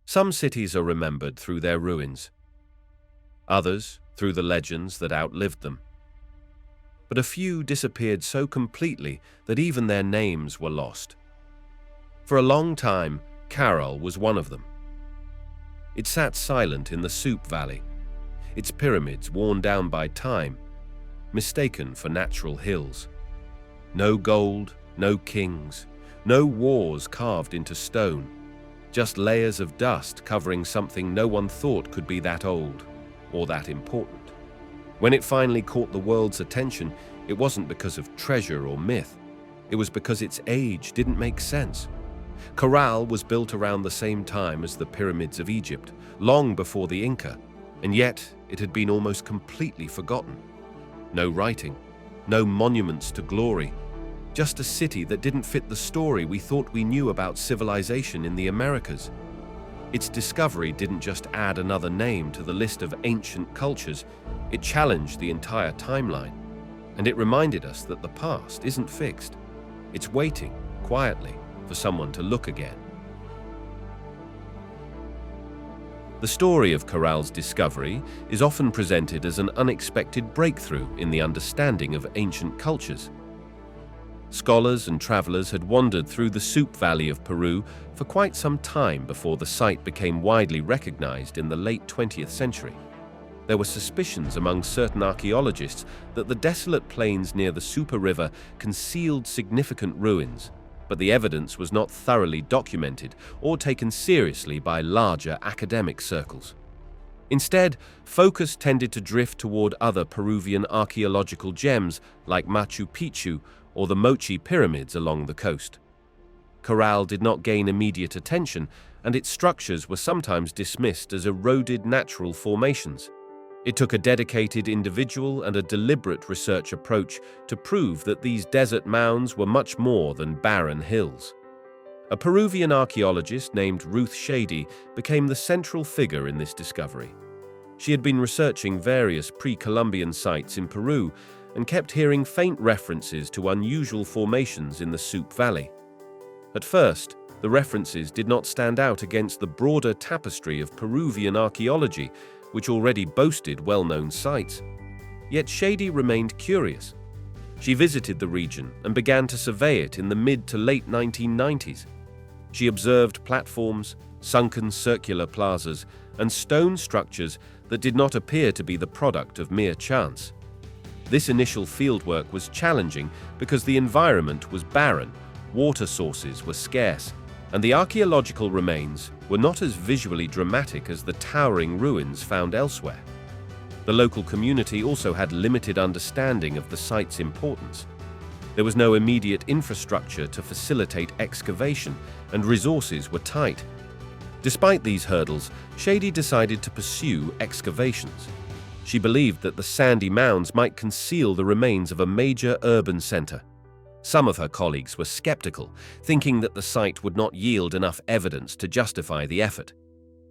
Some cities are remembered through their ruins, others through the legends that outlived them. But a few disappeared so completely that even their names were lost. For a long time, Caral was one of them. It sat silent in the Supe Valley, its pyramids worn down by time, mistaken for natural hills. No gold, no kings, no wars carved into stone, just layers of dust covering something no one thought could be that old or that important. When it finally caught the world's attention, it wasn't because of treasure or myth. It was because its age didn't make sense. Caral was built around the same time as the pyramids of Egypt, long before the Inca, and yet it had been almost completely forgotten. No writing, no monuments to glory, just a city that didn't fit the story we thought we knew about civilization in the Americas. Its discovery didn't just add another name to the list of ancient cultures, it challenged the entire timeline. And it reminded us that the past isn't fixed. It's waiting, quietly, for someone to look again. The story of Caral's discovery is often presented as an unexpected breakthrough in the understanding of ancient cultures. Scholars and travelers had wandered through the Supe Valley of Peru for quite some time before the site became widely recognized in the late 20th century. There were suspicions among certain archaeologists that the desolate plains near the Supe River concealed significant ruins, but the evidence was not thoroughly documented or taken seriously by larger academic circles. Instead, focus tended to drift toward other Peruvian archaeological gems like Machu Picchu or the Mochi pyramids along the coast. Caral did not gain immediate attention, and its structures were sometimes dismissed as eroded natural formations. It took a dedicated individual and a deliberate research approach to prove that these desert mounds were much more than barren hills. A Peruvian archaeologist named Ruth Shady became the central figure in this discovery. She had been researching various pre-Columbian sites in Peru and kept hearing faint references to unusual formations in the Supe Valley. At first, the references did not stand out against the broader tapestry of Peruvian archaeology, which already boasted well-known sites. Yet Shady remained curious. She visited the region and began to survey it in the mid to late 1990s. She observed platforms, sunken circular plazas, and stone structures that did not appear to be the product of mere chance. This initial fieldwork was challenging because the environment was barren, water sources were scarce, and the archaeological remains were not as visually dramatic as the towering ruins found elsewhere. The local community also had limited understanding of the site's importance. There was no immediate infrastructure to facilitate excavation, and resources were tight. Despite these hurdles, Shady decided to pursue excavations. She believed that the sandy mounds might conceal the remains of a major urban center. Some of her colleagues were skeptical, thinking that the site would not yield enough evidence to justify the effort.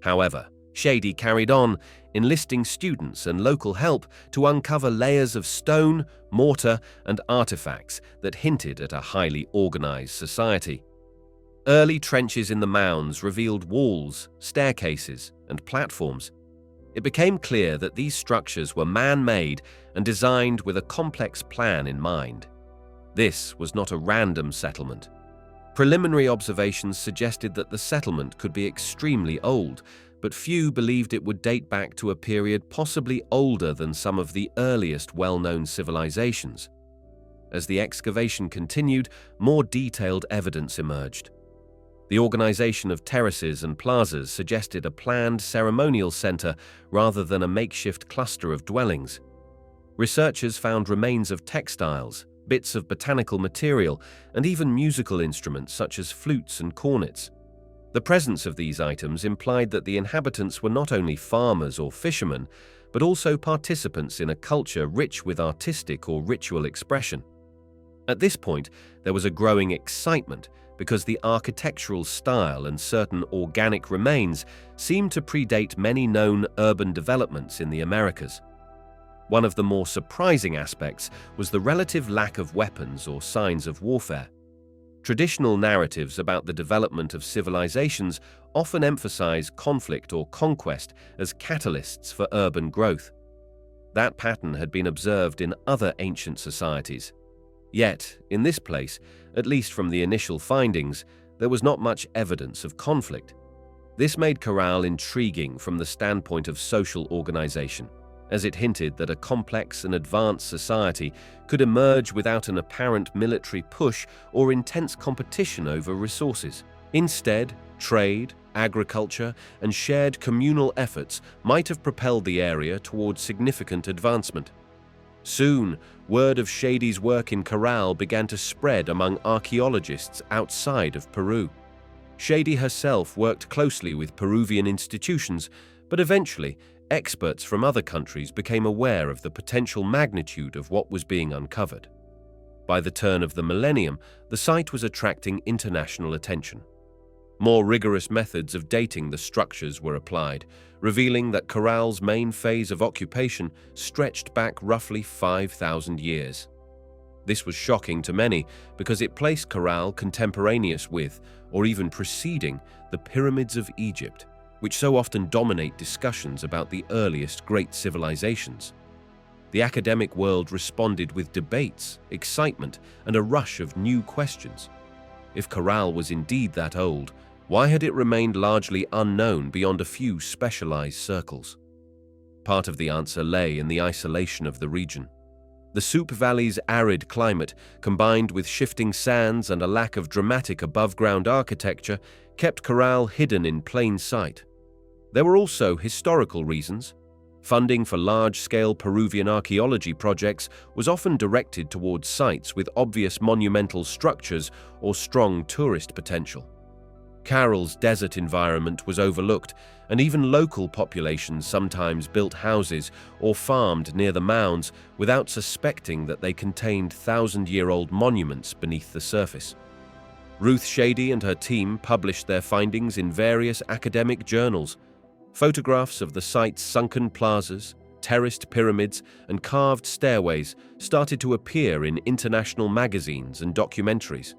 However, Shady carried on, enlisting students and local help to uncover layers of stone, mortar, and artifacts that hinted at a highly organized society. Early trenches in the mounds revealed walls, staircases, and platforms. It became clear that these structures were man-made and designed with a complex plan in mind. This was not a random settlement. Preliminary observations suggested that the settlement could be extremely old, but few believed it would date back to a period possibly older than some of the earliest well-known civilizations. As the excavation continued, more detailed evidence emerged. The organization of terraces and plazas suggested a planned ceremonial center rather than a makeshift cluster of dwellings. Researchers found remains of textiles, bits of botanical material, and even musical instruments such as flutes and cornets. The presence of these items implied that the inhabitants were not only farmers or fishermen, but also participants in a culture rich with artistic or ritual expression. At this point, there was a growing excitement because the architectural style and certain organic remains seemed to predate many known urban developments in the Americas. One of the more surprising aspects was the relative lack of weapons or signs of warfare. Traditional narratives about the development of civilizations often emphasize conflict or conquest as catalysts for urban growth. That pattern had been observed in other ancient societies. Yet, in this place, at least from the initial findings, there was not much evidence of conflict. This made Caral intriguing from the standpoint of social organization, as it hinted that a complex and advanced society could emerge without an apparent military push or intense competition over resources. Instead, trade, agriculture, and shared communal efforts might have propelled the area towards significant advancement. Soon, word of Shady's work in Caral began to spread among archaeologists outside of Peru. Shady herself worked closely with Peruvian institutions, but eventually, experts from other countries became aware of the potential magnitude of what was being uncovered. By the turn of the millennium, the site was attracting international attention. More rigorous methods of dating the structures were applied, revealing that Caral's main phase of occupation stretched back roughly 5,000 years. This was shocking to many because it placed Caral contemporaneous with, or even preceding, the pyramids of Egypt, which so often dominate discussions about the earliest great civilizations. The academic world responded with debates, excitement, and a rush of new questions. If Caral was indeed that old, why had it remained largely unknown beyond a few specialized circles? Part of the answer lay in the isolation of the region. The Supe Valley's arid climate, combined with shifting sands and a lack of dramatic above-ground architecture, kept Caral hidden in plain sight. There were also historical reasons. Funding for large-scale Peruvian archaeology projects was often directed towards sites with obvious monumental structures or strong tourist potential. Caral's desert environment was overlooked, and even local populations sometimes built houses or farmed near the mounds without suspecting that they contained thousand-year-old monuments beneath the surface. Ruth Shady and her team published their findings in various academic journals. Photographs of the site's sunken plazas, terraced pyramids, and carved stairways started to appear in international magazines and documentaries.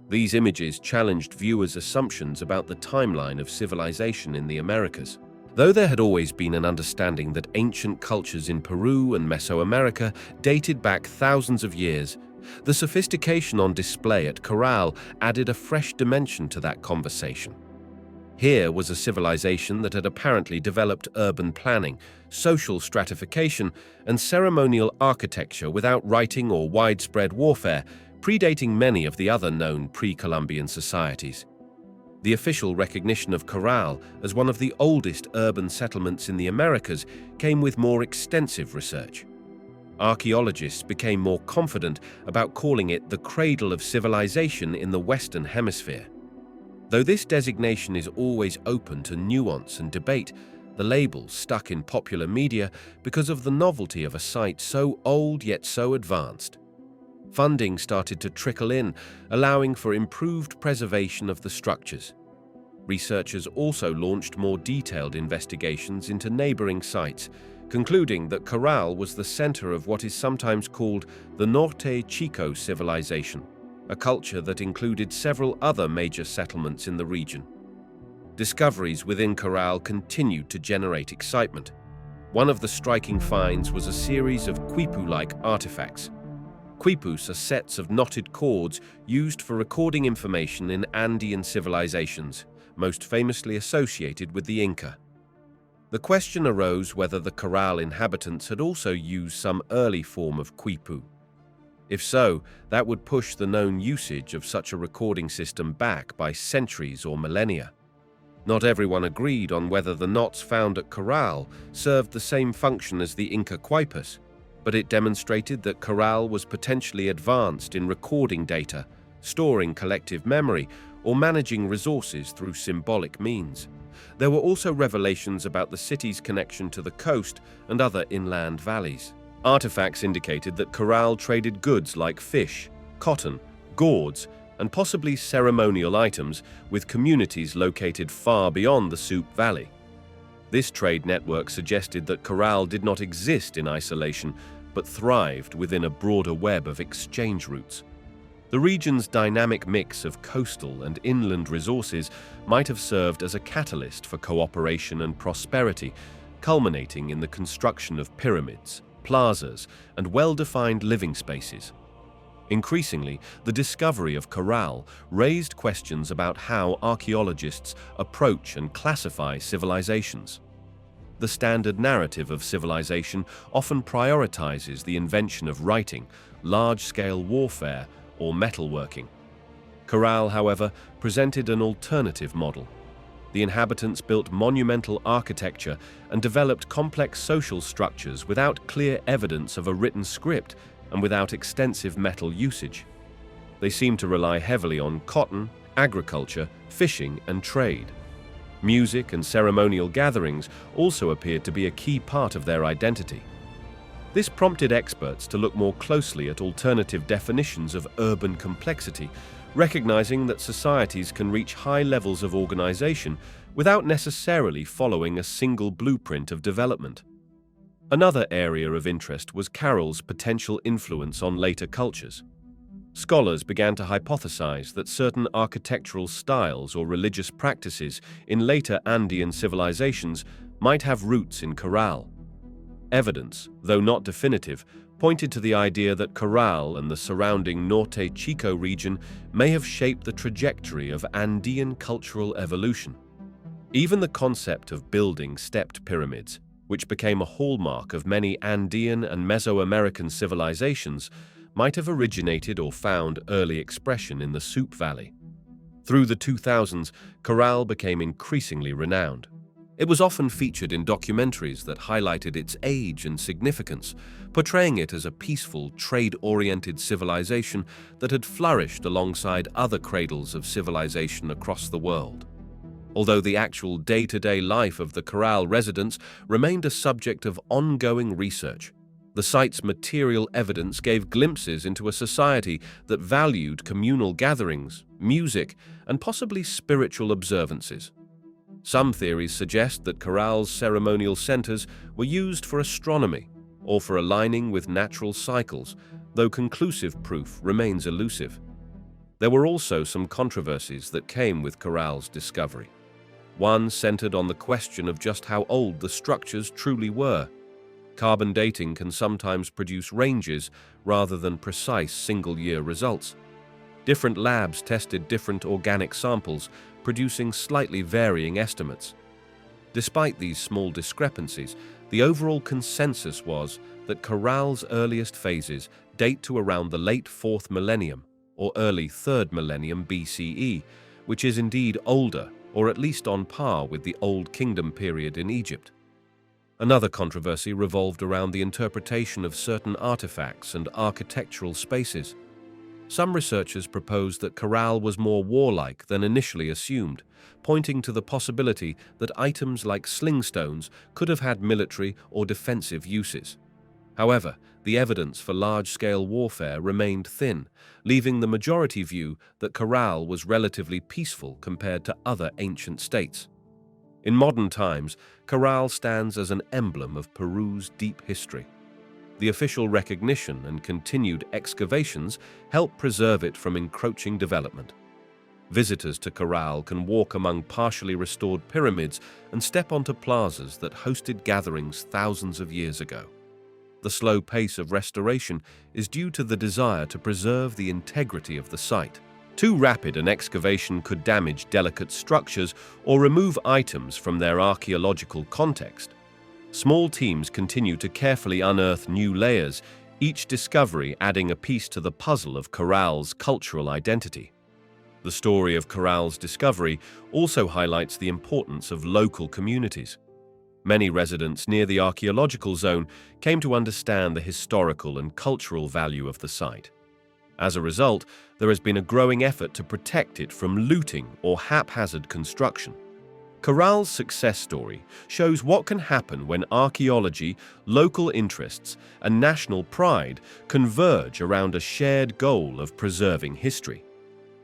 These images challenged viewers' assumptions about the timeline of civilization in the Americas. Though there had always been an understanding that ancient cultures in Peru and Mesoamerica dated back thousands of years, the sophistication on display at Caral added a fresh dimension to that conversation. Here was a civilization that had apparently developed urban planning, social stratification, and ceremonial architecture without writing or widespread warfare, predating many of the other known pre-Columbian societies. The official recognition of Caral as one of the oldest urban settlements in the Americas came with more extensive research. Archaeologists became more confident about calling it the cradle of civilization in the Western Hemisphere. Though this designation is always open to nuance and debate, the label stuck in popular media because of the novelty of a site so old yet so advanced. Funding started to trickle in, allowing for improved preservation of the structures. Researchers also launched more detailed investigations into neighboring sites, concluding that Caral was the center of what is sometimes called the Norte Chico civilization, a culture that included several other major settlements in the region. Discoveries within Caral continued to generate excitement. One of the striking finds was a series of quipu-like artifacts. Quipus are sets of knotted cords used for recording information in Andean civilizations, most famously associated with the Inca. The question arose whether the Caral inhabitants had also used some early form of quipu. If so, that would push the known usage of such a recording system back by centuries or millennia. Not everyone agreed on whether the knots found at Caral served the same function as the Inca quipus, but it demonstrated that Caral was potentially advanced in recording data, storing collective memory, or managing resources through symbolic means. There were also revelations about the city's connection to the coast and other inland valleys. Artifacts indicated that Caral traded goods like fish, cotton, gourds, and possibly ceremonial items with communities located far beyond the Supe Valley. This trade network suggested that Caral did not exist in isolation, but thrived within a broader web of exchange routes. The region's dynamic mix of coastal and inland resources might have served as a catalyst for cooperation and prosperity, culminating in the construction of pyramids, plazas, and well-defined living spaces. Increasingly, the discovery of Caral raised questions about how archaeologists approach and classify civilizations. The standard narrative of civilization often prioritizes the invention of writing, large-scale warfare, or metalworking. Caral, however, presented an alternative model. The inhabitants built monumental architecture and developed complex social structures without clear evidence of a written script and without extensive metal usage. They seemed to rely heavily on cotton, agriculture, fishing, and trade. Music and ceremonial gatherings also appeared to be a key part of their identity. This prompted experts to look more closely at alternative definitions of urban complexity, recognizing that societies can reach high levels of organization without necessarily following a single blueprint of development. Another area of interest was Caral's potential influence on later cultures. Scholars began to hypothesize that certain architectural styles or religious practices in later Andean civilizations might have roots in Caral. Evidence, though not definitive, pointed to the idea that Caral and the surrounding Norte Chico region may have shaped the trajectory of Andean cultural evolution. Even the concept of building stepped pyramids, which became a hallmark of many Andean and Mesoamerican civilizations, might have originated or found early expression in the Supe Valley. Through the 2000s, Caral became increasingly renowned. It was often featured in documentaries that highlighted its age and significance, portraying it as a peaceful, trade-oriented civilization that had flourished alongside other cradles of civilization across the world. Although the actual day-to-day life of the Caral residents remained a subject of ongoing research, the site's material evidence gave glimpses into a society that valued communal gatherings, music, and possibly spiritual observances. Some theories suggest that Caral's ceremonial centers were used for astronomy or for aligning with natural cycles, though conclusive proof remains elusive. There were also some controversies that came with Caral's discovery. One centered on the question of just how old the structures truly were. Carbon dating can sometimes produce ranges rather than precise single-year results. Different labs tested different organic samples, producing slightly varying estimates. Despite these small discrepancies, the overall consensus was that Caral's earliest phases date to around the late 4th millennium or early 3rd millennium BCE, which is indeed older, or at least on par with the Old Kingdom period in Egypt. Another controversy revolved around the interpretation of certain artifacts and architectural spaces. Some researchers proposed that Caral was more warlike than initially assumed, pointing to the possibility that items like sling stones could have had military or defensive uses. However, the evidence for large-scale warfare remained thin, leaving the majority view that Caral was relatively peaceful compared to other ancient states. In modern times, Caral stands as an emblem of Peru's deep history. The official recognition and continued excavations help preserve it from encroaching development. Visitors to Caral can walk among partially restored pyramids and step onto plazas that hosted gatherings thousands of years ago. The slow pace of restoration is due to the desire to preserve the integrity of the site. Too rapid an excavation could damage delicate structures or remove items from their archaeological context. Small teams continue to carefully unearth new layers, each discovery adding a piece to the puzzle of Caral's cultural identity. The story of Caral's discovery also highlights the importance of local communities. Many residents near the archaeological zone came to understand the historical and cultural value of the site. As a result, there has been a growing effort to protect it from looting or haphazard construction. Caral's success story shows what can happen when archaeology, local interests, and national pride converge around a shared goal of preserving history.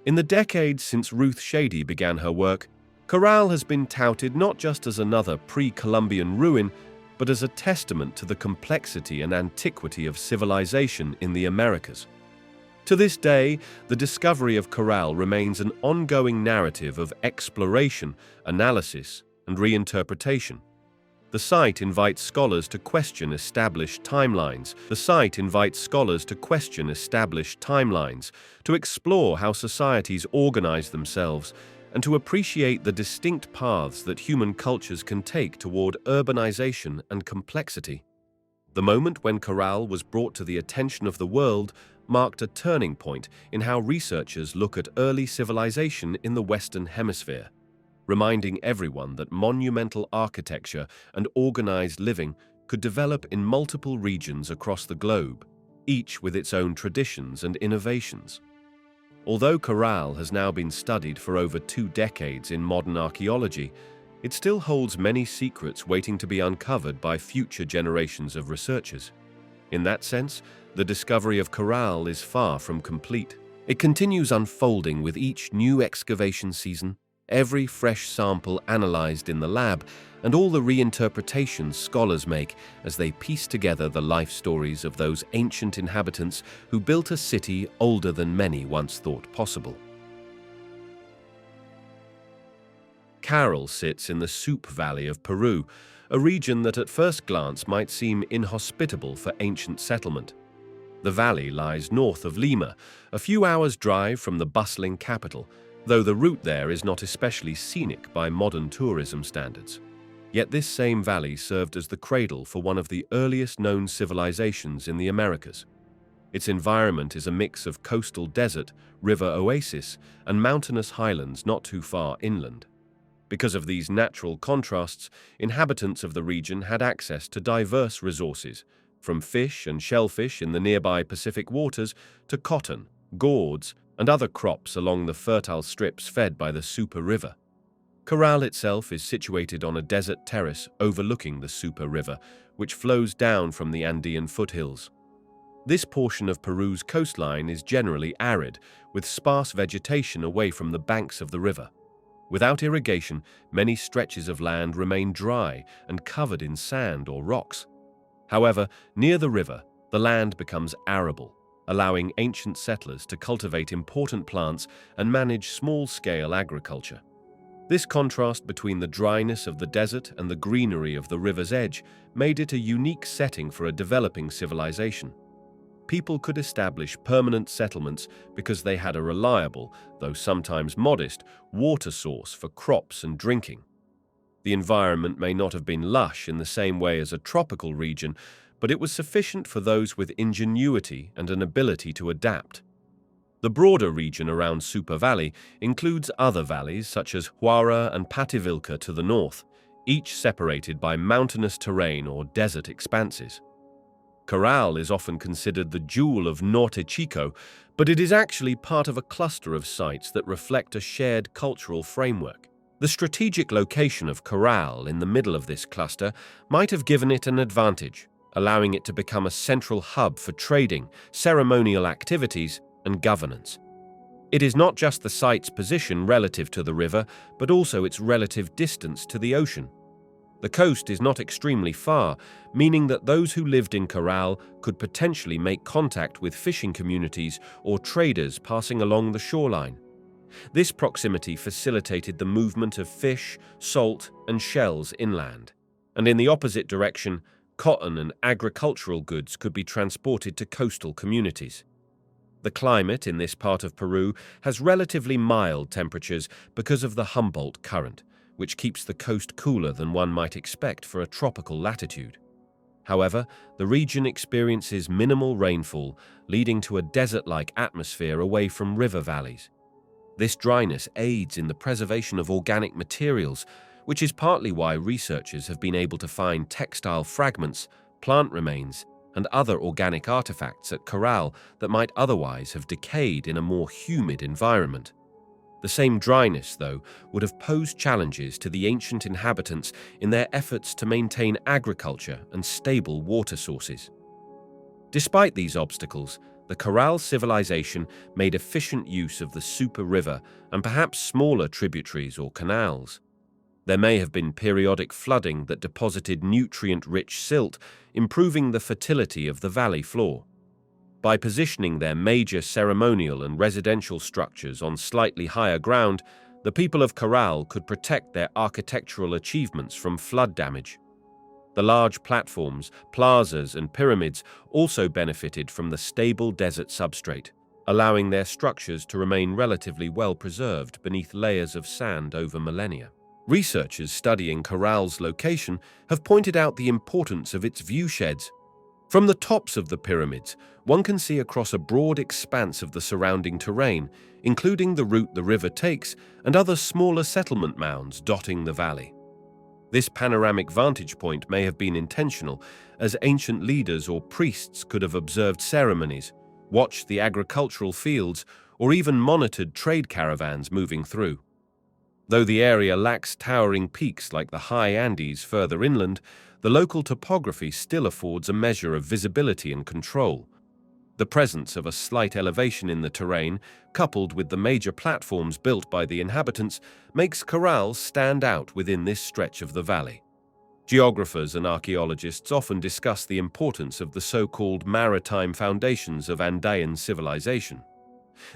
In the decades since Ruth Shady began her work, Caral has been touted not just as another pre-Columbian ruin, but as a testament to the complexity and antiquity of civilization in the Americas. To this day, the discovery of Caral remains an ongoing narrative of exploration, analysis, and reinterpretation. The site invites scholars to question established timelines. To explore how societies organize themselves, and to appreciate the distinct paths that human cultures can take toward urbanization and complexity. The moment when Caral was brought to the attention of the world marked a turning point in how researchers look at early civilization in the Western Hemisphere, reminding everyone that monumental architecture and organized living could develop in multiple regions across the globe, each with its own traditions and innovations. Although Caral has now been studied for over 2 decades in modern archaeology, it still holds many secrets waiting to be uncovered by future generations of researchers. In that sense, the discovery of Caral is far from complete. It continues unfolding with each new excavation season, every fresh sample analyzed in the lab, and all the reinterpretations scholars make as they piece together the life stories of those ancient inhabitants who built a city older than many once thought possible. Caral sits in the Supe Valley of Peru, a region that at first glance might seem inhospitable for ancient settlement. The valley lies north of Lima, a few hours' drive from the bustling capital, though the route there is not especially scenic by modern tourism standards. Yet this same valley served as the cradle for one of the earliest known civilizations in the Americas. Its environment is a mix of coastal desert, river oasis, and mountainous highlands not too far inland. Because of these natural contrasts, inhabitants of the region had access to diverse resources, from fish and shellfish in the nearby Pacific waters to cotton, gourds, and other crops along the fertile strips fed by the Supe River. Caral itself is situated on a desert terrace overlooking the Supe River, which flows down from the Andean foothills. This portion of Peru's coastline is generally arid, with sparse vegetation away from the banks of the river. Without irrigation, many stretches of land remain dry and covered in sand or rocks. However, near the river, the land becomes arable, allowing ancient settlers to cultivate important plants and manage small-scale agriculture. This contrast between the dryness of the desert and the greenery of the river's edge made it a unique setting for a developing civilization. People could establish permanent settlements because they had a reliable, though sometimes modest, water source for crops and drinking. The environment may not have been lush in the same way as a tropical region, but it was sufficient for those with ingenuity and an ability to adapt. The broader region around Supe Valley includes other valleys such as Huara and Pativilca to the north, each separated by mountainous terrain or desert expanses. Caral is often considered the jewel of Norte Chico, but it is actually part of a cluster of sites that reflect a shared cultural framework. The strategic location of Caral in the middle of this cluster might have given it an advantage, allowing it to become a central hub for trading, ceremonial activities, and governance. It is not just the site's position relative to the river, but also its relative distance to the ocean. The coast is not extremely far, meaning that those who lived in Caral could potentially make contact with fishing communities or traders passing along the shoreline. This proximity facilitated the movement of fish, salt, and shells inland. And in the opposite direction, cotton and agricultural goods could be transported to coastal communities. The climate in this part of Peru has relatively mild temperatures because of the Humboldt Current, which keeps the coast cooler than one might expect for a tropical latitude. However, the region experiences minimal rainfall, leading to a desert-like atmosphere away from river valleys. This dryness aids in the preservation of organic materials, which is partly why researchers have been able to find textile fragments, plant remains, and other organic artifacts at Caral that might otherwise have decayed in a more humid environment. The same dryness, though, would have posed challenges to the ancient inhabitants in their efforts to maintain agriculture and stable water sources. Despite these obstacles, the Caral civilization made efficient use of the Supe River and perhaps smaller tributaries or canals. There may have been periodic flooding that deposited nutrient-rich silt, improving the fertility of the valley floor. By positioning their major ceremonial and residential structures on slightly higher ground, the people of Caral could protect their architectural achievements from flood damage. The large platforms, plazas, and pyramids also benefited from the stable desert substrate, allowing their structures to remain relatively well preserved beneath layers of sand over millennia. Researchers studying Caral's location have pointed out the importance of its viewsheds. From the tops of the pyramids, one can see across a broad expanse of the surrounding terrain, including the route the river takes and other smaller settlement mounds dotting the valley. This panoramic vantage point may have been intentional, as ancient leaders or priests could have observed ceremonies, watched the agricultural fields, or even monitored trade caravans moving through. Though the area lacks towering peaks like the high Andes further inland, the local topography still affords a measure of visibility and control. The presence of a slight elevation in the terrain, coupled with the major platforms built by the inhabitants, makes Caral stand out within this stretch of the valley. Geographers and archaeologists often discuss the importance of the so-called maritime foundations of Andean civilization.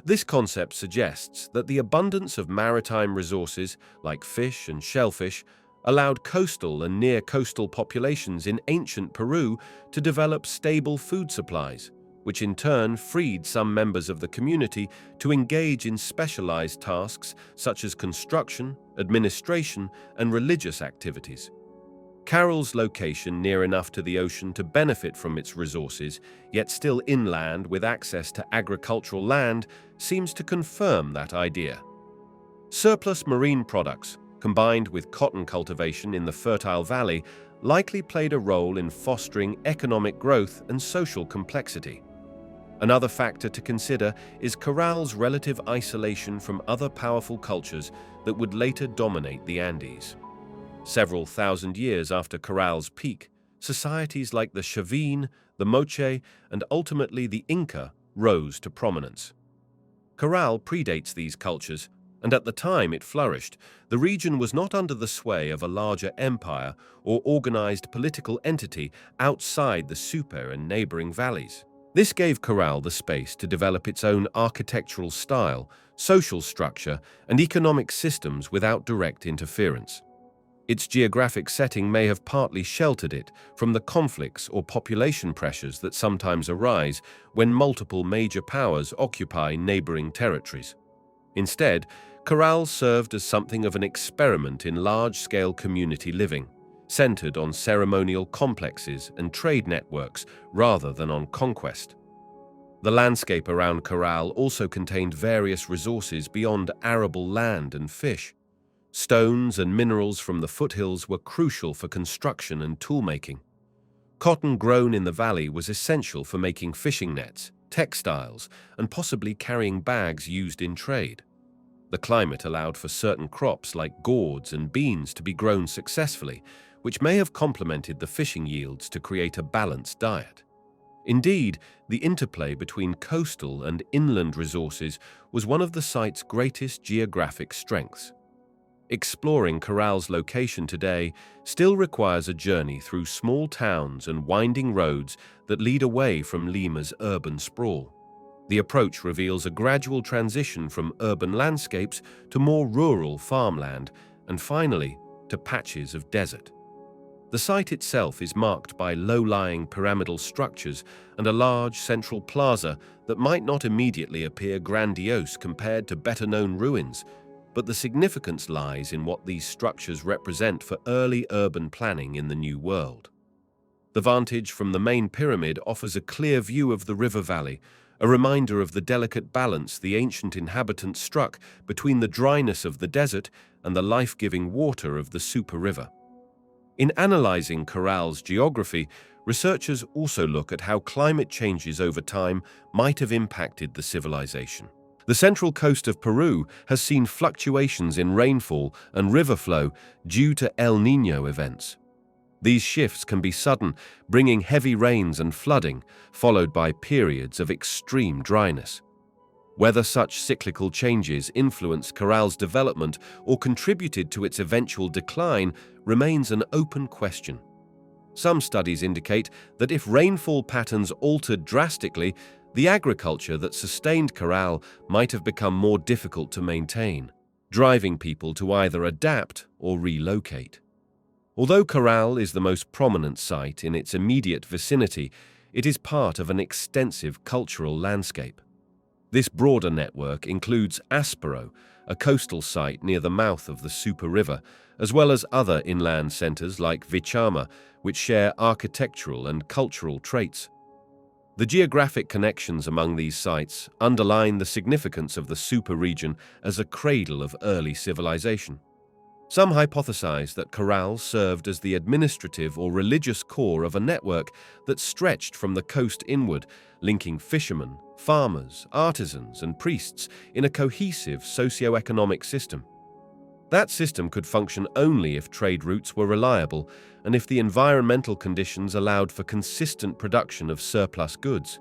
This concept suggests that the abundance of maritime resources, like fish and shellfish, allowed coastal and near-coastal populations in ancient Peru to develop stable food supplies, which in turn freed some members of the community to engage in specialized tasks such as construction, administration, and religious activities. Caral's location near enough to the ocean to benefit from its resources, yet still inland with access to agricultural land, seems to confirm that idea. Surplus marine products, combined with cotton cultivation in the fertile valley, likely played a role in fostering economic growth and social complexity. Another factor to consider is Caral's relative isolation from other powerful cultures that would later dominate the Andes. Several thousand years after Caral's peak, societies like the Chavin, the Moche, and ultimately the Inca rose to prominence. Caral predates these cultures, and at the time it flourished, the region was not under the sway of a larger empire or organized political entity outside the Supe and neighboring valleys. This gave Caral the space to develop its own architectural style, social structure, and economic systems without direct interference. Its geographic setting may have partly sheltered it from the conflicts or population pressures that sometimes arise when multiple major powers occupy neighboring territories. Instead, Caral served as something of an experiment in large-scale community living, centered on ceremonial complexes and trade networks rather than on conquest. The landscape around Caral also contained various resources beyond arable land and fish. Stones and minerals from the foothills were crucial for construction and toolmaking. Cotton grown in the valley was essential for making fishing nets, textiles, and possibly carrying bags used in trade. The climate allowed for certain crops like gourds and beans to be grown successfully, which may have complemented the fishing yields to create a balanced diet. Indeed, the interplay between coastal and inland resources was one of the site's greatest geographic strengths. Exploring Caral's location today still requires a journey through small towns and winding roads that lead away from Lima's urban sprawl. The approach reveals a gradual transition from urban landscapes to more rural farmland, and finally, to patches of desert. The site itself is marked by low-lying pyramidal structures and a large central plaza that might not immediately appear grandiose compared to better-known ruins, but the significance lies in what these structures represent for early urban planning in the New World. The vantage from the main pyramid offers a clear view of the river valley, a reminder of the delicate balance the ancient inhabitants struck between the dryness of the desert and the life-giving water of the Supe River. In analyzing Caral's geography, researchers also look at how climate changes over time might have impacted the civilization. The central coast of Peru has seen fluctuations in rainfall and river flow due to El Niño events. These shifts can be sudden, bringing heavy rains and flooding, followed by periods of extreme dryness. Whether such cyclical changes influenced Caral's development or contributed to its eventual decline remains an open question. Some studies indicate that if rainfall patterns altered drastically, The agriculture that sustained Caral might have become more difficult to maintain, driving people to either adapt or relocate. Although Caral is the most prominent site in its immediate vicinity, it is part of an extensive cultural landscape. This broader network includes Aspero, a coastal site near the mouth of the Supe River, as well as other inland centers like Vichama, which share architectural and cultural traits. The geographic connections among these sites underline the significance of the Supe region as a cradle of early civilization. Some hypothesize that Caral served as the administrative or religious core of a network that stretched from the coast inward, linking fishermen, farmers, artisans, and priests in a cohesive socio-economic system. That system could function only if trade routes were reliable and if the environmental conditions allowed for consistent production of surplus goods.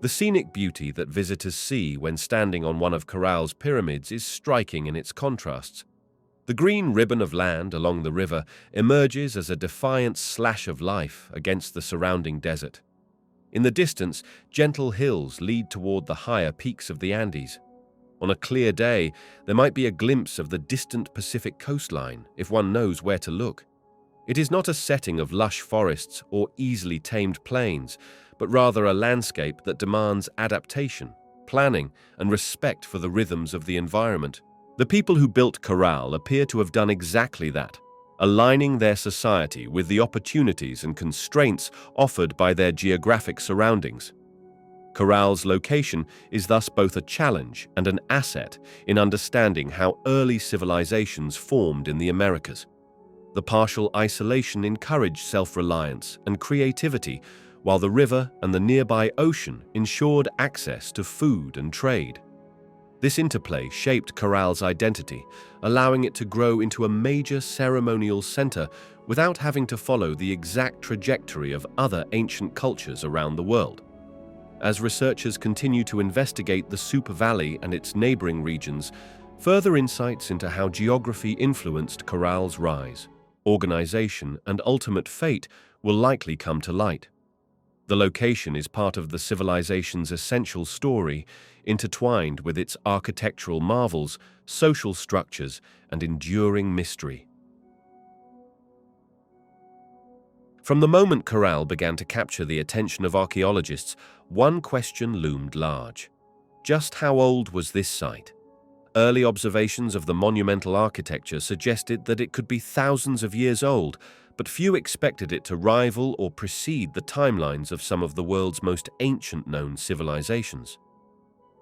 The scenic beauty that visitors see when standing on one of Caral's pyramids is striking in its contrasts. The green ribbon of land along the river emerges as a defiant slash of life against the surrounding desert. In the distance, gentle hills lead toward the higher peaks of the Andes. On a clear day, there might be a glimpse of the distant Pacific coastline if one knows where to look. It is not a setting of lush forests or easily tamed plains, but rather a landscape that demands adaptation, planning, and respect for the rhythms of the environment. The people who built Caral appear to have done exactly that, aligning their society with the opportunities and constraints offered by their geographic surroundings. Caral's location is thus both a challenge and an asset in understanding how early civilizations formed in the Americas. The partial isolation encouraged self-reliance and creativity, while the river and the nearby ocean ensured access to food and trade. This interplay shaped Caral's identity, allowing it to grow into a major ceremonial center without having to follow the exact trajectory of other ancient cultures around the world. As researchers continue to investigate the Supe Valley and its neighboring regions, further insights into how geography influenced Caral's rise, organization, and ultimate fate will likely come to light. The location is part of the civilization's essential story, intertwined with its architectural marvels, social structures, and enduring mystery. From the moment Caral began to capture the attention of archaeologists, one question loomed large. Just how old was this site? Early observations of the monumental architecture suggested that it could be thousands of years old, but few expected it to rival or precede the timelines of some of the world's most ancient known civilizations.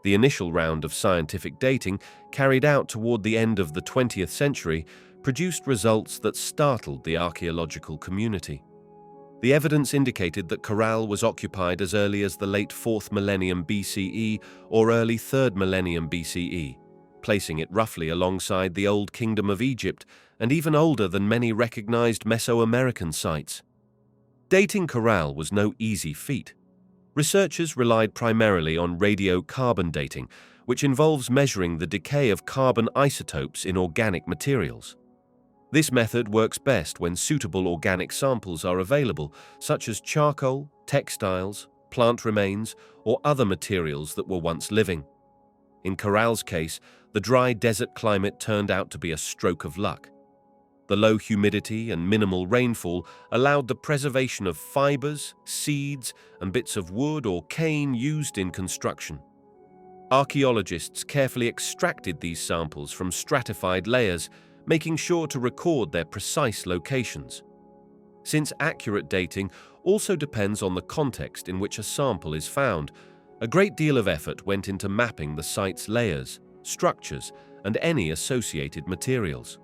The initial round of scientific dating, carried out toward the end of the 20th century, produced results that startled the archaeological community. The evidence indicated that Caral was occupied as early as the late 4th millennium BCE or early 3rd millennium BCE, placing it roughly alongside the Old Kingdom of Egypt and even older than many recognized Mesoamerican sites. Dating Caral was no easy feat. Researchers relied primarily on radiocarbon dating, which involves measuring the decay of carbon isotopes in organic materials. This method works best when suitable organic samples are available, such as charcoal, textiles, plant remains, or other materials that were once living. In Caral's case, the dry desert climate turned out to be a stroke of luck. The low humidity and minimal rainfall allowed the preservation of fibers, seeds, and bits of wood or cane used in construction. Archaeologists carefully extracted these samples from stratified layers, making sure to record their precise locations. Since accurate dating also depends on the context in which a sample is found, a great deal of effort went into mapping the site's layers, structures, and any associated materials.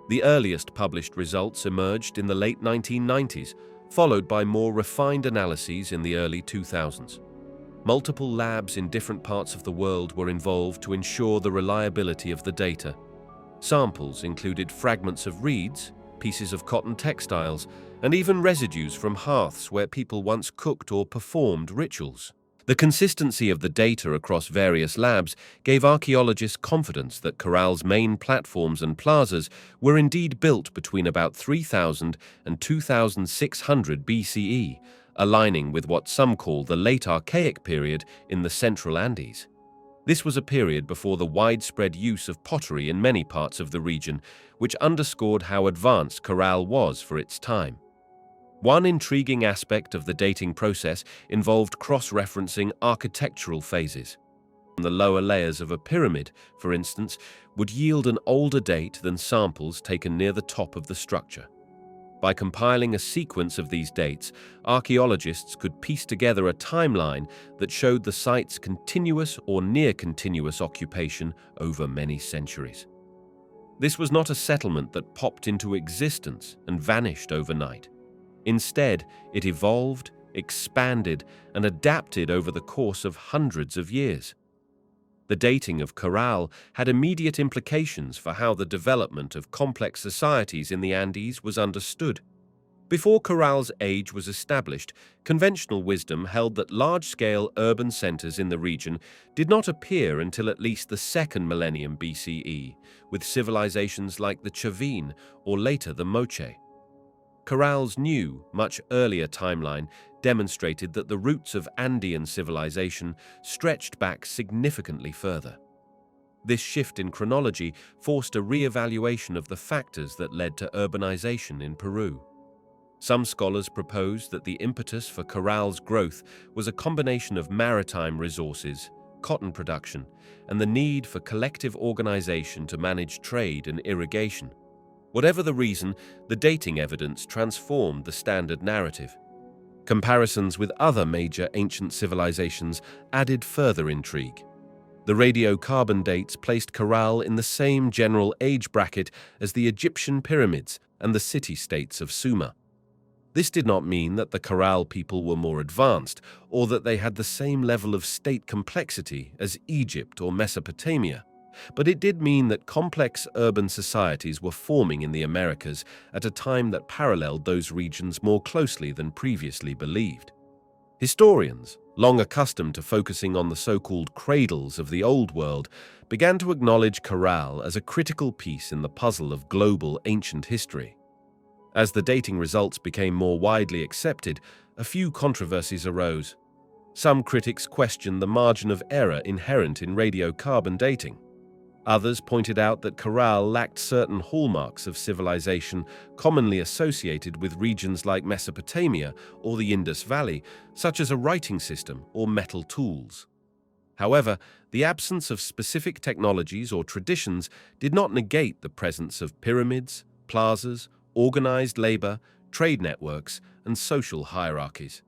The earliest published results emerged in the late 1990s, followed by more refined analyses in the early 2000s. Multiple labs in different parts of the world were involved to ensure the reliability of the data. Samples included fragments of reeds, pieces of cotton textiles, and even residues from hearths where people once cooked or performed rituals. The consistency of the data across various labs gave archaeologists confidence that Caral's main platforms and plazas were indeed built between about 3000 and 2600 BCE, aligning with what some call the late Archaic period in the central Andes. This was a period before the widespread use of pottery in many parts of the region, which underscored how advanced Caral was for its time. One intriguing aspect of the dating process involved cross-referencing architectural phases. The lower layers of a pyramid, for instance, would yield an older date than samples taken near the top of the structure. By compiling a sequence of these dates, archaeologists could piece together a timeline that showed the site's continuous or near-continuous occupation over many centuries. This was not a settlement that popped into existence and vanished overnight. Instead, it evolved, expanded, and adapted over the course of hundreds of years. The dating of Caral had immediate implications for how the development of complex societies in the Andes was understood. Before Caral's age was established, conventional wisdom held that large-scale urban centers in the region did not appear until at least the 2nd millennium BCE, with civilizations like the Chavin or later the Moche. Caral's new, much earlier timeline demonstrated that the roots of Andean civilization stretched back significantly further. This shift in chronology forced a re-evaluation of the factors that led to urbanization in Peru. Some scholars propose that the impetus for Caral's growth was a combination of maritime resources, cotton production, and the need for collective organization to manage trade and irrigation. Whatever the reason, the dating evidence transformed the standard narrative. Comparisons with other major ancient civilizations added further intrigue. The radiocarbon dates placed Caral in the same general age bracket as the Egyptian pyramids and the city-states of Sumer. This did not mean that the Caral people were more advanced or that they had the same level of state complexity as Egypt or Mesopotamia. But it did mean that complex urban societies were forming in the Americas at a time that paralleled those regions more closely than previously believed. Historians, long accustomed to focusing on the so-called cradles of the Old World, began to acknowledge Caral as a critical piece in the puzzle of global ancient history. As the dating results became more widely accepted, a few controversies arose. Some critics questioned the margin of error inherent in radiocarbon dating. Others pointed out that Caral lacked certain hallmarks of civilization commonly associated with regions like Mesopotamia or the Indus Valley, such as a writing system or metal tools. However, the absence of specific technologies or traditions did not negate the presence of pyramids, plazas, organized labor, trade networks, and social hierarchies.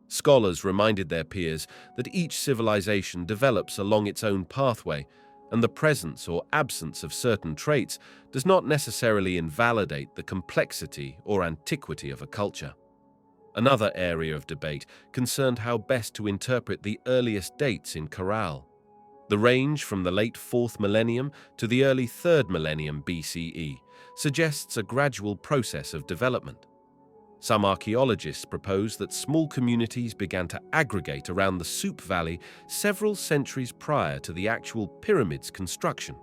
Scholars reminded their peers that each civilization develops along its own pathway, and the presence or absence of certain traits does not necessarily invalidate the complexity or antiquity of a culture. Another area of debate concerned how best to interpret the earliest dates in Caral. The range from the late 4th millennium to the early 3rd millennium BCE suggests a gradual process of development. Some archaeologists propose that small communities began to aggregate around the Supe Valley several centuries prior to the actual pyramid's construction.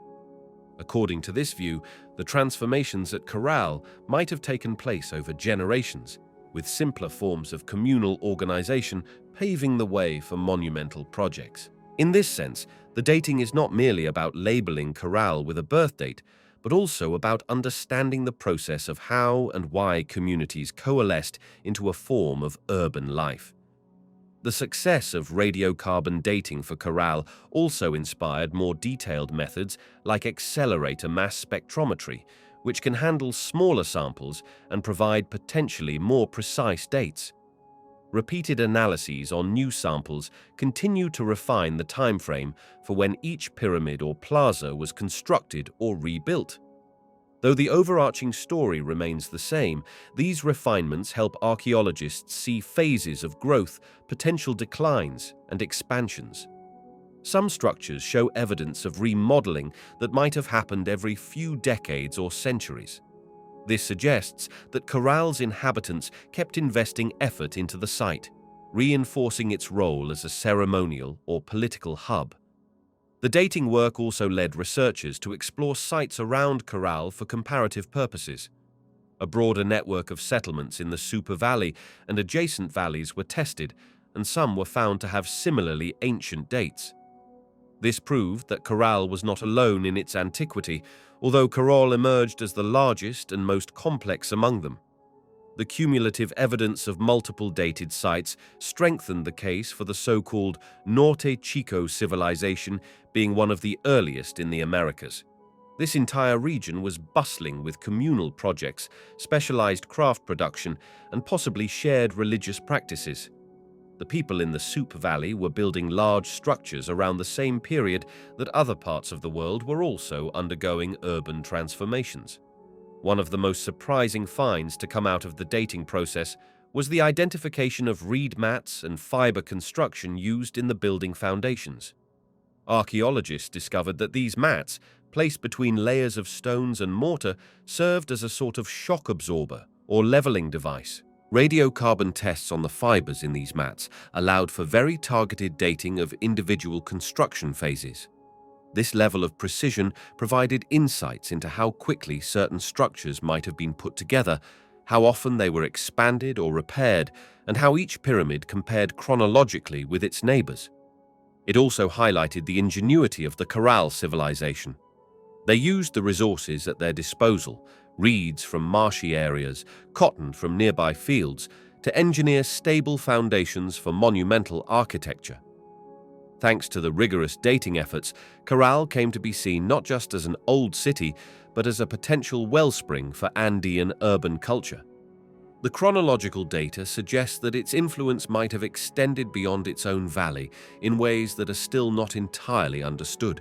According to this view, the transformations at Caral might have taken place over generations, with simpler forms of communal organization paving the way for monumental projects. In this sense, the dating is not merely about labeling Caral with a birth date, but also about understanding the process of how and why communities coalesced into a form of urban life. The success of radiocarbon dating for Caral also inspired more detailed methods like accelerator mass spectrometry, which can handle smaller samples and provide potentially more precise dates. Repeated analyses on new samples continue to refine the timeframe for when each pyramid or plaza was constructed or rebuilt. Though the overarching story remains the same, these refinements help archaeologists see phases of growth, potential declines, and expansions. Some structures show evidence of remodeling that might have happened every few decades or centuries. This suggests that Caral's inhabitants kept investing effort into the site, reinforcing its role as a ceremonial or political hub. The dating work also led researchers to explore sites around Caral for comparative purposes. A broader network of settlements in the Supe Valley and adjacent valleys were tested, and some were found to have similarly ancient dates. This proved that Caral was not alone in its antiquity, although Caral emerged as the largest and most complex among them. The cumulative evidence of multiple dated sites strengthened the case for the so-called Norte Chico civilization being one of the earliest in the Americas. This entire region was bustling with communal projects, specialized craft production, and possibly shared religious practices. The people in the Supe Valley were building large structures around the same period that other parts of the world were also undergoing urban transformations. One of the most surprising finds to come out of the dating process was the identification of reed mats and fiber construction used in the building foundations. Archaeologists discovered that these mats, placed between layers of stones and mortar, served as a sort of shock absorber or leveling device. Radiocarbon tests on the fibers in these mats allowed for very targeted dating of individual construction phases. This level of precision provided insights into how quickly certain structures might have been put together, how often they were expanded or repaired, and how each pyramid compared chronologically with its neighbors. It also highlighted the ingenuity of the Caral civilization. They used the resources at their disposal, reeds from marshy areas, cotton from nearby fields, to engineer stable foundations for monumental architecture. Thanks to the rigorous dating efforts, Caral came to be seen not just as an old city, but as a potential wellspring for Andean urban culture. The chronological data suggests that its influence might have extended beyond its own valley in ways that are still not entirely understood.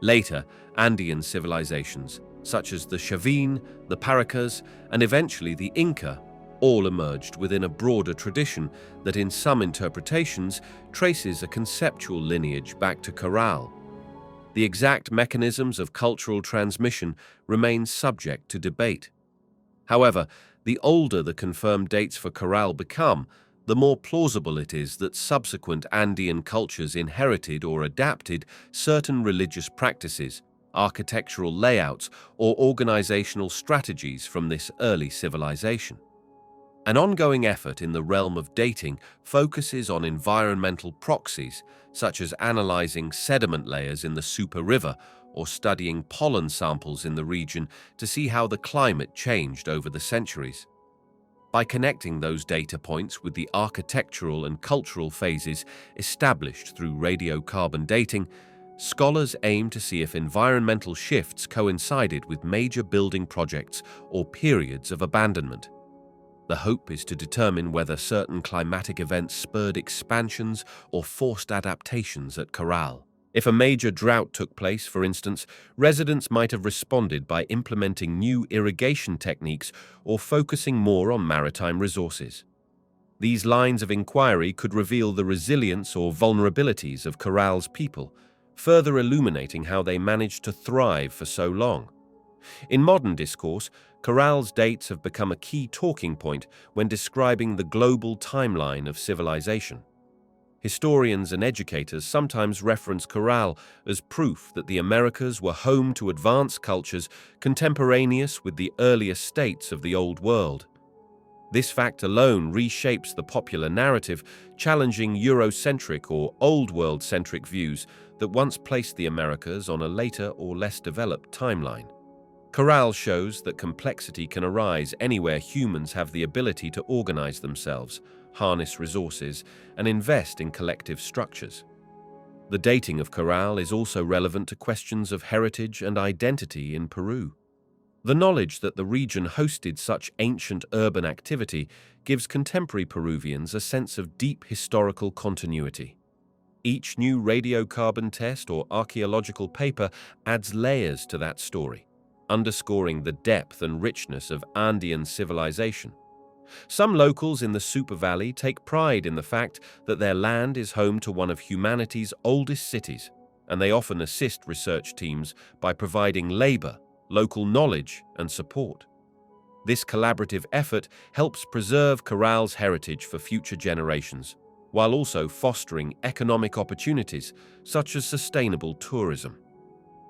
Later, Andean civilizations, such as the Chavin, the Paracas, and eventually the Inca, all emerged within a broader tradition that in some interpretations traces a conceptual lineage back to Caral. The exact mechanisms of cultural transmission remain subject to debate. However, the older the confirmed dates for Caral become, the more plausible it is that subsequent Andean cultures inherited or adapted certain religious practices, architectural layouts, or organizational strategies from this early civilization. An ongoing effort in the realm of dating focuses on environmental proxies, such as analyzing sediment layers in the Supe River or studying pollen samples in the region to see how the climate changed over the centuries. By connecting those data points with the architectural and cultural phases established through radiocarbon dating, scholars aim to see if environmental shifts coincided with major building projects or periods of abandonment. The hope is to determine whether certain climatic events spurred expansions or forced adaptations at Caral. If a major drought took place, for instance, residents might have responded by implementing new irrigation techniques or focusing more on maritime resources. These lines of inquiry could reveal the resilience or vulnerabilities of Caral's people, further illuminating how they managed to thrive for so long. In modern discourse, Caral's dates have become a key talking point when describing the global timeline of civilization. Historians and educators sometimes reference Caral as proof that the Americas were home to advanced cultures contemporaneous with the earliest states of the Old World. This fact alone reshapes the popular narrative, challenging Eurocentric or Old World-centric views that once placed the Americas on a later or less developed timeline. Caral shows that complexity can arise anywhere humans have the ability to organize themselves, harness resources, and invest in collective structures. The dating of Caral is also relevant to questions of heritage and identity in Peru. The knowledge that the region hosted such ancient urban activity gives contemporary Peruvians a sense of deep historical continuity. Each new radiocarbon test or archaeological paper adds layers to that story, underscoring the depth and richness of Andean civilization. Some locals in the Supe Valley take pride in the fact that their land is home to one of humanity's oldest cities, and they often assist research teams by providing labor, local knowledge, and support. This collaborative effort helps preserve Caral's heritage for future generations, while also fostering economic opportunities such as sustainable tourism.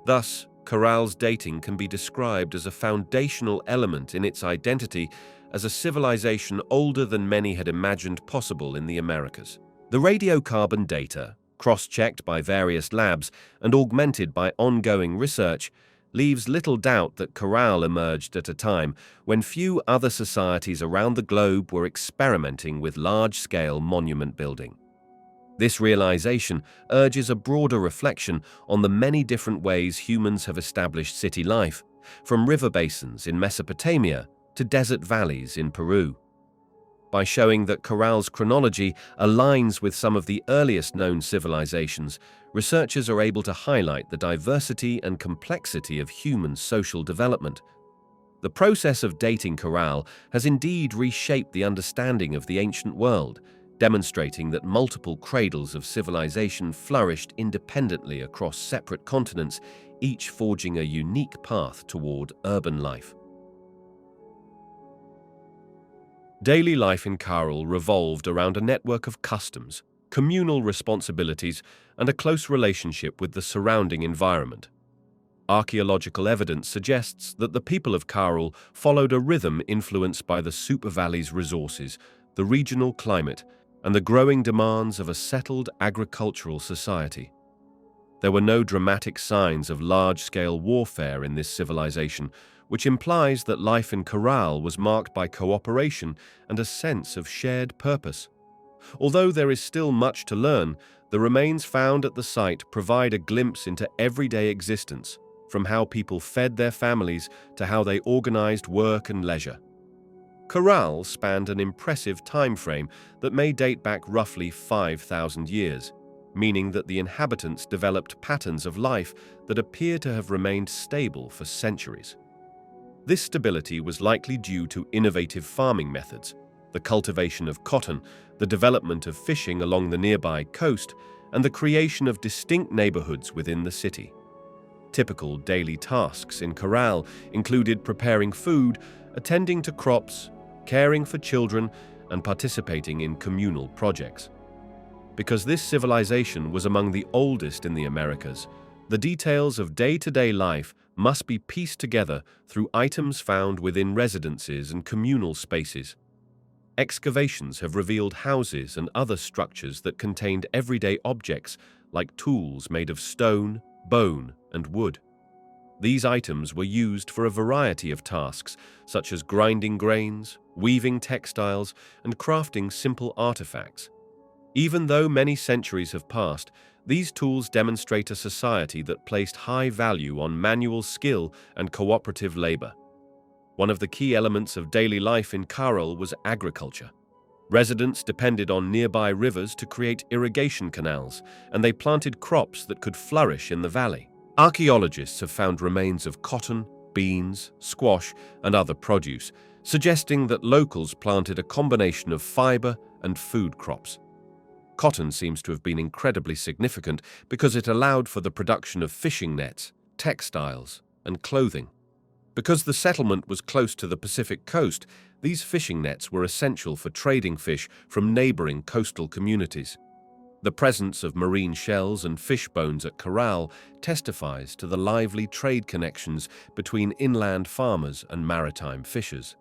Thus, Caral's dating can be described as a foundational element in its identity as a civilization older than many had imagined possible in the Americas. The radiocarbon data, cross-checked by various labs and augmented by ongoing research, leaves little doubt that Caral emerged at a time when few other societies around the globe were experimenting with large-scale monument building. This realization urges a broader reflection on the many different ways humans have established city life, from river basins in Mesopotamia to desert valleys in Peru. By showing that Caral's chronology aligns with some of the earliest known civilizations, researchers are able to highlight the diversity and complexity of human social development. The process of dating Caral has indeed reshaped the understanding of the ancient world, demonstrating that multiple cradles of civilization flourished independently across separate continents, each forging a unique path toward urban life. Daily life in Caral revolved around a network of customs, communal responsibilities, and a close relationship with the surrounding environment. Archaeological evidence suggests that the people of Caral followed a rhythm influenced by the Supe Valley's resources, the regional climate, and the growing demands of a settled agricultural society. There were no dramatic signs of large-scale warfare in this civilization, which implies that life in Caral was marked by cooperation and a sense of shared purpose. Although there is still much to learn, the remains found at the site provide a glimpse into everyday existence, from how people fed their families to how they organized work and leisure. Caral spanned an impressive time frame that may date back roughly 5,000 years, meaning that the inhabitants developed patterns of life that appear to have remained stable for centuries. This stability was likely due to innovative farming methods, the cultivation of cotton, the development of fishing along the nearby coast, and the creation of distinct neighborhoods within the city. Typical daily tasks in Caral included preparing food, attending to crops, caring for children, and participating in communal projects. Because this civilization was among the oldest in the Americas, the details of day-to-day life must be pieced together through items found within residences and communal spaces. Excavations have revealed houses and other structures that contained everyday objects like tools made of stone, bone, and wood. These items were used for a variety of tasks, such as grinding grains, weaving textiles, and crafting simple artifacts. Even though many centuries have passed, these tools demonstrate a society that placed high value on manual skill and cooperative labor. One of the key elements of daily life in Caral was agriculture. Residents depended on nearby rivers to create irrigation canals, and they planted crops that could flourish in the valley. Archaeologists have found remains of cotton, beans, squash, and other produce, suggesting that locals planted a combination of fiber and food crops. Cotton seems to have been incredibly significant because it allowed for the production of fishing nets, textiles, and clothing. Because the settlement was close to the Pacific coast, these fishing nets were essential for trading fish from neighboring coastal communities. The presence of marine shells and fish bones at Caral testifies to the lively trade connections between inland farmers and maritime fishers.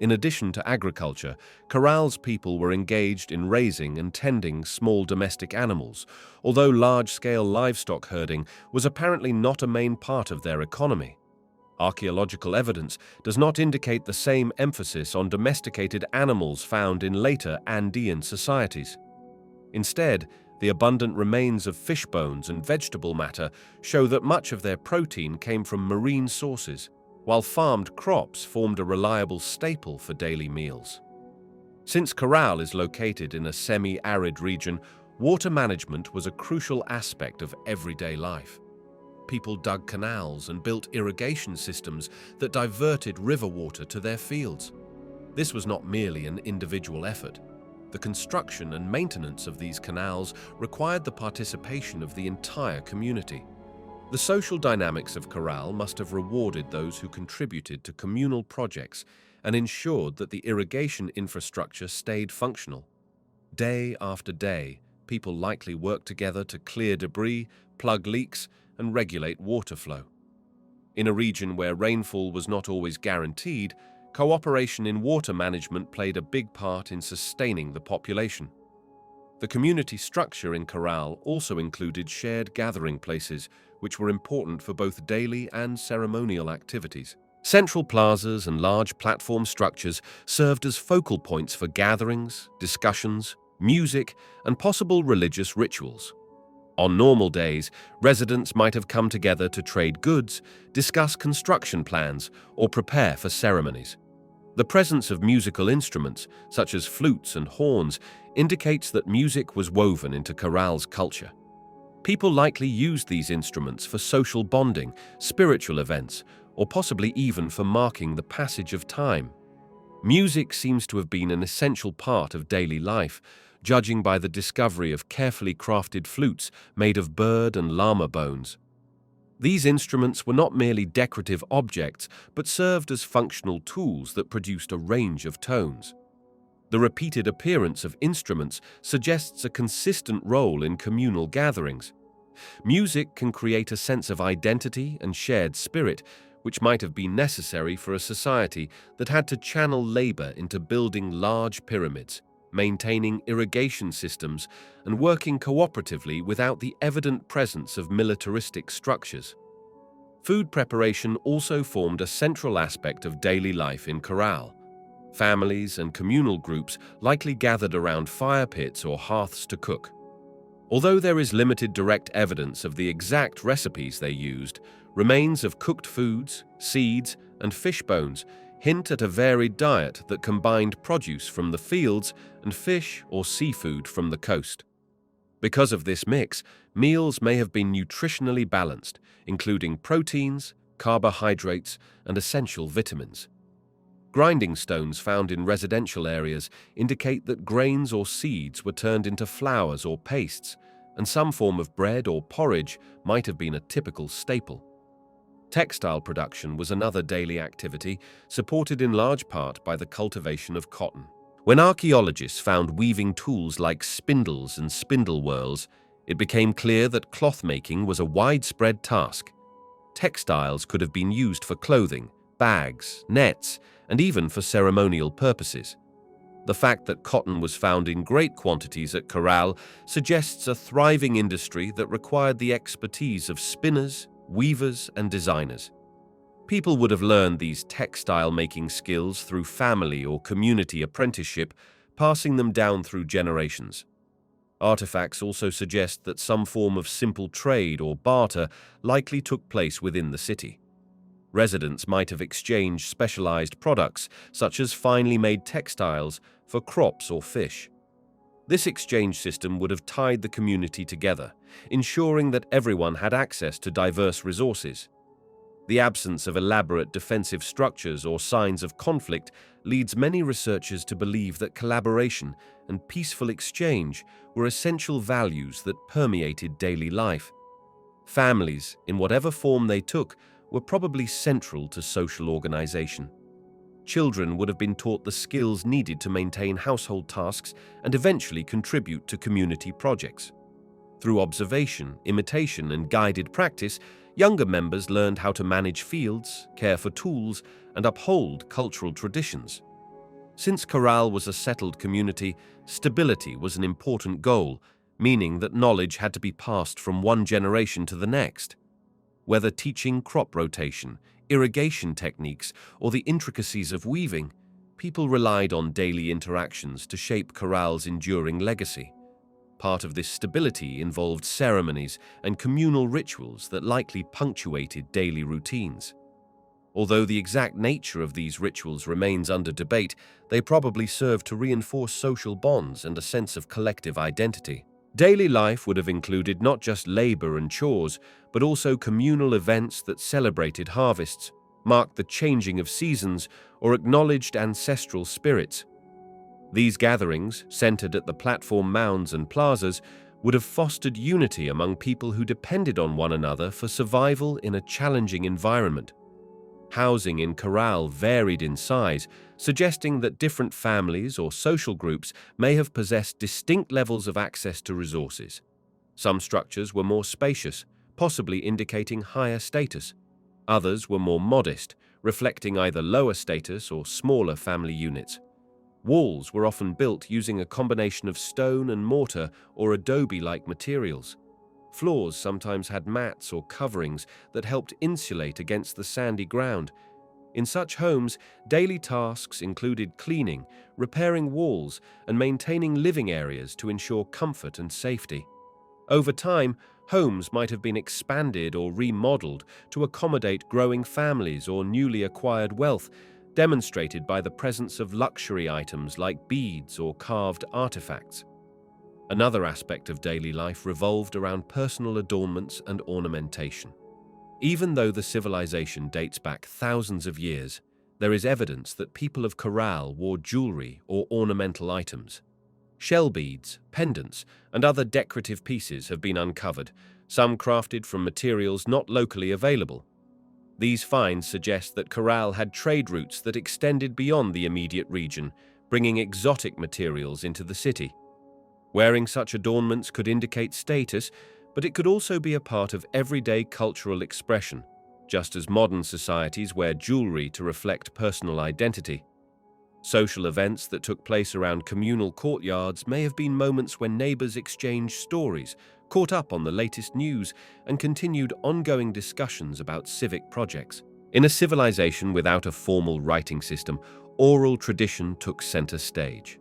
In addition to agriculture, Caral's people were engaged in raising and tending small domestic animals, although large-scale livestock herding was apparently not a main part of their economy. Archaeological evidence does not indicate the same emphasis on domesticated animals found in later Andean societies. Instead, the abundant remains of fish bones and vegetable matter show that much of their protein came from marine sources, while farmed crops formed a reliable staple for daily meals. Since Caral is located in a semi-arid region, water management was a crucial aspect of everyday life. People dug canals and built irrigation systems that diverted river water to their fields. This was not merely an individual effort. The construction and maintenance of these canals required the participation of the entire community. The social dynamics of Caral must have rewarded those who contributed to communal projects and ensured that the irrigation infrastructure stayed functional. Day after day, people likely worked together to clear debris, plug leaks, and regulate water flow. In a region where rainfall was not always guaranteed, cooperation in water management played a big part in sustaining the population. The community structure in Caral also included shared gathering places, which were important for both daily and ceremonial activities. Central plazas and large platform structures served as focal points for gatherings, discussions, music, and possible religious rituals. On normal days, residents might have come together to trade goods, discuss construction plans, or prepare for ceremonies. The presence of musical instruments, such as flutes and horns, indicates that music was woven into Caral's culture. People likely used these instruments for social bonding, spiritual events, or possibly even for marking the passage of time. Music seems to have been an essential part of daily life, judging by the discovery of carefully crafted flutes made of bird and llama bones. These instruments were not merely decorative objects, but served as functional tools that produced a range of tones. The repeated appearance of instruments suggests a consistent role in communal gatherings. Music can create a sense of identity and shared spirit, which might have been necessary for a society that had to channel labor into building large pyramids, maintaining irrigation systems, and working cooperatively without the evident presence of militaristic structures. Food preparation also formed a central aspect of daily life in Caral. Families and communal groups likely gathered around fire pits or hearths to cook. Although there is limited direct evidence of the exact recipes they used, remains of cooked foods, seeds, and fish bones hint at a varied diet that combined produce from the fields and fish or seafood from the coast. Because of this mix, meals may have been nutritionally balanced, including proteins, carbohydrates, and essential vitamins. Grinding stones found in residential areas indicate that grains or seeds were turned into flours or pastes, and some form of bread or porridge might have been a typical staple. Textile production was another daily activity, supported in large part by the cultivation of cotton. When archaeologists found weaving tools like spindles and spindle whorls, it became clear that cloth making was a widespread task. Textiles could have been used for clothing, bags, nets, and even for ceremonial purposes. The fact that cotton was found in great quantities at Caral suggests a thriving industry that required the expertise of spinners, weavers, and designers. People would have learned these textile-making skills through family or community apprenticeship, passing them down through generations. Artifacts also suggest that some form of simple trade or barter likely took place within the city. Residents might have exchanged specialized products, such as finely made textiles, for crops or fish. This exchange system would have tied the community together, ensuring that everyone had access to diverse resources. The absence of elaborate defensive structures or signs of conflict leads many researchers to believe that collaboration and peaceful exchange were essential values that permeated daily life. Families, in whatever form they took, were probably central to social organization. Children would have been taught the skills needed to maintain household tasks and eventually contribute to community projects. Through observation, imitation, and guided practice, younger members learned how to manage fields, care for tools, and uphold cultural traditions. Since Caral was a settled community, stability was an important goal, meaning that knowledge had to be passed from one generation to the next. Whether teaching crop rotation, irrigation techniques, or the intricacies of weaving, people relied on daily interactions to shape Caral's enduring legacy. Part of this stability involved ceremonies and communal rituals that likely punctuated daily routines. Although the exact nature of these rituals remains under debate, they probably served to reinforce social bonds and a sense of collective identity. Daily life would have included not just labor and chores, but also communal events that celebrated harvests, marked the changing of seasons, or acknowledged ancestral spirits. These gatherings, centered at the platform mounds and plazas, would have fostered unity among people who depended on one another for survival in a challenging environment. Housing in Caral varied in size, suggesting that different families or social groups may have possessed distinct levels of access to resources. Some structures were more spacious, possibly indicating higher status. Others were more modest, reflecting either lower status or smaller family units. Walls were often built using a combination of stone and mortar or adobe-like materials. Floors sometimes had mats or coverings that helped insulate against the sandy ground. In such homes, daily tasks included cleaning, repairing walls, and maintaining living areas to ensure comfort and safety. Over time, homes might have been expanded or remodeled to accommodate growing families or newly acquired wealth, demonstrated by the presence of luxury items like beads or carved artifacts. Another aspect of daily life revolved around personal adornments and ornamentation. Even though the civilization dates back thousands of years, there is evidence that people of Caral wore jewelry or ornamental items. Shell beads, pendants, and other decorative pieces have been uncovered, some crafted from materials not locally available. These finds suggest that Caral had trade routes that extended beyond the immediate region, bringing exotic materials into the city. Wearing such adornments could indicate status, but it could also be a part of everyday cultural expression, just as modern societies wear jewelry to reflect personal identity. Social events that took place around communal courtyards may have been moments when neighbors exchanged stories, caught up on the latest news, and continued ongoing discussions about civic projects. In a civilization without a formal writing system, oral tradition took center stage.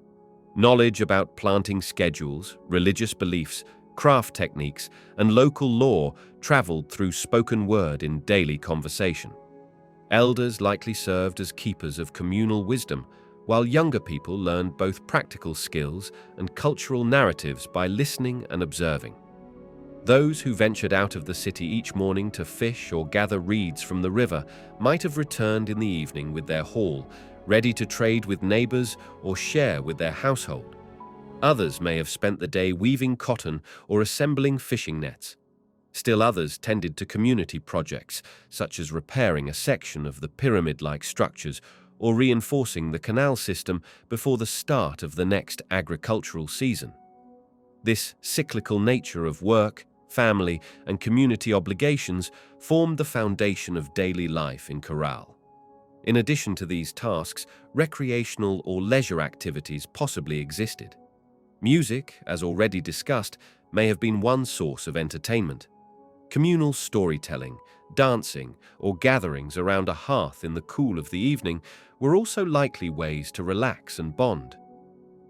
Knowledge about planting schedules, religious beliefs, craft techniques, and local law traveled through spoken word in daily conversation. Elders likely served as keepers of communal wisdom, while younger people learned both practical skills and cultural narratives by listening and observing. Those who ventured out of the city each morning to fish or gather reeds from the river might have returned in the evening with their haul, ready to trade with neighbors or share with their household. Others may have spent the day weaving cotton or assembling fishing nets. Still others tended to community projects, such as repairing a section of the pyramid-like structures or reinforcing the canal system before the start of the next agricultural season. This cyclical nature of work, family, and community obligations formed the foundation of daily life in Caral. In addition to these tasks, recreational or leisure activities possibly existed. Music, as already discussed, may have been one source of entertainment. Communal storytelling, dancing, or gatherings around a hearth in the cool of the evening were also likely ways to relax and bond.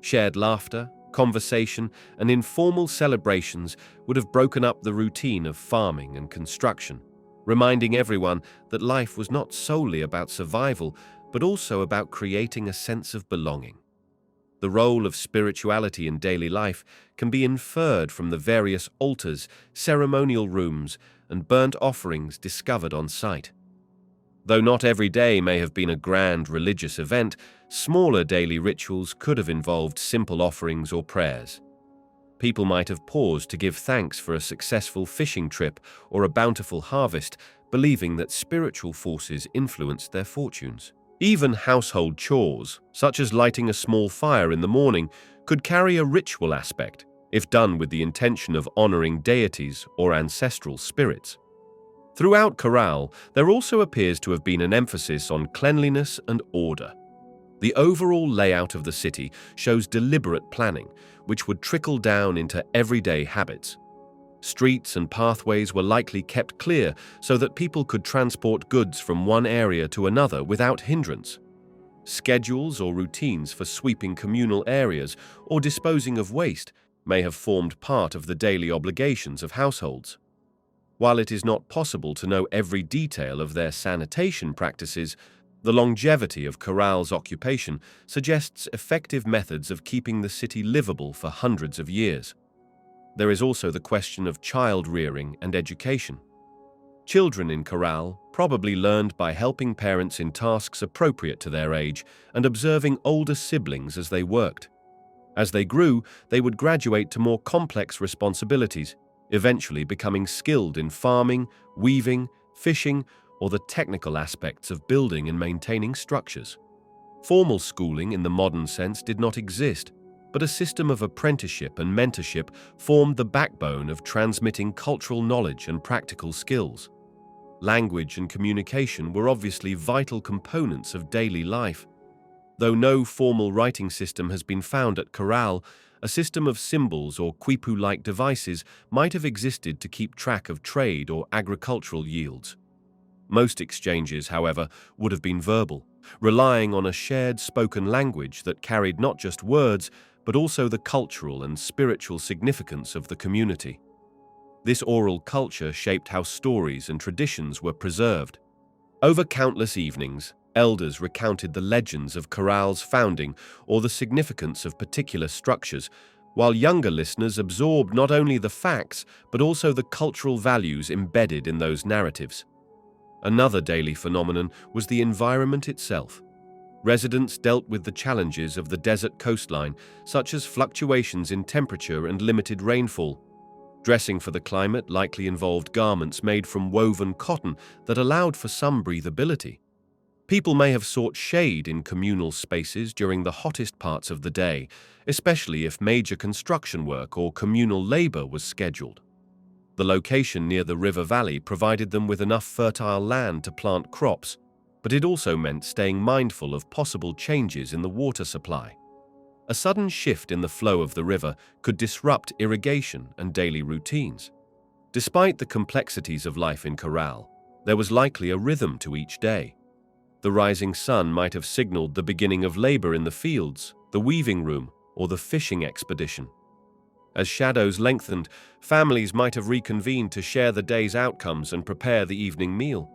Shared laughter, conversation, and informal celebrations would have broken up the routine of farming and construction, reminding everyone that life was not solely about survival, but also about creating a sense of belonging. The role of spirituality in daily life can be inferred from the various altars, ceremonial rooms, and burnt offerings discovered on site. Though not every day may have been a grand religious event, smaller daily rituals could have involved simple offerings or prayers. People might have paused to give thanks for a successful fishing trip or a bountiful harvest, believing that spiritual forces influenced their fortunes. Even household chores, such as lighting a small fire in the morning, could carry a ritual aspect, if done with the intention of honoring deities or ancestral spirits. Throughout Caral, there also appears to have been an emphasis on cleanliness and order. The overall layout of the city shows deliberate planning, which would trickle down into everyday habits. Streets and pathways were likely kept clear so that people could transport goods from one area to another without hindrance. Schedules or routines for sweeping communal areas or disposing of waste may have formed part of the daily obligations of households. While it is not possible to know every detail of their sanitation practices, the longevity of Caral's occupation suggests effective methods of keeping the city livable for hundreds of years. There is also the question of child rearing and education. Children in Caral probably learned by helping parents in tasks appropriate to their age and observing older siblings as they worked. As they grew, they would graduate to more complex responsibilities, eventually becoming skilled in farming, weaving, fishing, or the technical aspects of building and maintaining structures. Formal schooling in the modern sense did not exist, but a system of apprenticeship and mentorship formed the backbone of transmitting cultural knowledge and practical skills. language, and communication were obviously vital components of daily life. Though no formal writing system has been found at Caral, a system of symbols or quipu-like devices might have existed to keep track of trade or agricultural yields. Most exchanges, however, would have been verbal, relying on a shared spoken language that carried not just words, but also the cultural and spiritual significance of the community. This oral culture shaped how stories and traditions were preserved. Over countless evenings, elders recounted the legends of Caral's founding or the significance of particular structures, while younger listeners absorbed not only the facts but also the cultural values embedded in those narratives. Another daily phenomenon was the environment itself. Residents dealt with the challenges of the desert coastline, such as fluctuations in temperature and limited rainfall. Dressing for the climate likely involved garments made from woven cotton that allowed for some breathability. People may have sought shade in communal spaces during the hottest parts of the day, especially if major construction work or communal labor was scheduled. The location near the river valley provided them with enough fertile land to plant crops, but it also meant staying mindful of possible changes in the water supply. A sudden shift in the flow of the river could disrupt irrigation and daily routines. Despite the complexities of life in Caral, there was likely a rhythm to each day. The rising sun might have signaled the beginning of labor in the fields, the weaving room, or the fishing expedition. As shadows lengthened, families might have reconvened to share the day's outcomes and prepare the evening meal.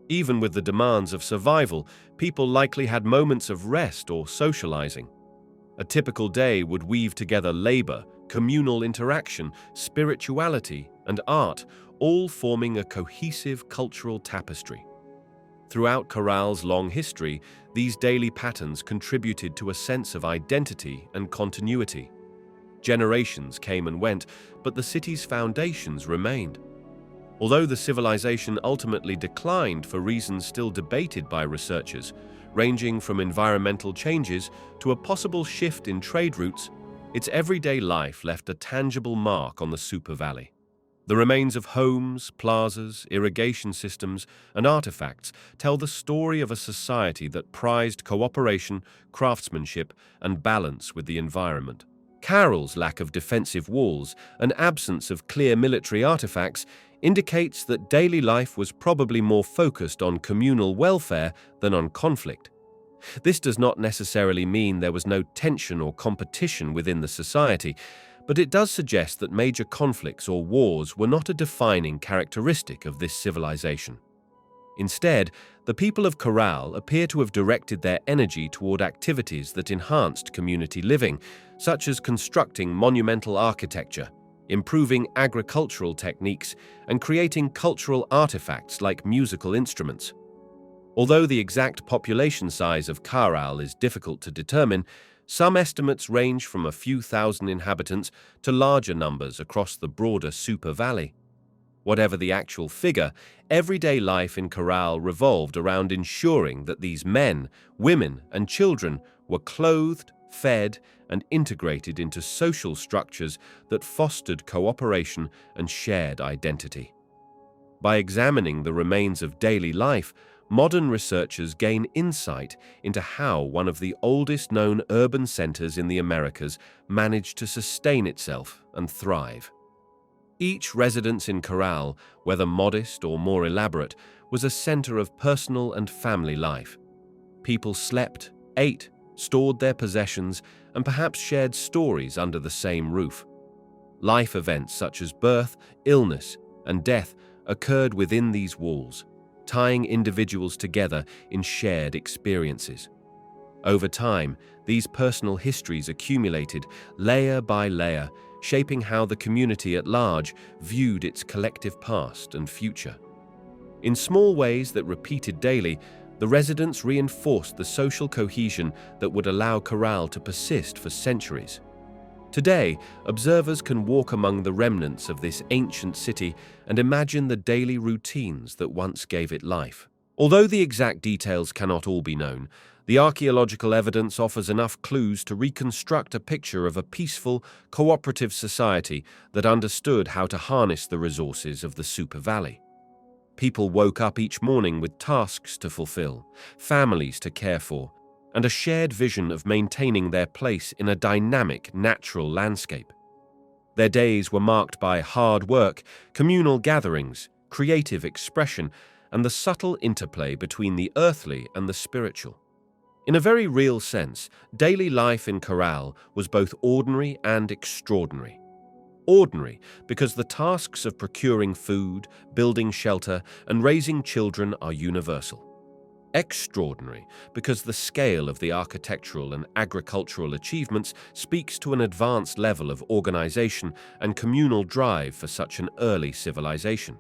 Even with the demands of survival, people likely had moments of rest or socializing. A typical day would weave together labor, communal interaction, spirituality, and art, all forming a cohesive cultural tapestry. Throughout Caral's long history, these daily patterns contributed to a sense of identity and continuity. Generations came and went, but the city's foundations remained. Although the civilization ultimately declined for reasons still debated by researchers, ranging from environmental changes to a possible shift in trade routes, its everyday life left a tangible mark on the Supe Valley. The remains of homes, plazas, irrigation systems, and artifacts tell the story of a society that prized cooperation, craftsmanship, and balance with the environment. Caral's lack of defensive walls and absence of clear military artifacts indicates that daily life was probably more focused on communal welfare than on conflict. This does not necessarily mean there was no tension or competition within the society, but it does suggest that major conflicts or wars were not a defining characteristic of this civilization. Instead, the people of Caral appear to have directed their energy toward activities that enhanced community living, such as constructing monumental architecture, improving agricultural techniques, and creating cultural artifacts like musical instruments. Although the exact population size of Caral is difficult to determine, some estimates range from a few thousand inhabitants to larger numbers across the broader Supe Valley. Whatever the actual figure, everyday life in Caral revolved around ensuring that these men, women, and children were clothed, fed, and integrated into social structures that fostered cooperation and shared identity. By examining the remains of daily life, modern researchers gain insight into how one of the oldest known urban centers in the Americas managed to sustain itself and thrive. Each residence in Caral, whether modest or more elaborate, was a center of personal and family life. People slept, ate, stored their possessions, and perhaps shared stories under the same roof. Life events such as birth, illness, and death occurred within these walls, tying individuals together in shared experiences. Over time, these personal histories accumulated layer by layer, shaping how the community at large viewed its collective past and future. In small ways that repeated daily, the residents reinforced the social cohesion that would allow Caral to persist for centuries. Today, observers can walk among the remnants of this ancient city and imagine the daily routines that once gave it life. Although the exact details cannot all be known, the archaeological evidence offers enough clues to reconstruct a picture of a peaceful, cooperative society that understood how to harness the resources of the Supe Valley. People woke up each morning with tasks to fulfill, families to care for, and a shared vision of maintaining their place in a dynamic, natural landscape. Their days were marked by hard work, communal gatherings, creative expression, and the subtle interplay between the earthly and the spiritual. In a very real sense, daily life in Caral was both ordinary and extraordinary. Ordinary because the tasks of procuring food, building shelter, and raising children are universal. Extraordinary because the scale of the architectural and agricultural achievements speaks to an advanced level of organization and communal drive for such an early civilization.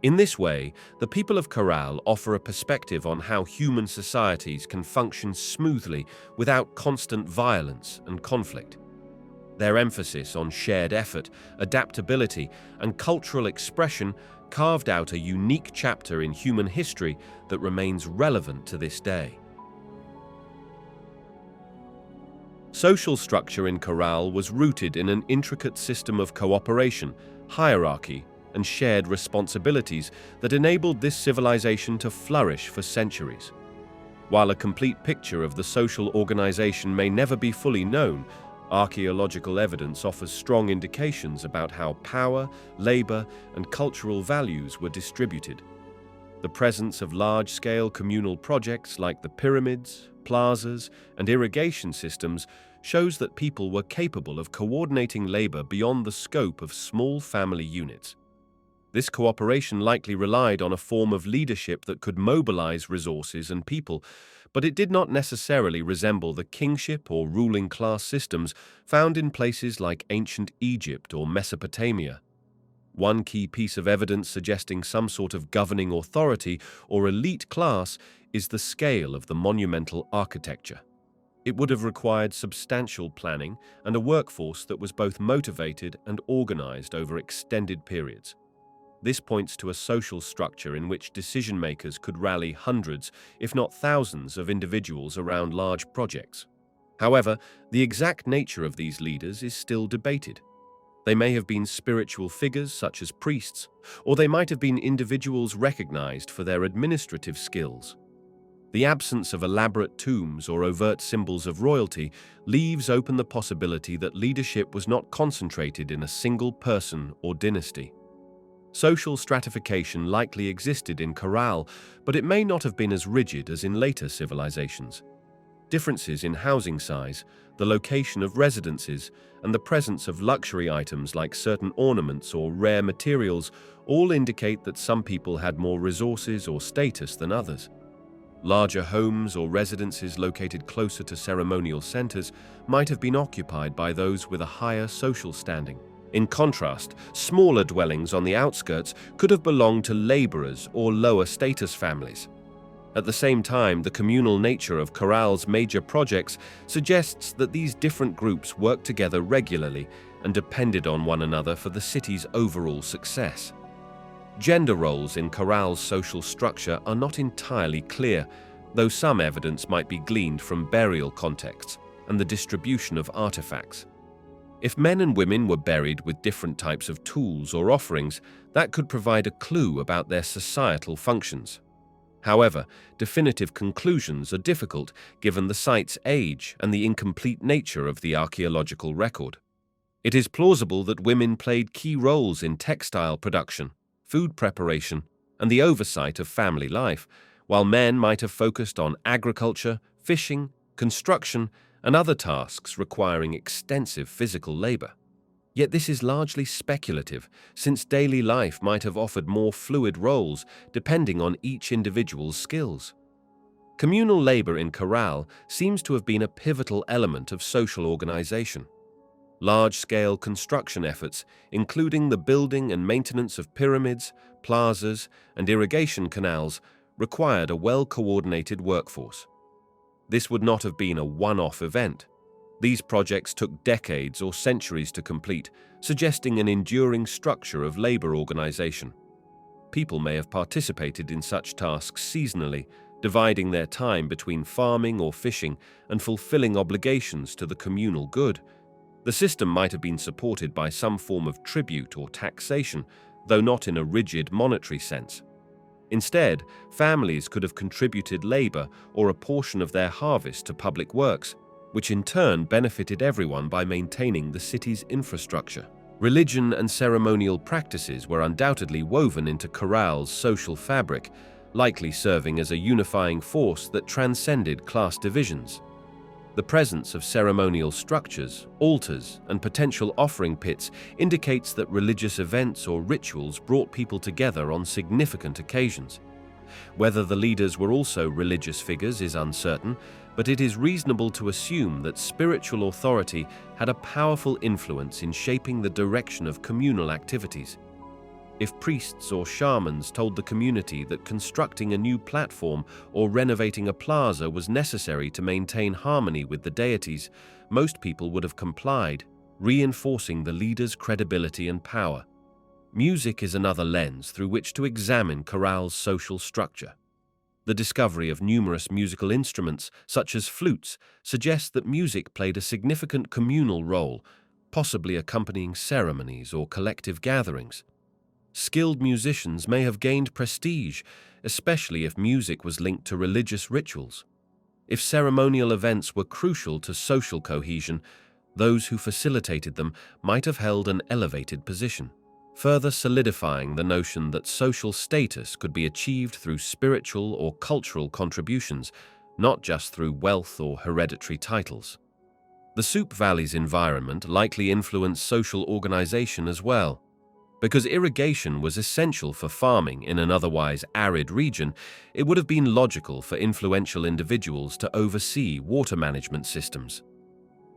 In this way, the people of Caral offer a perspective on how human societies can function smoothly without constant violence and conflict. Their emphasis on shared effort, adaptability, and cultural expression carved out a unique chapter in human history that remains relevant to this day. Social structure in Caral was rooted in an intricate system of cooperation, hierarchy, and shared responsibilities that enabled this civilization to flourish for centuries. While a complete picture of the social organization may never be fully known, archaeological evidence offers strong indications about how power, labor, and cultural values were distributed. The presence of large-scale communal projects like the pyramids, plazas, and irrigation systems shows that people were capable of coordinating labor beyond the scope of small family units. This cooperation likely relied on a form of leadership that could mobilize resources and people, but it did not necessarily resemble the kingship or ruling class systems found in places like ancient Egypt or Mesopotamia. One key piece of evidence suggesting some sort of governing authority or elite class is the scale of the monumental architecture. It would have required substantial planning and a workforce that was both motivated and organized over extended periods. This points to a social structure in which decision-makers could rally hundreds, if not thousands, of individuals around large projects. However, the exact nature of these leaders is still debated. They may have been spiritual figures such as priests, or they might have been individuals recognized for their administrative skills. The absence of elaborate tombs or overt symbols of royalty leaves open the possibility that leadership was not concentrated in a single person or dynasty. Social stratification likely existed in Caral, but it may not have been as rigid as in later civilizations. Differences in housing size, the location of residences, and the presence of luxury items like certain ornaments or rare materials all indicate that some people had more resources or status than others. Larger homes or residences located closer to ceremonial centers might have been occupied by those with a higher social standing. In contrast, smaller dwellings on the outskirts could have belonged to laborers or lower status families. At the same time, the communal nature of Caral's major projects suggests that these different groups worked together regularly and depended on one another for the city's overall success. Gender roles in Caral's social structure are not entirely clear, though some evidence might be gleaned from burial contexts and the distribution of artifacts. If men and women were buried with different types of tools or offerings, that could provide a clue about their societal functions. However, definitive conclusions are difficult given the site's age and the incomplete nature of the archaeological record. It is plausible that women played key roles in textile production, food preparation, and the oversight of family life, while men might have focused on agriculture, fishing, construction, and other tasks requiring extensive physical labor. Yet this is largely speculative, since daily life might have offered more fluid roles depending on each individual's skills. Communal labor in Caral seems to have been a pivotal element of social organization. Large-scale construction efforts, including the building and maintenance of pyramids, plazas, and irrigation canals, required a well-coordinated workforce. This would not have been a one-off event. These projects took decades or centuries to complete, suggesting an enduring structure of labor organization. People may have participated in such tasks seasonally, dividing their time between farming or fishing and fulfilling obligations to the communal good. The system might have been supported by some form of tribute or taxation, though not in a rigid monetary sense. Instead, families could have contributed labor or a portion of their harvest to public works, which in turn benefited everyone by maintaining the city's infrastructure. Religion and ceremonial practices were undoubtedly woven into Caral's social fabric, likely serving as a unifying force that transcended class divisions. The presence of ceremonial structures, altars, and potential offering pits indicates that religious events or rituals brought people together on significant occasions. Whether the leaders were also religious figures is uncertain, but it is reasonable to assume that spiritual authority had a powerful influence in shaping the direction of communal activities. If priests or shamans told the community that constructing a new platform or renovating a plaza was necessary to maintain harmony with the deities, most people would have complied, reinforcing the leader's credibility and power. Music is another lens through which to examine Caral's social structure. The discovery of numerous musical instruments, such as flutes, suggests that music played a significant communal role, possibly accompanying ceremonies or collective gatherings. Skilled musicians may have gained prestige, especially if music was linked to religious rituals. If ceremonial events were crucial to social cohesion, those who facilitated them might have held an elevated position, further solidifying the notion that social status could be achieved through spiritual or cultural contributions, not just through wealth or hereditary titles. The Supe Valley's environment likely influenced social organization as well. Because irrigation was essential for farming in an otherwise arid region, it would have been logical for influential individuals to oversee water management systems.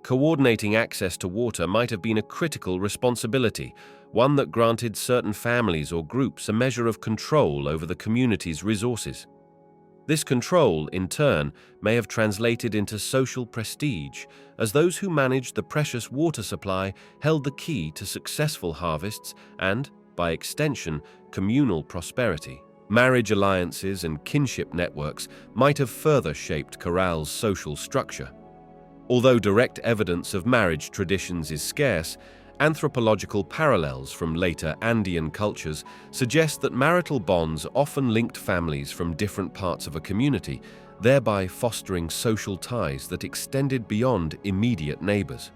Coordinating access to water might have been a critical responsibility, one that granted certain families or groups a measure of control over the community's resources. This control, in turn, may have translated into social prestige, as those who managed the precious water supply held the key to successful harvests and, by extension, communal prosperity. Marriage alliances and kinship networks might have further shaped Caral's social structure. Although direct evidence of marriage traditions is scarce, anthropological parallels from later Andean cultures suggest that marital bonds often linked families from different parts of a community, thereby fostering social ties that extended beyond immediate neighbors.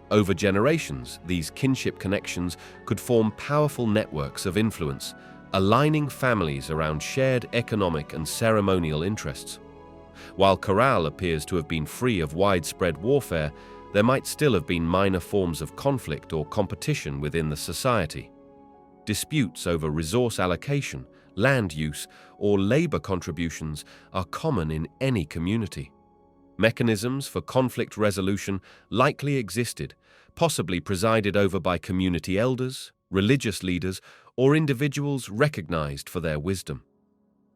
Over generations, these kinship connections could form powerful networks of influence, aligning families around shared economic and ceremonial interests. While Caral appears to have been free of widespread warfare, there might still have been minor forms of conflict or competition within the society. Disputes over resource allocation, land use, or labor contributions are common in any community. Mechanisms for conflict resolution likely existed, possibly presided over by community elders, religious leaders, or individuals recognized for their wisdom.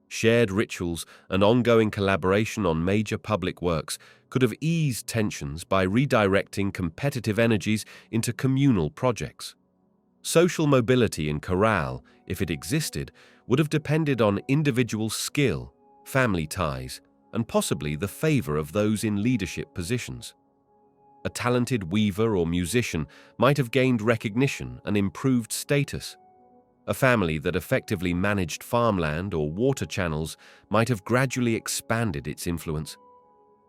Shared rituals and ongoing collaboration on major public works could have eased tensions by redirecting competitive energies into communal projects. Social mobility in Caral, if it existed, would have depended on individual skill, family ties, and possibly the favor of those in leadership positions. A talented weaver or musician might have gained recognition and improved status. A family that effectively managed farmland or water channels might have gradually expanded its influence.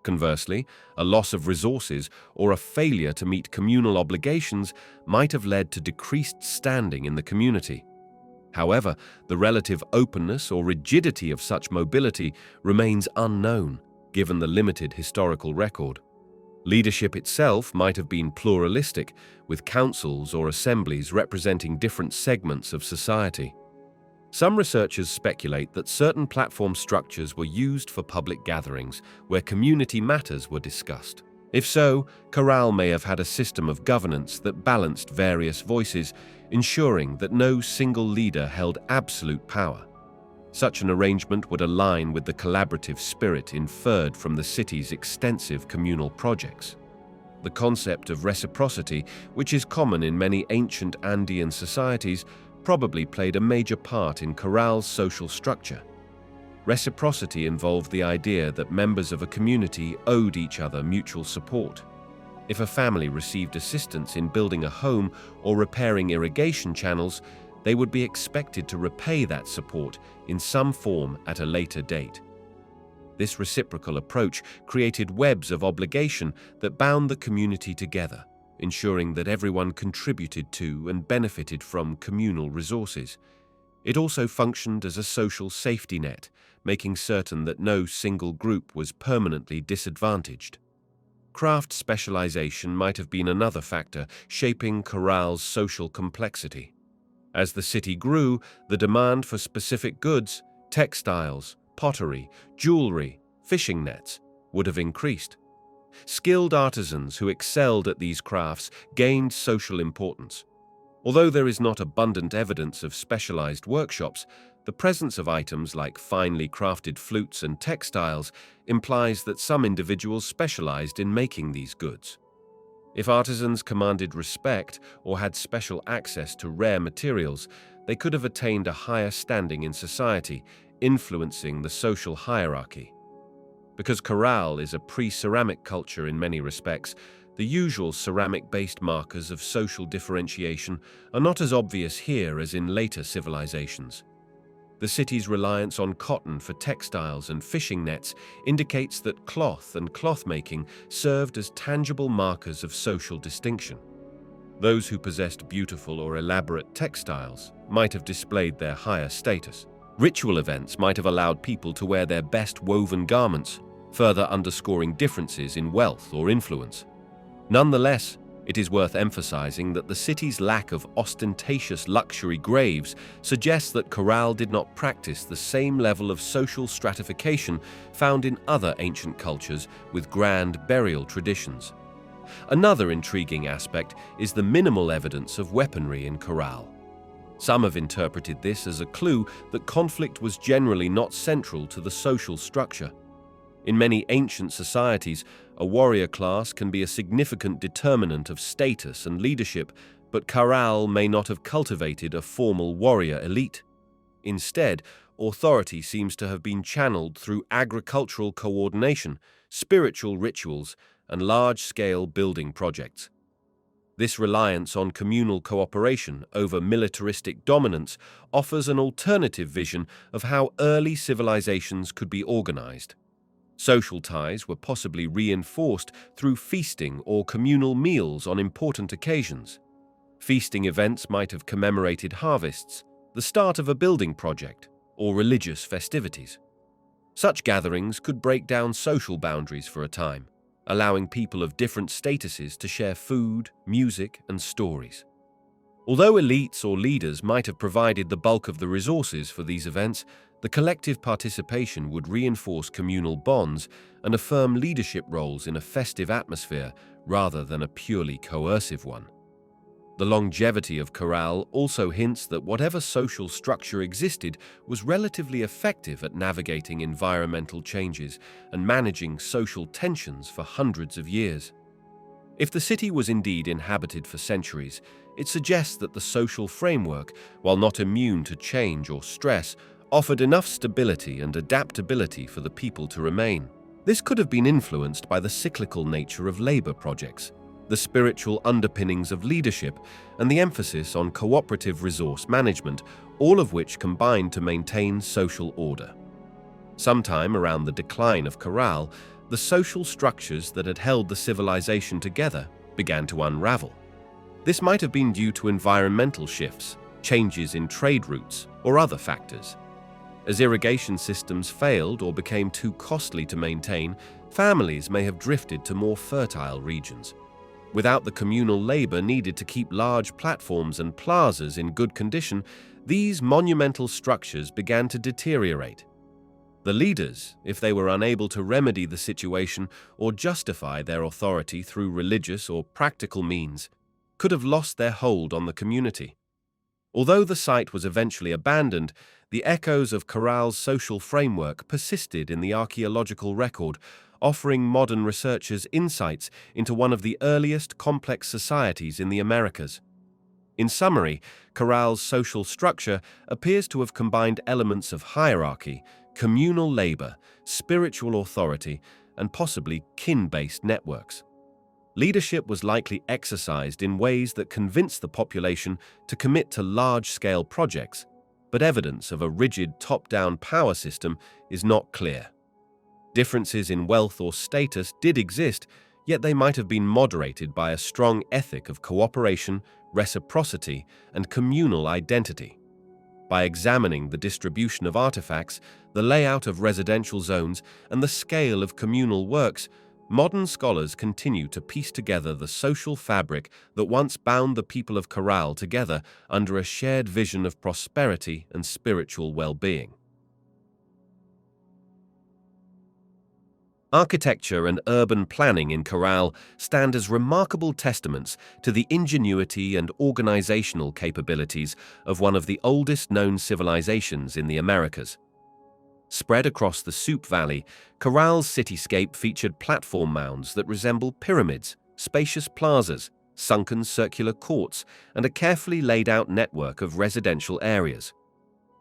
Conversely, a loss of resources or a failure to meet communal obligations might have led to decreased standing in the community. However, the relative openness or rigidity of such mobility remains unknown, given the limited historical record. Leadership itself might have been pluralistic, with councils or assemblies representing different segments of society. Some researchers speculate that certain platform structures were used for public gatherings where community matters were discussed. If so, Caral may have had a system of governance that balanced various voices, ensuring that no single leader held absolute power. Such an arrangement would align with the collaborative spirit inferred from the city's extensive communal projects. The concept of reciprocity, which is common in many ancient Andean societies, probably played a major part in Caral's social structure. Reciprocity involved the idea that members of a community owed each other mutual support. If a family received assistance in building a home or repairing irrigation channels, they would be expected to repay that support in some form at a later date. This reciprocal approach created webs of obligation that bound the community together, ensuring that everyone contributed to and benefited from communal resources. It also functioned as a social safety net, making certain that no single group was permanently disadvantaged. Craft specialization might have been another factor shaping Caral's social complexity. As the city grew, the demand for specific goods, textiles, pottery, jewelry, fishing nets would have increased. Skilled artisans who excelled at these crafts gained social importance. Although there is not abundant evidence of specialized workshops, the presence of items like finely crafted flutes and textiles implies that some individuals specialized in making these goods. If artisans commanded respect or had special access to rare materials, they could have attained a higher standing in society, influencing the social hierarchy. Because Caral is a pre-ceramic culture in many respects, the usual ceramic-based markers of social differentiation are not as obvious here as in later civilizations. The city's reliance on cotton for textiles and fishing nets indicates that cloth and cloth-making served as tangible markers of social distinction. Those who possessed beautiful or elaborate textiles might have displayed their higher status. Ritual events might have allowed people to wear their best woven garments, further underscoring differences in wealth or influence. Nonetheless, it is worth emphasizing that the city's lack of ostentatious luxury graves suggests that Caral did not practice the same level of social stratification found in other ancient cultures with grand burial traditions. Another intriguing aspect is the minimal evidence of weaponry in Caral. Some have interpreted this as a clue that conflict was generally not central to the social structure. In many ancient societies, a warrior class can be a significant determinant of status and leadership, but Caral may not have cultivated a formal warrior elite. Instead, authority seems to have been channeled through agricultural coordination, spiritual rituals, and large-scale building projects. This reliance on communal cooperation over militaristic dominance offers an alternative vision of how early civilizations could be organized. Social ties were possibly reinforced through feasting or communal meals on important occasions. Feasting events might have commemorated harvests, the start of a building project, or religious festivities. Such gatherings could break down social boundaries for a time, allowing people of different statuses to share food, music, and stories. Although elites or leaders might have provided the bulk of the resources for these events, the collective participation would reinforce communal bonds and affirm leadership roles in a festive atmosphere rather than a purely coercive one. The longevity of Caral also hints that whatever social structure existed was relatively effective at navigating environmental changes and managing social tensions for hundreds of years. If the city was indeed inhabited for centuries, it suggests that the social framework, while not immune to change or stress, offered enough stability and adaptability for the people to remain. This could have been influenced by the cyclical nature of labor projects, the spiritual underpinnings of leadership, and the emphasis on cooperative resource management, all of which combined to maintain social order. Sometime around the decline of Caral, the social structures that had held the civilization together began to unravel. This might have been due to environmental shifts, changes in trade routes, or other factors. As irrigation systems failed or became too costly to maintain, families may have drifted to more fertile regions. Without the communal labor needed to keep large platforms and plazas in good condition, these monumental structures began to deteriorate. The leaders, if they were unable to remedy the situation or justify their authority through religious or practical means, could have lost their hold on the community. Although the site was eventually abandoned, the echoes of Caral's social framework persisted in the archaeological record, offering modern researchers insights into one of the earliest complex societies in the Americas. In summary, Caral's social structure appears to have combined elements of hierarchy, communal labor, spiritual authority, and possibly kin-based networks. Leadership was likely exercised in ways that convinced the population to commit to large-scale projects, but evidence of a rigid top-down power system is not clear. Differences in wealth or status did exist, yet they might have been moderated by a strong ethic of cooperation, reciprocity, and communal identity. By examining the distribution of artifacts, the layout of residential zones, and the scale of communal works, modern scholars continue to piece together the social fabric that once bound the people of Caral together under a shared vision of prosperity and spiritual well-being. Architecture and urban planning in Caral stand as remarkable testaments to the ingenuity and organizational capabilities of one of the oldest known civilizations in the Americas. Spread across the Supe Valley, Caral's cityscape featured platform mounds that resemble pyramids, spacious plazas, sunken circular courts, and a carefully laid-out network of residential areas.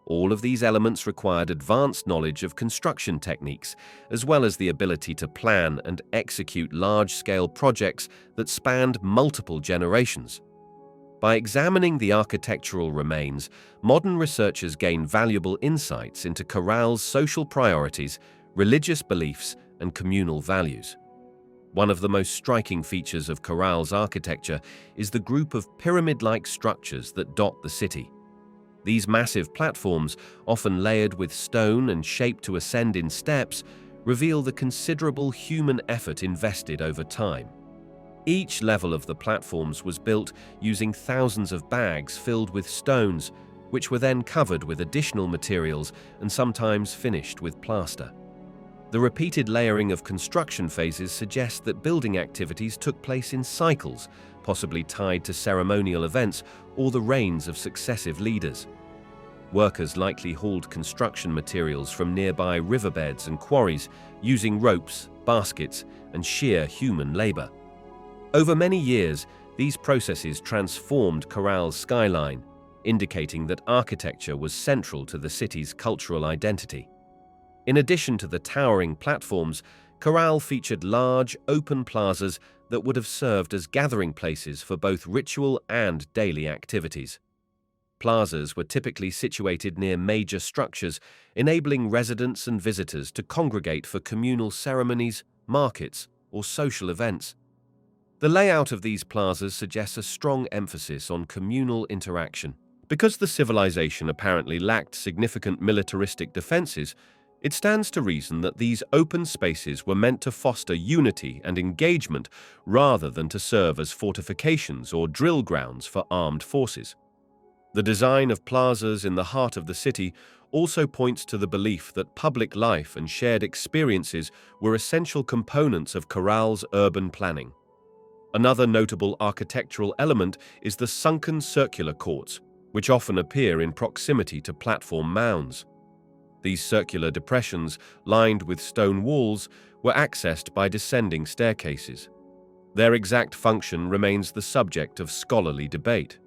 All of these elements required advanced knowledge of construction techniques, as well as the ability to plan and execute large-scale projects that spanned multiple generations. By examining the architectural remains, modern researchers gain valuable insights into Caral's social priorities, religious beliefs, and communal values. One of the most striking features of Caral's architecture is the group of pyramid-like structures that dot the city. These massive platforms, often layered with stone and shaped to ascend in steps, reveal the considerable human effort invested over time. Each level of the platforms was built using thousands of bags filled with stones, which were then covered with additional materials and sometimes finished with plaster. The repeated layering of construction phases suggests that building activities took place in cycles, possibly tied to ceremonial events or the reigns of successive leaders. Workers likely hauled construction materials from nearby riverbeds and quarries using ropes, baskets, and sheer human labor. Over many years, these processes transformed Caral's skyline, indicating that architecture was central to the city's cultural identity. In addition to the towering platforms, Caral featured large, open plazas that would have served as gathering places for both ritual and daily activities. Plazas were typically situated near major structures, enabling residents and visitors to congregate for communal ceremonies, markets, or social events. The layout of these plazas suggests a strong emphasis on communal interaction. Because the civilization apparently lacked significant militaristic defenses, it stands to reason that these open spaces were meant to foster unity and engagement rather than to serve as fortifications or drill grounds for armed forces. The design of plazas in the heart of the city also points to the belief that public life and shared experiences were essential components of Caral's urban planning. Another notable architectural element is the sunken circular courts, which often appear in proximity to platform mounds. These circular depressions, lined with stone walls, were accessed by descending staircases. Their exact function remains the subject of scholarly debate.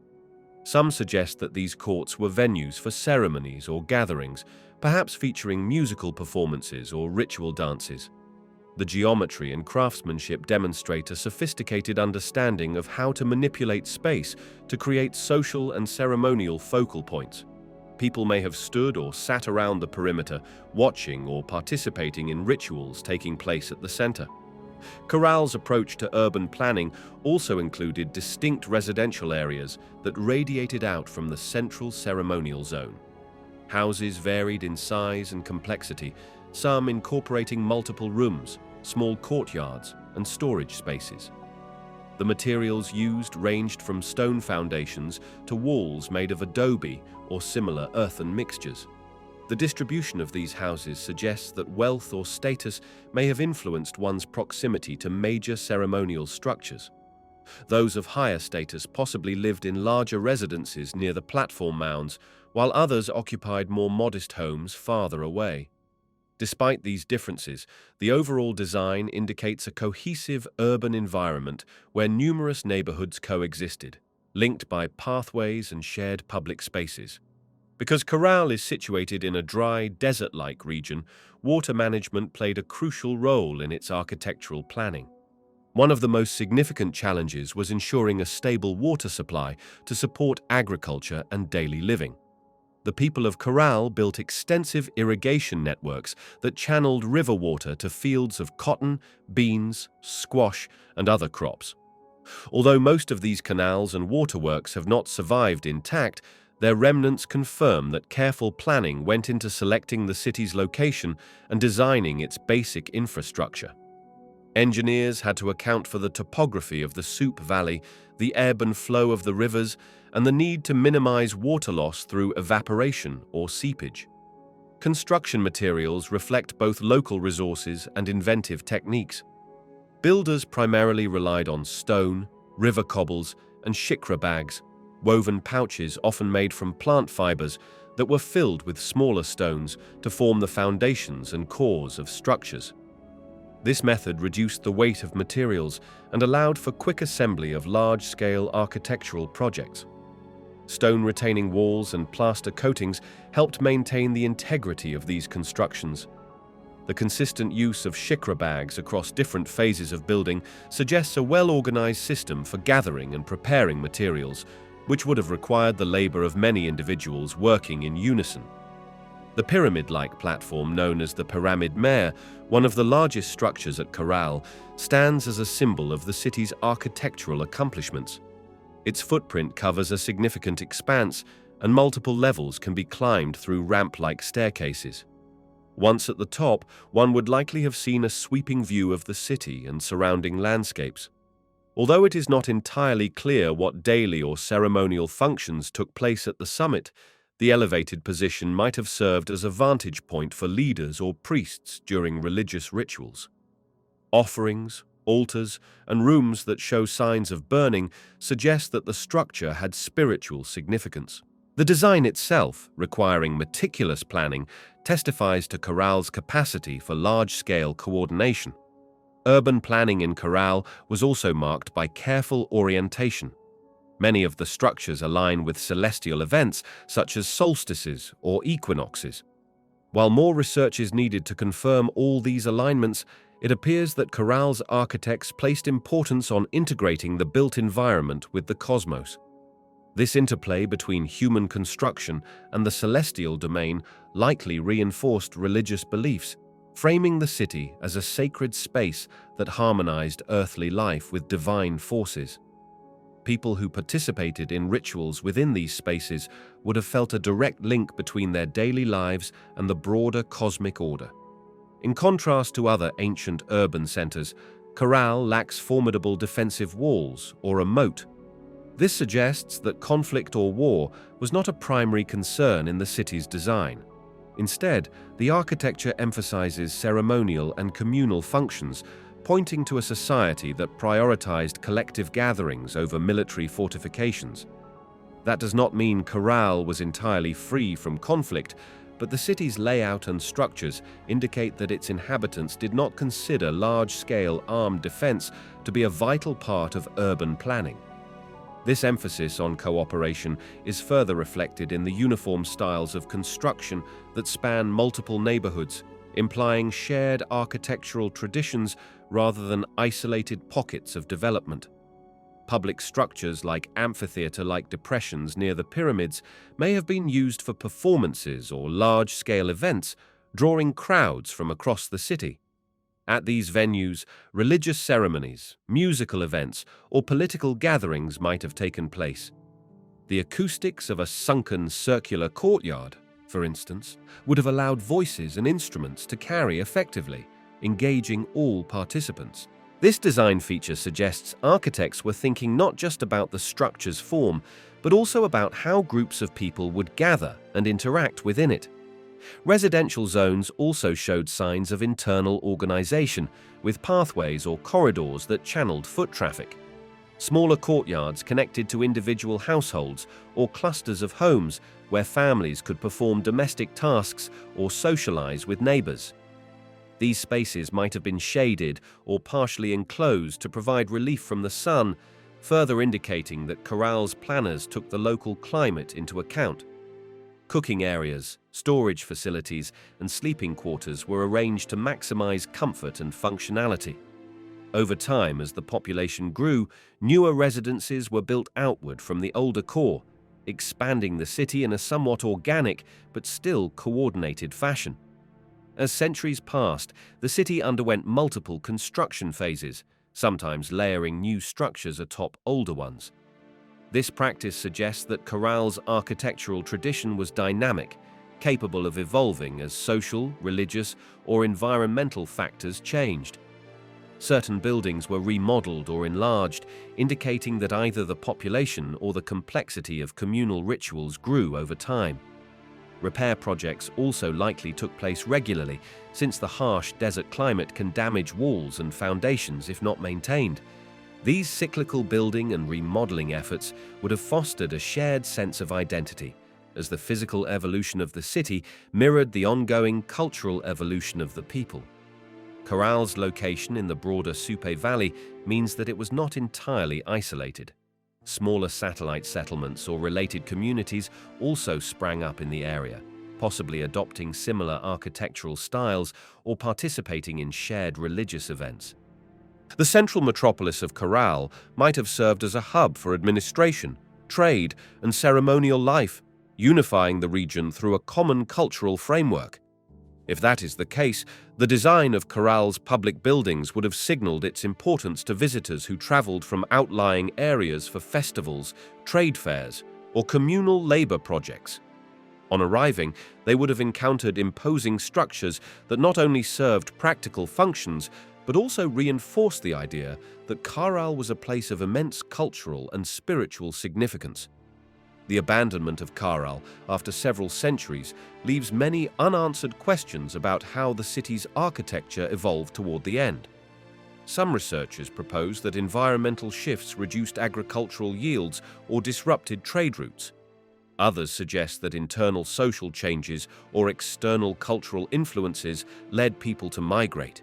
Some suggest that these courts were venues for ceremonies or gatherings, perhaps featuring musical performances or ritual dances. The geometry and craftsmanship demonstrate a sophisticated understanding of how to manipulate space to create social and ceremonial focal points. People may have stood or sat around the perimeter, watching or participating in rituals taking place at the center. Caral's approach to urban planning also included distinct residential areas that radiated out from the central ceremonial zone. Houses varied in size and complexity, some incorporating multiple rooms, small courtyards, and storage spaces. The materials used ranged from stone foundations to walls made of adobe or similar earthen mixtures. The distribution of these houses suggests that wealth or status may have influenced one's proximity to major ceremonial structures. Those of higher status possibly lived in larger residences near the platform mounds, while others occupied more modest homes farther away. Despite these differences, the overall design indicates a cohesive urban environment where numerous neighborhoods coexisted, linked by pathways and shared public spaces. Because Caral is situated in a dry, desert-like region, water management played a crucial role in its architectural planning. One of the most significant challenges was ensuring a stable water supply to support agriculture and daily living. The people of Caral built extensive irrigation networks that channeled river water to fields of cotton, beans, squash, and other crops. Although most of these canals and waterworks have not survived intact, their remnants confirm that careful planning went into selecting the city's location and designing its basic infrastructure. Engineers had to account for the topography of the Supe Valley, the ebb and flow of the rivers, and the need to minimize water loss through evaporation or seepage. Construction materials reflect both local resources and inventive techniques. Builders primarily relied on stone, river cobbles, and shikra bags, woven pouches often made from plant fibers that were filled with smaller stones to form the foundations and cores of structures. This method reduced the weight of materials and allowed for quick assembly of large-scale architectural projects. Stone retaining walls and plaster coatings helped maintain the integrity of these constructions. The consistent use of shikra bags across different phases of building suggests a well-organized system for gathering and preparing materials, which would have required the labor of many individuals working in unison. The pyramid-like platform known as the Pyramid Mare, one of the largest structures at Caral, stands as a symbol of the city's architectural accomplishments. Its footprint covers a significant expanse, and multiple levels can be climbed through ramp-like staircases. Once at the top, one would likely have seen a sweeping view of the city and surrounding landscapes. Although it is not entirely clear what daily or ceremonial functions took place at the summit, the elevated position might have served as a vantage point for leaders or priests during religious rituals. Offerings, altars, and rooms that show signs of burning suggest that the structure had spiritual significance. The design itself, requiring meticulous planning, testifies to Caral's capacity for large-scale coordination. Urban planning in Caral was also marked by careful orientation. Many of the structures align with celestial events such as solstices or equinoxes. While more research is needed to confirm all these alignments, it appears that Caral's architects placed importance on integrating the built environment with the cosmos. This interplay between human construction and the celestial domain likely reinforced religious beliefs, framing the city as a sacred space that harmonized earthly life with divine forces. People who participated in rituals within these spaces would have felt a direct link between their daily lives and the broader cosmic order. In contrast to other ancient urban centers, Caral lacks formidable defensive walls or a moat. This suggests that conflict or war was not a primary concern in the city's design. Instead, the architecture emphasizes ceremonial and communal functions, pointing to a society that prioritized collective gatherings over military fortifications. That does not mean Caral was entirely free from conflict, but the city's layout and structures indicate that its inhabitants did not consider large-scale armed defense to be a vital part of urban planning. This emphasis on cooperation is further reflected in the uniform styles of construction that span multiple neighborhoods, implying shared architectural traditions rather than isolated pockets of development. Public structures like amphitheater-like depressions near the pyramids may have been used for performances or large-scale events, drawing crowds from across the city. At these venues, religious ceremonies, musical events, or political gatherings might have taken place. The acoustics of a sunken circular courtyard, for instance, would have allowed voices and instruments to carry effectively, engaging all participants. This design feature suggests architects were thinking not just about the structure's form, but also about how groups of people would gather and interact within it. Residential zones also showed signs of internal organization, with pathways or corridors that channeled foot traffic. Smaller courtyards connected to individual households or clusters of homes where families could perform domestic tasks or socialize with neighbors. These spaces might have been shaded or partially enclosed to provide relief from the sun, further indicating that Caral's planners took the local climate into account. Cooking areas, storage facilities, and sleeping quarters were arranged to maximize comfort and functionality. Over time, as the population grew, newer residences were built outward from the older core, expanding the city in a somewhat organic but still coordinated fashion. As centuries passed, the city underwent multiple construction phases, sometimes layering new structures atop older ones. This practice suggests that Caral's architectural tradition was dynamic, capable of evolving as social, religious, or environmental factors changed. Certain buildings were remodeled or enlarged, indicating that either the population or the complexity of communal rituals grew over time. Repair projects also likely took place regularly, since the harsh desert climate can damage walls and foundations if not maintained. These cyclical building and remodeling efforts would have fostered a shared sense of identity, as the physical evolution of the city mirrored the ongoing cultural evolution of the people. Caral's location in the broader Supe Valley means that it was not entirely isolated. Smaller satellite settlements or related communities also sprang up in the area, possibly adopting similar architectural styles or participating in shared religious events. The central metropolis of Caral might have served as a hub for administration, trade, and ceremonial life, unifying the region through a common cultural framework. If that is the case, the design of Caral's public buildings would have signaled its importance to visitors who traveled from outlying areas for festivals, trade fairs, or communal labor projects. On arriving, they would have encountered imposing structures that not only served practical functions, but also reinforced the idea that Caral was a place of immense cultural and spiritual significance. The abandonment of Caral after several centuries leaves many unanswered questions about how the city's architecture evolved toward the end. Some researchers propose that environmental shifts reduced agricultural yields or disrupted trade routes. Others suggest that internal social changes or external cultural influences led people to migrate.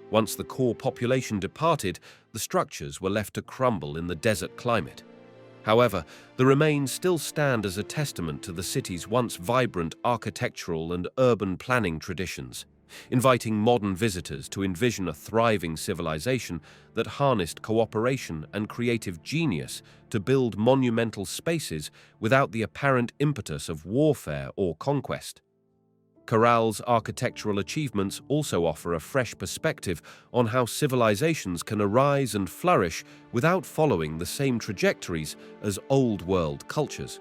Once the core population departed, the structures were left to crumble in the desert climate. However, the remains still stand as a testament to the city's once vibrant architectural and urban planning traditions, inviting modern visitors to envision a thriving civilization that harnessed cooperation and creative genius to build monumental spaces without the apparent impetus of warfare or conquest. Caral's architectural achievements also offer a fresh perspective on how civilizations can arise and flourish without following the same trajectories as old-world cultures.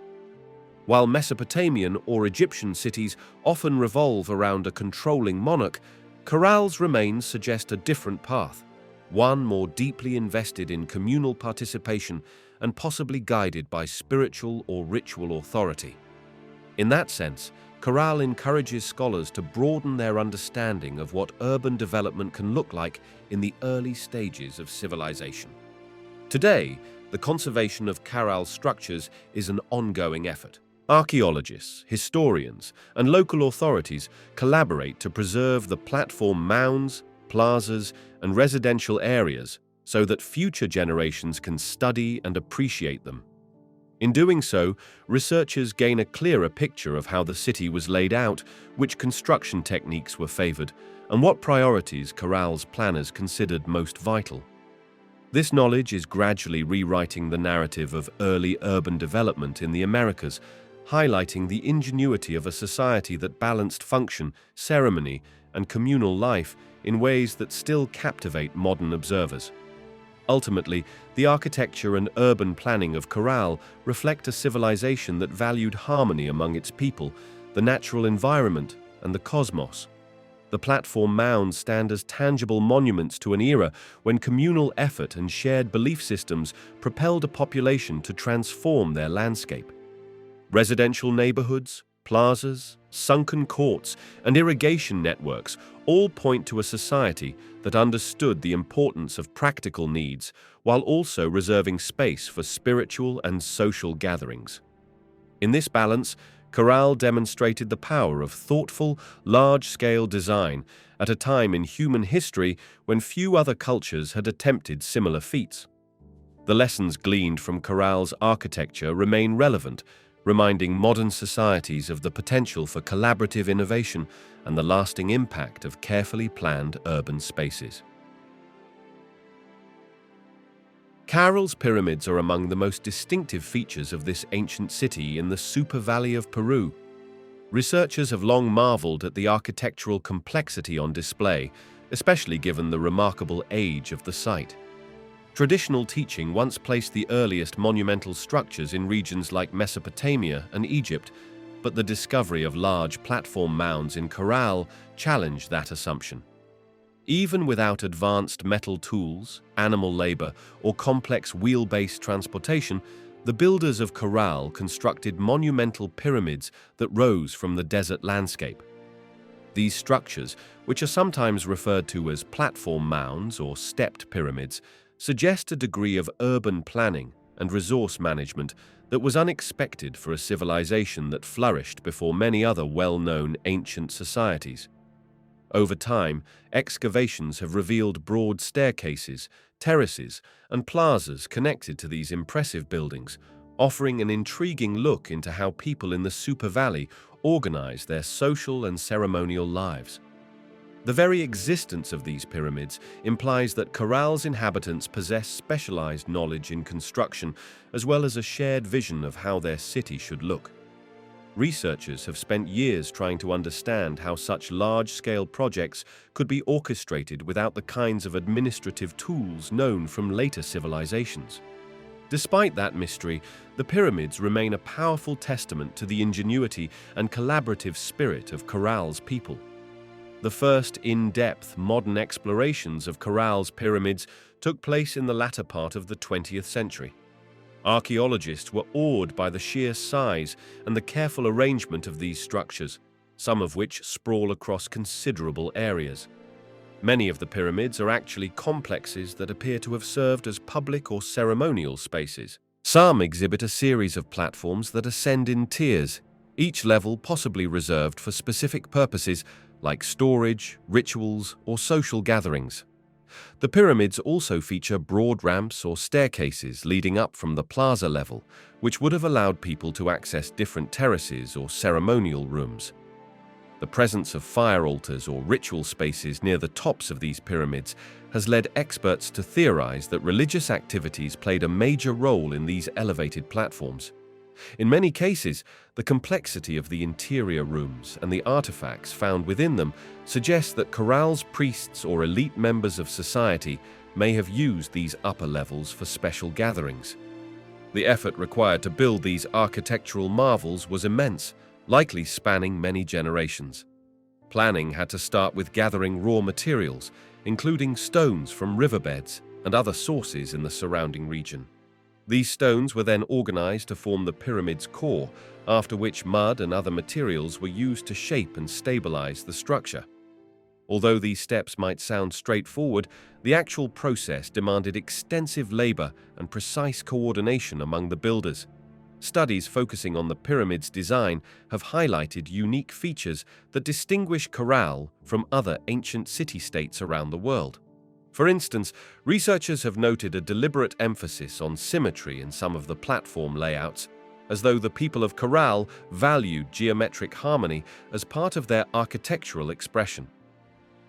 While Mesopotamian or Egyptian cities often revolve around a controlling monarch, Caral's remains suggest a different path, one more deeply invested in communal participation and possibly guided by spiritual or ritual authority. In that sense, Caral encourages scholars to broaden their understanding of what urban development can look like in the early stages of civilization. Today, the conservation of Caral structures is an ongoing effort. Archaeologists, historians, and local authorities collaborate to preserve the platform mounds, plazas, and residential areas so that future generations can study and appreciate them. In doing so, researchers gain a clearer picture of how the city was laid out, which construction techniques were favored, and what priorities Caral's planners considered most vital. This knowledge is gradually rewriting the narrative of early urban development in the Americas, highlighting the ingenuity of a society that balanced function, ceremony, and communal life in ways that still captivate modern observers. Ultimately, the architecture and urban planning of Caral reflect a civilization that valued harmony among its people, the natural environment, and the cosmos. The platform mounds stand as tangible monuments to an era when communal effort and shared belief systems propelled a population to transform their landscape. Residential neighborhoods, plazas, sunken courts, and irrigation networks all point to a society that understood the importance of practical needs while also reserving space for spiritual and social gatherings. In this balance, Caral demonstrated the power of thoughtful, large-scale design at a time in human history when few other cultures had attempted similar feats. The lessons gleaned from Caral's architecture remain relevant, reminding modern societies of the potential for collaborative innovation and the lasting impact of carefully planned urban spaces. Caral's pyramids are among the most distinctive features of this ancient city in the Supe Valley of Peru. Researchers have long marveled at the architectural complexity on display, especially given the remarkable age of the site. Traditional teaching once placed the earliest monumental structures in regions like Mesopotamia and Egypt, but the discovery of large platform mounds in Caral challenged that assumption. Even without advanced metal tools, animal labor, or complex wheel-based transportation, the builders of Caral constructed monumental pyramids that rose from the desert landscape. These structures, which are sometimes referred to as platform mounds or stepped pyramids, suggest a degree of urban planning and resource management that was unexpected for a civilization that flourished before many other well-known ancient societies. Over time, excavations have revealed broad staircases, terraces, and plazas connected to these impressive buildings, offering an intriguing look into how people in the Supe Valley organize their social and ceremonial lives. The very existence of these pyramids implies that Caral's inhabitants possess specialized knowledge in construction as well as a shared vision of how their city should look. Researchers have spent years trying to understand how such large-scale projects could be orchestrated without the kinds of administrative tools known from later civilizations. Despite that mystery, the pyramids remain a powerful testament to the ingenuity and collaborative spirit of Caral's people. The first in-depth modern explorations of Caral's pyramids took place in the latter part of the 20th century. Archaeologists were awed by the sheer size and the careful arrangement of these structures, some of which sprawl across considerable areas. Many of the pyramids are actually complexes that appear to have served as public or ceremonial spaces. Some exhibit a series of platforms that ascend in tiers, each level possibly reserved for specific purposes like storage, rituals, or social gatherings. The pyramids also feature broad ramps or staircases leading up from the plaza level, which would have allowed people to access different terraces or ceremonial rooms. The presence of fire altars or ritual spaces near the tops of these pyramids has led experts to theorize that religious activities played a major role in these elevated platforms. In many cases, the complexity of the interior rooms and the artifacts found within them suggest that Caral's priests or elite members of society may have used these upper levels for special gatherings. The effort required to build these architectural marvels was immense, likely spanning many generations. Planning had to start with gathering raw materials, including stones from riverbeds and other sources in the surrounding region. These stones were then organized to form the pyramid's core, after which mud and other materials were used to shape and stabilize the structure. Although these steps might sound straightforward, the actual process demanded extensive labor and precise coordination among the builders. Studies focusing on the pyramid's design have highlighted unique features that distinguish Caral from other ancient city-states around the world. For instance, researchers have noted a deliberate emphasis on symmetry in some of the platform layouts, as though the people of Caral valued geometric harmony as part of their architectural expression.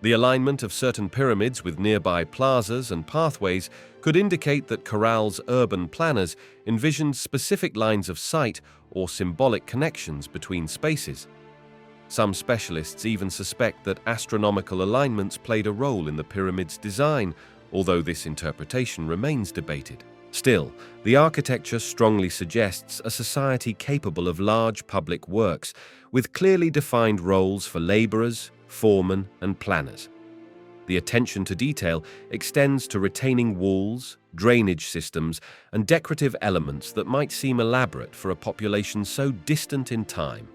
The alignment of certain pyramids with nearby plazas and pathways could indicate that Caral's urban planners envisioned specific lines of sight or symbolic connections between spaces. Some specialists even suspect that astronomical alignments played a role in the pyramid's design, although this interpretation remains debated. Still, the architecture strongly suggests a society capable of large public works, with clearly defined roles for laborers, foremen, and planners. The attention to detail extends to retaining walls, drainage systems, and decorative elements that might seem elaborate for a population so distant in time.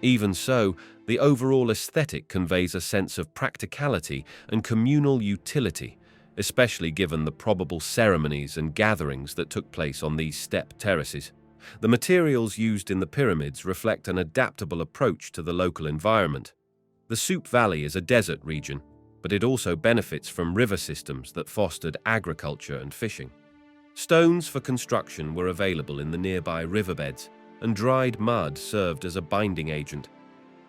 Even so, the overall aesthetic conveys a sense of practicality and communal utility, especially given the probable ceremonies and gatherings that took place on these step terraces. The materials used in the pyramids reflect an adaptable approach to the local environment. The Supe Valley is a desert region, but it also benefits from river systems that fostered agriculture and fishing. Stones for construction were available in the nearby riverbeds, and dried mud served as a binding agent.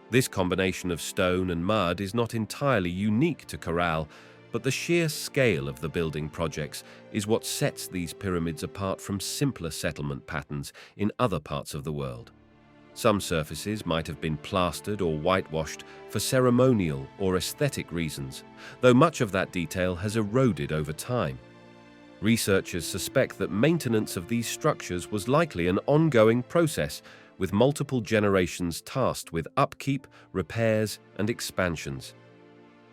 This combination of stone and mud is not entirely unique to Caral, But the sheer scale of the building projects is what sets these pyramids apart from simpler settlement patterns in other parts of the world. Some surfaces might have been plastered or whitewashed for ceremonial or aesthetic reasons, though much of that detail has eroded over time. Researchers suspect that maintenance of these structures was likely an ongoing process, with multiple generations tasked with upkeep, repairs, and expansions.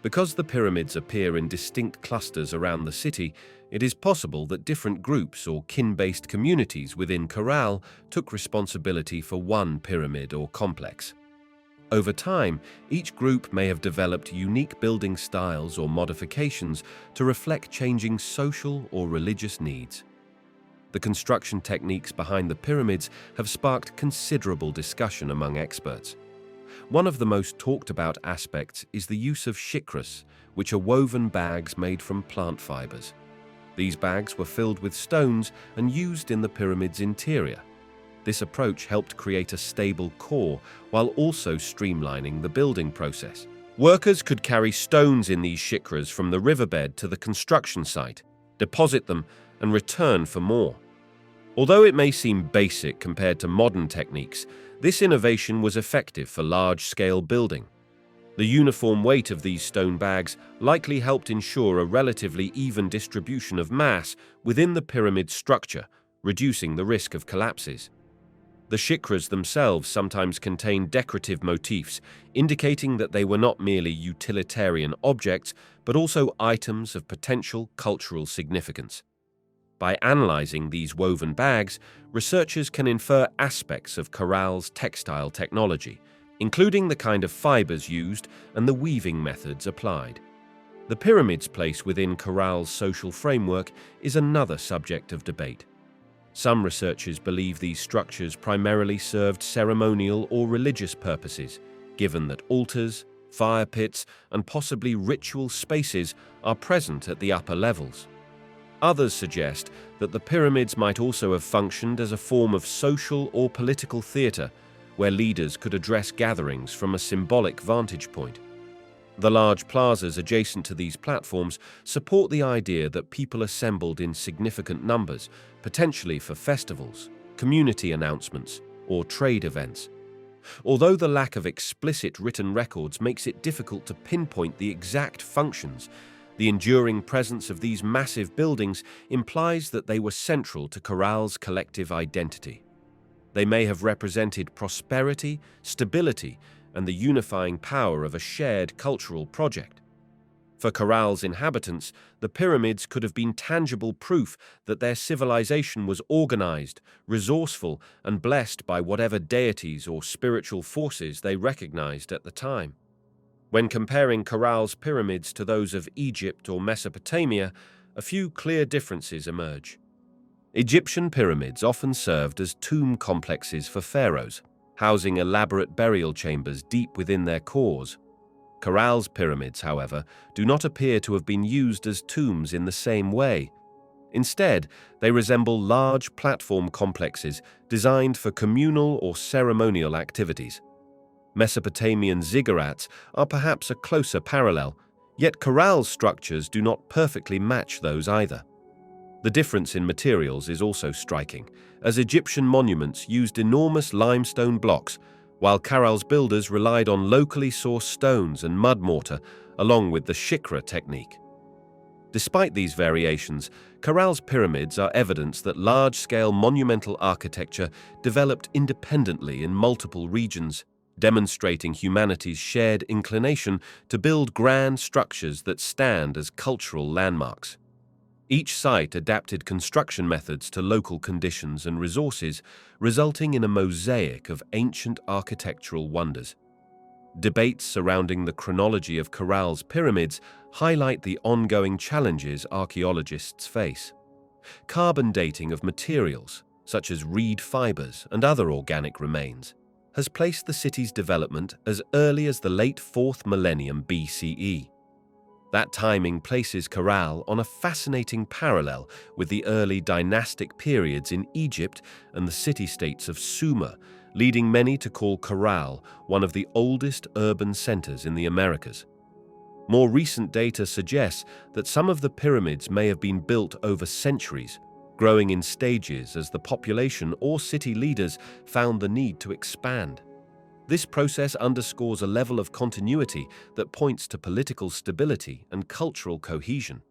Because the pyramids appear in distinct clusters around the city, it is possible that different groups or kin-based communities within Caral took responsibility for one pyramid or complex. Over time, each group may have developed unique building styles or modifications to reflect changing social or religious needs. The construction techniques behind the pyramids have sparked considerable discussion among experts. One of the most talked about aspects is the use of shikras, which are woven bags made from plant fibers. These bags were filled with stones and used in the pyramid's interior. This approach helped create a stable core while also streamlining the building process. Workers could carry stones in these shikras from the riverbed to the construction site, deposit them, and return for more. Although it may seem basic compared to modern techniques, this innovation was effective for large-scale building. The uniform weight of these stone bags likely helped ensure a relatively even distribution of mass within the pyramid structure, reducing the risk of collapses. The shikras themselves sometimes contain decorative motifs, indicating that they were not merely utilitarian objects, but also items of potential cultural significance. By analyzing these woven bags, researchers can infer aspects of Caral's textile technology, including the kind of fibers used and the weaving methods applied. The pyramid's place within Caral's social framework is another subject of debate. Some researchers believe these structures primarily served ceremonial or religious purposes, given that altars, fire pits, and possibly ritual spaces are present at the upper levels. Others suggest that the pyramids might also have functioned as a form of social or political theatre, where leaders could address gatherings from a symbolic vantage point. The large plazas adjacent to these platforms support the idea that people assembled in significant numbers, potentially for festivals, community announcements, or trade events. Although the lack of explicit written records makes it difficult to pinpoint the exact functions, the enduring presence of these massive buildings implies that they were central to Caral's collective identity. They may have represented prosperity, stability, and the unifying power of a shared cultural project. For Caral's inhabitants, the pyramids could have been tangible proof that their civilization was organized, resourceful, and blessed by whatever deities or spiritual forces they recognized at the time. When comparing Caral's pyramids to those of Egypt or Mesopotamia, a few clear differences emerge. Egyptian pyramids often served as tomb complexes for pharaohs, housing elaborate burial chambers deep within their cores. Caral's pyramids, however, do not appear to have been used as tombs in the same way. Instead, they resemble large platform complexes designed for communal or ceremonial activities. Mesopotamian ziggurats are perhaps a closer parallel, yet Caral's structures do not perfectly match those either. The difference in materials is also striking, as Egyptian monuments used enormous limestone blocks, while Caral's builders relied on locally sourced stones and mud mortar, along with the shikra technique. Despite these variations, Caral's pyramids are evidence that large-scale monumental architecture developed independently in multiple regions, demonstrating humanity's shared inclination to build grand structures that stand as cultural landmarks. Each site adapted construction methods to local conditions and resources, resulting in a mosaic of ancient architectural wonders. Debates surrounding the chronology of Caral's pyramids highlight the ongoing challenges archaeologists face. Carbon dating of materials, such as reed fibers and other organic remains, has placed the city's development as early as the late 4th millennium BCE. That timing places Caral on a fascinating parallel with the early dynastic periods in Egypt and the city-states of Sumer, leading many to call Caral one of the oldest urban centers in the Americas. More recent data suggests that some of the pyramids may have been built over centuries, growing in stages as the population or city leaders found the need to expand. This process underscores a level of continuity that points to political stability and cultural cohesion.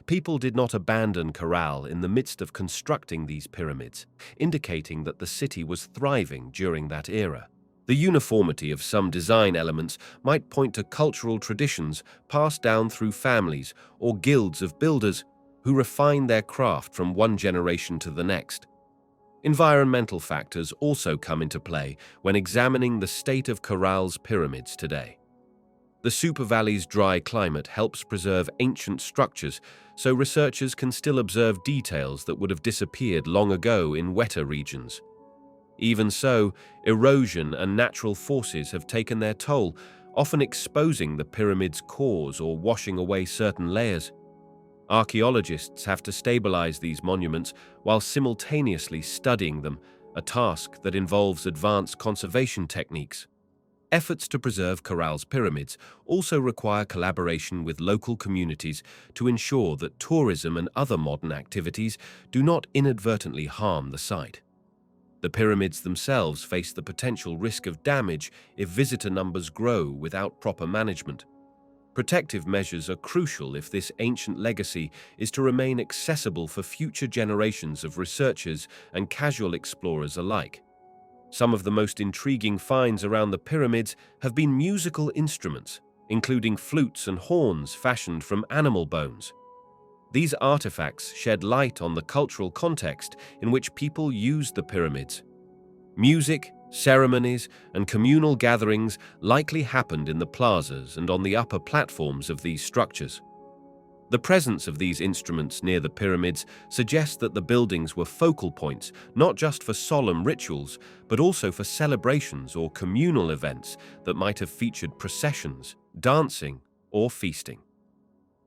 People did not abandon Caral in the midst of constructing these pyramids, indicating that the city was thriving during that era. The uniformity of some design elements might point to cultural traditions passed down through families or guilds of builders who refined their craft from one generation to the next. Environmental factors also come into play when examining the state of Caral's pyramids today. The Supe Valley's dry climate helps preserve ancient structures, so researchers can still observe details that would have disappeared long ago in wetter regions. Even so, erosion and natural forces have taken their toll, often exposing the pyramid's cores or washing away certain layers. Archaeologists have to stabilize these monuments while simultaneously studying them, a task that involves advanced conservation techniques. Efforts to preserve Caral's pyramids also require collaboration with local communities to ensure that tourism and other modern activities do not inadvertently harm the site. The pyramids themselves face the potential risk of damage if visitor numbers grow without proper management. Protective measures are crucial if this ancient legacy is to remain accessible for future generations of researchers and casual explorers alike. Some of the most intriguing finds around the pyramids have been musical instruments, including flutes and horns fashioned from animal bones. These artifacts shed light on the cultural context in which people used the pyramids. Music, ceremonies, and communal gatherings likely happened in the plazas and on the upper platforms of these structures. The presence of these instruments near the pyramids suggests that the buildings were focal points not just for solemn rituals, but also for celebrations or communal events that might have featured processions, dancing, or feasting.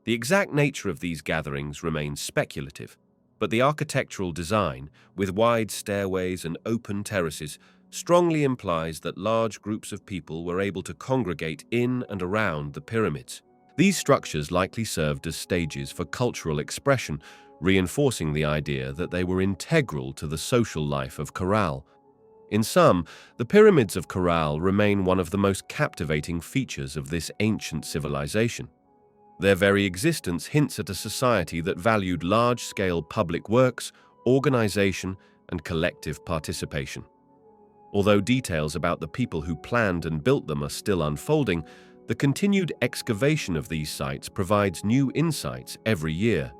The exact nature of these gatherings remains speculative, but the architectural design, with wide stairways and open terraces, strongly implies that large groups of people were able to congregate in and around the pyramids. These structures likely served as stages for cultural expression, reinforcing the idea that they were integral to the social life of Caral. In sum, the pyramids of Caral remain one of the most captivating features of this ancient civilization. Their very existence hints at a society that valued large-scale public works, organization, and collective participation. Although details about the people who planned and built them are still unfolding, the continued excavation of these sites provides new insights every year.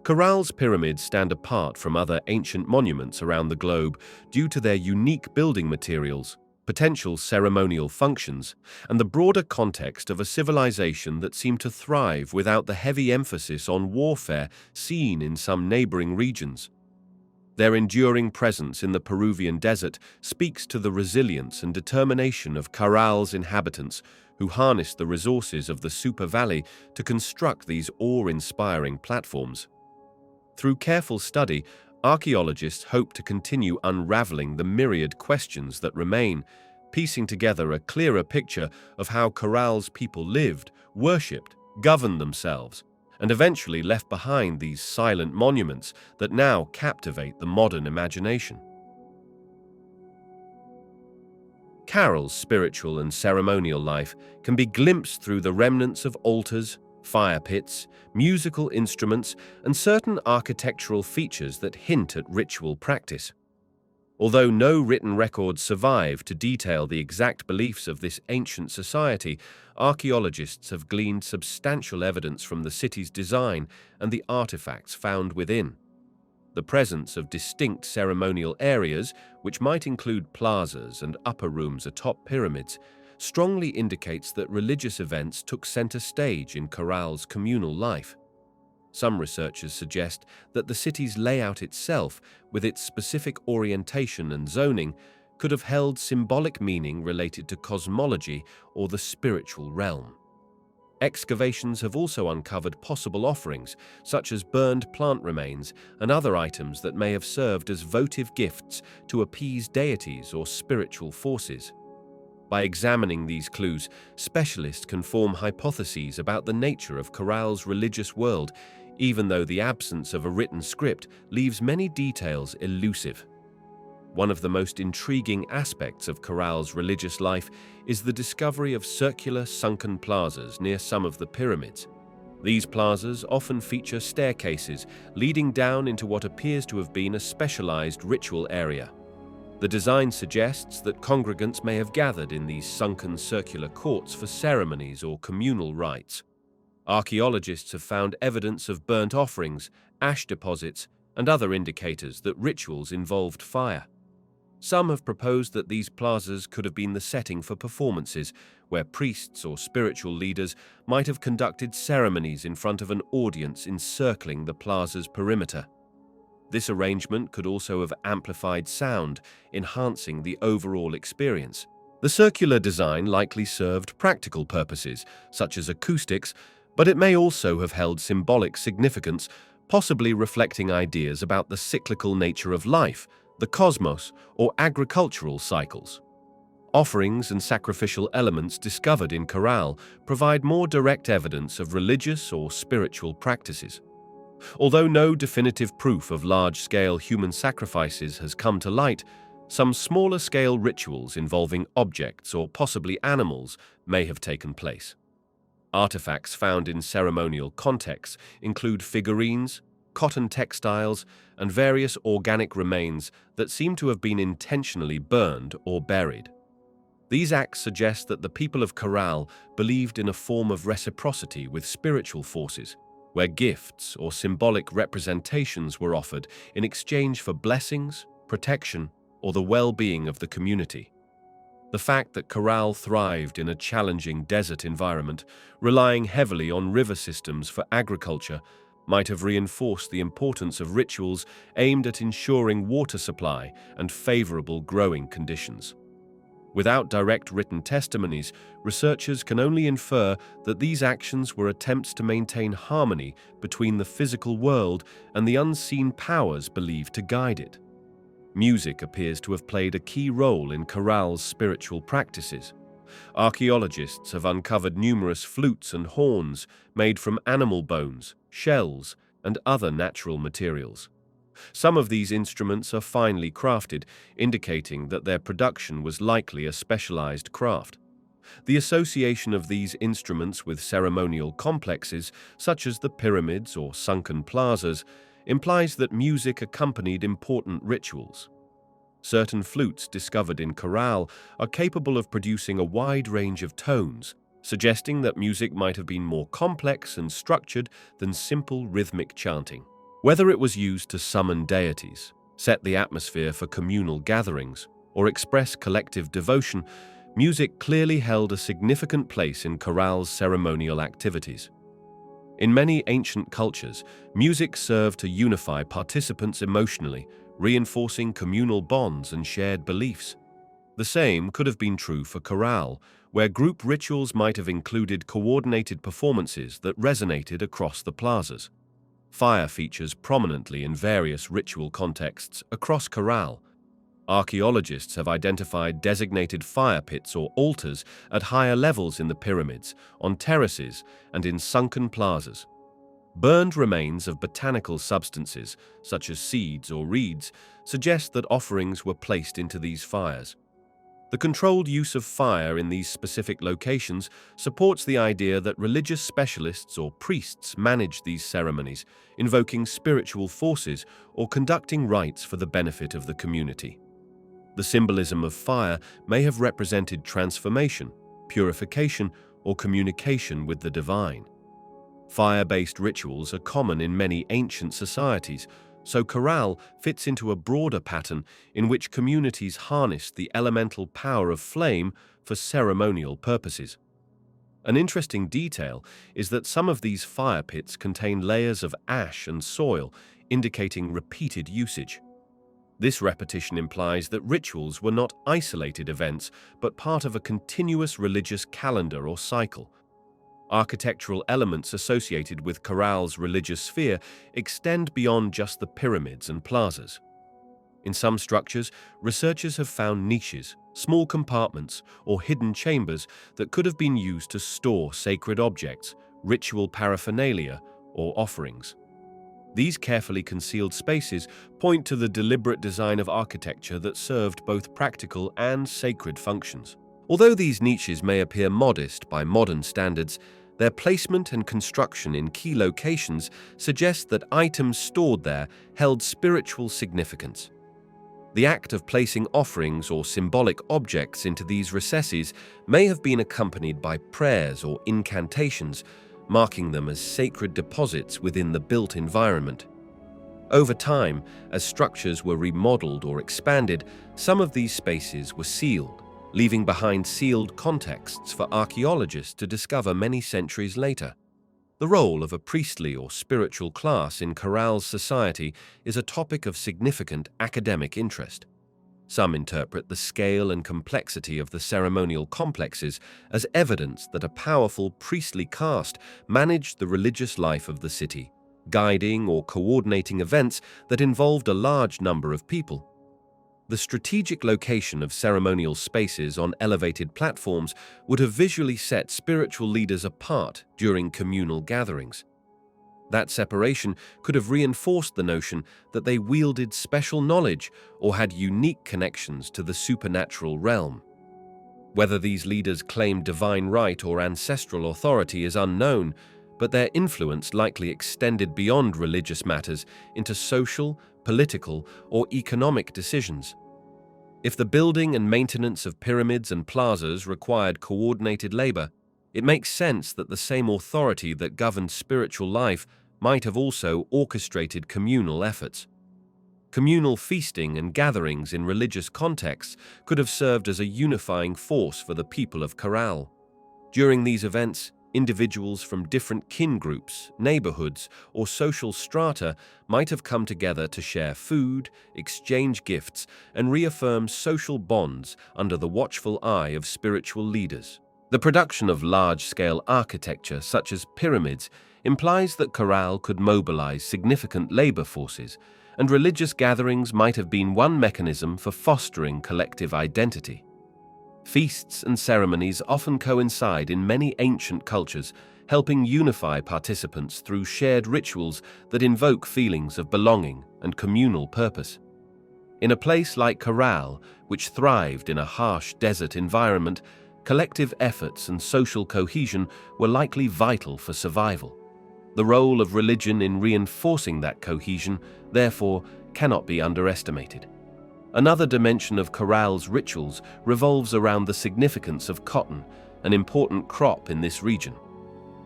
Caral's pyramids stand apart from other ancient monuments around the globe due to their unique building materials, potential ceremonial functions, and the broader context of a civilization that seemed to thrive without the heavy emphasis on warfare seen in some neighboring regions. Their enduring presence in the Peruvian desert speaks to the resilience and determination of Caral's inhabitants, who harnessed the resources of the Supe Valley to construct these awe-inspiring platforms. Through careful study, archaeologists hope to continue unraveling the myriad questions that remain, piecing together a clearer picture of how Caral's people lived, worshipped, governed themselves, and eventually left behind these silent monuments that now captivate the modern imagination. Caral's spiritual and ceremonial life can be glimpsed through the remnants of altars, fire pits, musical instruments, and certain architectural features that hint at ritual practice. Although no written records survive to detail the exact beliefs of this ancient society, archaeologists have gleaned substantial evidence from the city's design and the artifacts found within. The presence of distinct ceremonial areas, which might include plazas and upper rooms atop pyramids, strongly indicates that religious events took center stage in Caral's communal life. Some researchers suggest that the city's layout itself, with its specific orientation and zoning, could have held symbolic meaning related to cosmology or the spiritual realm. Excavations have also uncovered possible offerings, such as burned plant remains and other items that may have served as votive gifts to appease deities or spiritual forces. By examining these clues, specialists can form hypotheses about the nature of Caral's religious world, even though the absence of a written script leaves many details elusive. One of the most intriguing aspects of Caral's religious life is the discovery of circular sunken plazas near some of the pyramids. These plazas often feature staircases leading down into what appears to have been a specialized ritual area. The design suggests that congregants may have gathered in these sunken circular courts for ceremonies or communal rites. Archaeologists have found evidence of burnt offerings, ash deposits, and other indicators that rituals involved fire. Some have proposed that these plazas could have been the setting for performances, where priests or spiritual leaders might have conducted ceremonies in front of an audience encircling the plaza's perimeter. This arrangement could also have amplified sound, enhancing the overall experience. The circular design likely served practical purposes, such as acoustics, but it may also have held symbolic significance, possibly reflecting ideas about the cyclical nature of life, the cosmos, or agricultural cycles. Offerings and sacrificial elements discovered in Caral provide more direct evidence of religious or spiritual practices. Although no definitive proof of large-scale human sacrifices has come to light, some smaller-scale rituals involving objects or possibly animals may have taken place. Artifacts found in ceremonial contexts include figurines, cotton textiles, and various organic remains that seem to have been intentionally burned or buried. These acts suggest that the people of Caral believed in a form of reciprocity with spiritual forces, where gifts or symbolic representations were offered in exchange for blessings, protection, or the well-being of the community. The fact that Caral thrived in a challenging desert environment, relying heavily on river systems for agriculture, might have reinforced the importance of rituals aimed at ensuring water supply and favorable growing conditions. Without direct written testimonies, researchers can only infer that these actions were attempts to maintain harmony between the physical world and the unseen powers believed to guide it. Music appears to have played a key role in Caral's spiritual practices. Archaeologists have uncovered numerous flutes and horns made from animal bones, shells, and other natural materials. Some of these instruments are finely crafted, indicating that their production was likely a specialized craft. The association of these instruments with ceremonial complexes, such as the pyramids or sunken plazas, implies that music accompanied important rituals. Certain flutes discovered in Caral are capable of producing a wide range of tones, suggesting that music might have been more complex and structured than simple rhythmic chanting. Whether it was used to summon deities, set the atmosphere for communal gatherings, or express collective devotion, music clearly held a significant place in Caral's ceremonial activities. In many ancient cultures, music served to unify participants emotionally, reinforcing communal bonds and shared beliefs. The same could have been true for Caral, where group rituals might have included coordinated performances that resonated across the plazas. Fire features prominently in various ritual contexts across Caral. Archaeologists have identified designated fire pits or altars at higher levels in the pyramids, on terraces, and in sunken plazas. Burned remains of botanical substances, such as seeds or reeds, suggest that offerings were placed into these fires. The controlled use of fire in these specific locations supports the idea that religious specialists or priests managed these ceremonies, invoking spiritual forces or conducting rites for the benefit of the community. The symbolism of fire may have represented transformation, purification, or communication with the divine. Fire-based rituals are common in many ancient societies, so Caral fits into a broader pattern in which communities harnessed the elemental power of flame for ceremonial purposes. An interesting detail is that some of these fire pits contain layers of ash and soil, indicating repeated usage. This repetition implies that rituals were not isolated events, but part of a continuous religious calendar or cycle. Architectural elements associated with Caral's religious sphere extend beyond just the pyramids and plazas. In some structures, researchers have found niches, small compartments, or hidden chambers that could have been used to store sacred objects, ritual paraphernalia, or offerings. These carefully concealed spaces point to the deliberate design of architecture that served both practical and sacred functions. Although these niches may appear modest by modern standards, their placement and construction in key locations suggest that items stored there held spiritual significance. The act of placing offerings or symbolic objects into these recesses may have been accompanied by prayers or incantations, marking them as sacred deposits within the built environment. Over time, as structures were remodeled or expanded, some of these spaces were sealed, leaving behind sealed contexts for archaeologists to discover many centuries later. The role of a priestly or spiritual class in Caral's society is a topic of significant academic interest. Some interpret the scale and complexity of the ceremonial complexes as evidence that a powerful priestly caste managed the religious life of the city, guiding or coordinating events that involved a large number of people. The strategic location of ceremonial spaces on elevated platforms would have visually set spiritual leaders apart during communal gatherings. That separation could have reinforced the notion that they wielded special knowledge or had unique connections to the supernatural realm. Whether these leaders claimed divine right or ancestral authority is unknown, but their influence likely extended beyond religious matters into social, political, or economic decisions. If the building and maintenance of pyramids and plazas required coordinated labor, it makes sense that the same authority that governed spiritual life might have also orchestrated communal efforts. Communal feasting and gatherings in religious contexts could have served as a unifying force for the people of Caral. During these events, individuals from different kin groups, neighborhoods, or social strata might have come together to share food, exchange gifts, and reaffirm social bonds under the watchful eye of spiritual leaders. The production of large-scale architecture, such as pyramids, implies that Caral could mobilize significant labor forces, and religious gatherings might have been one mechanism for fostering collective identity. Feasts and ceremonies often coincide in many ancient cultures, helping unify participants through shared rituals that invoke feelings of belonging and communal purpose. In a place like Caral, which thrived in a harsh desert environment, collective efforts and social cohesion were likely vital for survival. The role of religion in reinforcing that cohesion, therefore, cannot be underestimated. Another dimension of Caral's rituals revolves around the significance of cotton, an important crop in this region.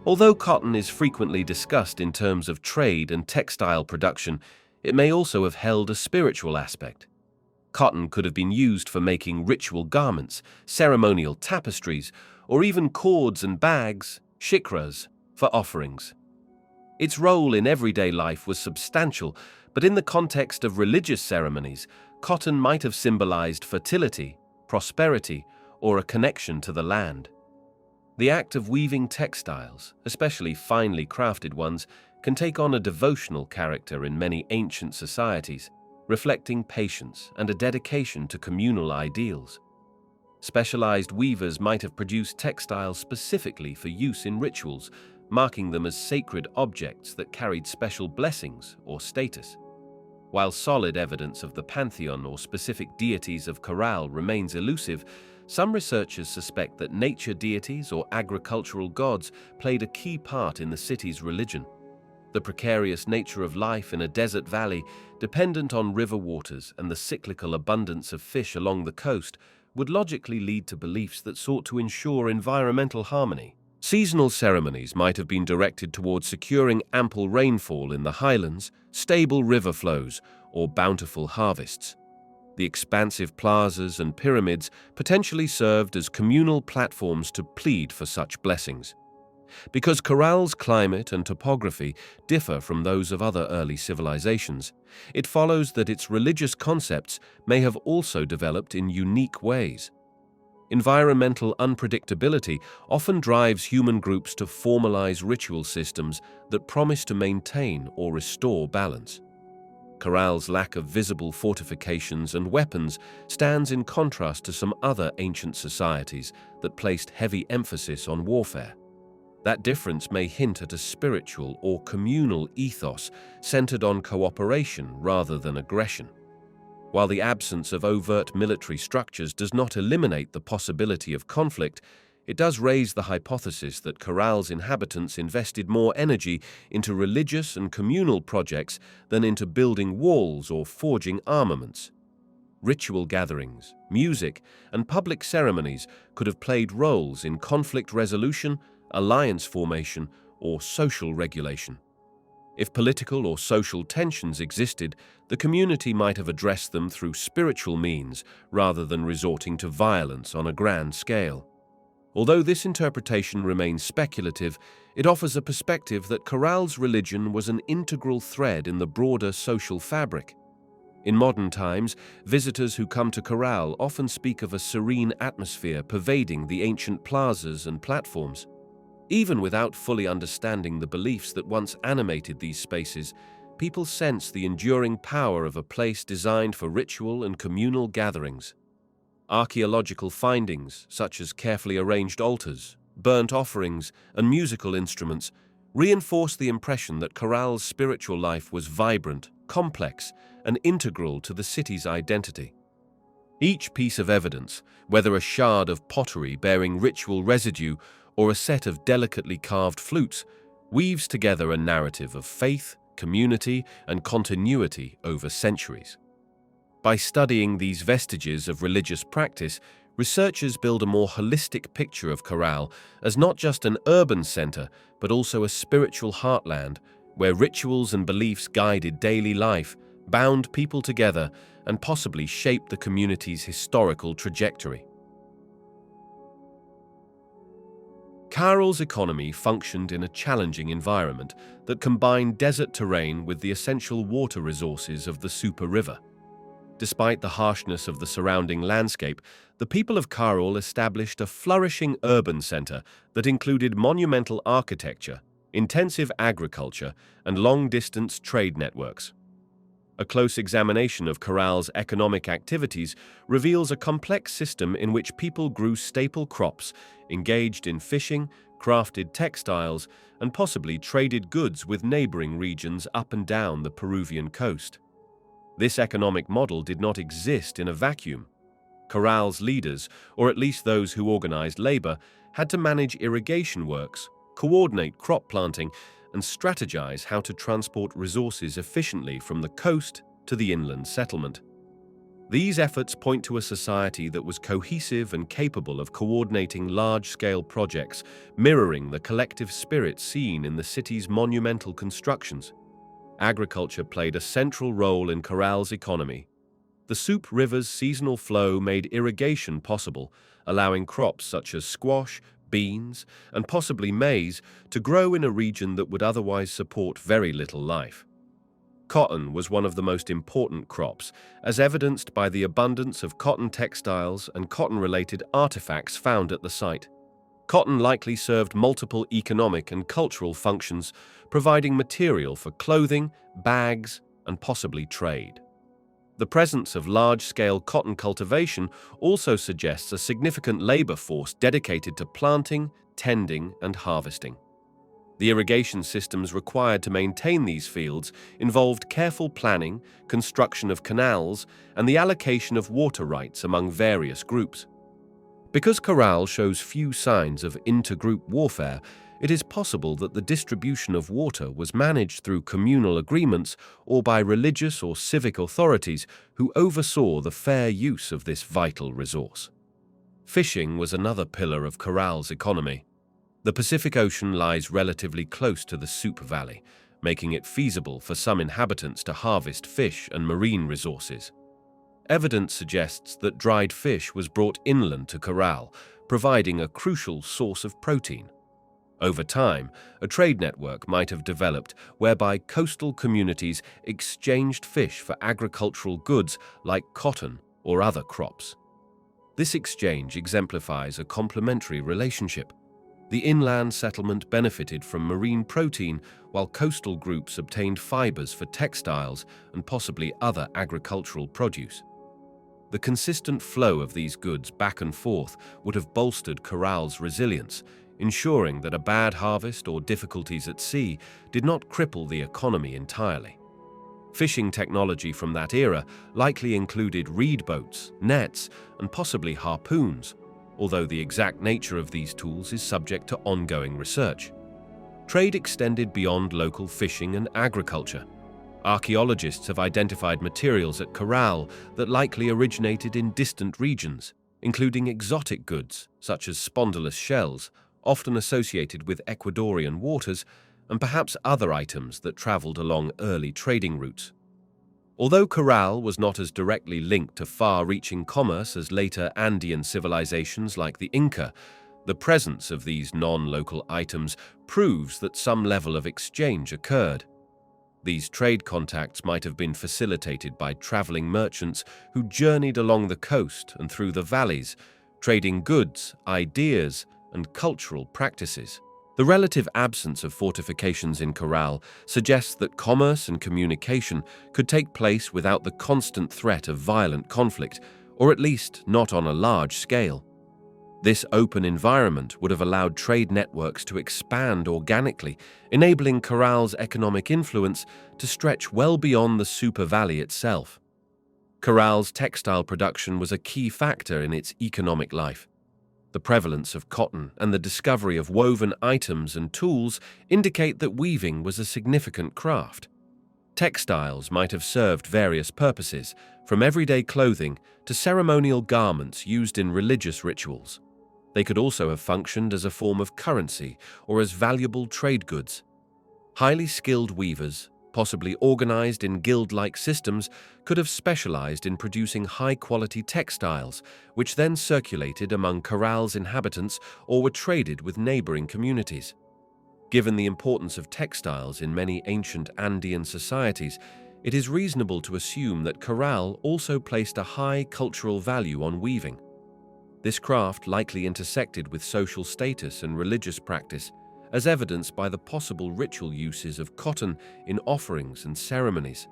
Although cotton is frequently discussed in terms of trade and textile production, it may also have held a spiritual aspect. Cotton could have been used for making ritual garments, ceremonial tapestries, or even cords and bags, shikras, for offerings. Its role in everyday life was substantial, but in the context of religious ceremonies, cotton might have symbolized fertility, prosperity, or a connection to the land. The act of weaving textiles, especially finely crafted ones, can take on a devotional character in many ancient societies, reflecting patience and a dedication to communal ideals. Specialized weavers might have produced textiles specifically for use in rituals, marking them as sacred objects that carried special blessings or status. While solid evidence of the pantheon or specific deities of Caral remains elusive, some researchers suspect that nature deities or agricultural gods played a key part in the city's religion. The precarious nature of life in a desert valley, dependent on river waters and the cyclical abundance of fish along the coast, would logically lead to beliefs that sought to ensure environmental harmony. Seasonal ceremonies might have been directed towards securing ample rainfall in the highlands, stable river flows, or bountiful harvests. The expansive plazas and pyramids potentially served as communal platforms to plead for such blessings. Because Caral's climate and topography differ from those of other early civilizations, it follows that its religious concepts may have also developed in unique ways. Environmental unpredictability often drives human groups to formalize ritual systems that promise to maintain or restore balance. Caral's lack of visible fortifications and weapons stands in contrast to some other ancient societies that placed heavy emphasis on warfare. That difference may hint at a spiritual or communal ethos centered on cooperation rather than aggression. While the absence of overt military structures does not eliminate the possibility of conflict, it does raise the hypothesis that Caral's inhabitants invested more energy into religious and communal projects than into building walls or forging armaments. Ritual gatherings, music, and public ceremonies could have played roles in conflict resolution, alliance formation, or social regulation. If political or social tensions existed, the community might have addressed them through spiritual means rather than resorting to violence on a grand scale. Although this interpretation remains speculative, it offers a perspective that Caral's religion was an integral thread in the broader social fabric. In modern times, visitors who come to Caral often speak of a serene atmosphere pervading the ancient plazas and platforms. Even without fully understanding the beliefs that once animated these spaces, people sense the enduring power of a place designed for ritual and communal gatherings. Archaeological findings, such as carefully arranged altars, burnt offerings, and musical instruments, reinforce the impression that Caral's spiritual life was vibrant, complex, and integral to the city's identity. Each piece of evidence, whether a shard of pottery bearing ritual residue or a set of delicately carved flutes, weaves together a narrative of faith, community, and continuity over centuries. By studying these vestiges of religious practice, researchers build a more holistic picture of Caral as not just an urban center, but also a spiritual heartland where rituals and beliefs guided daily life, bound people together, and possibly shaped the community's historical trajectory. Caral's economy functioned in a challenging environment that combined desert terrain with the essential water resources of the Supe River. Despite the harshness of the surrounding landscape, the people of Caral established a flourishing urban center that included monumental architecture, intensive agriculture, and long-distance trade networks. A close examination of Caral's economic activities reveals a complex system in which people grew staple crops, engaged in fishing, crafted textiles, and possibly traded goods with neighboring regions up and down the Peruvian coast. This economic model did not exist in a vacuum. Caral's leaders, or at least those who organized labor, had to manage irrigation works, coordinate crop planting, and strategize how to transport resources efficiently from the coast to the inland settlement. These efforts point to a society that was cohesive and capable of coordinating large-scale projects, mirroring the collective spirit seen in the city's monumental constructions. Agriculture played a central role in Caral's economy. The Supe River's seasonal flow made irrigation possible, allowing crops such as squash, beans, and possibly maize to grow in a region that would otherwise support very little life. Cotton was one of the most important crops, as evidenced by the abundance of cotton textiles and cotton-related artifacts found at the site. Cotton likely served multiple economic and cultural functions, providing material for clothing, bags, and possibly trade. The presence of large-scale cotton cultivation also suggests a significant labor force dedicated to planting, tending, and harvesting. The irrigation systems required to maintain these fields involved careful planning, construction of canals, and the allocation of water rights among various groups. Because Caral shows few signs of intergroup warfare, it is possible that the distribution of water was managed through communal agreements or by religious or civic authorities who oversaw the fair use of this vital resource. Fishing was another pillar of Caral's economy. The Pacific Ocean lies relatively close to the Supe Valley, making it feasible for some inhabitants to harvest fish and marine resources. Evidence suggests that dried fish was brought inland to Caral, providing a crucial source of protein. Over time, a trade network might have developed whereby coastal communities exchanged fish for agricultural goods like cotton or other crops. This exchange exemplifies a complementary relationship. The inland settlement benefited from marine protein, while coastal groups obtained fibers for textiles and possibly other agricultural produce. The consistent flow of these goods back and forth would have bolstered Caral's resilience, ensuring that a bad harvest or difficulties at sea did not cripple the economy entirely. Fishing technology from that era likely included reed boats, nets, and possibly harpoons, although the exact nature of these tools is subject to ongoing research. Trade extended beyond local fishing and agriculture. Archaeologists have identified materials at Caral that likely originated in distant regions, including exotic goods such as spondylus shells, often associated with Ecuadorian waters, and perhaps other items that traveled along early trading routes. Although Caral was not as directly linked to far-reaching commerce as later Andean civilizations like the Inca, the presence of these non-local items proves that some level of exchange occurred. These trade contacts might have been facilitated by traveling merchants who journeyed along the coast and through the valleys, trading goods, ideas, and cultural practices. The relative absence of fortifications in Caral suggests that commerce and communication could take place without the constant threat of violent conflict, or at least not on a large scale. This open environment would have allowed trade networks to expand organically, enabling Caral's economic influence to stretch well beyond the Supe Valley itself. Caral's textile production was a key factor in its economic life. The prevalence of cotton and the discovery of woven items and tools indicate that weaving was a significant craft. Textiles might have served various purposes, from everyday clothing to ceremonial garments used in religious rituals. They could also have functioned as a form of currency or as valuable trade goods. Highly skilled weavers, possibly organized in guild-like systems, could have specialized in producing high-quality textiles, which then circulated among Caral's inhabitants or were traded with neighboring communities. Given the importance of textiles in many ancient Andean societies, it is reasonable to assume that Caral also placed a high cultural value on weaving. This craft likely intersected with social status and religious practice, as evidenced by the possible ritual uses of cotton in offerings and ceremonies.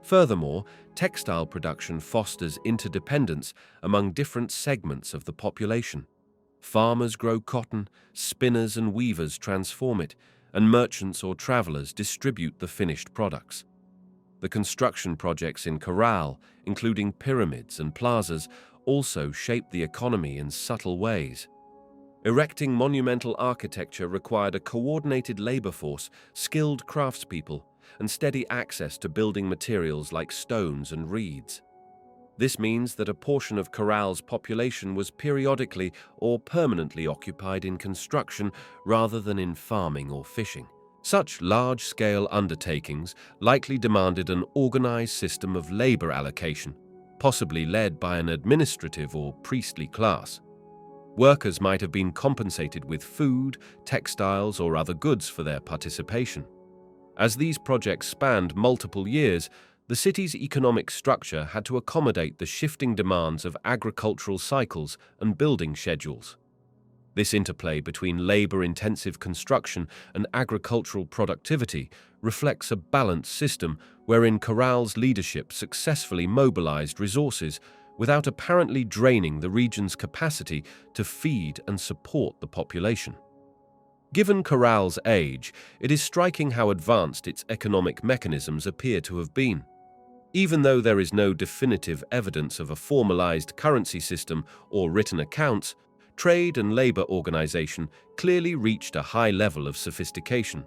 Furthermore, textile production fosters interdependence among different segments of the population. Farmers grow cotton, spinners and weavers transform it, and merchants or travelers distribute the finished products. The construction projects in Caral, including pyramids and plazas, also shape the economy in subtle ways. Erecting monumental architecture required a coordinated labor force, skilled craftspeople, and steady access to building materials like stones and reeds. This means that a portion of Caral's population was periodically or permanently occupied in construction rather than in farming or fishing. Such large-scale undertakings likely demanded an organized system of labor allocation, possibly led by an administrative or priestly class. Workers might have been compensated with food, textiles, or other goods for their participation. As these projects spanned multiple years, the city's economic structure had to accommodate the shifting demands of agricultural cycles and building schedules. This interplay between labor-intensive construction and agricultural productivity reflects a balanced system wherein Caral's leadership successfully mobilized resources without apparently draining the region's capacity to feed and support the population. Given Caral's age, it is striking how advanced its economic mechanisms appear to have been. Even though there is no definitive evidence of a formalized currency system or written accounts, trade and labor organization clearly reached a high level of sophistication.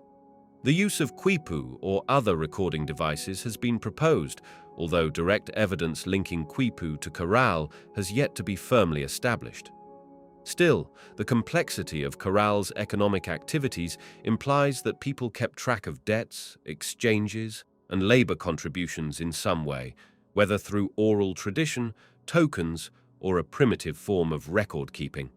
The use of quipu or other recording devices has been proposed, although direct evidence linking quipu to Caral has yet to be firmly established. Still, the complexity of Caral's economic activities implies that people kept track of debts, exchanges, and labor contributions in some way, whether through oral tradition, tokens, or a primitive form of record-keeping.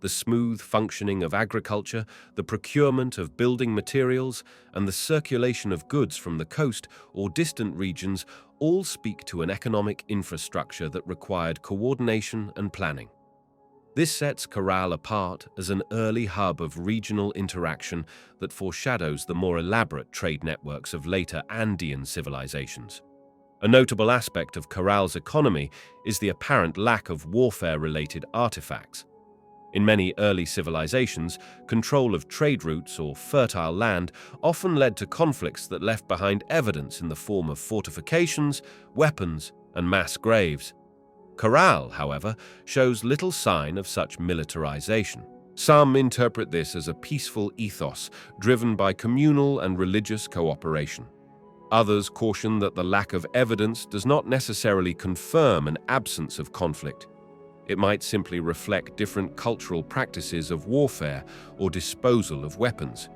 The smooth functioning of agriculture, the procurement of building materials, and the circulation of goods from the coast or distant regions all speak to an economic infrastructure that required coordination and planning. This sets Caral apart as an early hub of regional interaction that foreshadows the more elaborate trade networks of later Andean civilizations. A notable aspect of Caral's economy is the apparent lack of warfare-related artifacts. In many early civilizations, control of trade routes or fertile land often led to conflicts that left behind evidence in the form of fortifications, weapons, and mass graves. Caral, however, shows little sign of such militarization. Some interpret this as a peaceful ethos driven by communal and religious cooperation. Others caution that the lack of evidence does not necessarily confirm an absence of conflict. It might simply reflect different cultural practices of warfare or disposal of weapons.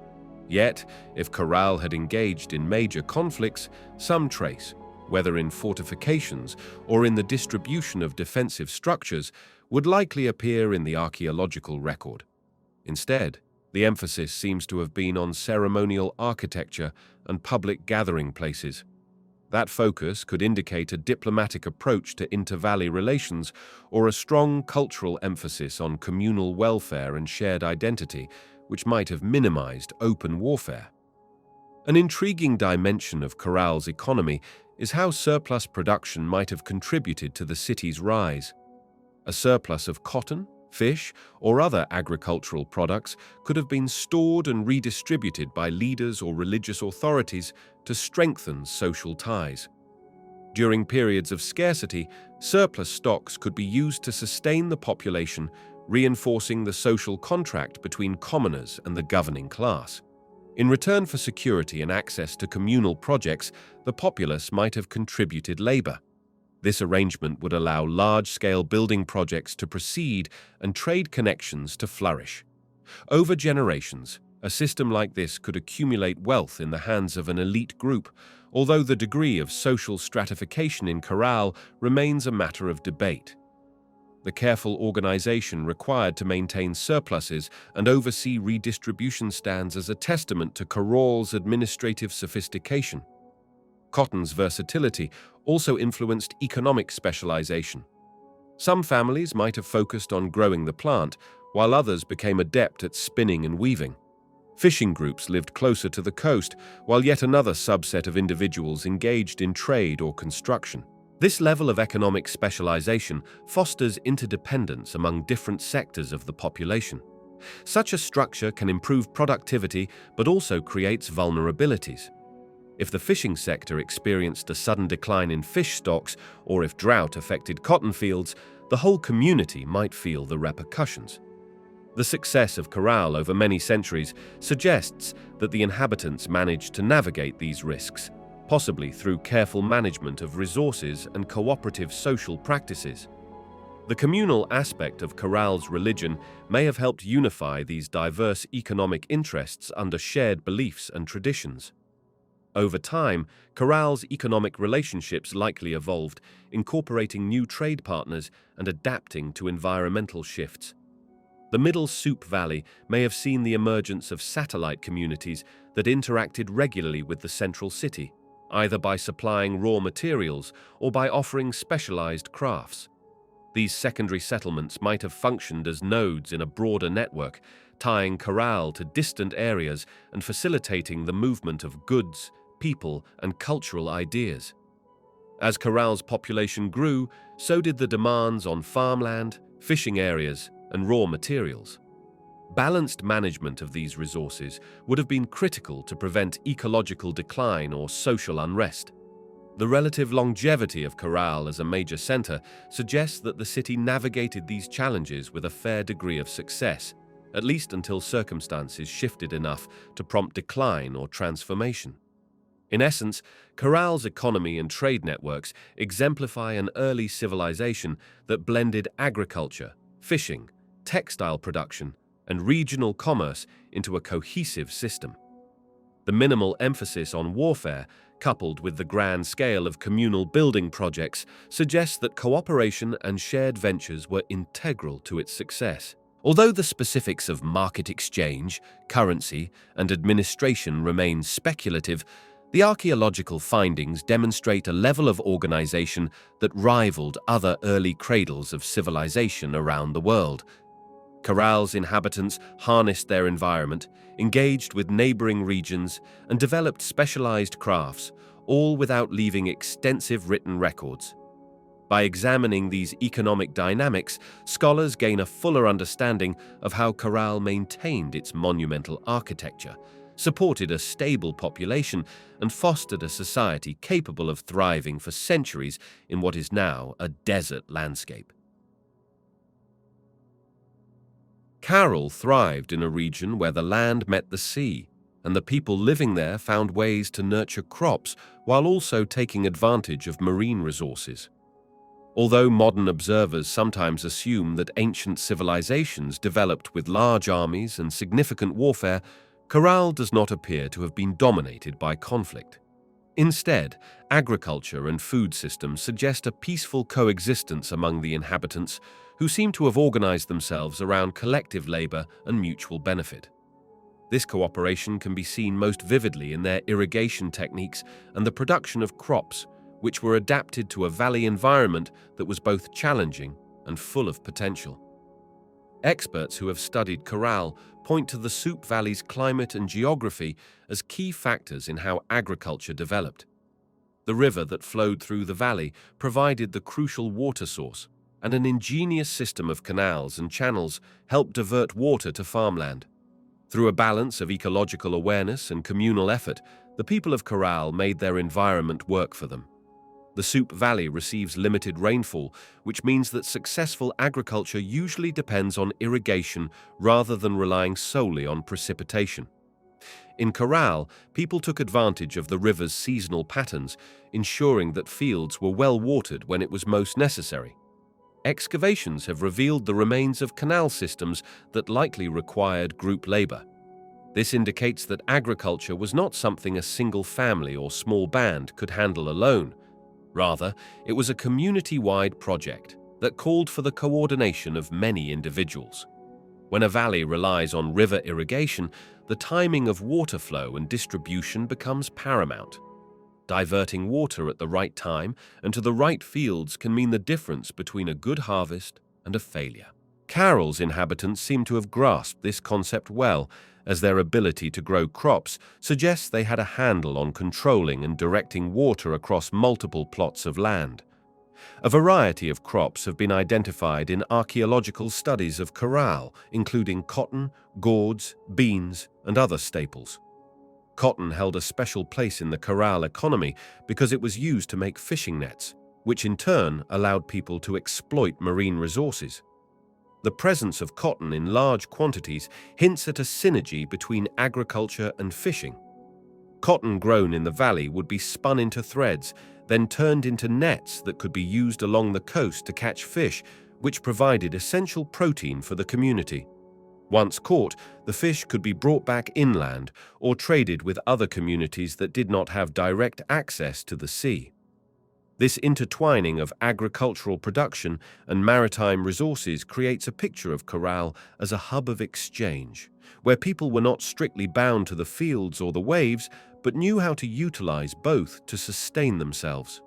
Yet, if Caral had engaged in major conflicts, some trace, whether in fortifications or in the distribution of defensive structures, would likely appear in the archaeological record. Instead, the emphasis seems to have been on ceremonial architecture and public gathering places. That focus could indicate a diplomatic approach to inter-valley relations or a strong cultural emphasis on communal welfare and shared identity, which might have minimized open warfare. An intriguing dimension of Caral's economy is how surplus production might have contributed to the city's rise. A surplus of cotton, fish, or other agricultural products could have been stored and redistributed by leaders or religious authorities to strengthen social ties. During periods of scarcity, surplus stocks could be used to sustain the population, reinforcing the social contract between commoners and the governing class. In return for security and access to communal projects, the populace might have contributed labor. This arrangement would allow large-scale building projects to proceed and trade connections to flourish. Over generations, a system like this could accumulate wealth in the hands of an elite group, although the degree of social stratification in Caral remains a matter of debate. The careful organization required to maintain surpluses and oversee redistribution stands as a testament to Caral's administrative sophistication. Cotton's versatility also influenced economic specialization. Some families might have focused on growing the plant, while others became adept at spinning and weaving. Fishing groups lived closer to the coast, while yet another subset of individuals engaged in trade or construction. This level of economic specialization fosters interdependence among different sectors of the population. Such a structure can improve productivity but also creates vulnerabilities. If the fishing sector experienced a sudden decline in fish stocks or if drought affected cotton fields, the whole community might feel the repercussions. The success of Caral over many centuries suggests that the inhabitants managed to navigate these risks, possibly through careful management of resources and cooperative social practices. The communal aspect of Caral's religion may have helped unify these diverse economic interests under shared beliefs and traditions. Over time, Caral's economic relationships likely evolved, incorporating new trade partners and adapting to environmental shifts. The Middle Supe Valley may have seen the emergence of satellite communities that interacted regularly with the central city, either by supplying raw materials or by offering specialized crafts. These secondary settlements might have functioned as nodes in a broader network, tying Caral to distant areas and facilitating the movement of goods, people, and cultural ideas. As Caral's population grew, so did the demands on farmland, fishing areas, and raw materials. Balanced management of these resources would have been critical to prevent ecological decline or social unrest. The relative longevity of Caral as a major center suggests that the city navigated these challenges with a fair degree of success, at least until circumstances shifted enough to prompt decline or transformation. In essence, Caral's economy and trade networks exemplify an early civilization that blended agriculture, fishing, textile production, and regional commerce into a cohesive system. The minimal emphasis on warfare, coupled with the grand scale of communal building projects, suggests that cooperation and shared ventures were integral to its success. Although the specifics of market exchange, currency, and administration remain speculative, the archaeological findings demonstrate a level of organization that rivaled other early cradles of civilization around the world, Caral's inhabitants harnessed their environment, engaged with neighboring regions, and developed specialized crafts, all without leaving extensive written records. By examining these economic dynamics, scholars gain a fuller understanding of how Caral maintained its monumental architecture, supported a stable population, and fostered a society capable of thriving for centuries in what is now a desert landscape. Caral thrived in a region where the land met the sea, and the people living there found ways to nurture crops while also taking advantage of marine resources. Although modern observers sometimes assume that ancient civilizations developed with large armies and significant warfare, Caral does not appear to have been dominated by conflict. Instead, agriculture and food systems suggest a peaceful coexistence among the inhabitants, who seem to have organized themselves around collective labor and mutual benefit. This cooperation can be seen most vividly in their irrigation techniques and the production of crops, which were adapted to a valley environment that was both challenging and full of potential. Experts who have studied Caral point to the Supe Valley's climate and geography as key factors in how agriculture developed. The river that flowed through the valley provided the crucial water source, and an ingenious system of canals and channels helped divert water to farmland. Through a balance of ecological awareness and communal effort, the people of Caral made their environment work for them. The Supe Valley receives limited rainfall, which means that successful agriculture usually depends on irrigation rather than relying solely on precipitation. In Caral, people took advantage of the river's seasonal patterns, ensuring that fields were well watered when it was most necessary. Excavations have revealed the remains of canal systems that likely required group labor. This indicates that agriculture was not something a single family or small band could handle alone. Rather, it was a community-wide project that called for the coordination of many individuals. When a valley relies on river irrigation, the timing of water flow and distribution becomes paramount. Diverting water at the right time and to the right fields can mean the difference between a good harvest and a failure. Caral's inhabitants seem to have grasped this concept well, as their ability to grow crops suggests they had a handle on controlling and directing water across multiple plots of land. A variety of crops have been identified in archaeological studies of Caral, including cotton, gourds, beans, and other staples. Cotton held a special place in the Caral economy because it was used to make fishing nets, which in turn allowed people to exploit marine resources. The presence of cotton in large quantities hints at a synergy between agriculture and fishing. Cotton grown in the valley would be spun into threads, then turned into nets that could be used along the coast to catch fish, which provided essential protein for the community. Once caught, the fish could be brought back inland or traded with other communities that did not have direct access to the sea. This intertwining of agricultural production and maritime resources creates a picture of Caral as a hub of exchange, where people were not strictly bound to the fields or the waves, but knew how to utilize both to sustain themselves.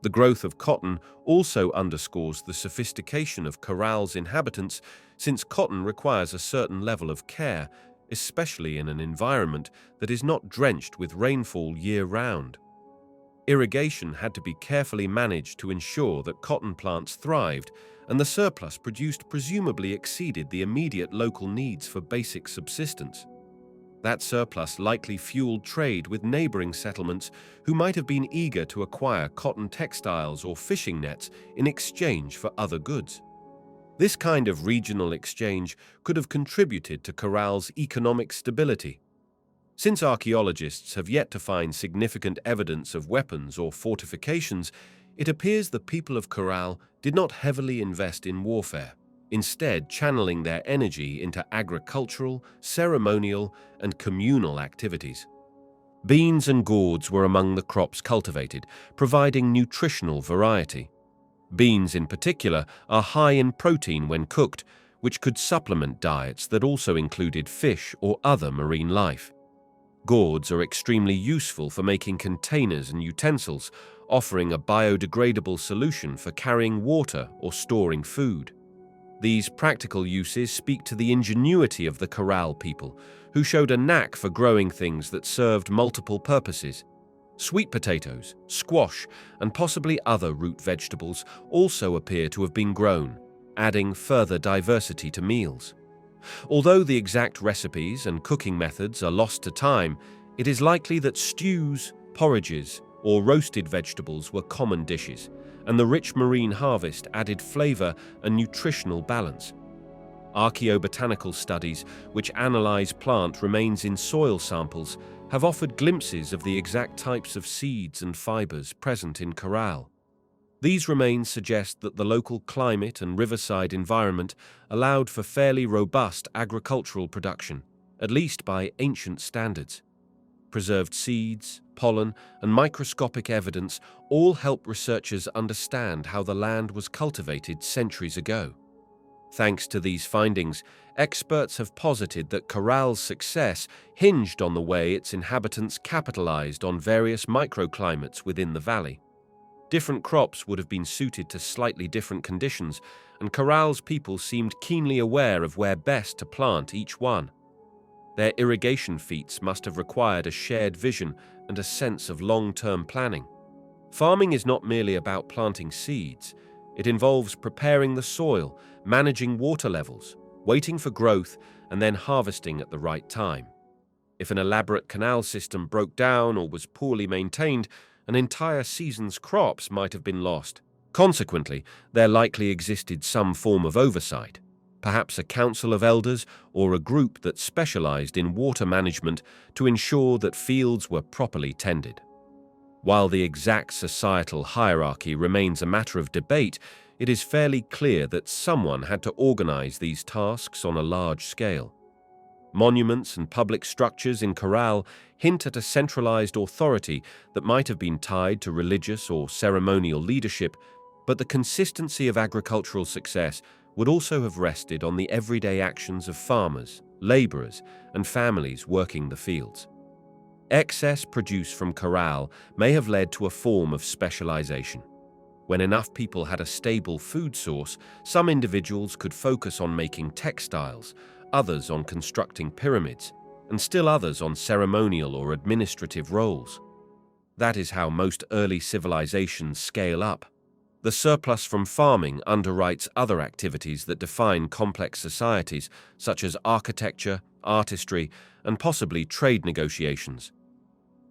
The growth of cotton also underscores the sophistication of Caral's inhabitants, since cotton requires a certain level of care, especially in an environment that is not drenched with rainfall year-round. Irrigation had to be carefully managed to ensure that cotton plants thrived, and the surplus produced presumably exceeded the immediate local needs for basic subsistence. That surplus likely fueled trade with neighboring settlements who might have been eager to acquire cotton textiles or fishing nets in exchange for other goods. This kind of regional exchange could have contributed to Caral's economic stability. Since archaeologists have yet to find significant evidence of weapons or fortifications, it appears the people of Caral did not heavily invest in warfare, instead channeling their energy into agricultural, ceremonial, and communal activities. Beans and gourds were among the crops cultivated, providing nutritional variety. Beans in particular are high in protein when cooked, which could supplement diets that also included fish or other marine life. Gourds are extremely useful for making containers and utensils, offering a biodegradable solution for carrying water or storing food. These practical uses speak to the ingenuity of the Caral people, who showed a knack for growing things that served multiple purposes. Sweet potatoes, squash, and possibly other root vegetables also appear to have been grown, adding further diversity to meals. Although the exact recipes and cooking methods are lost to time, it is likely that stews, porridges, or roasted vegetables were common dishes, and the rich marine harvest added flavor and nutritional balance. Archaeobotanical studies, which analyze plant remains in soil samples, have offered glimpses of the exact types of seeds and fibers present in Caral. These remains suggest that the local climate and riverside environment allowed for fairly robust agricultural production, at least by ancient standards. Preserved seeds, pollen, and microscopic evidence all help researchers understand how the land was cultivated centuries ago. Thanks to these findings, experts have posited that Caral's success hinged on the way its inhabitants capitalized on various microclimates within the valley. Different crops would have been suited to slightly different conditions, and Caral's people seemed keenly aware of where best to plant each one. Their irrigation feats must have required a shared vision and a sense of long-term planning. Farming is not merely about planting seeds. It involves preparing the soil, managing water levels, waiting for growth, and then harvesting at the right time. If an elaborate canal system broke down or was poorly maintained, an entire season's crops might have been lost. Consequently, there likely existed some form of oversight, perhaps a council of elders or a group that specialized in water management to ensure that fields were properly tended. While the exact societal hierarchy remains a matter of debate, it is fairly clear that someone had to organize these tasks on a large scale. Monuments and public structures in Caral hint at a centralized authority that might have been tied to religious or ceremonial leadership, but the consistency of agricultural success would also have rested on the everyday actions of farmers, laborers, and families working the fields. Excess produce from Caral may have led to a form of specialization. When enough people had a stable food source, some individuals could focus on making textiles, others on constructing pyramids, and still others on ceremonial or administrative roles. That is how most early civilizations scale up. The surplus from farming underwrites other activities that define complex societies, such as architecture, artistry, and possibly trade negotiations.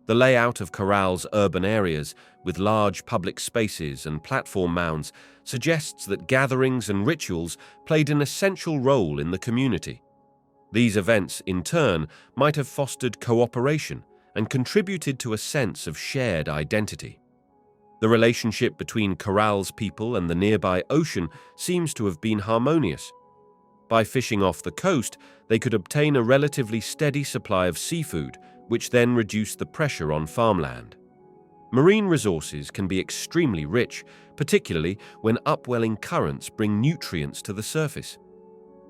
The layout of Caral's urban areas, with large public spaces and platform mounds, suggests that gatherings and rituals played an essential role in the community. These events, in turn, might have fostered cooperation and contributed to a sense of shared identity. The relationship between Caral's people and the nearby ocean seems to have been harmonious. By fishing off the coast, they could obtain a relatively steady supply of seafood, which then reduced the pressure on farmland. Marine resources can be extremely rich, particularly when upwelling currents bring nutrients to the surface.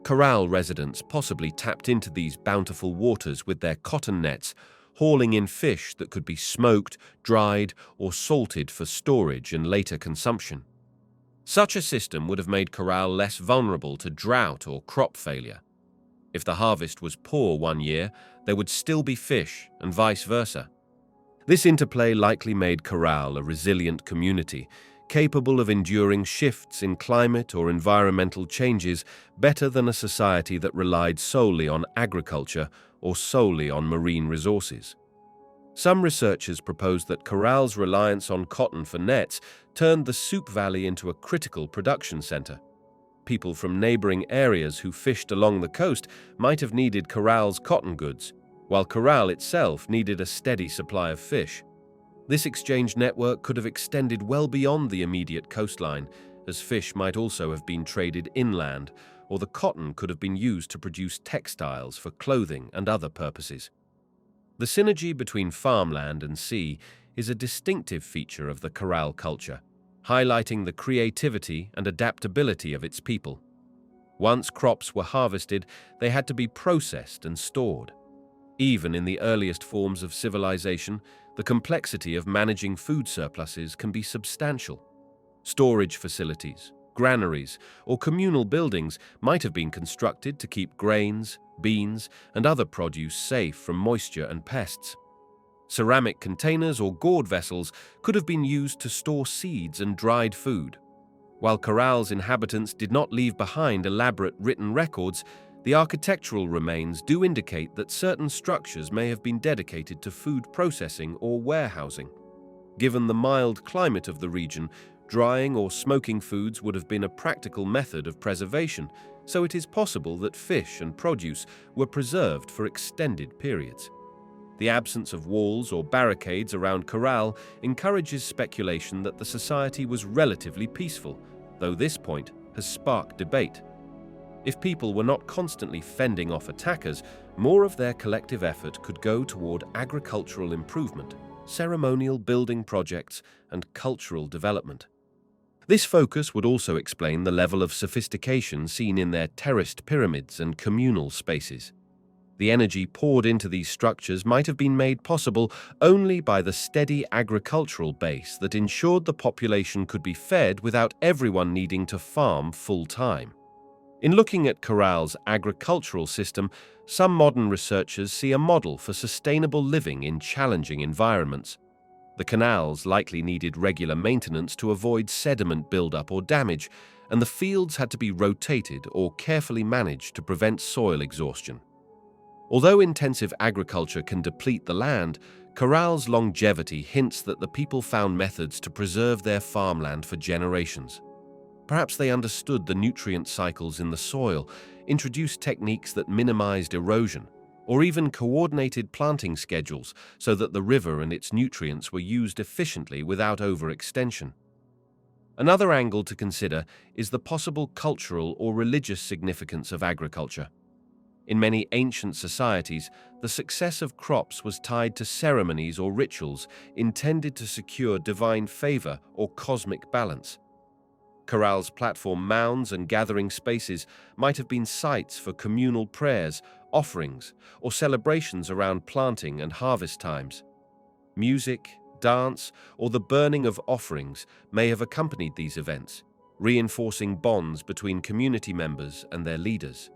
Caral residents possibly tapped into these bountiful waters with their cotton nets, hauling in fish that could be smoked, dried, or salted for storage and later consumption. Such a system would have made Caral less vulnerable to drought or crop failure. If the harvest was poor one year, there would still be fish, and vice versa. This interplay likely made Caral a resilient community, capable of enduring shifts in climate or environmental changes better than a society that relied solely on agriculture or solely on marine resources. Some researchers propose that Caral's reliance on cotton for nets turned the Supe Valley into a critical production center. People from neighboring areas who fished along the coast might have needed Caral's cotton goods, while Caral itself needed a steady supply of fish. This exchange network could have extended well beyond the immediate coastline, as fish might also have been traded inland, or the cotton could have been used to produce textiles for clothing and other purposes. The synergy between farmland and sea is a distinctive feature of the Caral culture, highlighting the creativity and adaptability of its people. Once crops were harvested, they had to be processed and stored. Even in the earliest forms of civilization, the complexity of managing food surpluses can be substantial. Storage facilities, Granaries or communal buildings might have been constructed to keep grains, beans, and other produce safe from moisture and pests. Ceramic containers or gourd vessels could have been used to store seeds and dried food. While Caral's inhabitants did not leave behind elaborate written records, the architectural remains do indicate that certain structures may have been dedicated to food processing or warehousing. Given the mild climate of the region, drying or smoking foods would have been a practical method of preservation, so it is possible that fish and produce were preserved for extended periods. The absence of walls or barricades around Caral encourages speculation that the society was relatively peaceful, though this point has sparked debate. If people were not constantly fending off attackers, more of their collective effort could go toward agricultural improvement, ceremonial building projects, and cultural development. This focus would also explain the level of sophistication seen in their terraced pyramids and communal spaces. The energy poured into these structures might have been made possible only by the steady agricultural base that ensured the population could be fed without everyone needing to farm full-time. In looking at Caral's agricultural system, some modern researchers see a model for sustainable living in challenging environments. The canals likely needed regular maintenance to avoid sediment buildup or damage, and the fields had to be rotated or carefully managed to prevent soil exhaustion. Although intensive agriculture can deplete the land, Caral's longevity hints that the people found methods to preserve their farmland for generations. Perhaps they understood the nutrient cycles in the soil, introduced techniques that minimized erosion, or even coordinated planting schedules so that the river and its nutrients were used efficiently without overextension. Another angle to consider is the possible cultural or religious significance of agriculture. In many ancient societies, the success of crops was tied to ceremonies or rituals intended to secure divine favor or cosmic balance. Caral's platform mounds and gathering spaces might have been sites for communal prayers, offerings, or celebrations around planting and harvest times. Music, dance, or the burning of offerings may have accompanied these events, reinforcing bonds between community members and their leaders.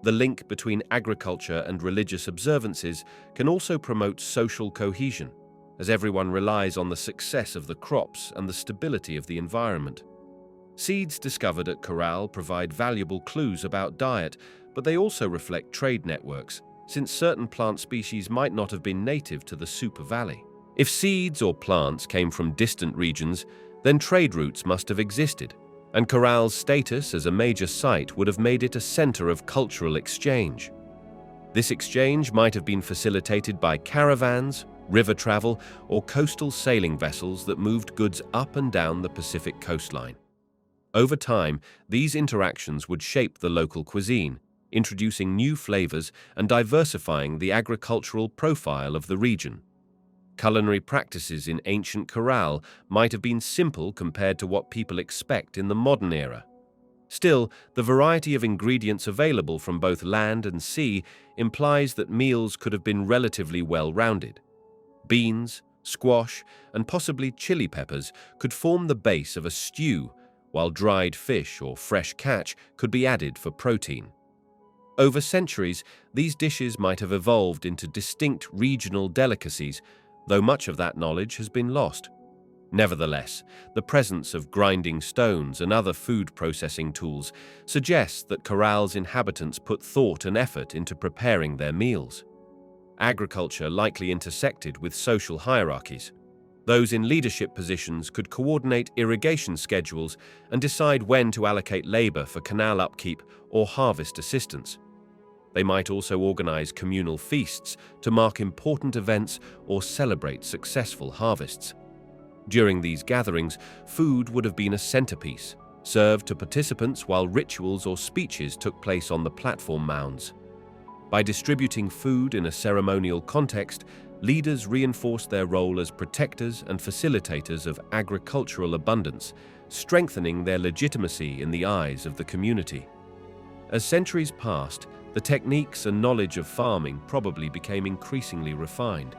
The link between agriculture and religious observances can also promote social cohesion, as everyone relies on the success of the crops and the stability of the environment. Seeds discovered at Caral provide valuable clues about diet, but they also reflect trade networks, since certain plant species might not have been native to the Supe Valley. If seeds or plants came from distant regions, then trade routes must have existed, and Caral's status as a major site would have made it a center of cultural exchange. This exchange might have been facilitated by caravans, river travel, or coastal sailing vessels that moved goods up and down the Pacific coastline. Over time, these interactions would shape the local cuisine, introducing new flavors and diversifying the agricultural profile of the region. Culinary practices in ancient Caral might have been simple compared to what people expect in the modern era. Still, the variety of ingredients available from both land and sea implies that meals could have been relatively well-rounded. Beans, squash, and possibly chili peppers could form the base of a stew, while dried fish or fresh catch could be added for protein. Over centuries, these dishes might have evolved into distinct regional delicacies, though much of that knowledge has been lost. Nevertheless, the presence of grinding stones and other food processing tools suggests that Caral's inhabitants put thought and effort into preparing their meals. Agriculture likely intersected with social hierarchies. Those in leadership positions could coordinate irrigation schedules and decide when to allocate labor for canal upkeep or harvest assistance. They might also organize communal feasts to mark important events or celebrate successful harvests. During these gatherings, food would have been a centerpiece, served to participants while rituals or speeches took place on the platform mounds. By distributing food in a ceremonial context, leaders reinforced their role as protectors and facilitators of agricultural abundance, strengthening their legitimacy in the eyes of the community. As centuries passed, the techniques and knowledge of farming probably became increasingly refined.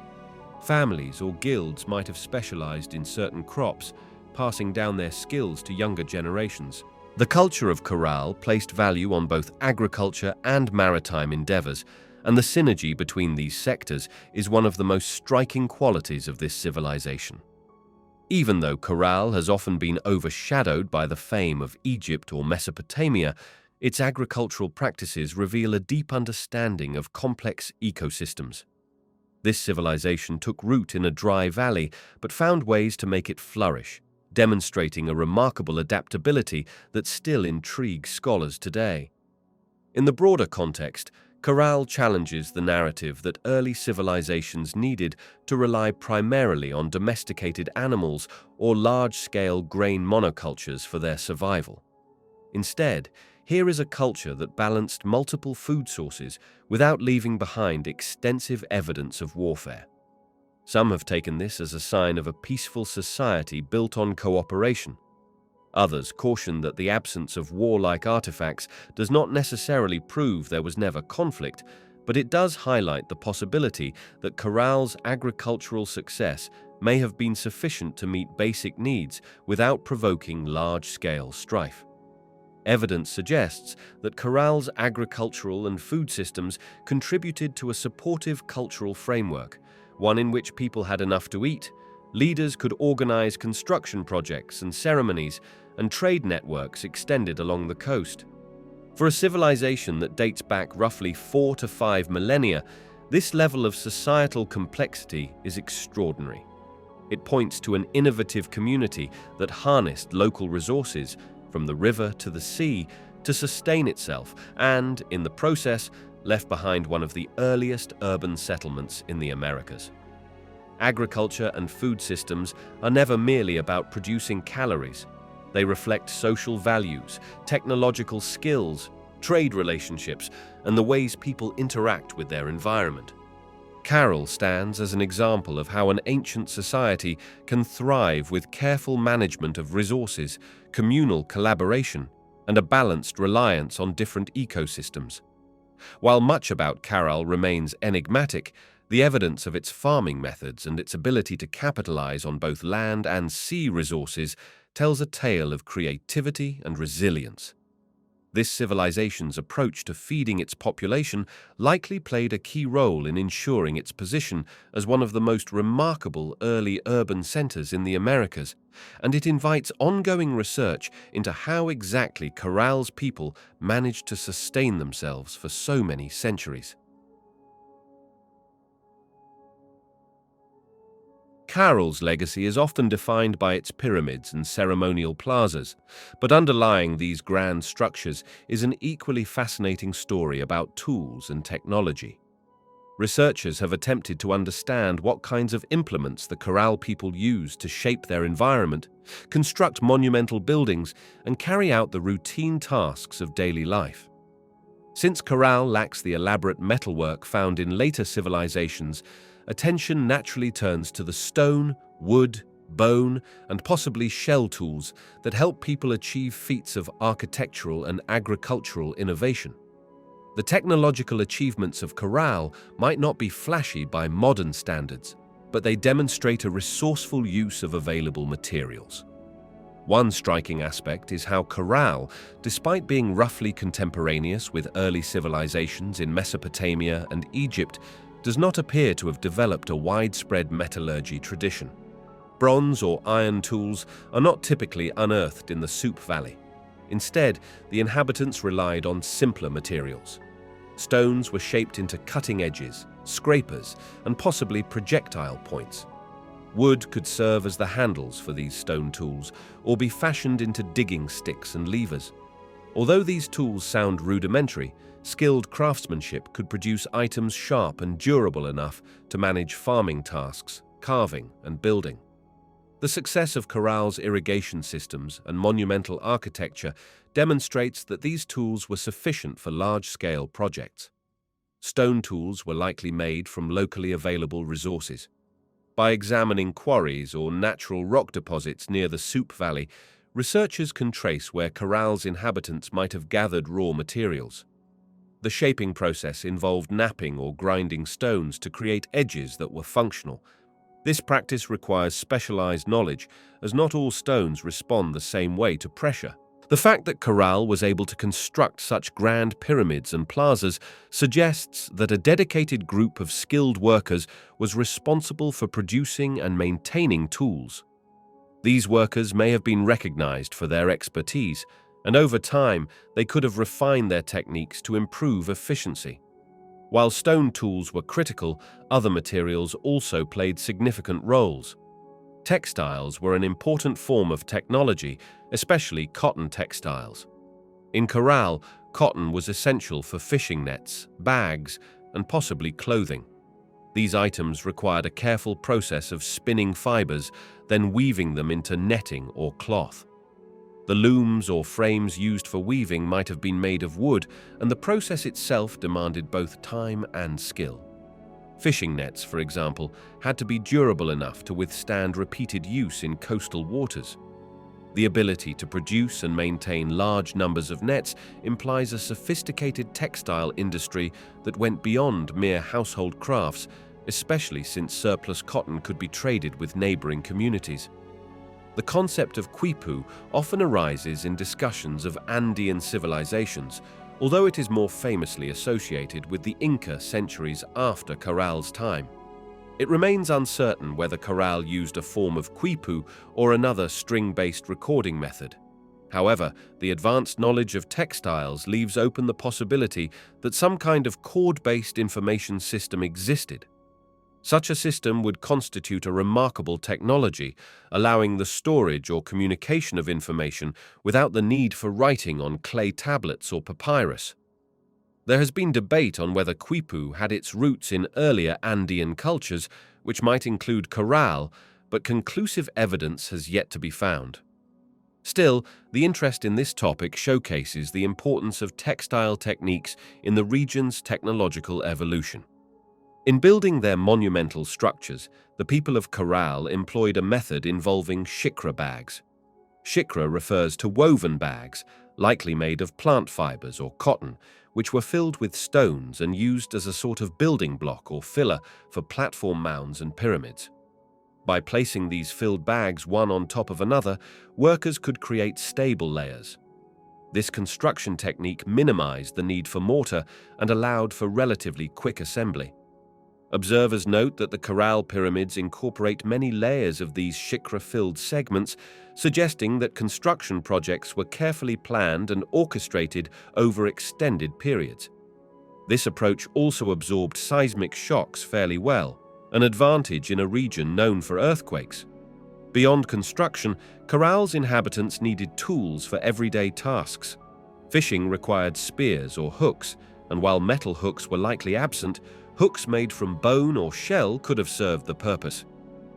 Families or guilds might have specialized in certain crops, passing down their skills to younger generations. The culture of Caral placed value on both agriculture and maritime endeavors, and the synergy between these sectors is one of the most striking qualities of this civilization. Even though Caral has often been overshadowed by the fame of Egypt or Mesopotamia, its agricultural practices reveal a deep understanding of complex ecosystems. This civilization took root in a dry valley, but found ways to make it flourish, demonstrating a remarkable adaptability that still intrigues scholars today. In the broader context, Caral challenges the narrative that early civilizations needed to rely primarily on domesticated animals or large-scale grain monocultures for their survival. Instead, here is a culture that balanced multiple food sources without leaving behind extensive evidence of warfare. Some have taken this as a sign of a peaceful society built on cooperation. Others caution that the absence of warlike artifacts does not necessarily prove there was never conflict, but it does highlight the possibility that Caral's agricultural success may have been sufficient to meet basic needs without provoking large-scale strife. Evidence suggests that Caral's agricultural and food systems contributed to a supportive cultural framework, one in which people had enough to eat, leaders could organize construction projects and ceremonies, and trade networks extended along the coast. For a civilization that dates back roughly 4 to 5 millennia, this level of societal complexity is extraordinary. It points to an innovative community that harnessed local resources, from the river to the sea, to sustain itself and, in the process, left behind one of the earliest urban settlements in the Americas. Agriculture and food systems are never merely about producing calories. They reflect social values, technological skills, trade relationships, and the ways people interact with their environment. Caral stands as an example of how an ancient society can thrive with careful management of resources, communal collaboration, and a balanced reliance on different ecosystems. While much about Caral remains enigmatic, the evidence of its farming methods and its ability to capitalize on both land and sea resources tells a tale of creativity and resilience. This civilization's approach to feeding its population likely played a key role in ensuring its position as one of the most remarkable early urban centers in the Americas, and it invites ongoing research into how exactly Caral's people managed to sustain themselves for so many centuries. Caral's legacy is often defined by its pyramids and ceremonial plazas, but underlying these grand structures is an equally fascinating story about tools and technology. Researchers have attempted to understand what kinds of implements the Caral people used to shape their environment, construct monumental buildings, and carry out the routine tasks of daily life. Since Caral lacks the elaborate metalwork found in later civilizations, attention naturally turns to the stone, wood, bone, and possibly shell tools that help people achieve feats of architectural and agricultural innovation. The technological achievements of Caral might not be flashy by modern standards, but they demonstrate a resourceful use of available materials. One striking aspect is how Caral, despite being roughly contemporaneous with early civilizations in Mesopotamia and Egypt, does not appear to have developed a widespread metallurgy tradition. Bronze or iron tools are not typically unearthed in the Supe Valley. Instead, the inhabitants relied on simpler materials. Stones were shaped into cutting edges, scrapers, and possibly projectile points. Wood could serve as the handles for these stone tools or be fashioned into digging sticks and levers. Although these tools sound rudimentary, skilled craftsmanship could produce items sharp and durable enough to manage farming tasks, carving, and building. The success of Caral's irrigation systems and monumental architecture demonstrates that these tools were sufficient for large-scale projects. Stone tools were likely made from locally available resources. By examining quarries or natural rock deposits near the Supe Valley, researchers can trace where Caral's inhabitants might have gathered raw materials. The shaping process involved knapping or grinding stones to create edges that were functional. This practice requires specialized knowledge, as not all stones respond the same way to pressure, The fact that Caral was able to construct such grand pyramids and plazas suggests that a dedicated group of skilled workers was responsible for producing and maintaining tools. These workers may have been recognized for their expertise, and over time they could have refined their techniques to improve efficiency. While stone tools were critical, other materials also played significant roles. Textiles were an important form of technology, especially cotton textiles. In Caral, cotton was essential for fishing nets, bags, and possibly clothing. These items required a careful process of spinning fibers, then weaving them into netting or cloth. The looms or frames used for weaving might have been made of wood, and the process itself demanded both time and skill. Fishing nets, for example, had to be durable enough to withstand repeated use in coastal waters. The ability to produce and maintain large numbers of nets implies a sophisticated textile industry that went beyond mere household crafts, especially since surplus cotton could be traded with neighboring communities. The concept of quipu often arises in discussions of Andean civilizations, although it is more famously associated with the Inca centuries after Caral's time. It remains uncertain whether Caral used a form of quipu or another string-based recording method. However, the advanced knowledge of textiles leaves open the possibility that some kind of chord-based information system existed. Such a system would constitute a remarkable technology, allowing the storage or communication of information without the need for writing on clay tablets or papyrus. There has been debate on whether quipu had its roots in earlier Andean cultures, which might include Caral, but conclusive evidence has yet to be found. Still, the interest in this topic showcases the importance of textile techniques in the region's technological evolution. In building their monumental structures, the people of Caral employed a method involving shikra bags. Shikra refers to woven bags, likely made of plant fibers or cotton, which were filled with stones and used as a sort of building block or filler for platform mounds and pyramids. By placing these filled bags one on top of another, workers could create stable layers. This construction technique minimized the need for mortar and allowed for relatively quick assembly. Observers note that the Caral pyramids incorporate many layers of these shikra-filled segments, suggesting that construction projects were carefully planned and orchestrated over extended periods. This approach also absorbed seismic shocks fairly well, an advantage in a region known for earthquakes. Beyond construction, Caral's inhabitants needed tools for everyday tasks. Fishing required spears or hooks, and while metal hooks were likely absent, hooks made from bone or shell could have served the purpose.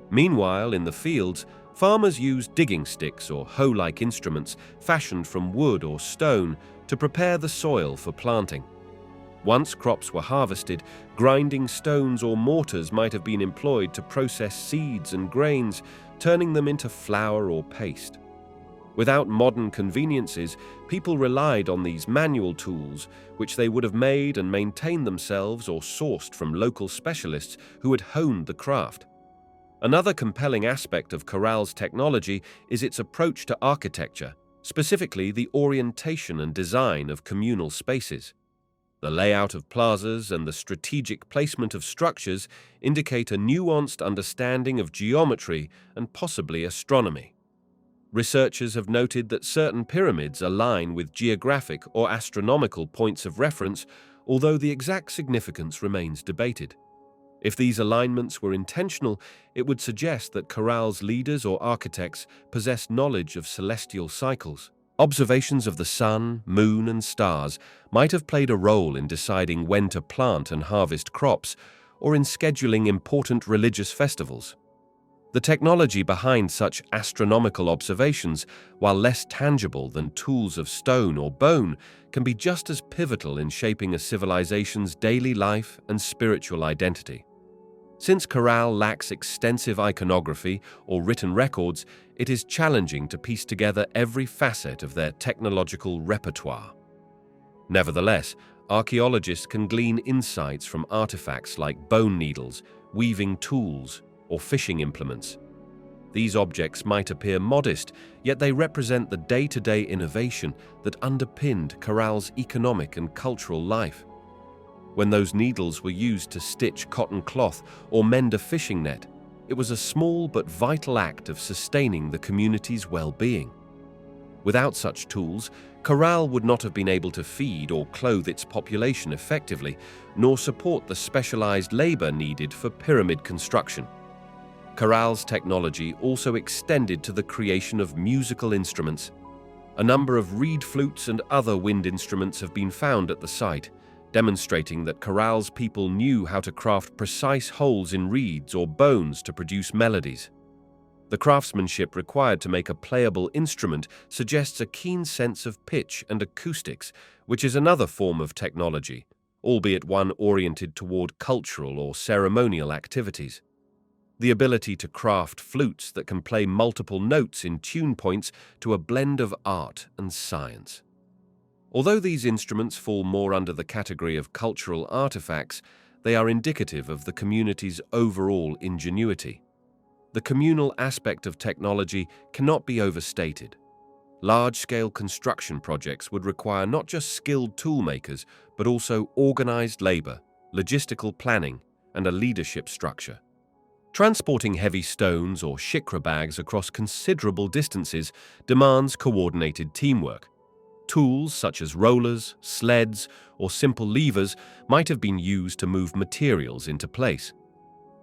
Meanwhile, in the fields, farmers used digging sticks or hoe-like instruments fashioned from wood or stone to prepare the soil for planting. Once crops were harvested, grinding stones or mortars might have been employed to process seeds and grains, turning them into flour or paste. Without modern conveniences, people relied on these manual tools, which they would have made and maintained themselves or sourced from local specialists who had honed the craft. Another compelling aspect of Caral's technology is its approach to architecture, specifically the orientation and design of communal spaces. The layout of plazas and the strategic placement of structures indicate a nuanced understanding of geometry and possibly astronomy. Researchers have noted that certain pyramids align with geographic or astronomical points of reference, although the exact significance remains debated. If these alignments were intentional, it would suggest that Caral's leaders or architects possessed knowledge of celestial cycles. Observations of the sun, moon, and stars might have played a role in deciding when to plant and harvest crops, or in scheduling important religious festivals. The technology behind such astronomical observations, while less tangible than tools of stone or bone, can be just as pivotal in shaping a civilization's daily life and spiritual identity. Since Caral lacks extensive iconography or written records, it is challenging to piece together every facet of their technological repertoire. Nevertheless, archaeologists can glean insights from artifacts like bone needles, weaving tools, or fishing implements. These objects might appear modest, yet they represent the day-to-day innovation that underpinned Caral's economic and cultural life. When those needles were used to stitch cotton cloth or mend a fishing net, it was a small but vital act of sustaining the community's well-being. Without such tools, Caral would not have been able to feed or clothe its population effectively, nor support the specialized labor needed for pyramid construction. Caral's technology also extended to the creation of musical instruments. A number of reed flutes and other wind instruments have been found at the site, demonstrating that Caral's people knew how to craft precise holes in reeds or bones to produce melodies. The craftsmanship required to make a playable instrument suggests a keen sense of pitch and acoustics, which is another form of technology, albeit one oriented toward cultural or ceremonial activities. The ability to craft flutes that can play multiple notes in tune points to a blend of art and science. Although these instruments fall more under the category of cultural artifacts, they are indicative of the community's overall ingenuity. The communal aspect of technology cannot be overstated. Large-scale construction projects would require not just skilled toolmakers, but also organized labor, logistical planning, and a leadership structure. Transporting heavy stones or shikra bags across considerable distances demands coordinated teamwork. Tools such as rollers, sleds, or simple levers might have been used to move materials into place.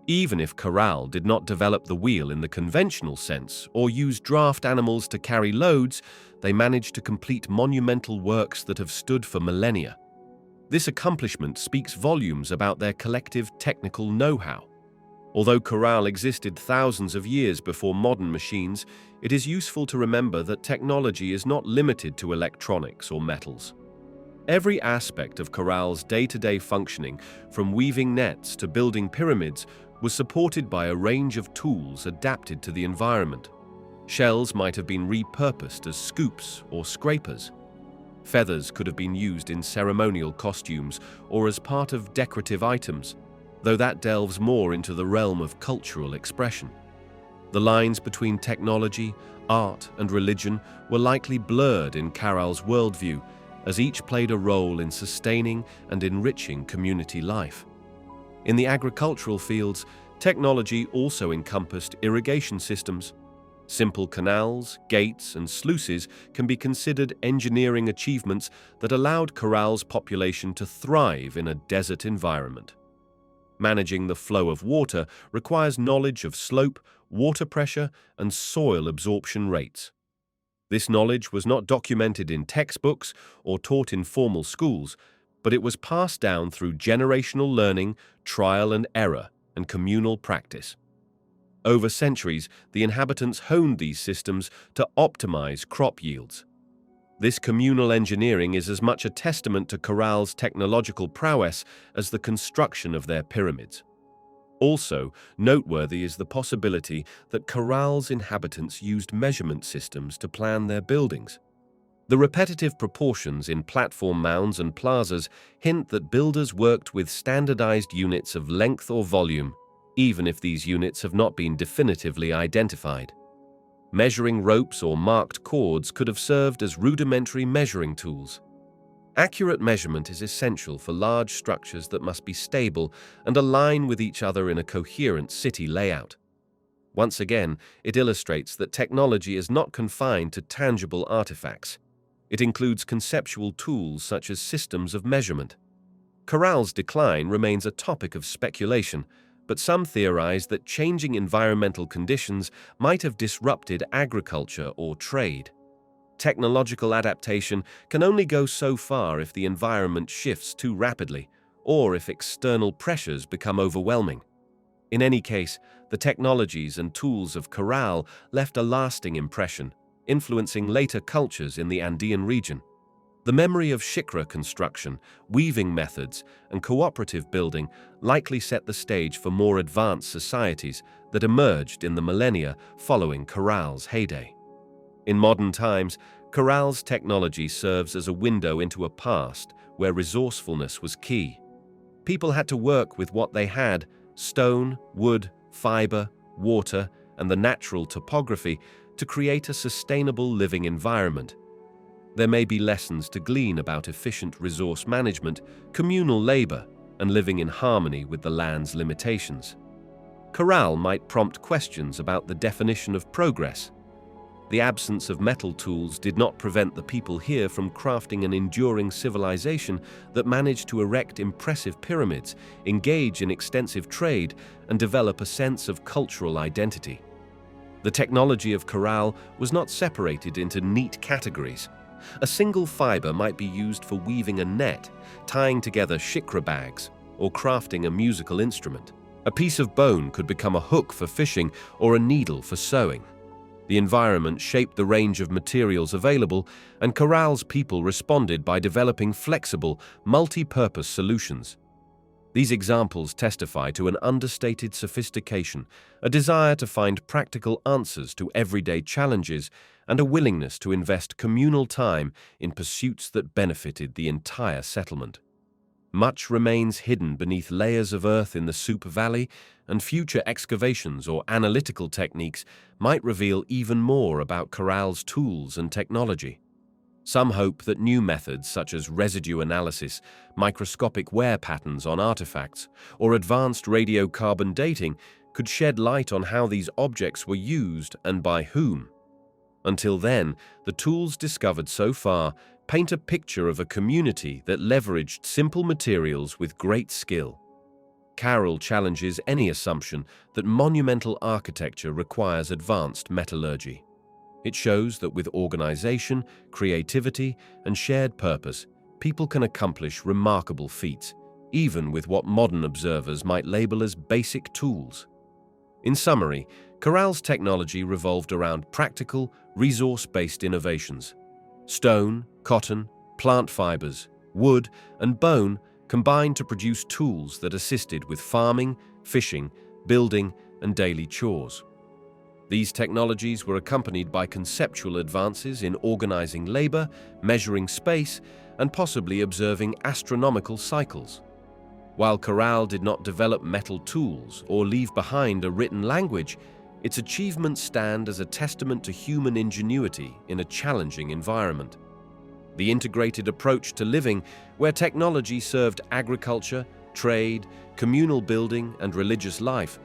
Even if Caral did not develop the wheel in the conventional sense or use draft animals to carry loads, they managed to complete monumental works that have stood for millennia. This accomplishment speaks volumes about their collective technical know-how. Although Caral existed thousands of years before modern machines, it is useful to remember that technology is not limited to electronics or metals. Every aspect of Caral's day-to-day functioning, from weaving nets to building pyramids, was supported by a range of tools adapted to the environment. Shells might have been repurposed as scoops or scrapers. Feathers could have been used in ceremonial costumes or as part of decorative items, though that delves more into the realm of cultural expression. The lines between technology, art, and religion were likely blurred in Caral's worldview, as each played a role in sustaining and enriching community life. In the agricultural fields, technology also encompassed irrigation systems. Simple canals, gates, and sluices can be considered engineering achievements that allowed Caral's population to thrive in a desert environment. Managing the flow of water requires knowledge of slope, water pressure, and soil absorption rates. This knowledge was not documented in textbooks or taught in formal schools, but it was passed down through generational learning, trial and error, and communal practice. Over centuries, the inhabitants honed these systems to optimize crop yields. This communal engineering is as much a testament to Caral's technological prowess as the construction of their pyramids. Also, noteworthy is the possibility that Caral's inhabitants used measurement systems to plan their buildings. The repetitive proportions in platform mounds and plazas hint that builders worked with standardized units of length or volume, even if these units have not been definitively identified. Measuring ropes or marked cords could have served as rudimentary measuring tools. Accurate measurement is essential for large structures that must be stable and align with each other in a coherent city layout. Once again, it illustrates that technology is not confined to tangible artifacts. It includes conceptual tools such as systems of measurement. Caral's decline remains a topic of speculation, but some theorize that changing environmental conditions might have disrupted agriculture or trade. Technological adaptation can only go so far if the environment shifts too rapidly, or if external pressures become overwhelming. In any case, the technologies and tools of Caral left a lasting impression, influencing later cultures in the Andean region. The memory of shikra construction, weaving methods, and cooperative building likely set the stage for more advanced societies that emerged in the millennia following Caral's heyday. In modern times, Caral's technology serves as a window into a past where resourcefulness was key. People had to work with what they had: stone, wood, fiber, water, and the natural topography to create a sustainable living environment. There may be lessons to glean about efficient resource management, communal labor, and living in harmony with the land's limitations. Caral might prompt questions about the definition of progress. The absence of metal tools did not prevent the people here from crafting an enduring civilization that managed to erect impressive pyramids, engage in extensive trade, and develop a sense of cultural identity. The technology of Caral was not separated into neat categories. A single fiber might be used for weaving a net, tying together shikra bags, or crafting a musical instrument. A piece of bone could become a hook for fishing or a needle for sewing. The environment shaped the range of materials available, and Caral's people responded by developing flexible, multi-purpose solutions. These examples testify to an understated sophistication, a desire to find practical answers to everyday challenges, and a willingness to invest communal time in pursuits that benefited the entire settlement. Much remains hidden beneath layers of earth in the Supe Valley, and future excavations or analytical techniques might reveal even more about Caral's tools and technology. Some hope that new methods such as residue analysis, microscopic wear patterns on artifacts, or advanced radiocarbon dating could shed light on how these objects were used and by whom. Until then, the tools discovered so far paint a picture of a community that leveraged simple materials with great skill. Caral challenges any assumption that monumental architecture requires advanced metallurgy. It shows that with organization, creativity, and shared purpose, people can accomplish remarkable feats, even with what modern observers might label as basic tools. In summary, Caral's technology revolved around practical, resource-based innovations. Stone, cotton, plant fibers, wood, and bone combined to produce tools that assisted with farming, fishing, building, and daily chores. These technologies were accompanied by conceptual advances in organizing labor, measuring space, and possibly observing astronomical cycles. While Caral did not develop metal tools or leave behind a written language, its achievements stand as a testament to human ingenuity in a challenging environment. The integrated approach to living, where technology served agriculture, trade, communal building, and religious life,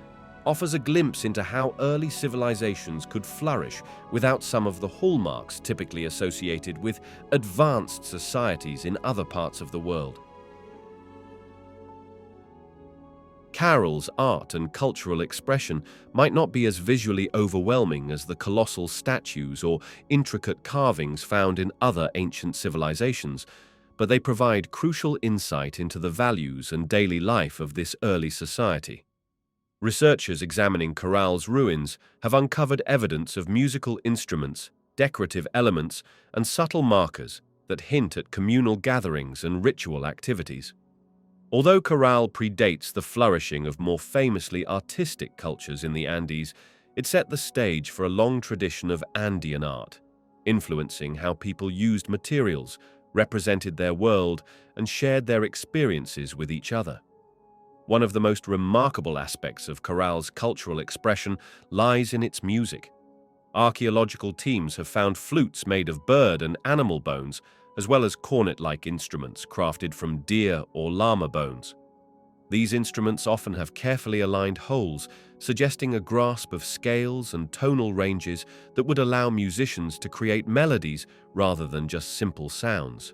offers a glimpse into how early civilizations could flourish without some of the hallmarks typically associated with advanced societies in other parts of the world. Caral's art and cultural expression might not be as visually overwhelming as the colossal statues or intricate carvings found in other ancient civilizations, but they provide crucial insight into the values and daily life of this early society. Researchers examining Caral's ruins have uncovered evidence of musical instruments, decorative elements, and subtle markers that hint at communal gatherings and ritual activities. Although Caral predates the flourishing of more famously artistic cultures in the Andes, it set the stage for a long tradition of Andean art, influencing how people used materials, represented their world, and shared their experiences with each other. One of the most remarkable aspects of Caral's cultural expression lies in its music. Archaeological teams have found flutes made of bird and animal bones, as well as cornet-like instruments crafted from deer or llama bones. These instruments often have carefully aligned holes, suggesting a grasp of scales and tonal ranges that would allow musicians to create melodies rather than just simple sounds.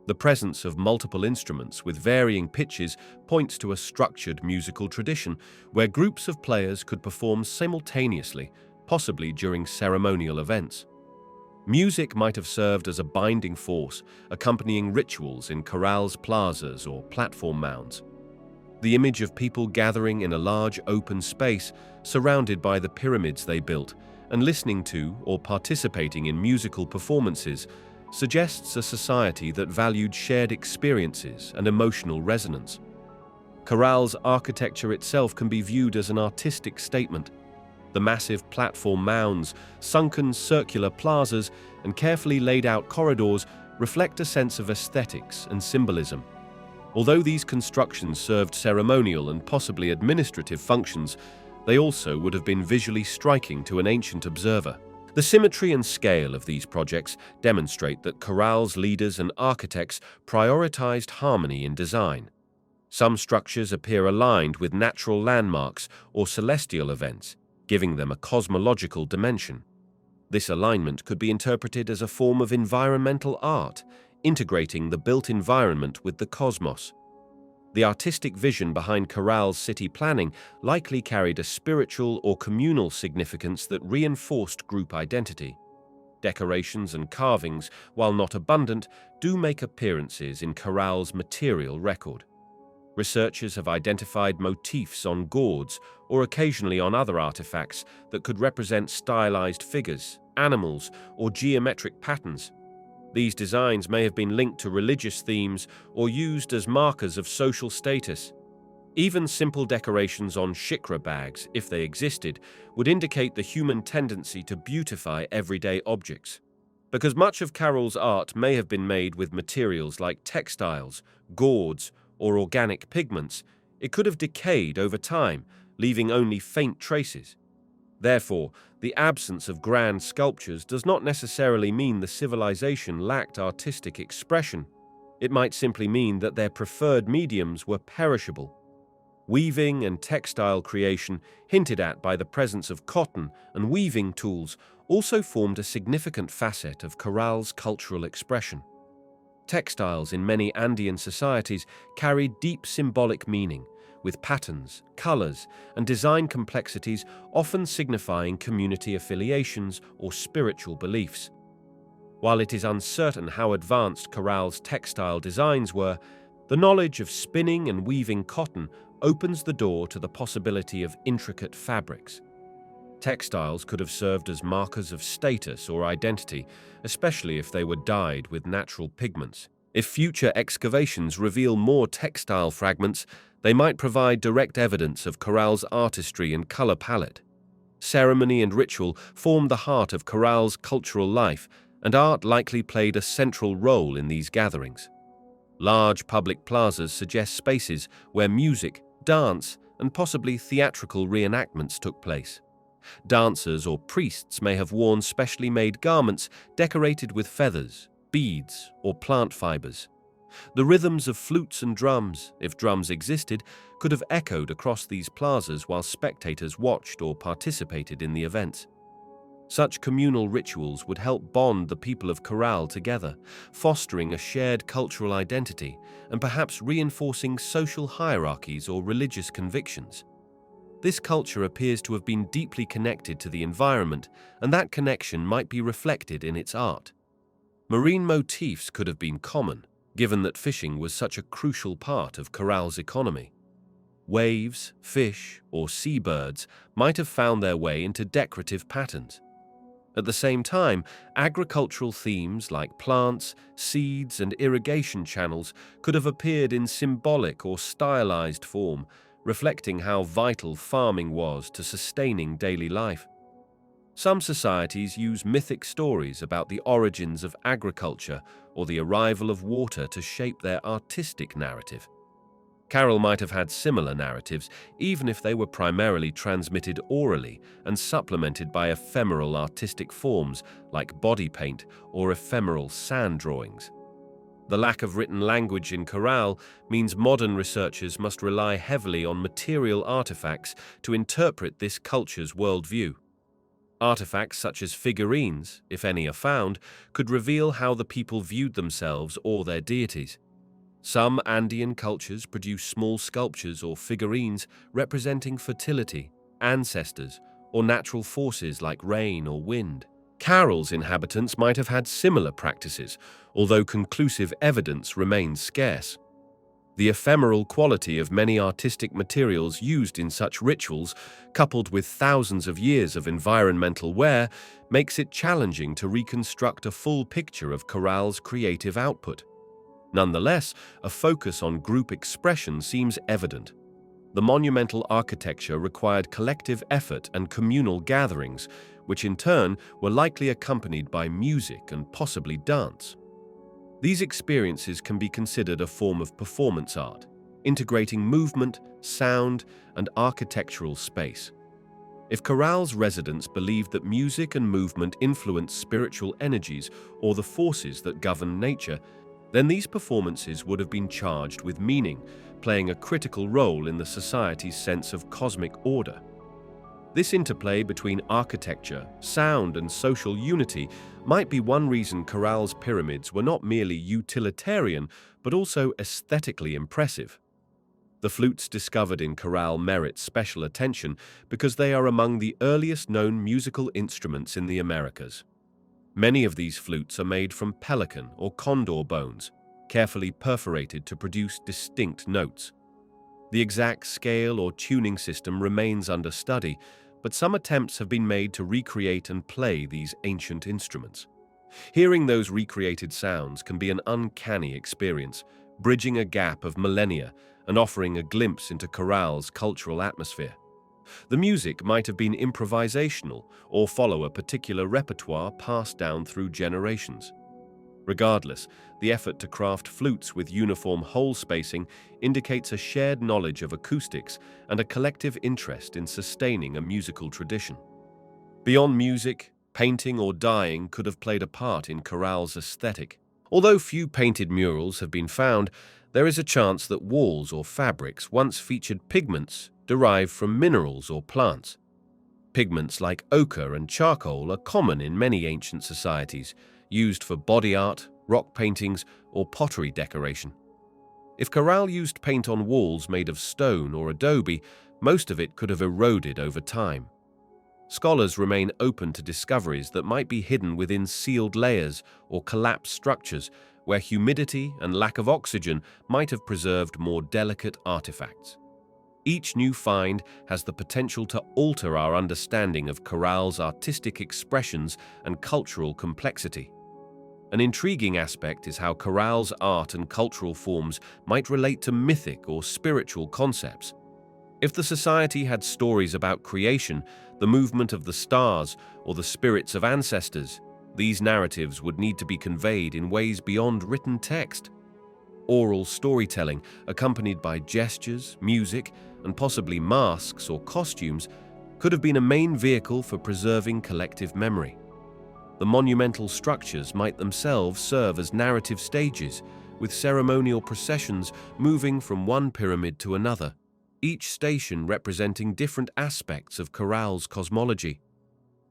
The presence of multiple instruments with varying pitches points to a structured musical tradition where groups of players could perform simultaneously, possibly during ceremonial events. Music might have served as a binding force, accompanying rituals in Caral's plazas or platform mounds. The image of people gathering in a large open space surrounded by the pyramids they built and listening to or participating in musical performances suggests a society that valued shared experiences and emotional resonance. Caral's architecture itself can be viewed as an artistic statement. The massive platform mounds, sunken circular plazas, and carefully laid out corridors reflect a sense of aesthetics and symbolism. Although these constructions served ceremonial and possibly administrative functions, They also would have been visually striking to an ancient observer. The symmetry and scale of these projects demonstrate that Caral's leaders and architects prioritized harmony in design. Some structures appear aligned with natural landmarks or celestial events, giving them a cosmological dimension. This alignment could be interpreted as a form of environmental art, integrating the built environment with the cosmos. The artistic vision behind Caral's city planning likely carried a spiritual or communal significance that reinforced group identity. Decorations and carvings, while not abundant, do make appearances in Caral's material record. Researchers have identified motifs on gourds or occasionally on other artifacts that could represent stylized figures, animals, or geometric patterns. These designs may have been linked to religious themes or used as markers of social status. Even simple decorations on shikra bags, if they existed, would indicate the human tendency to beautify everyday objects. Because much of Caral's art may have been made with materials like textiles, gourds, or organic pigments, it could have decayed over time, leaving only faint traces. Therefore, the absence of grand sculptures does not necessarily mean the civilization lacked artistic expression. It might simply mean that their preferred mediums were perishable. Weaving and textile creation, hinted at by the presence of cotton and weaving tools, also formed a significant facet of Caral's cultural expression. Textiles in many Andean societies carried deep symbolic meaning, with patterns, colors, and design complexities often signifying community affiliations or spiritual beliefs. While it is uncertain how advanced Caral's textile designs were, the knowledge of spinning and weaving cotton opens the door to the possibility of intricate fabrics. Textiles could have served as markers of status or identity, especially if they were dyed with natural pigments. If future excavations reveal more textile fragments, they might provide direct evidence of Caral's artistry and color palette. Ceremony and ritual formed the heart of Caral's cultural life, and art likely played a central role in these gatherings. Large public plazas suggest spaces where music, dance, and possibly theatrical reenactments took place. Dancers or priests may have worn specially made garments decorated with feathers, beads, or plant fibers. The rhythms of flutes and drums, if drums existed, could have echoed across these plazas while spectators watched or participated in the events. Such communal rituals would help bond the people of Caral together, fostering a shared cultural identity and perhaps reinforcing social hierarchies or religious convictions. This culture appears to have been deeply connected to the environment, and that connection might be reflected in its art. Marine motifs could have been common, given that fishing was such a crucial part of Caral's economy. Waves, fish, or seabirds might have found their way into decorative patterns. At the same time, agricultural themes like plants, seeds, and irrigation channels could have appeared in symbolic or stylized form, reflecting how vital farming was to sustaining daily life. Some societies use mythic stories about the origins of agriculture or the arrival of water to shape their artistic narrative. Caral might have had similar narratives, even if they were primarily transmitted orally and supplemented by ephemeral artistic forms like body paint or ephemeral sand drawings. The lack of written language in Caral means modern researchers must rely heavily on material artifacts to interpret this culture's worldview. Artifacts such as figurines, if any are found, could reveal how the people viewed themselves or their deities. Some Andean cultures produce small sculptures or figurines representing fertility, ancestors, or natural forces like rain or wind. Caral's inhabitants might have had similar practices, although conclusive evidence remains scarce. The ephemeral quality of many artistic materials used in such rituals, coupled with thousands of years of environmental wear, makes it challenging to reconstruct a full picture of Caral's creative output. Nonetheless, a focus on group expression seems evident. The monumental architecture required collective effort and communal gatherings, which in turn were likely accompanied by music and possibly dance. These experiences can be considered a form of performance art, integrating movement, sound, and architectural space. If Caral's residents believed that music and movement influence spiritual energies or the forces that govern nature, then these performances would have been charged with meaning, playing a critical role in the society's sense of cosmic order. This interplay between architecture, sound, and social unity might be one reason Caral's pyramids were not merely utilitarian, but also aesthetically impressive. The flutes discovered in Caral merit special attention because they are among the earliest known musical instruments in the Americas. Many of these flutes are made from pelican or condor bones, carefully perforated to produce distinct notes. The exact scale or tuning system remains under study, but some attempts have been made to recreate and play these ancient instruments. Hearing those recreated sounds can be an uncanny experience, bridging a gap of millennia and offering a glimpse into Caral's cultural atmosphere. The music might have been improvisational or follow a particular repertoire passed down through generations. Regardless, the effort to craft flutes with uniform hole spacing indicates a shared knowledge of acoustics and a collective interest in sustaining a musical tradition. Beyond music, painting or dyeing could have played a part in Caral's aesthetic. Although few painted murals have been found, there is a chance that walls or fabrics once featured pigments derived from minerals or plants. Pigments like ochre and charcoal are common in many ancient societies, used for body art, rock paintings, or pottery decoration. If Caral used paint on walls made of stone or adobe, most of it could have eroded over time. Scholars remain open to discoveries that might be hidden within sealed layers or collapsed structures where humidity and lack of oxygen might have preserved more delicate artifacts. Each new find has the potential to alter our understanding of Caral's artistic expressions and cultural complexity. An intriguing aspect is how Caral's art and cultural forms might relate to mythic or spiritual concepts. If the society had stories about creation, the movement of the stars, or the spirits of ancestors, these narratives would need to be conveyed in ways beyond written text. Oral storytelling, accompanied by gestures, music, and possibly masks or costumes, could have been a main vehicle for preserving collective memory. The monumental structures might themselves serve as narrative stages, with ceremonial processions moving from one pyramid to another, each station representing different aspects of Caral's cosmology.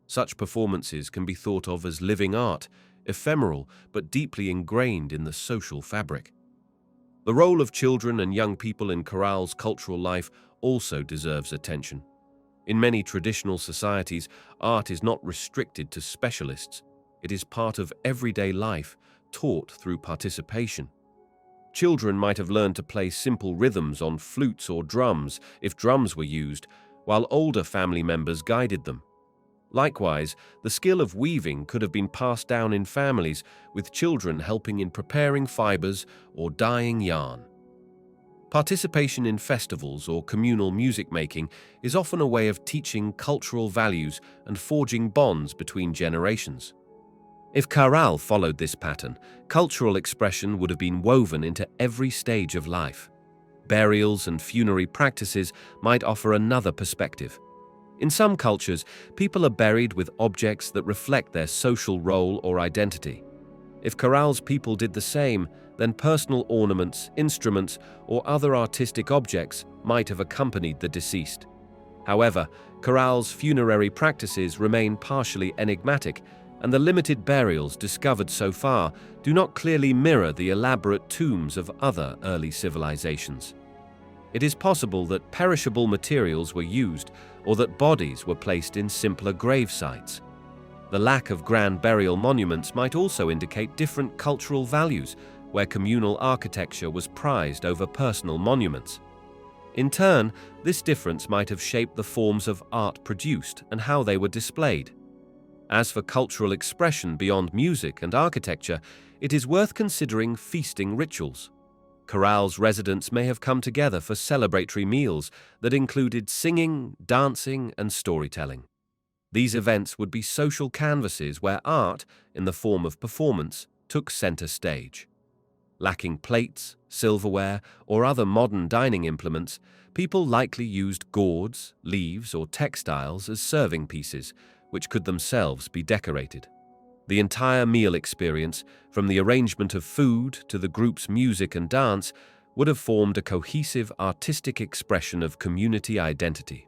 Such performances can be thought of as living art, ephemeral but deeply ingrained in the social fabric. The role of children and young people in Caral's cultural life also deserves attention. In many traditional societies, art is not restricted to specialists. It is part of everyday life, taught through participation. Children might have learned to play simple rhythms on flutes or drums if drums were used, while older family members guided them. Likewise, the skill of weaving could have been passed down in families, with children helping in preparing fibers or dyeing yarn. Participation in festivals or communal music making is often a way of teaching cultural values and forging bonds between generations. If Caral followed this pattern, cultural expression would have been woven into every stage of life. Burials and funerary practices might offer another perspective. In some cultures, people are buried with objects that reflect their social role or identity. If Caral's people did the same, then personal ornaments, instruments, or other artistic objects might have accompanied the deceased. However, Caral's funerary practices remain partially enigmatic, and the limited burials discovered so far do not clearly mirror the elaborate tombs of other early civilizations. It is possible that perishable materials were used, or that bodies were placed in simpler grave sites. The lack of grand burial monuments might also indicate different cultural values, where communal architecture was prized over personal monuments. In turn, this difference might have shaped the forms of art produced and how they were displayed. As for cultural expression beyond music and architecture, it is worth considering feasting rituals. Caral's residents may have come together for celebratory meals that included singing, dancing, and storytelling. These events would be social canvases where art, in the form of performance, took center stage. Lacking plates, silverware, or other modern dining implements, people likely used gourds, leaves, or textiles as serving pieces, which could themselves be decorated. The entire meal experience, from the arrangement of food to the group's music and dance, would have formed a cohesive artistic expression of community identity.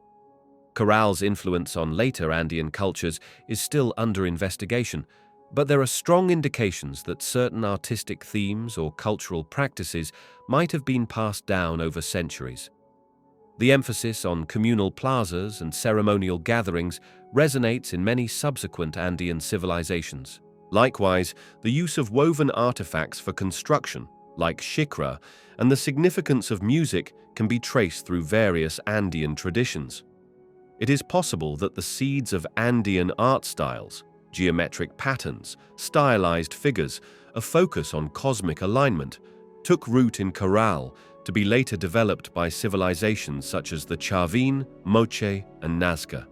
Caral's influence on later Andean cultures is still under investigation, but there are strong indications that certain artistic themes or cultural practices might have been passed down over centuries. The emphasis on communal plazas and ceremonial gatherings resonates in many subsequent Andean civilizations. Likewise, the use of woven artifacts for construction, like shikra, and the significance of music can be traced through various Andean traditions. It is possible that the seeds of Andean art styles, geometric patterns, stylized figures, a focus on cosmic alignment, took root in Caral to be later developed by civilizations such as the Chavin, Moche, and Nazca.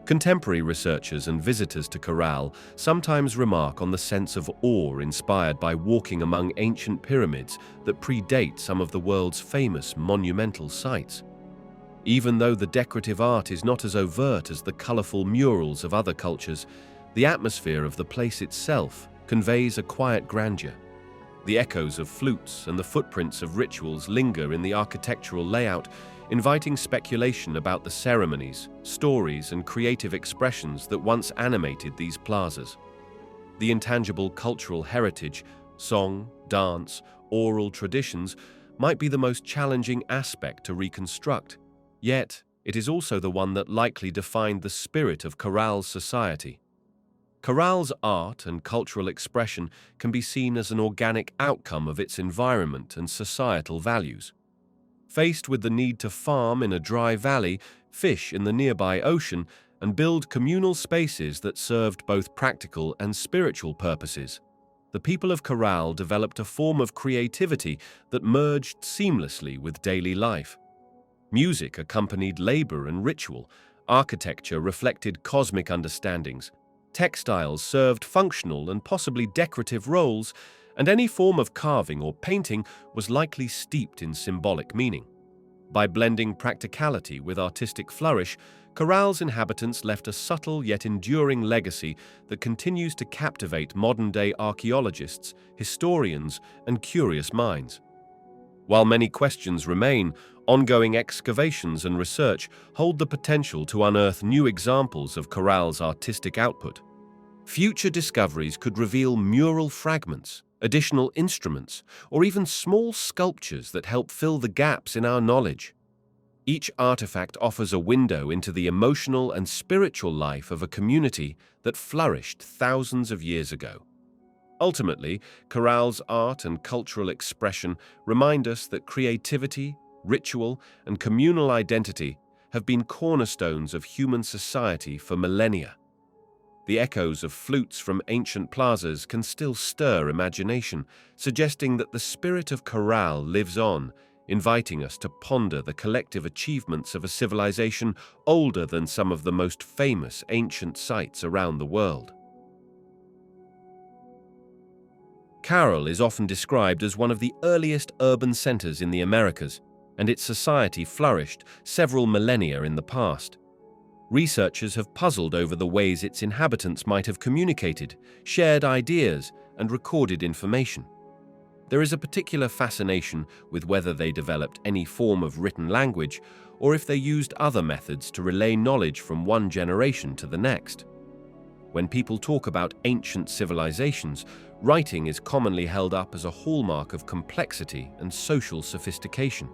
Contemporary researchers and visitors to Caral sometimes remark on the sense of awe inspired by walking among ancient pyramids that predate some of the world's famous monumental sites. Even though the decorative art is not as overt as the colorful murals of other cultures, the atmosphere of the place itself conveys a quiet grandeur. The echoes of flutes and the footprints of rituals linger in the architectural layout, inviting speculation about the ceremonies, stories, and creative expressions that once animated these plazas. The intangible cultural heritage, song, dance, oral traditions, might be the most challenging aspect to reconstruct. Yet, it is also the one that likely defined the spirit of Caral's society. Caral's art and cultural expression can be seen as an organic outcome of its environment and societal values. Faced with the need to farm in a dry valley, fish in the nearby ocean, and build communal spaces that served both practical and spiritual purposes, the people of Caral developed a form of creativity that merged seamlessly with daily life. Music accompanied labor and ritual, architecture reflected cosmic understandings, textiles served functional and possibly decorative roles, and any form of carving or painting was likely steeped in symbolic meaning. By blending practicality with artistic flourish, Caral's inhabitants left a subtle yet enduring legacy that continues to captivate modern-day archaeologists, historians, and curious minds. While many questions remain, ongoing excavations and research hold the potential to unearth new examples of Caral's artistic output. Future discoveries could reveal mural fragments, additional instruments, or even small sculptures that help fill the gaps in our knowledge. Each artifact offers a window into the emotional and spiritual life of a community that flourished thousands of years ago. Ultimately, Caral's art and cultural expression remind us that creativity, ritual, and communal identity have been cornerstones of human society for millennia. The echoes of flutes from ancient plazas can still stir imagination, suggesting that the spirit of Caral lives on, inviting us to ponder the collective achievements of a civilization older than some of the most famous ancient sites around the world. Caral is often described as one of the earliest urban centers in the Americas, and its society flourished several millennia in the past. Researchers have puzzled over the ways its inhabitants might have communicated, shared ideas, and recorded information. There is a particular fascination with whether they developed any form of written language or if they used other methods to relay knowledge from one generation to the next. When people talk about ancient civilizations, writing is commonly held up as a hallmark of complexity and social sophistication.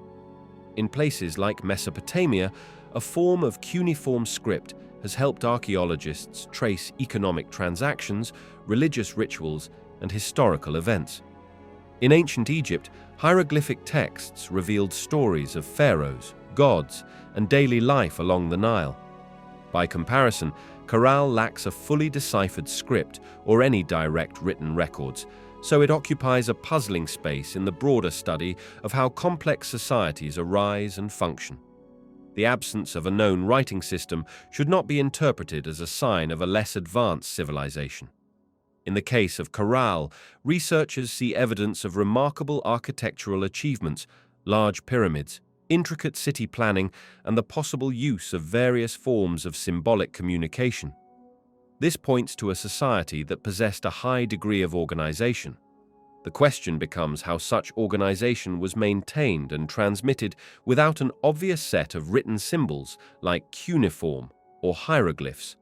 In places like Mesopotamia, a form of cuneiform script has helped archaeologists trace economic transactions, religious rituals, and historical events. In ancient Egypt, hieroglyphic texts revealed stories of pharaohs, gods, and daily life along the Nile. By comparison, Caral lacks a fully deciphered script or any direct written records, so it occupies a puzzling space in the broader study of how complex societies arise and function. The absence of a known writing system should not be interpreted as a sign of a less advanced civilization. In the case of Caral, researchers see evidence of remarkable architectural achievements, large pyramids, intricate city planning, and the possible use of various forms of symbolic communication. This points to a society that possessed a high degree of organization. The question becomes how such organization was maintained and transmitted without an obvious set of written symbols like cuneiform or hieroglyphs.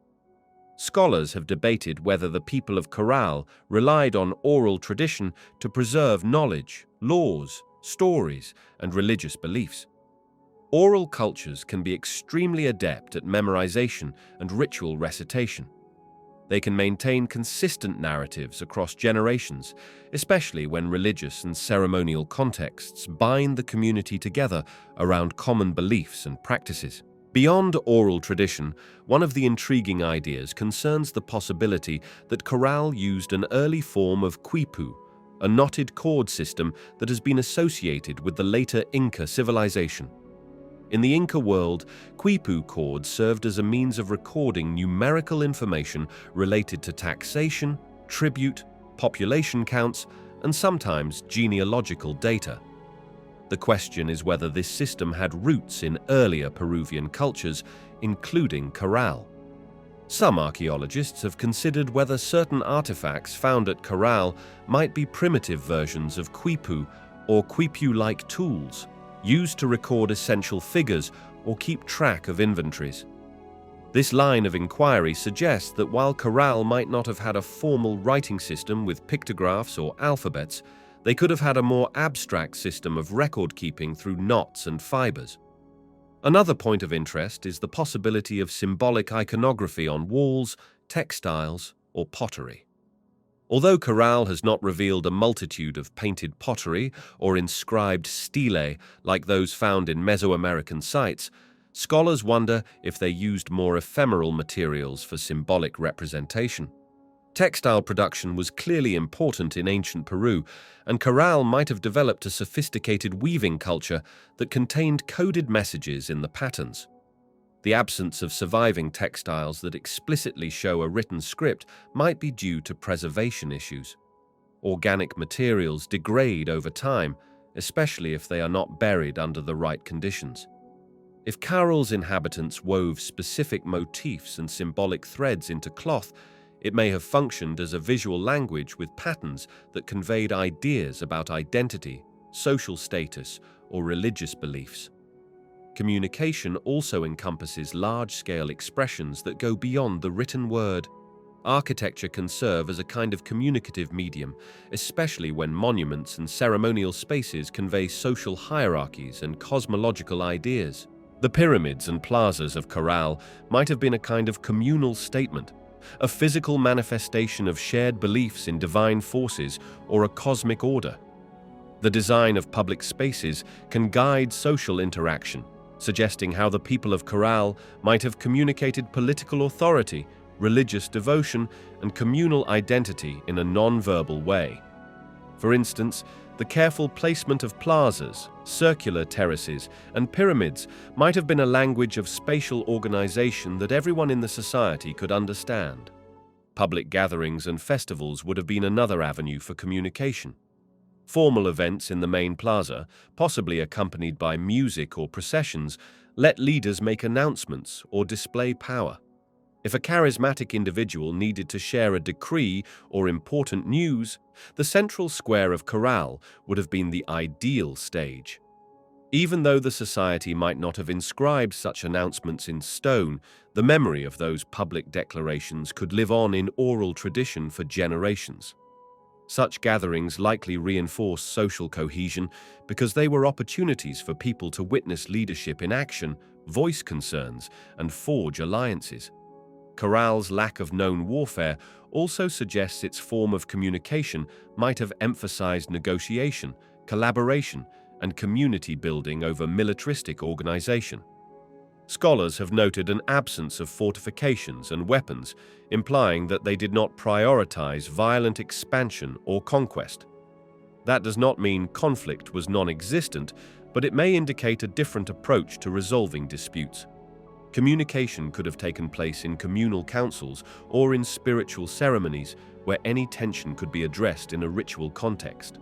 Scholars have debated whether the people of Caral relied on oral tradition to preserve knowledge, laws, stories, and religious beliefs. Oral cultures can be extremely adept at memorization and ritual recitation. They can maintain consistent narratives across generations, especially when religious and ceremonial contexts bind the community together around common beliefs and practices. Beyond oral tradition, one of the intriguing ideas concerns the possibility that Caral used an early form of quipu, a knotted cord system that has been associated with the later Inca civilization. In the Inca world, quipu cords served as a means of recording numerical information related to taxation, tribute, population counts, and sometimes genealogical data. The question is whether this system had roots in earlier Peruvian cultures, including Caral. Some archaeologists have considered whether certain artifacts found at Caral might be primitive versions of quipu or quipu-like tools, used to record essential figures or keep track of inventories. This line of inquiry suggests that while Caral might not have had a formal writing system with pictographs or alphabets, they could have had a more abstract system of record-keeping through knots and fibers. Another point of interest is the possibility of symbolic iconography on walls, textiles, or pottery. Although Caral has not revealed a multitude of painted pottery or inscribed stelae like those found in Mesoamerican sites, scholars wonder if they used more ephemeral materials for symbolic representation. Textile production was clearly important in ancient Peru, and Caral might have developed a sophisticated weaving culture that contained coded messages in the patterns. The absence of surviving textiles that explicitly show a written script might be due to preservation issues. Organic materials degrade over time, especially if they are not buried under the right conditions. If Caral's inhabitants wove specific motifs and symbolic threads into cloth, it may have functioned as a visual language with patterns that conveyed ideas about identity, social status, or religious beliefs. Communication also encompasses large-scale expressions that go beyond the written word. Architecture can serve as a kind of communicative medium, especially when monuments and ceremonial spaces convey social hierarchies and cosmological ideas. The pyramids and plazas of Caral might have been a kind of communal statement, a physical manifestation of shared beliefs in divine forces or a cosmic order. The design of public spaces can guide social interaction, suggesting how the people of Caral might have communicated political authority, religious devotion, and communal identity in a non-verbal way. For instance, the careful placement of plazas, circular terraces, and pyramids might have been a language of spatial organization that everyone in the society could understand. Public gatherings and festivals would have been another avenue for communication. Formal events in the main plaza, possibly accompanied by music or processions, let leaders make announcements or display power. If a charismatic individual needed to share a decree or important news, the central square of Caral would have been the ideal stage. Even though the society might not have inscribed such announcements in stone, the memory of those public declarations could live on in oral tradition for generations. Such gatherings likely reinforced social cohesion because they were opportunities for people to witness leadership in action, voice concerns, and forge alliances. Caral's lack of known warfare also suggests its form of communication might have emphasized negotiation, collaboration, and community building over militaristic organization. Scholars have noted an absence of fortifications and weapons, implying that they did not prioritize violent expansion or conquest. That does not mean conflict was non-existent, but it may indicate a different approach to resolving disputes. Communication could have taken place in communal councils or in spiritual ceremonies where any tension could be addressed in a ritual context.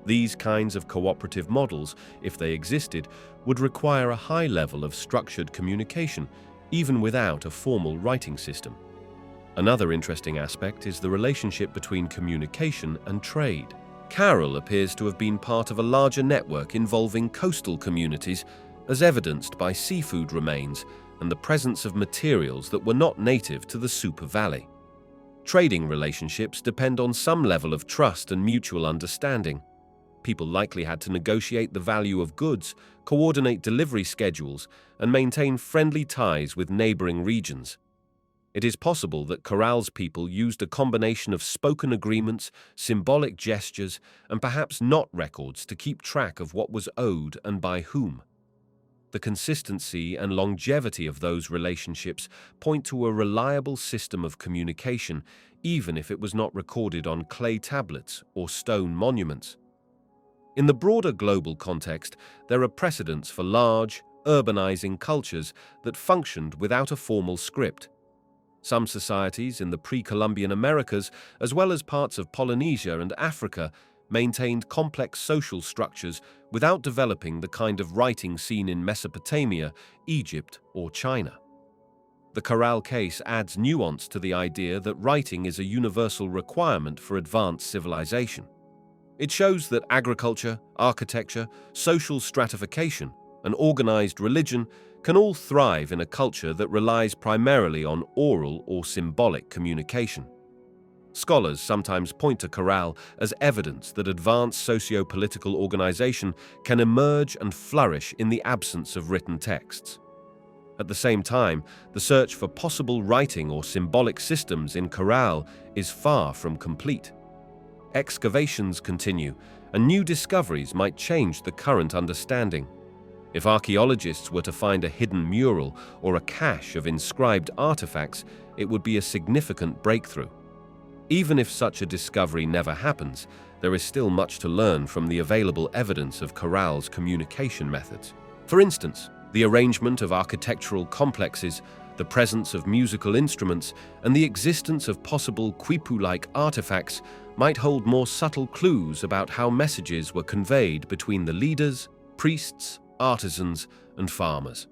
These kinds of cooperative models, if they existed, would require a high level of structured communication, even without a formal writing system. Another interesting aspect is the relationship between communication and trade. Caral appears to have been part of a larger network involving coastal communities, as evidenced by seafood remains and the presence of materials that were not native to the Supe Valley. Trading relationships depend on some level of trust and mutual understanding. People likely had to negotiate the value of goods, coordinate delivery schedules, and maintain friendly ties with neighboring regions. It is possible that Caral's people used a combination of spoken agreements, symbolic gestures, and perhaps not records to keep track of what was owed and by whom. The consistency and longevity of those relationships point to a reliable system of communication, even if it was not recorded on clay tablets or stone monuments. In the broader global context, there are precedents for large, urbanizing cultures that functioned without a formal script. Some societies in the pre-Columbian Americas, as well as parts of Polynesia and Africa, maintained complex social structures without developing the kind of writing seen in Mesopotamia, Egypt, or China. The Caral case adds nuance to the idea that writing is a universal requirement for advanced civilization. It shows that agriculture, architecture, social stratification, and organized religion can all thrive in a culture that relies primarily on oral or symbolic communication. Scholars sometimes point to Caral as evidence that advanced socio-political organization can emerge and flourish in the absence of written texts. At the same time, the search for possible writing or symbolic systems in Caral is far from complete. Excavations continue, and new discoveries might change the current understanding. If archaeologists were to find a hidden mural or a cache of inscribed artifacts, it would be a significant breakthrough. Even if such a discovery never happens, there is still much to learn from the available evidence of Caral's communication methods. For instance, the arrangement of architectural complexes, the presence of musical instruments, and the existence of possible quipu-like artifacts might hold more subtle clues about how messages were conveyed between the leaders, priests, artisans, and farmers.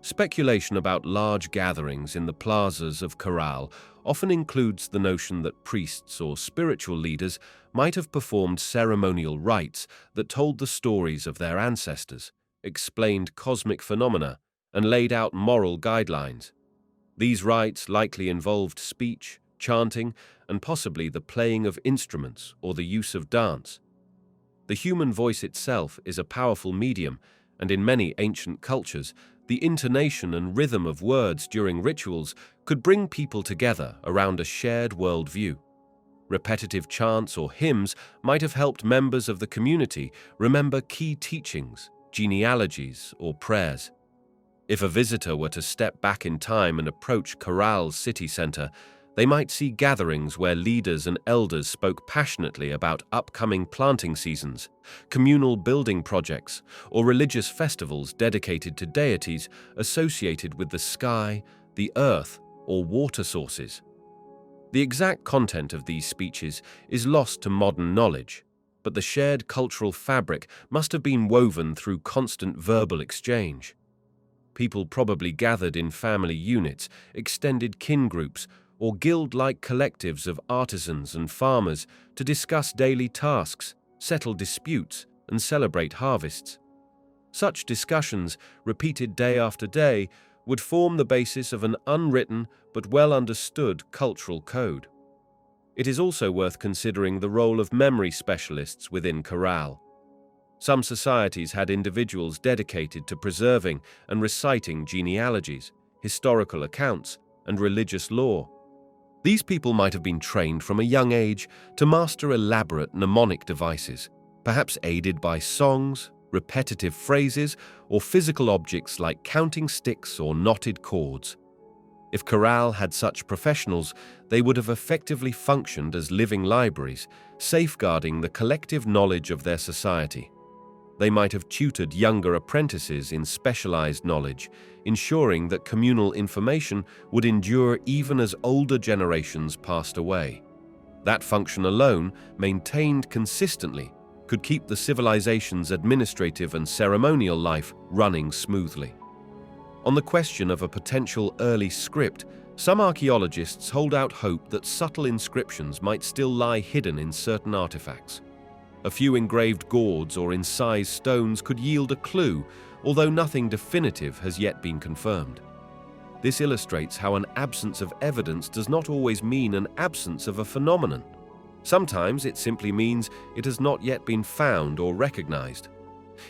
Speculation about large gatherings in the plazas of Caral often includes the notion that priests or spiritual leaders might have performed ceremonial rites that told the stories of their ancestors, explained cosmic phenomena, and laid out moral guidelines. These rites likely involved speech, chanting, and possibly the playing of instruments or the use of dance. The human voice itself is a powerful medium, and in many ancient cultures, the intonation and rhythm of words during rituals could bring people together around a shared worldview. Repetitive chants or hymns might have helped members of the community remember key teachings, genealogies, or prayers. If a visitor were to step back in time and approach Caral's city center, they might see gatherings where leaders and elders spoke passionately about upcoming planting seasons, communal building projects, or religious festivals dedicated to deities associated with the sky, the earth, or water sources. The exact content of these speeches is lost to modern knowledge, but the shared cultural fabric must have been woven through constant verbal exchange. People probably gathered in family units, extended kin groups, or guild-like collectives of artisans and farmers to discuss daily tasks, settle disputes, and celebrate harvests. Such discussions, repeated day after day, would form the basis of an unwritten but well-understood cultural code. It is also worth considering the role of memory specialists within Caral. Some societies had individuals dedicated to preserving and reciting genealogies, historical accounts, and religious lore. These people might have been trained from a young age to master elaborate mnemonic devices, perhaps aided by songs, repetitive phrases, or physical objects like counting sticks or knotted cords. If Caral had such professionals, they would have effectively functioned as living libraries, safeguarding the collective knowledge of their society. They might have tutored younger apprentices in specialized knowledge, ensuring that communal information would endure even as older generations passed away. That function alone, maintained consistently, could keep the civilization's administrative and ceremonial life running smoothly. On the question of a potential early script, some archaeologists hold out hope that subtle inscriptions might still lie hidden in certain artifacts. A few engraved gourds or incised stones could yield a clue, although nothing definitive has yet been confirmed. This illustrates how an absence of evidence does not always mean an absence of a phenomenon. Sometimes it simply means it has not yet been found or recognized.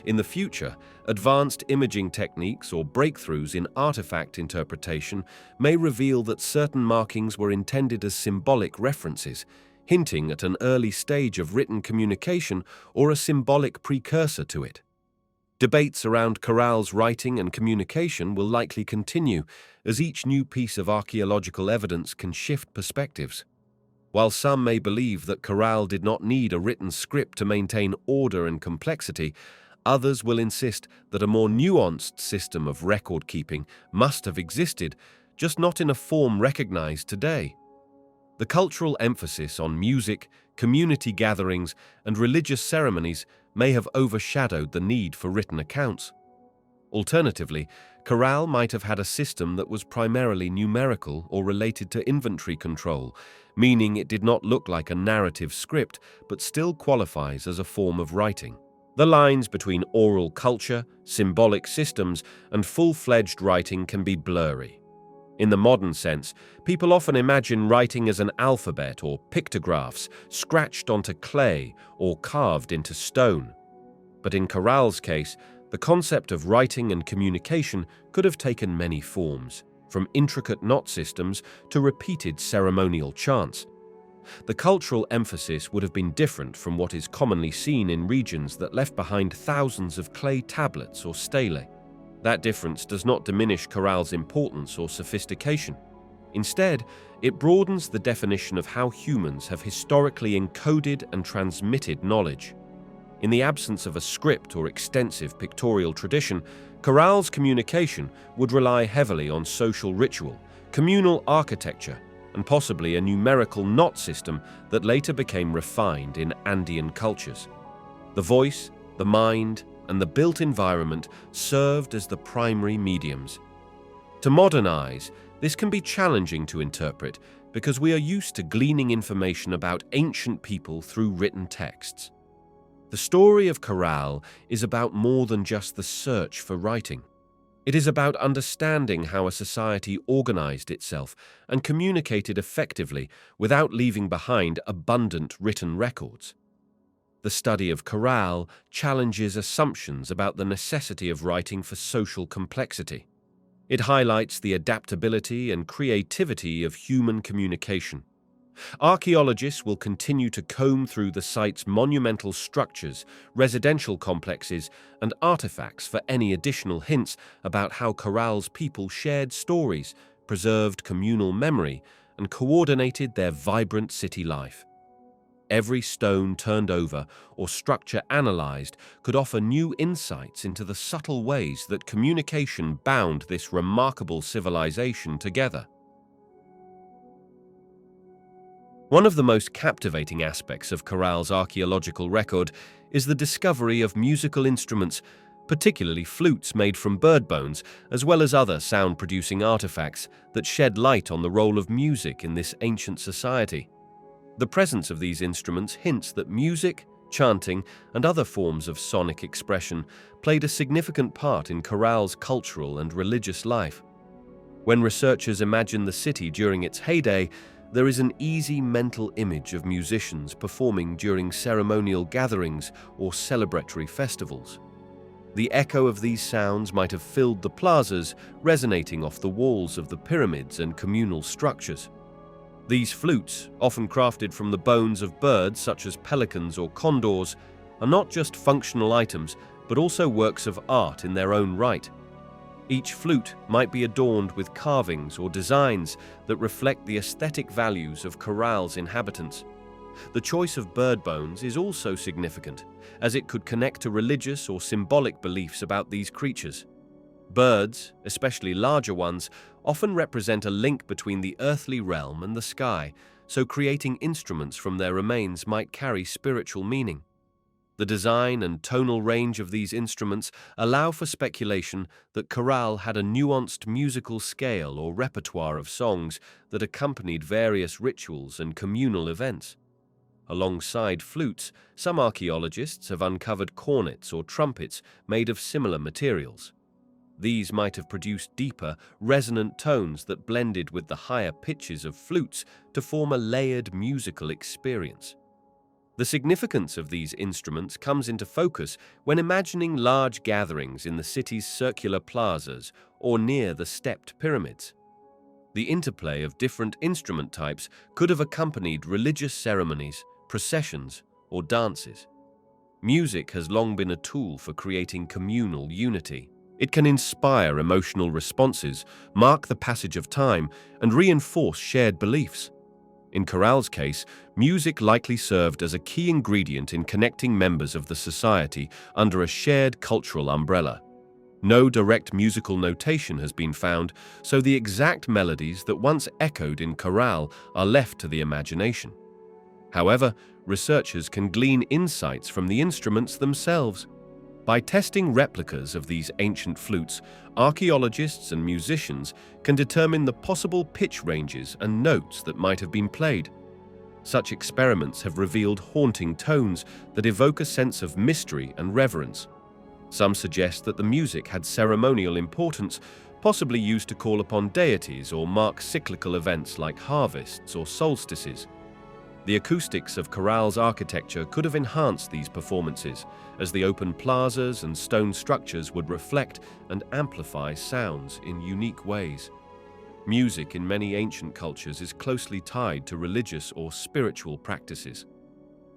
In the future, advanced imaging techniques or breakthroughs in artifact interpretation may reveal that certain markings were intended as symbolic references, hinting at an early stage of written communication or a symbolic precursor to it. Debates around Caral's writing and communication will likely continue, as each new piece of archaeological evidence can shift perspectives. While some may believe that Caral did not need a written script to maintain order and complexity, others will insist that a more nuanced system of record-keeping must have existed, just not in a form recognized today. The cultural emphasis on music, community gatherings, and religious ceremonies may have overshadowed the need for written accounts. Alternatively, Caral might have had a system that was primarily numerical or related to inventory control, meaning it did not look like a narrative script but still qualifies as a form of writing. The lines between oral culture, symbolic systems, and full-fledged writing can be blurry. In the modern sense, people often imagine writing as an alphabet or pictographs scratched onto clay or carved into stone. But in Caral's case, the concept of writing and communication could have taken many forms, from intricate knot systems to repeated ceremonial chants. The cultural emphasis would have been different from what is commonly seen in regions that left behind thousands of clay tablets or stelae. That difference does not diminish Caral's importance or sophistication. Instead, it broadens the definition of how humans have historically encoded and transmitted knowledge. In the absence of a script or extensive pictorial tradition, Caral's communication would rely heavily on social ritual, communal architecture, and possibly a numerical knot system that later became refined in Andean cultures. The voice, the mind, and the built environment served as the primary mediums. To modern eyes, this can be challenging to interpret because we are used to gleaning information about ancient people through written texts. The story of Caral is about more than just the search for writing. It is about understanding how a society organized itself and communicated effectively without leaving behind abundant written records. The study of Caral challenges assumptions about the necessity of writing for social complexity. It highlights the adaptability and creativity of human communication. Archaeologists will continue to comb through the site's monumental structures, residential complexes, and artifacts for any additional hints about how Caral's people shared stories, preserved communal memory, and coordinated their vibrant city life. Every stone turned over or structure analyzed could offer new insights into the subtle ways that communication bound this remarkable civilization together. One of the most captivating aspects of Caral's archaeological record is the discovery of musical instruments, particularly flutes made from bird bones, as well as other sound-producing artifacts that shed light on the role of music in this ancient society. The presence of these instruments hints that music, chanting, and other forms of sonic expression played a significant part in Caral's cultural and religious life. When researchers imagine the city during its heyday, there is an easy mental image of musicians performing during ceremonial gatherings or celebratory festivals. The echo of these sounds might have filled the plazas, resonating off the walls of the pyramids and communal structures. These flutes, often crafted from the bones of birds such as pelicans or condors, are not just functional items, but also works of art in their own right. Each flute might be adorned with carvings or designs that reflect the aesthetic values of Caral's inhabitants. The choice of bird bones is also significant, as it could connect to religious or symbolic beliefs about these creatures. Birds, especially larger ones, often represent a link between the earthly realm and the sky, so creating instruments from their remains might carry spiritual meaning. The design and tonal range of these instruments allow for speculation that Caral had a nuanced musical scale or repertoire of songs that accompanied various rituals and communal events. Alongside flutes, some archaeologists have uncovered cornets or trumpets made of similar materials. These might have produced deeper, resonant tones that blended with the higher pitches of flutes to form a layered musical experience. The significance of these instruments comes into focus when imagining large gatherings in the city's circular plazas or near the stepped pyramids. The interplay of different instrument types could have accompanied religious ceremonies, processions, or dances. Music has long been a tool for creating communal unity. It can inspire emotional responses, mark the passage of time, and reinforce shared beliefs. In Caral's case, music likely served as a key ingredient in connecting members of the society under a shared cultural umbrella. No direct musical notation has been found, so the exact melodies that once echoed in Caral are left to the imagination. However, researchers can glean insights from the instruments themselves. By testing replicas of these ancient flutes, archaeologists and musicians can determine the possible pitch ranges and notes that might have been played. Such experiments have revealed haunting tones that evoke a sense of mystery and reverence. Some suggest that the music had ceremonial importance, possibly used to call upon deities or mark cyclical events like harvests or solstices. The acoustics of Caral's architecture could have enhanced these performances, as the open plazas and stone structures would reflect and amplify sounds in unique ways. Music in many ancient cultures is closely tied to religious or spiritual practices.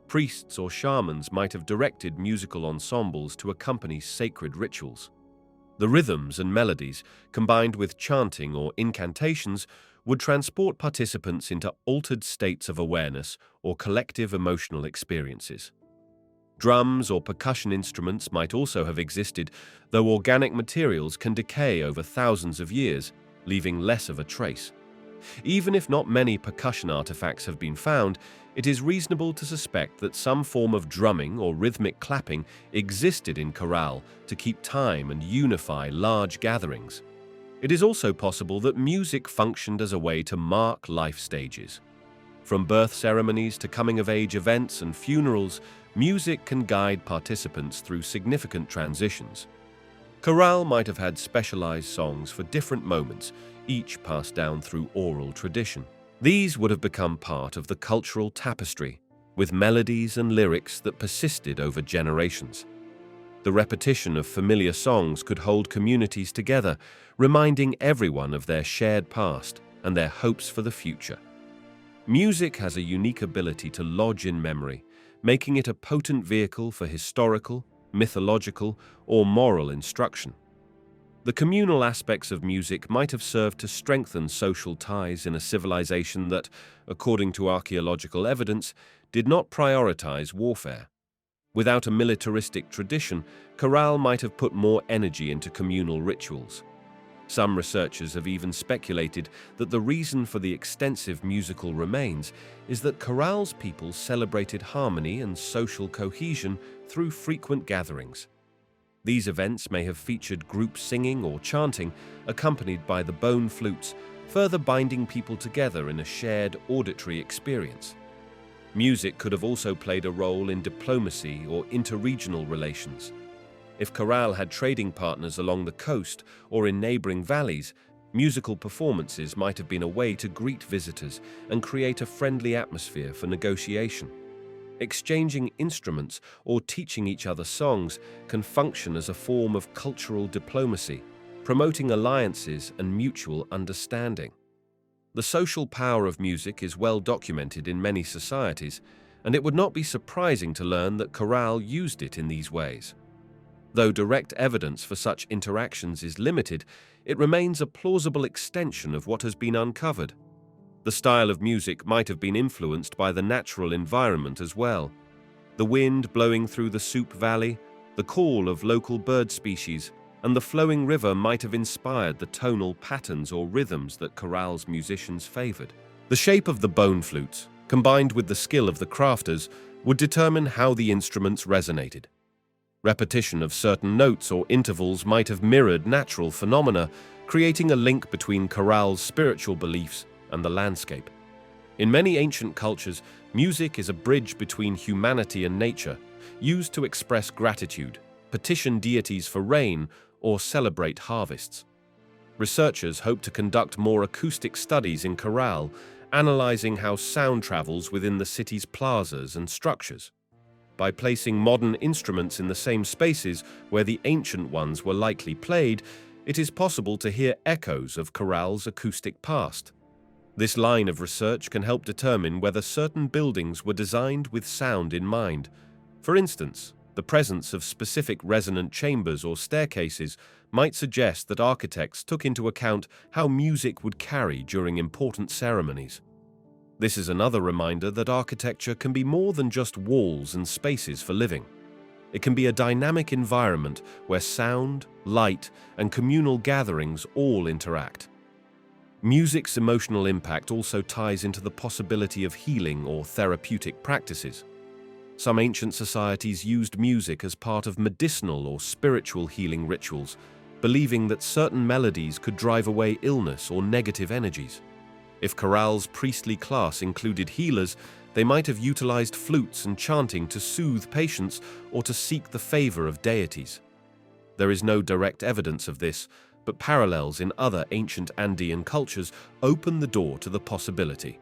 Priests or shamans might have directed musical ensembles to accompany sacred rituals. The rhythms and melodies, combined with chanting or incantations, would transport participants into altered states of awareness or collective emotional experiences. Drums or percussion instruments might also have existed, though organic materials can decay over thousands of years, leaving less of a trace. Even if not many percussion artifacts have been found, it is reasonable to suspect that some form of drumming or rhythmic clapping existed in Caral to keep time and unify large gatherings. It is also possible that music functioned as a way to mark life stages. From birth ceremonies to coming-of-age events and funerals, music can guide participants through significant transitions. Caral might have had specialized songs for different moments, each passed down through oral tradition. These would have become part of the cultural tapestry, with melodies and lyrics that persisted over generations. The repetition of familiar songs could hold communities together, reminding everyone of their shared past and their hopes for the future. Music has a unique ability to lodge in memory, making it a potent vehicle for historical, mythological, or moral instruction. The communal aspects of music might have served to strengthen social ties in a civilization that, according to archaeological evidence, did not prioritize warfare. Without a militaristic tradition, Caral might have put more energy into communal rituals. Some researchers have even speculated that the reason for the extensive musical remains is that Caral's people celebrated harmony and social cohesion through frequent gatherings. These events may have featured group singing or chanting, accompanied by the bone flutes, further binding people together in a shared auditory experience. Music could have also played a role in diplomacy or interregional relations. If Caral had trading partners along the coast or in neighboring valleys, musical performances might have been a way to greet visitors and create a friendly atmosphere for negotiation. Exchanging instruments or teaching each other songs can function as a form of cultural diplomacy, promoting alliances and mutual understanding. The social power of music is well documented in many societies, and it would not be surprising to learn that Caral used it in these ways. Though direct evidence for such interactions is limited, it remains a plausible extension of what has been uncovered. The style of music might have been influenced by the natural environment as well. The wind blowing through the Supe Valley, the call of local bird species, and the flowing river might have inspired the tonal patterns or rhythms that Caral's musicians favored. The shape of the bone flutes, combined with the skill of the crafters, would determine how the instruments resonated. Repetition of certain notes or intervals might have mirrored natural phenomena, creating a link between Caral's spiritual beliefs and the landscape. In many ancient cultures, music is a bridge between humanity and nature, used to express gratitude, petition deities for rain, or celebrate harvests. Researchers hope to conduct more acoustic studies in Caral, analyzing how sound travels within the city's plazas and structures. By placing modern instruments in the same spaces where the ancient ones were likely played, it is possible to hear echoes of Caral's acoustic past. This line of research can help determine whether certain buildings were designed with sound in mind. For instance, the presence of specific resonant chambers or staircases might suggest that architects took into account how music would carry during important ceremonies. This is another reminder that architecture can be more than just walls and spaces for living. It can be a dynamic environment where sound, light, and communal gatherings all interact. Music's emotional impact also ties into the possibility of healing or therapeutic practices. Some ancient societies used music as part of medicinal or spiritual healing rituals, believing that certain melodies could drive away illness or negative energies. If Caral's priestly class included healers, they might have utilized flutes and chanting to soothe patients or to seek the favor of deities. There is no direct evidence of this, but parallels in other ancient Andean cultures open the door to the possibility.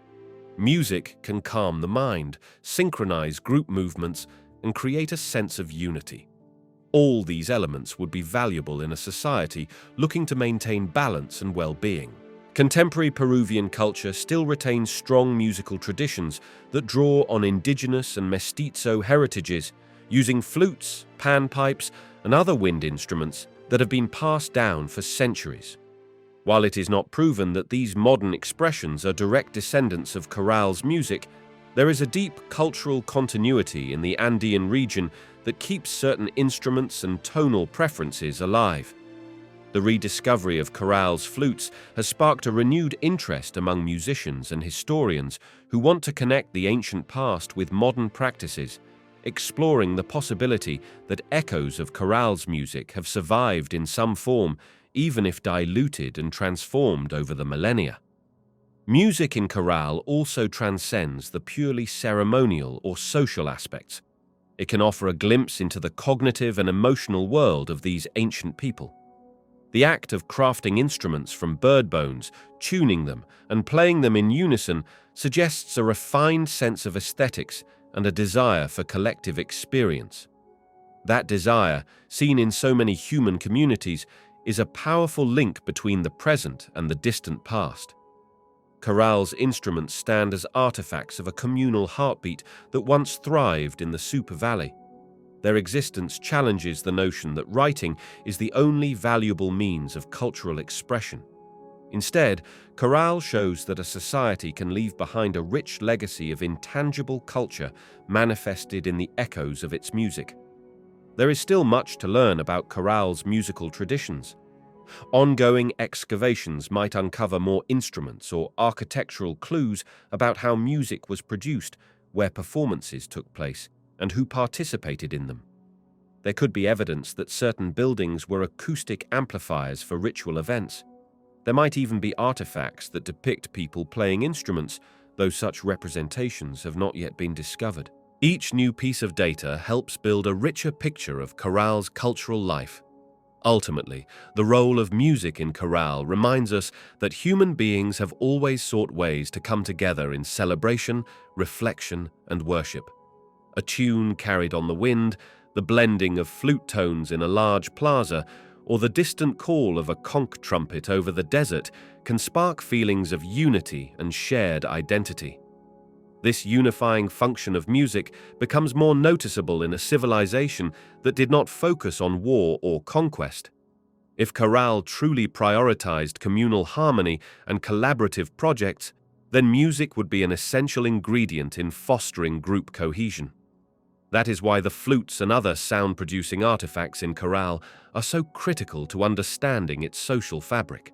Music can calm the mind, synchronize group movements, and create a sense of unity. All these elements would be valuable in a society looking to maintain balance and well-being. Contemporary Peruvian culture still retains strong musical traditions that draw on indigenous and mestizo heritages, using flutes, panpipes, and other wind instruments that have been passed down for centuries. While it is not proven that these modern expressions are direct descendants of Caral's music, there is a deep cultural continuity in the Andean region that keeps certain instruments and tonal preferences alive. The rediscovery of Caral's flutes has sparked a renewed interest among musicians and historians who want to connect the ancient past with modern practices, exploring the possibility that echoes of Caral's music have survived in some form, even if diluted and transformed over the millennia. Music in Caral also transcends the purely ceremonial or social aspects. It can offer a glimpse into the cognitive and emotional world of these ancient people. The act of crafting instruments from bird bones, tuning them, and playing them in unison suggests a refined sense of aesthetics and a desire for collective experience. That desire, seen in so many human communities, is a powerful link between the present and the distant past. Caral's instruments stand as artifacts of a communal heartbeat that once thrived in the Supe Valley. Their existence challenges the notion that writing is the only valuable means of cultural expression. Instead, Caral shows that a society can leave behind a rich legacy of intangible culture manifested in the echoes of its music. There is still much to learn about Caral's musical traditions. Ongoing excavations might uncover more instruments or architectural clues about how music was produced, where performances took place, and who participated in them. There could be evidence that certain buildings were acoustic amplifiers for ritual events. There might even be artifacts that depict people playing instruments, though such representations have not yet been discovered. Each new piece of data helps build a richer picture of Caral's cultural life. Ultimately, the role of music in Caral reminds us that human beings have always sought ways to come together in celebration, reflection, and worship. A tune carried on the wind, the blending of flute tones in a large plaza, or the distant call of a conch trumpet over the desert can spark feelings of unity and shared identity. This unifying function of music becomes more noticeable in a civilization that did not focus on war or conquest. If Caral truly prioritized communal harmony and collaborative projects, then music would be an essential ingredient in fostering group cohesion. That is why the flutes and other sound-producing artifacts in Caral are so critical to understanding its social fabric.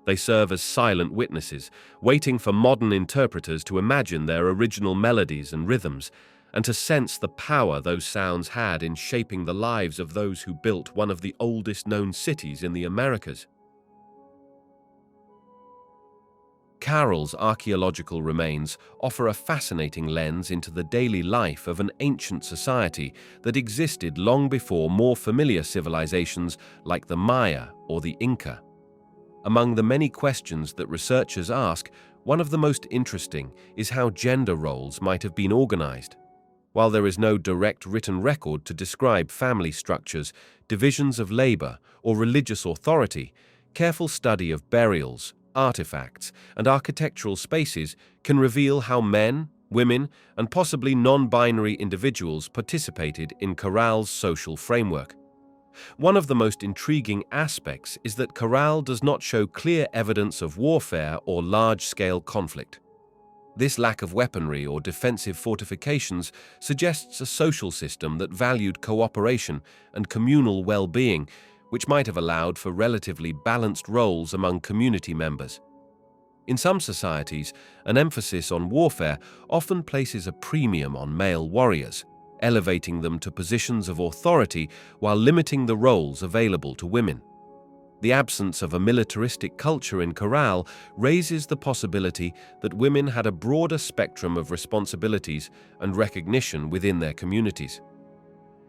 They serve as silent witnesses, waiting for modern interpreters to imagine their original melodies and rhythms, and to sense the power those sounds had in shaping the lives of those who built one of the oldest known cities in the Americas. Caral's archaeological remains offer a fascinating lens into the daily life of an ancient society that existed long before more familiar civilizations like the Maya or the Inca. Among the many questions that researchers ask, one of the most interesting is how gender roles might have been organized. While there is no direct written record to describe family structures, divisions of labor, or religious authority, careful study of burials, artifacts, and architectural spaces can reveal how men, women, and possibly non-binary individuals participated in Caral's social framework. One of the most intriguing aspects is that Caral does not show clear evidence of warfare or large-scale conflict. This lack of weaponry or defensive fortifications suggests a social system that valued cooperation and communal well-being, which might have allowed for relatively balanced roles among community members. In some societies, an emphasis on warfare often places a premium on male warriors, elevating them to positions of authority while limiting the roles available to women. The absence of a militaristic culture in Caral raises the possibility that women had a broader spectrum of responsibilities and recognition within their communities.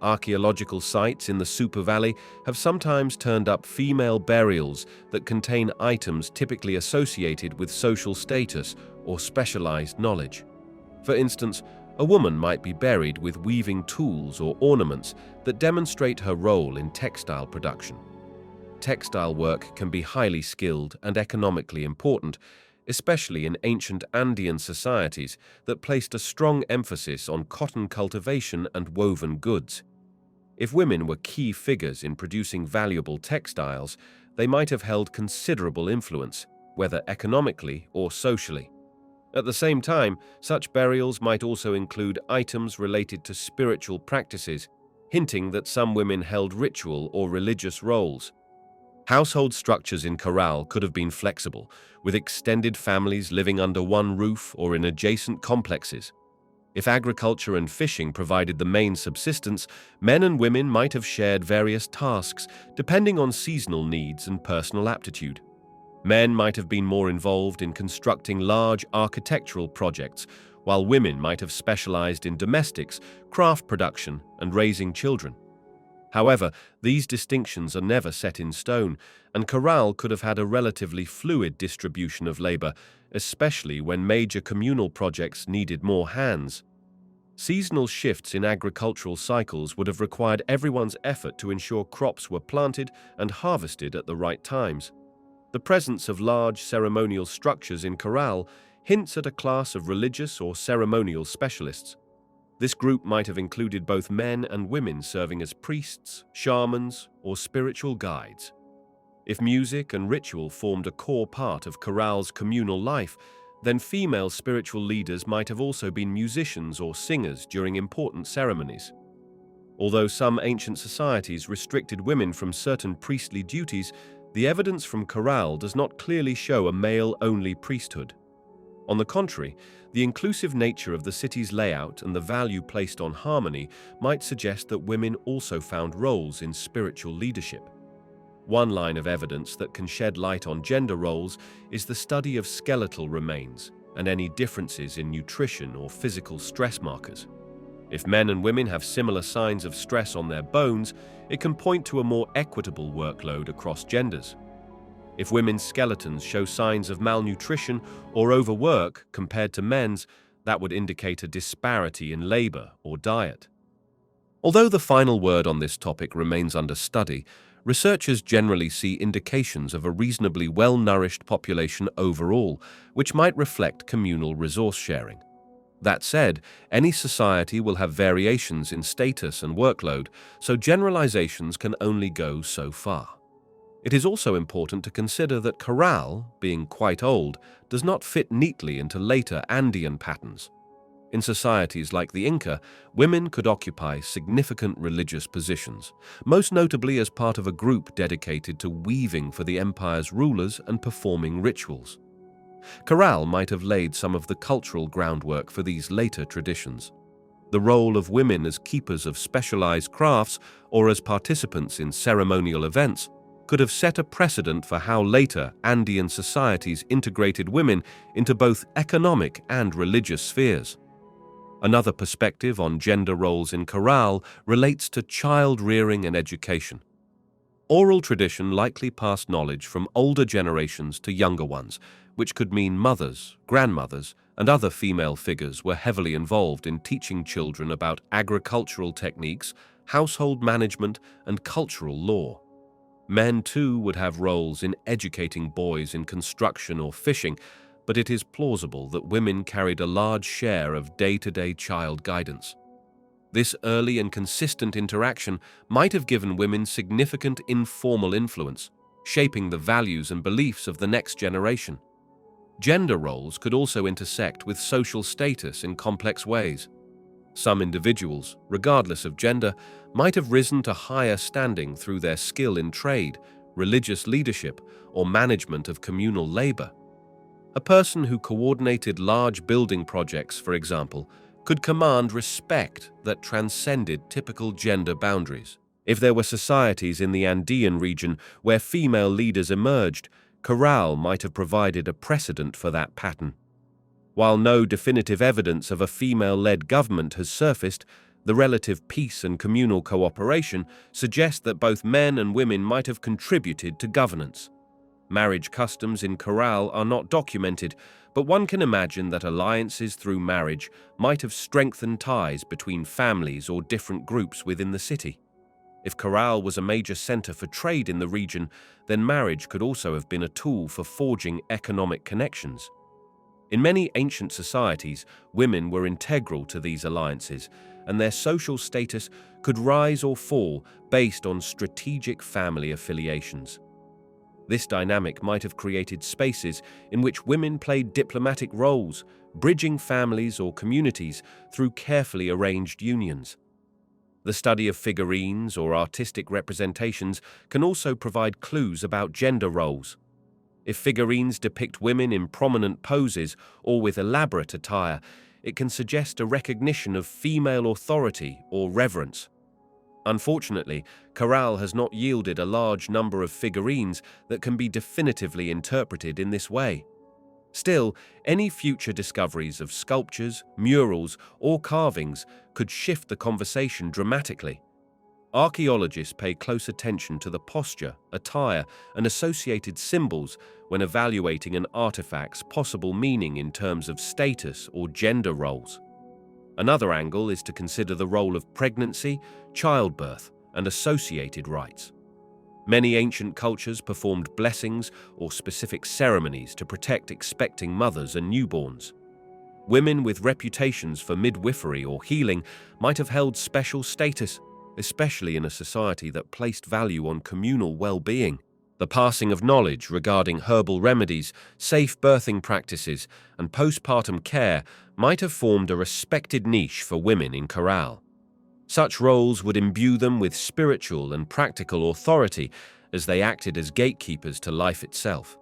Archaeological sites in the Supe Valley have sometimes turned up female burials that contain items typically associated with social status or specialized knowledge. For instance, a woman might be buried with weaving tools or ornaments that demonstrate her role in textile production. Textile work can be highly skilled and economically important, especially in ancient Andean societies that placed a strong emphasis on cotton cultivation and woven goods. If women were key figures in producing valuable textiles, they might have held considerable influence, whether economically or socially. At the same time, such burials might also include items related to spiritual practices, hinting that some women held ritual or religious roles. Household structures in Caral could have been flexible, with extended families living under one roof or in adjacent complexes. If agriculture and fishing provided the main subsistence, men and women might have shared various tasks depending on seasonal needs and personal aptitude. Men might have been more involved in constructing large architectural projects, while women might have specialized in domestics, craft production, and raising children. However, these distinctions are never set in stone, and Caral could have had a relatively fluid distribution of labor, especially when major communal projects needed more hands. Seasonal shifts in agricultural cycles would have required everyone's effort to ensure crops were planted and harvested at the right times. The presence of large ceremonial structures in Caral hints at a class of religious or ceremonial specialists. This group might have included both men and women serving as priests, shamans, or spiritual guides. If music and ritual formed a core part of Caral's communal life, then female spiritual leaders might have also been musicians or singers during important ceremonies. Although some ancient societies restricted women from certain priestly duties, the evidence from Caral does not clearly show a male-only priesthood. On the contrary, the inclusive nature of the city's layout and the value placed on harmony might suggest that women also found roles in spiritual leadership. One line of evidence that can shed light on gender roles is the study of skeletal remains and any differences in nutrition or physical stress markers. If men and women have similar signs of stress on their bones, it can point to a more equitable workload across genders. If women's skeletons show signs of malnutrition or overwork compared to men's, that would indicate a disparity in labor or diet. Although the final word on this topic remains under study, researchers generally see indications of a reasonably well-nourished population overall, which might reflect communal resource sharing. That said, any society will have variations in status and workload, so generalizations can only go so far. It is also important to consider that Caral, being quite old, does not fit neatly into later Andean patterns. In societies like the Inca, women could occupy significant religious positions, most notably as part of a group dedicated to weaving for the empire's rulers and performing rituals. Caral might have laid some of the cultural groundwork for these later traditions. The role of women as keepers of specialized crafts or as participants in ceremonial events could have set a precedent for how later Andean societies integrated women into both economic and religious spheres. Another perspective on gender roles in Caral relates to child rearing and education. Oral tradition likely passed knowledge from older generations to younger ones, which could mean mothers, grandmothers, and other female figures were heavily involved in teaching children about agricultural techniques, household management, and cultural lore. Men, too, would have roles in educating boys in construction or fishing, but it is plausible that women carried a large share of day-to-day child guidance. This early and consistent interaction might have given women significant informal influence, shaping the values and beliefs of the next generation. Gender roles could also intersect with social status in complex ways. Some individuals, regardless of gender, might have risen to higher standing through their skill in trade, religious leadership, or management of communal labor. A person who coordinated large building projects, for example, could command respect that transcended typical gender boundaries. If there were societies in the Andean region where female leaders emerged, Caral might have provided a precedent for that pattern. While no definitive evidence of a female-led government has surfaced, the relative peace and communal cooperation suggest that both men and women might have contributed to governance. Marriage customs in Caral are not documented, but one can imagine that alliances through marriage might have strengthened ties between families or different groups within the city. If Caral was a major center for trade in the region, then marriage could also have been a tool for forging economic connections. In many ancient societies, women were integral to these alliances, and their social status could rise or fall based on strategic family affiliations. This dynamic might have created spaces in which women played diplomatic roles, bridging families or communities through carefully arranged unions. The study of figurines or artistic representations can also provide clues about gender roles. If figurines depict women in prominent poses or with elaborate attire, it can suggest a recognition of female authority or reverence. Unfortunately, Caral has not yielded a large number of figurines that can be definitively interpreted in this way. Still, any future discoveries of sculptures, murals, or carvings could shift the conversation dramatically. Archaeologists pay close attention to the posture, attire, and associated symbols when evaluating an artifact's possible meaning in terms of status or gender roles. Another angle is to consider the role of pregnancy, childbirth, and associated rites. Many ancient cultures performed blessings or specific ceremonies to protect expecting mothers and newborns. Women with reputations for midwifery or healing might have held special status, especially in a society that placed value on communal well-being. The passing of knowledge regarding herbal remedies, safe birthing practices, and postpartum care might have formed a respected niche for women in Caral. Such roles would imbue them with spiritual and practical authority as they acted as gatekeepers to life itself.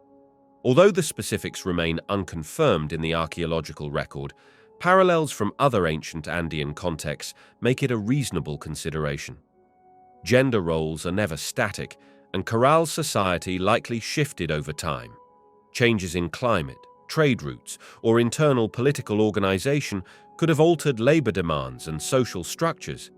Although the specifics remain unconfirmed in the archaeological record, parallels from other ancient Andean contexts make it a reasonable consideration. Gender roles are never static, and Caral's society likely shifted over time. Changes in climate, trade routes, or internal political organization could have altered labor demands and social structures.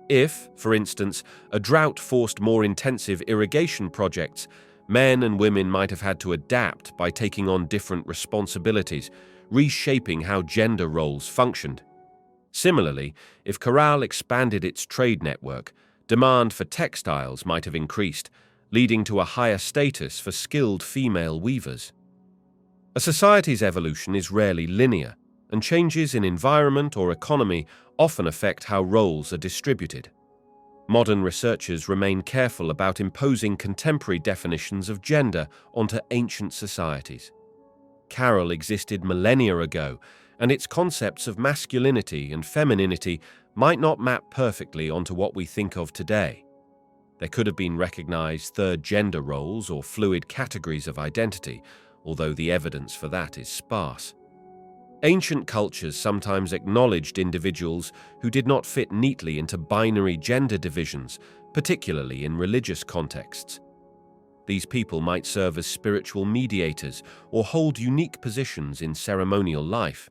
If, for instance, a drought forced more intensive irrigation projects, men and women might have had to adapt by taking on different responsibilities, reshaping how gender roles functioned. Similarly, if Caral expanded its trade network, demand for textiles might have increased, leading to a higher status for skilled female weavers. A society's evolution is rarely linear, and changes in environment or economy often affect how roles are distributed. Modern researchers remain careful about imposing contemporary definitions of gender onto ancient societies. Caral existed millennia ago, and its concepts of masculinity and femininity might not map perfectly onto what we think of today. There could have been recognized third gender roles or fluid categories of identity, although the evidence for that is sparse. Ancient cultures sometimes acknowledged individuals who did not fit neatly into binary gender divisions, particularly in religious contexts. These people might serve as spiritual mediators or hold unique positions in ceremonial life.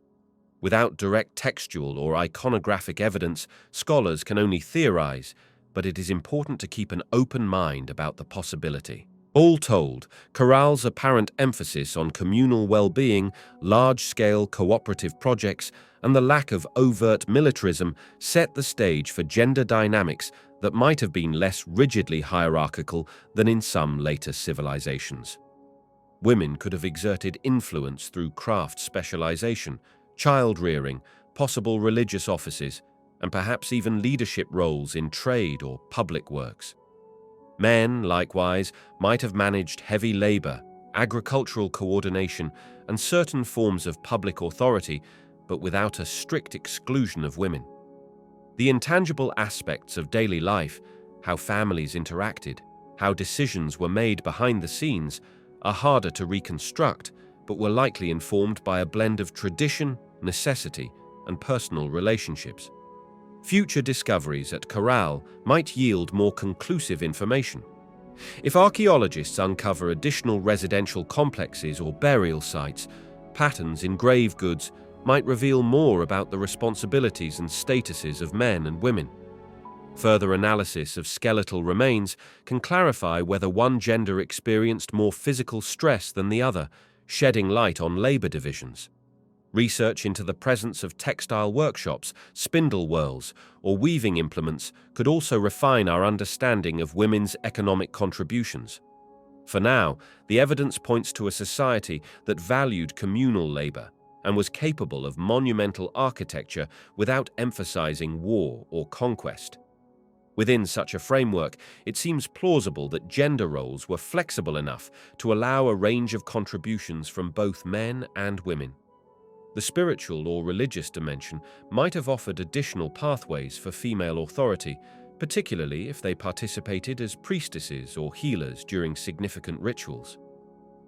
Without direct textual or iconographic evidence, scholars can only theorize, but it is important to keep an open mind about the possibility. All told, Caral's apparent emphasis on communal well-being, large-scale cooperative projects, and the lack of overt militarism set the stage for gender dynamics that might have been less rigidly hierarchical than in some later civilizations. Women could have exerted influence through craft specialization, child-rearing, possible religious offices, and perhaps even leadership roles in trade or public works. Men, likewise, might have managed heavy labor, agricultural coordination, and certain forms of public authority, but without a strict exclusion of women. The intangible aspects of daily life, how families interacted, how decisions were made behind the scenes, are harder to reconstruct, but were likely informed by a blend of tradition, necessity, and personal relationships. Future discoveries at Caral might yield more conclusive information. If archaeologists uncover additional residential complexes or burial sites, patterns in grave goods might reveal more about the responsibilities and statuses of men and women. Further analysis of skeletal remains can clarify whether one gender experienced more physical stress than the other, shedding light on labor divisions. Research into the presence of textile workshops, spindle whirls, or weaving implements could also refine our understanding of women's economic contributions. For now, the evidence points to a society that valued communal labor and was capable of monumental architecture without emphasizing war or conquest. Within such a framework, it seems plausible that gender roles were flexible enough to allow a range of contributions from both men and women. The spiritual or religious dimension might have offered additional pathways for female authority, particularly if they participated as priestesses or healers during significant rituals.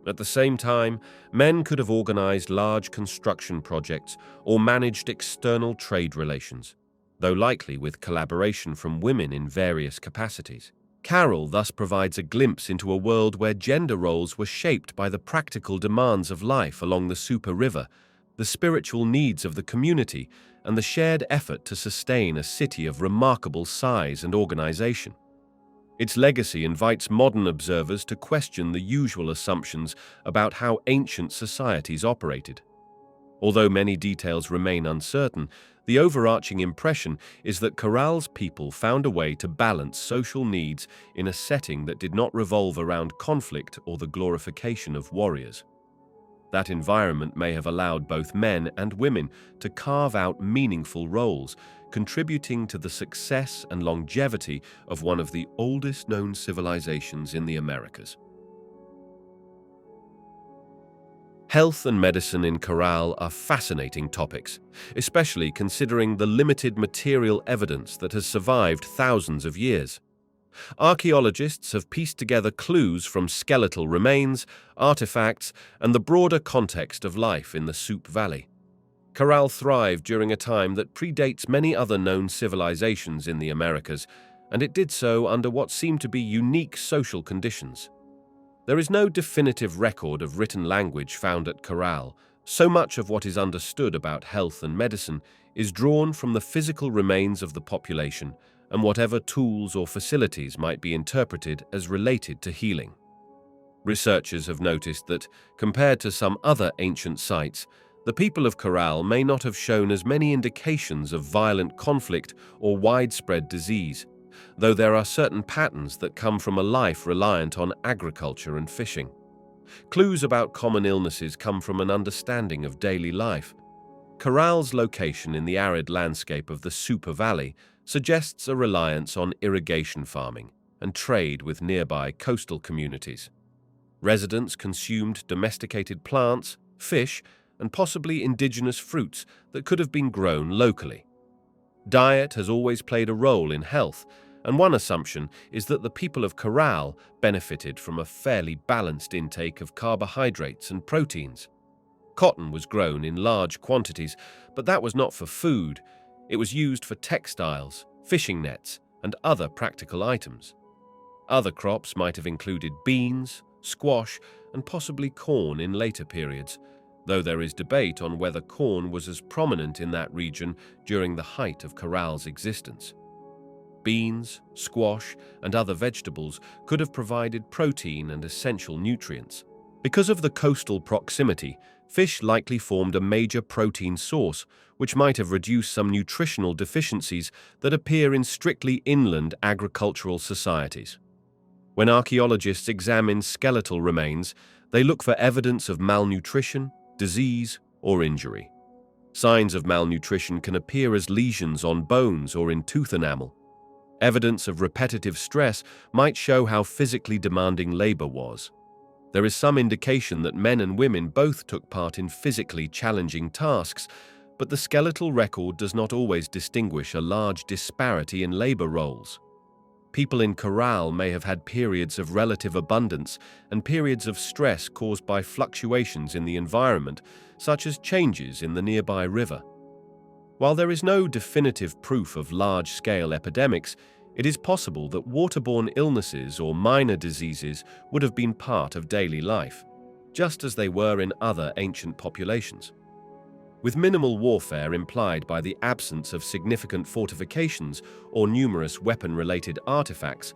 At the same time, men could have organized large construction projects or managed external trade relations, though likely with collaboration from women in various capacities. Caral thus provides a glimpse into a world where gender roles were shaped by the practical demands of life along the Supe River, the spiritual needs of the community, and the shared effort to sustain a city of remarkable size and organization. Its legacy invites modern observers to question the usual assumptions about how ancient societies operated. Although many details remain uncertain, the overarching impression is that Caral's people found a way to balance social needs in a setting that did not revolve around conflict or the glorification of warriors. That environment may have allowed both men and women to carve out meaningful roles, contributing to the success and longevity of one of the oldest known civilizations in the Americas. Health and medicine in Caral are fascinating topics, especially considering the limited material evidence that has survived thousands of years. Archaeologists have pieced together clues from skeletal remains, artifacts, and the broader context of life in the Supe Valley. Caral thrived during a time that predates many other known civilizations in the Americas, and it did so under what seemed to be unique social conditions. There is no definitive record of written language found at Caral. So much of what is understood about health and medicine is drawn from the physical remains of the population and whatever tools or facilities might be interpreted as related to healing. Researchers have noticed that, compared to some other ancient sites, the people of Caral may not have shown as many indications of violent conflict or widespread disease, though there are certain patterns that come from a life reliant on agriculture and fishing. Clues about common illnesses come from an understanding of daily life. Caral's location in the arid landscape of the Supe Valley, suggests a reliance on irrigation farming and trade with nearby coastal communities. Residents consumed domesticated plants, fish, and possibly indigenous fruits that could have been grown locally. Diet has always played a role in health, and one assumption is that the people of Caral benefited from a fairly balanced intake of carbohydrates and proteins. Cotton was grown in large quantities, but that was not for food. It was used for textiles, fishing nets, and other practical items. Other crops might have included beans, squash, and possibly corn in later periods, though there is debate on whether corn was as prominent in that region during the height of Caral's existence. Beans, squash, and other vegetables could have provided protein and essential nutrients. Because of the coastal proximity, fish likely formed a major protein source, which might have reduced some nutritional deficiencies that appear in strictly inland agricultural societies. When archaeologists examine skeletal remains, they look for evidence of malnutrition, disease, or injury. Signs of malnutrition can appear as lesions on bones or in tooth enamel. Evidence of repetitive stress might show how physically demanding labor was. There is some indication that men and women both took part in physically challenging tasks, but the skeletal record does not always distinguish a large disparity in labor roles. People in Caral may have had periods of relative abundance and periods of stress caused by fluctuations in the environment, such as changes in the nearby river. While there is no definitive proof of large-scale epidemics, it is possible that waterborne illnesses or minor diseases would have been part of daily life, just as they were in other ancient populations. With minimal warfare implied by the absence of significant fortifications or numerous weapon-related artifacts,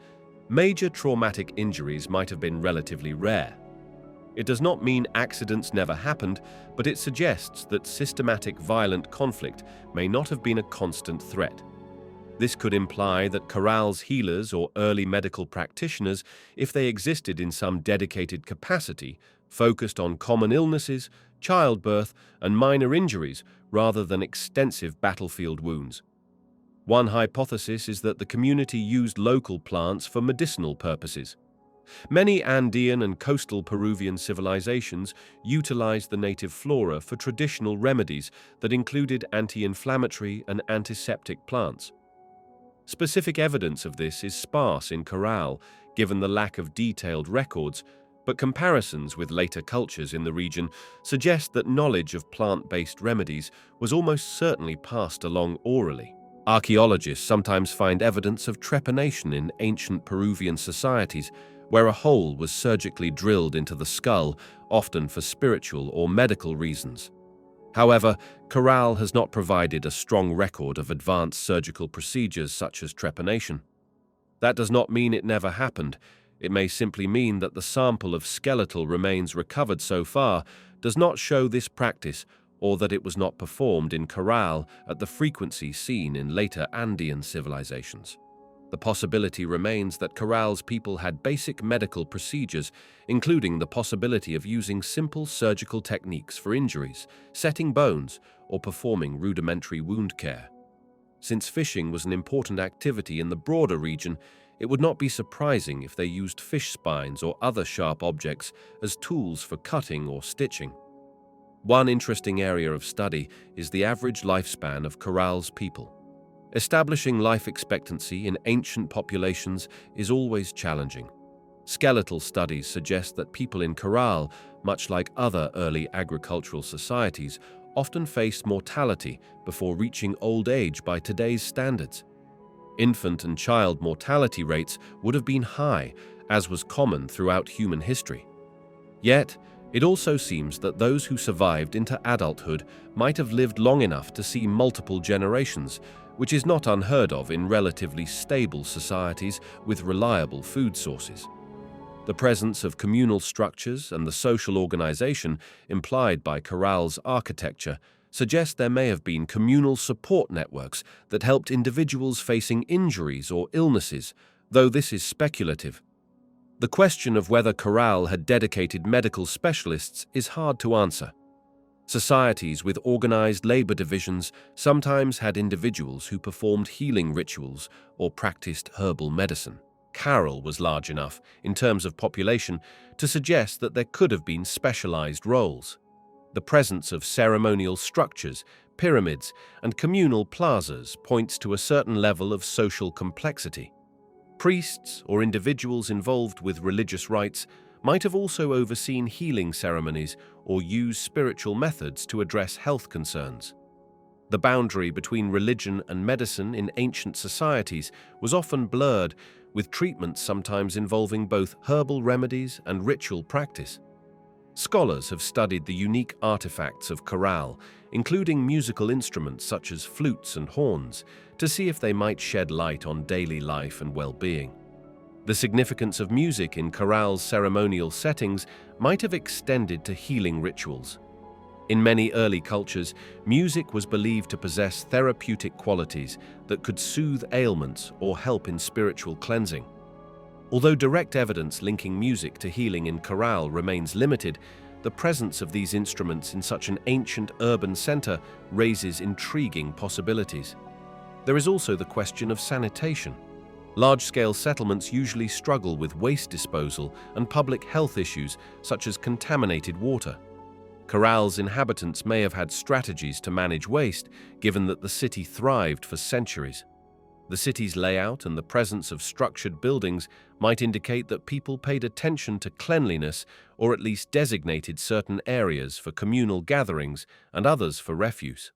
major traumatic injuries might have been relatively rare. It does not mean accidents never happened, but it suggests that systematic violent conflict may not have been a constant threat. This could imply that Caral's healers or early medical practitioners, if they existed in some dedicated capacity, focused on common illnesses, childbirth, and minor injuries rather than extensive battlefield wounds. One hypothesis is that the community used local plants for medicinal purposes. Many Andean and coastal Peruvian civilizations utilized the native flora for traditional remedies that included anti-inflammatory and antiseptic plants. Specific evidence of this is sparse in Caral, given the lack of detailed records, but comparisons with later cultures in the region suggest that knowledge of plant-based remedies was almost certainly passed along orally. Archaeologists sometimes find evidence of trepanation in ancient Peruvian societies, where a hole was surgically drilled into the skull, often for spiritual or medical reasons. However, Caral has not provided a strong record of advanced surgical procedures such as trepanation. That does not mean it never happened. It may simply mean that the sample of skeletal remains recovered so far does not show this practice, or that it was not performed in Caral at the frequency seen in later Andean civilizations. The possibility remains that Caral's people had basic medical procedures, including the possibility of using simple surgical techniques for injuries, setting bones, or performing rudimentary wound care. Since fishing was an important activity in the broader region, it would not be surprising if they used fish spines or other sharp objects as tools for cutting or stitching. One interesting area of study is the average lifespan of Caral's people. Establishing life expectancy in ancient populations is always challenging. Skeletal studies suggest that people in Caral, much like other early agricultural societies, often faced mortality before reaching old age by today's standards. Infant and child mortality rates would have been high, as was common throughout human history. Yet, it also seems that those who survived into adulthood might have lived long enough to see multiple generations, which is not unheard of in relatively stable societies with reliable food sources. The presence of communal structures and the social organization implied by Caral's architecture suggest there may have been communal support networks that helped individuals facing injuries or illnesses, though this is speculative. The question of whether Caral had dedicated medical specialists is hard to answer. Societies with organized labor divisions sometimes had individuals who performed healing rituals or practiced herbal medicine. Caral was large enough, in terms of population, to suggest that there could have been specialized roles. The presence of ceremonial structures, pyramids, and communal plazas points to a certain level of social complexity. Priests or individuals involved with religious rites might have also overseen healing ceremonies or used spiritual methods to address health concerns. The boundary between religion and medicine in ancient societies was often blurred, with treatments sometimes involving both herbal remedies and ritual practice. Scholars have studied the unique artifacts of Caral, including musical instruments such as flutes and horns, to see if they might shed light on daily life and well-being. The significance of music in Caral's ceremonial settings might have extended to healing rituals. In many early cultures, music was believed to possess therapeutic qualities that could soothe ailments or help in spiritual cleansing. Although direct evidence linking music to healing in Caral remains limited, the presence of these instruments in such an ancient urban center raises intriguing possibilities. There is also the question of sanitation. Large-scale settlements usually struggle with waste disposal and public health issues such as contaminated water. Caral's inhabitants may have had strategies to manage waste, given that the city thrived for centuries. The city's layout and the presence of structured buildings might indicate that people paid attention to cleanliness or at least designated certain areas for communal gatherings and others for refuse.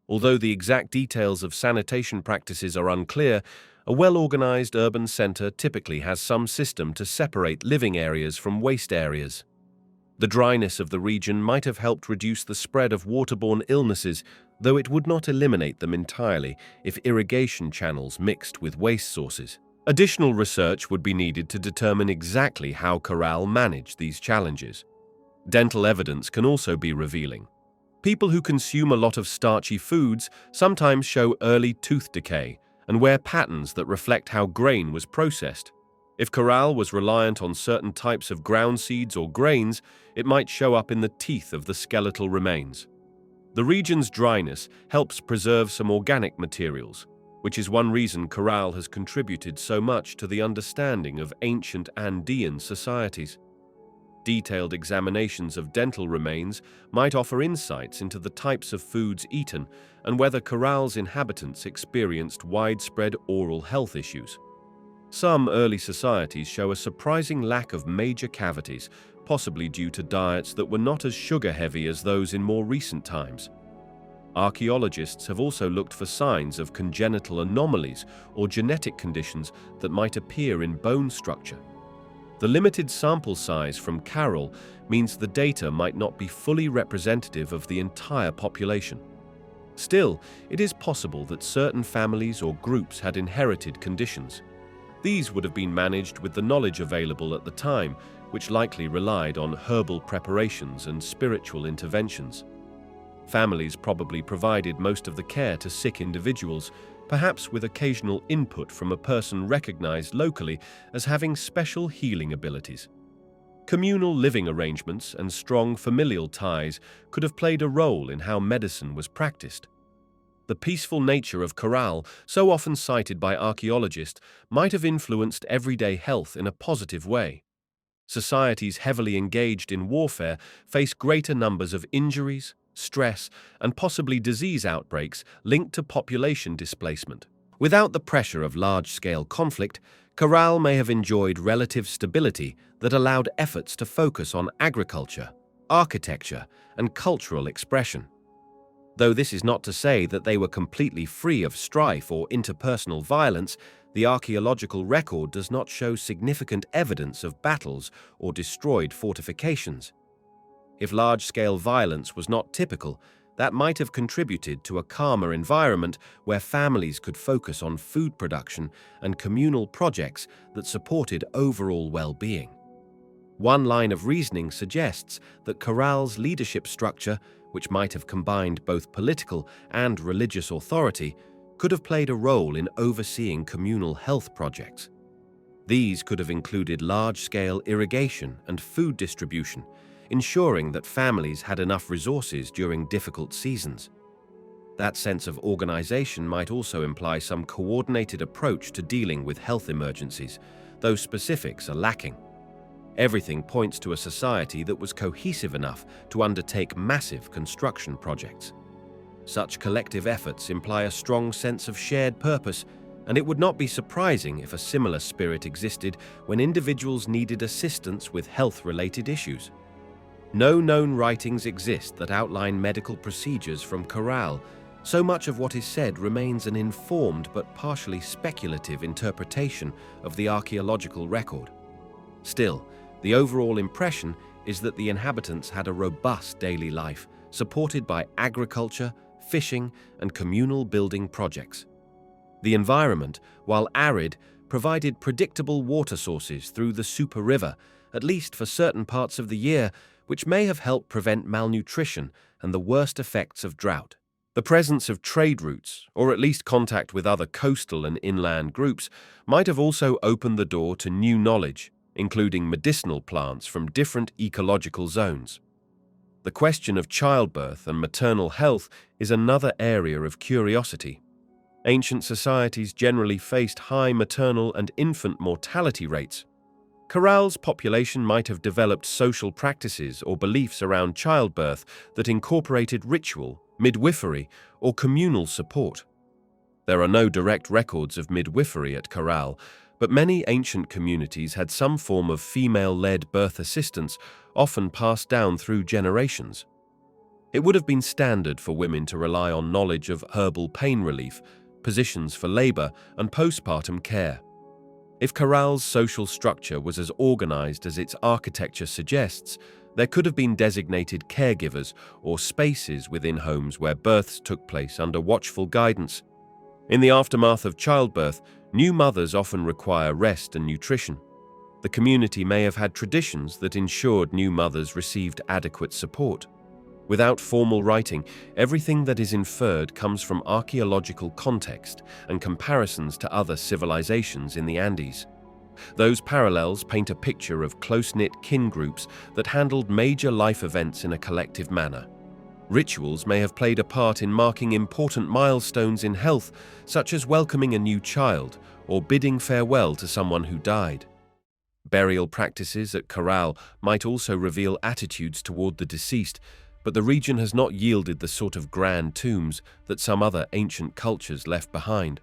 Although the exact details of sanitation practices are unclear, a well-organized urban center typically has some system to separate living areas from waste areas. The dryness of the region might have helped reduce the spread of waterborne illnesses, though it would not eliminate them entirely if irrigation channels mixed with waste sources. Additional research would be needed to determine exactly how Caral managed these challenges. Dental evidence can also be revealing. People who consume a lot of starchy foods sometimes show early tooth decay and wear patterns that reflect how grain was processed. If Caral was reliant on certain types of ground seeds or grains, it might show up in the teeth of the skeletal remains. The region's dryness helps preserve some organic materials, which is one reason Caral has contributed so much to the understanding of ancient Andean societies. Detailed examinations of dental remains might offer insights into the types of foods eaten and whether Caral's inhabitants experienced widespread oral health issues. Some early societies show a surprising lack of major cavities, possibly due to diets that were not as sugar-heavy as those in more recent times. Archaeologists have also looked for signs of congenital anomalies or genetic conditions that might appear in bone structure. The limited sample size from Caral means the data might not be fully representative of the entire population. Still, it is possible that certain families or groups had inherited conditions. These would have been managed with the knowledge available at the time, which likely relied on herbal preparations and spiritual interventions. Families probably provided most of the care to sick individuals, perhaps with occasional input from a person recognized locally as having special healing abilities. Communal living arrangements and strong familial ties could have played a role in how medicine was practiced. The peaceful nature of Caral, so often cited by archaeologists, might have influenced everyday health in a positive way. Societies heavily engaged in warfare face greater numbers of injuries, stress, and possibly disease outbreaks linked to population displacement. Without the pressure of large-scale conflict, Caral may have enjoyed relative stability that allowed efforts to focus on agriculture, architecture, and cultural expression. Though this is not to say that they were completely free of strife or interpersonal violence, the archaeological record does not show significant evidence of battles or destroyed fortifications. If large-scale violence was not typical, that might have contributed to a calmer environment where families could focus on food production and communal projects that supported overall well-being. One line of reasoning suggests that Caral's leadership structure, which might have combined both political and religious authority, could have played a role in overseeing communal health projects. These could have included large-scale irrigation and food distribution, ensuring that families had enough resources during difficult seasons. That sense of organization might also imply some coordinated approach to dealing with health emergencies, though specifics are lacking. Everything points to a society that was cohesive enough to undertake massive construction projects. Such collective efforts imply a strong sense of shared purpose, and it would not be surprising if a similar spirit existed when individuals needed assistance with health-related issues. No known writings exist that outline medical procedures from Caral. So much of what is said remains an informed but partially speculative interpretation of the archaeological record. Still, the overall impression is that the inhabitants had a robust daily life, supported by agriculture, fishing, and communal building projects. The environment, while arid, provided predictable water sources through the Supe River, at least for certain parts of the year, which may have helped prevent malnutrition and the worst effects of drought. The presence of trade routes, or at least contact with other coastal and inland groups, might have also opened the door to new knowledge, including medicinal plants from different ecological zones. The question of childbirth and maternal health is another area of curiosity. Ancient societies generally faced high maternal and infant mortality rates. Caral's population might have developed social practices or beliefs around childbirth that incorporated ritual, midwifery, or communal support. There are no direct records of midwifery at Caral, but many ancient communities had some form of female-led birth assistance, often passed down through generations. It would have been standard for women to rely on knowledge of herbal pain relief, positions for labor, and postpartum care. If Caral's social structure was as organized as its architecture suggests, there could have been designated caregivers or spaces within homes where births took place under watchful guidance. In the aftermath of childbirth, new mothers often require rest and nutrition. The community may have had traditions that ensured new mothers received adequate support. Without formal writing, everything that is inferred comes from archaeological context and comparisons to other civilizations in the Andes. Those parallels paint a picture of close-knit kin groups that handled major life events in a collective manner. Rituals may have played a part in marking important milestones in health, such as welcoming a new child or bidding farewell to someone who died. Burial practices at Caral might also reveal attitudes toward the deceased, but the region has not yielded the sort of grand tombs that some other ancient cultures left behind.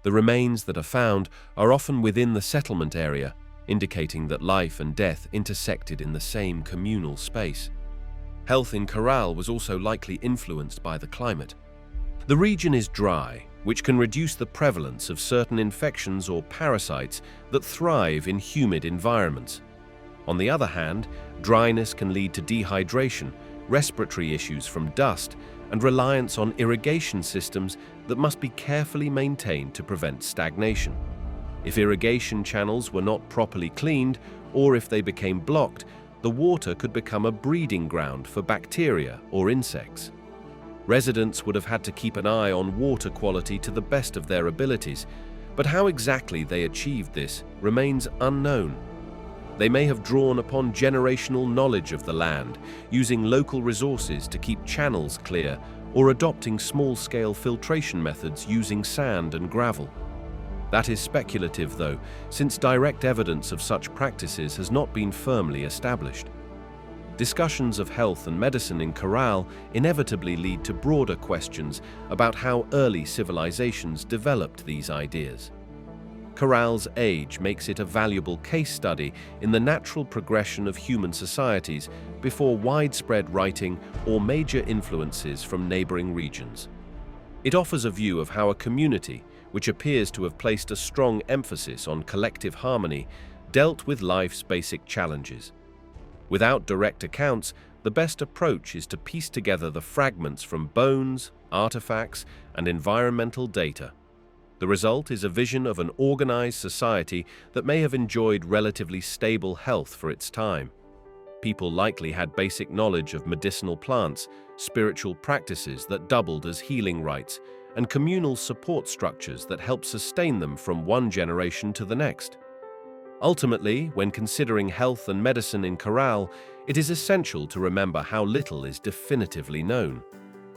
The remains that are found are often within the settlement area, indicating that life and death intersected in the same communal space. Health in Caral was also likely influenced by the climate. The region is dry, which can reduce the prevalence of certain infections or parasites that thrive in humid environments. On the other hand, dryness can lead to dehydration, respiratory issues from dust, and reliance on irrigation systems that must be carefully maintained to prevent stagnation. If irrigation channels were not properly cleaned, or if they became blocked, the water could become a breeding ground for bacteria or insects. Residents would have had to keep an eye on water quality to the best of their abilities, but how exactly they achieved this remains unknown. They may have drawn upon generational knowledge of the land, using local resources to keep channels clear, or adopting small-scale filtration methods using sand and gravel. That is speculative, though, since direct evidence of such practices has not been firmly established. Discussions of health and medicine in Caral inevitably lead to broader questions about how early civilizations developed these ideas. Caral's age makes it a valuable case study in the natural progression of human societies before widespread writing or major influences from neighboring regions. It offers a view of how a community, which appears to have placed a strong emphasis on collective harmony, dealt with life's basic challenges. Without direct accounts, the best approach is to piece together the fragments from bones, artifacts, and environmental data. The result is a vision of an organized society that may have enjoyed relatively stable health for its time. People likely had basic knowledge of medicinal plants, spiritual practices that doubled as healing rites, and communal support structures that helped sustain them from one generation to the next. Ultimately, when considering health and medicine in Caral, it is essential to remember how little is definitively known.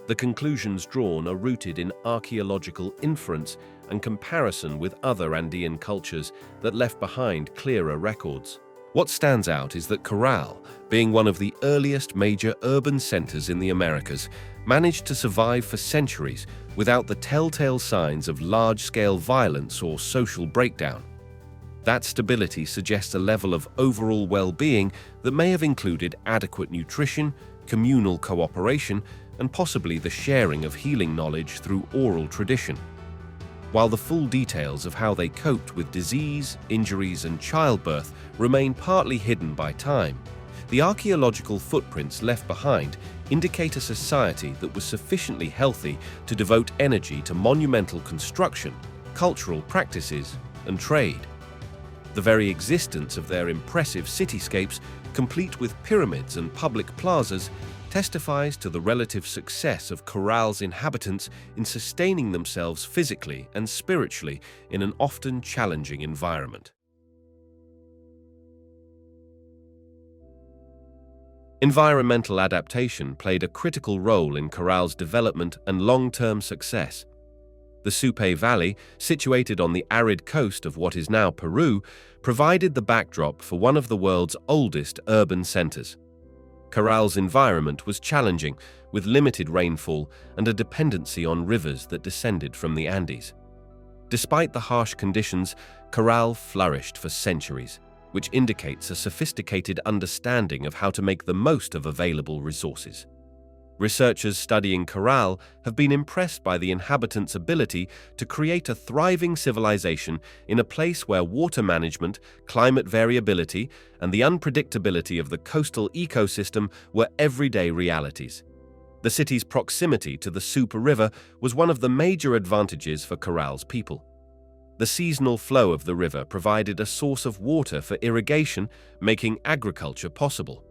The conclusions drawn are rooted in archaeological inference and comparison with other Andean cultures that left behind clearer records. What stands out is that Caral, being one of the earliest major urban centers in the Americas, managed to survive for centuries without the telltale signs of large-scale violence or social breakdown. That stability suggests a level of overall well-being that may have included adequate nutrition, communal cooperation, and possibly the sharing of healing knowledge through oral tradition. While the full details of how they coped with disease, injuries, and childbirth remain partly hidden by time, the archaeological footprints left behind indicate a society that was sufficiently healthy to devote energy to monumental construction, cultural practices, and trade. The very existence of their impressive cityscapes, complete with pyramids and public plazas, testifies to the relative success of Caral's inhabitants in sustaining themselves physically and spiritually in an often challenging environment. Environmental adaptation played a critical role in Caral's development and long-term success. The Supe Valley, situated on the arid coast of what is now Peru, provided the backdrop for one of the world's oldest urban centers. Caral's environment was challenging, with limited rainfall and a dependency on rivers that descended from the Andes. Despite the harsh conditions, Caral flourished for centuries, which indicates a sophisticated understanding of how to make the most of available resources. Researchers studying Caral have been impressed by the inhabitants' ability to create a thriving civilization in a place where water management, climate variability, and the unpredictability of the coastal ecosystem were everyday realities. The city's proximity to the Supe River was one of the major advantages for Caral's people. The seasonal flow of the river provided a source of water for irrigation, making agriculture possible.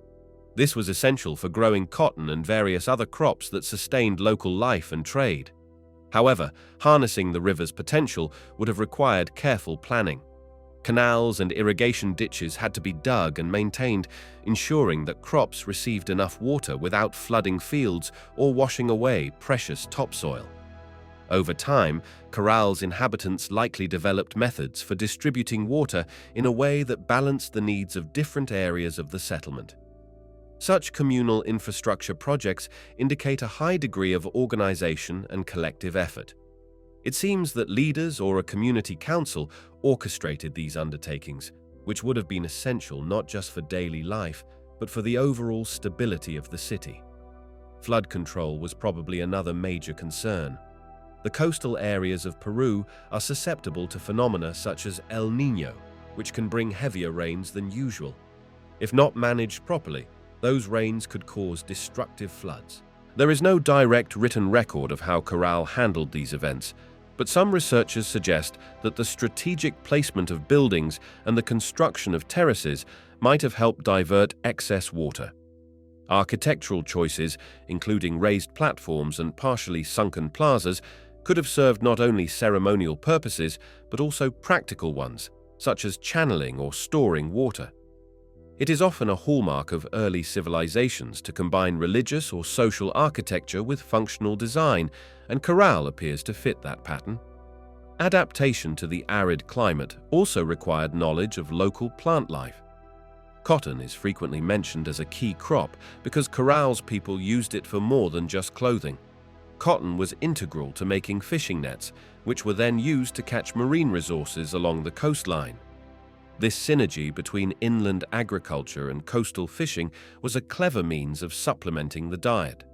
This was essential for growing cotton and various other crops that sustained local life and trade. However, harnessing the river's potential would have required careful planning. Canals and irrigation ditches had to be dug and maintained, ensuring that crops received enough water without flooding fields or washing away precious topsoil. Over time, Caral's inhabitants likely developed methods for distributing water in a way that balanced the needs of different areas of the settlement. Such communal infrastructure projects indicate a high degree of organization and collective effort. It seems that leaders or a community council orchestrated these undertakings, which would have been essential not just for daily life, but for the overall stability of the city. Flood control was probably another major concern. The coastal areas of Peru are susceptible to phenomena such as El Niño, which can bring heavier rains than usual. If not managed properly, those rains could cause destructive floods. There is no direct written record of how Caral handled these events, but some researchers suggest that the strategic placement of buildings and the construction of terraces might have helped divert excess water. Architectural choices, including raised platforms and partially sunken plazas, could have served not only ceremonial purposes, but also practical ones, such as channeling or storing water. It is often a hallmark of early civilizations to combine religious or social architecture with functional design, and Caral appears to fit that pattern. Adaptation to the arid climate also required knowledge of local plant life. Cotton is frequently mentioned as a key crop because Caral's people used it for more than just clothing. Cotton was integral to making fishing nets, which were then used to catch marine resources along the coastline. This synergy between inland agriculture and coastal fishing was a clever means of supplementing the diet.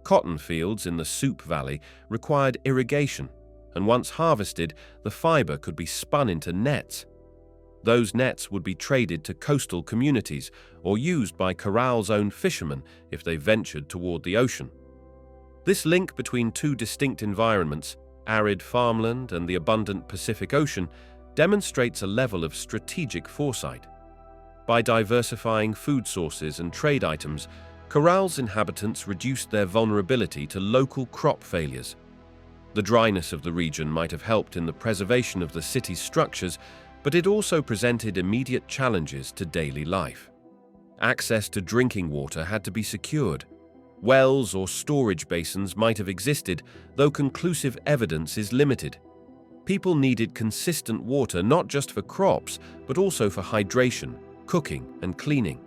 Cotton fields in the Supe Valley required irrigation, and once harvested, the fiber could be spun into nets. Those nets would be traded to coastal communities or used by Caral's own fishermen if they ventured toward the ocean. This link between two distinct environments, arid farmland and the abundant Pacific Ocean, demonstrates a level of strategic foresight. By diversifying food sources and trade items, Caral's inhabitants reduced their vulnerability to local crop failures. The dryness of the region might have helped in the preservation of the city's structures, but it also presented immediate challenges to daily life. Access to drinking water had to be secured. Wells or storage basins might have existed, though conclusive evidence is limited. People needed consistent water not just for crops, but also for hydration, cooking, and cleaning.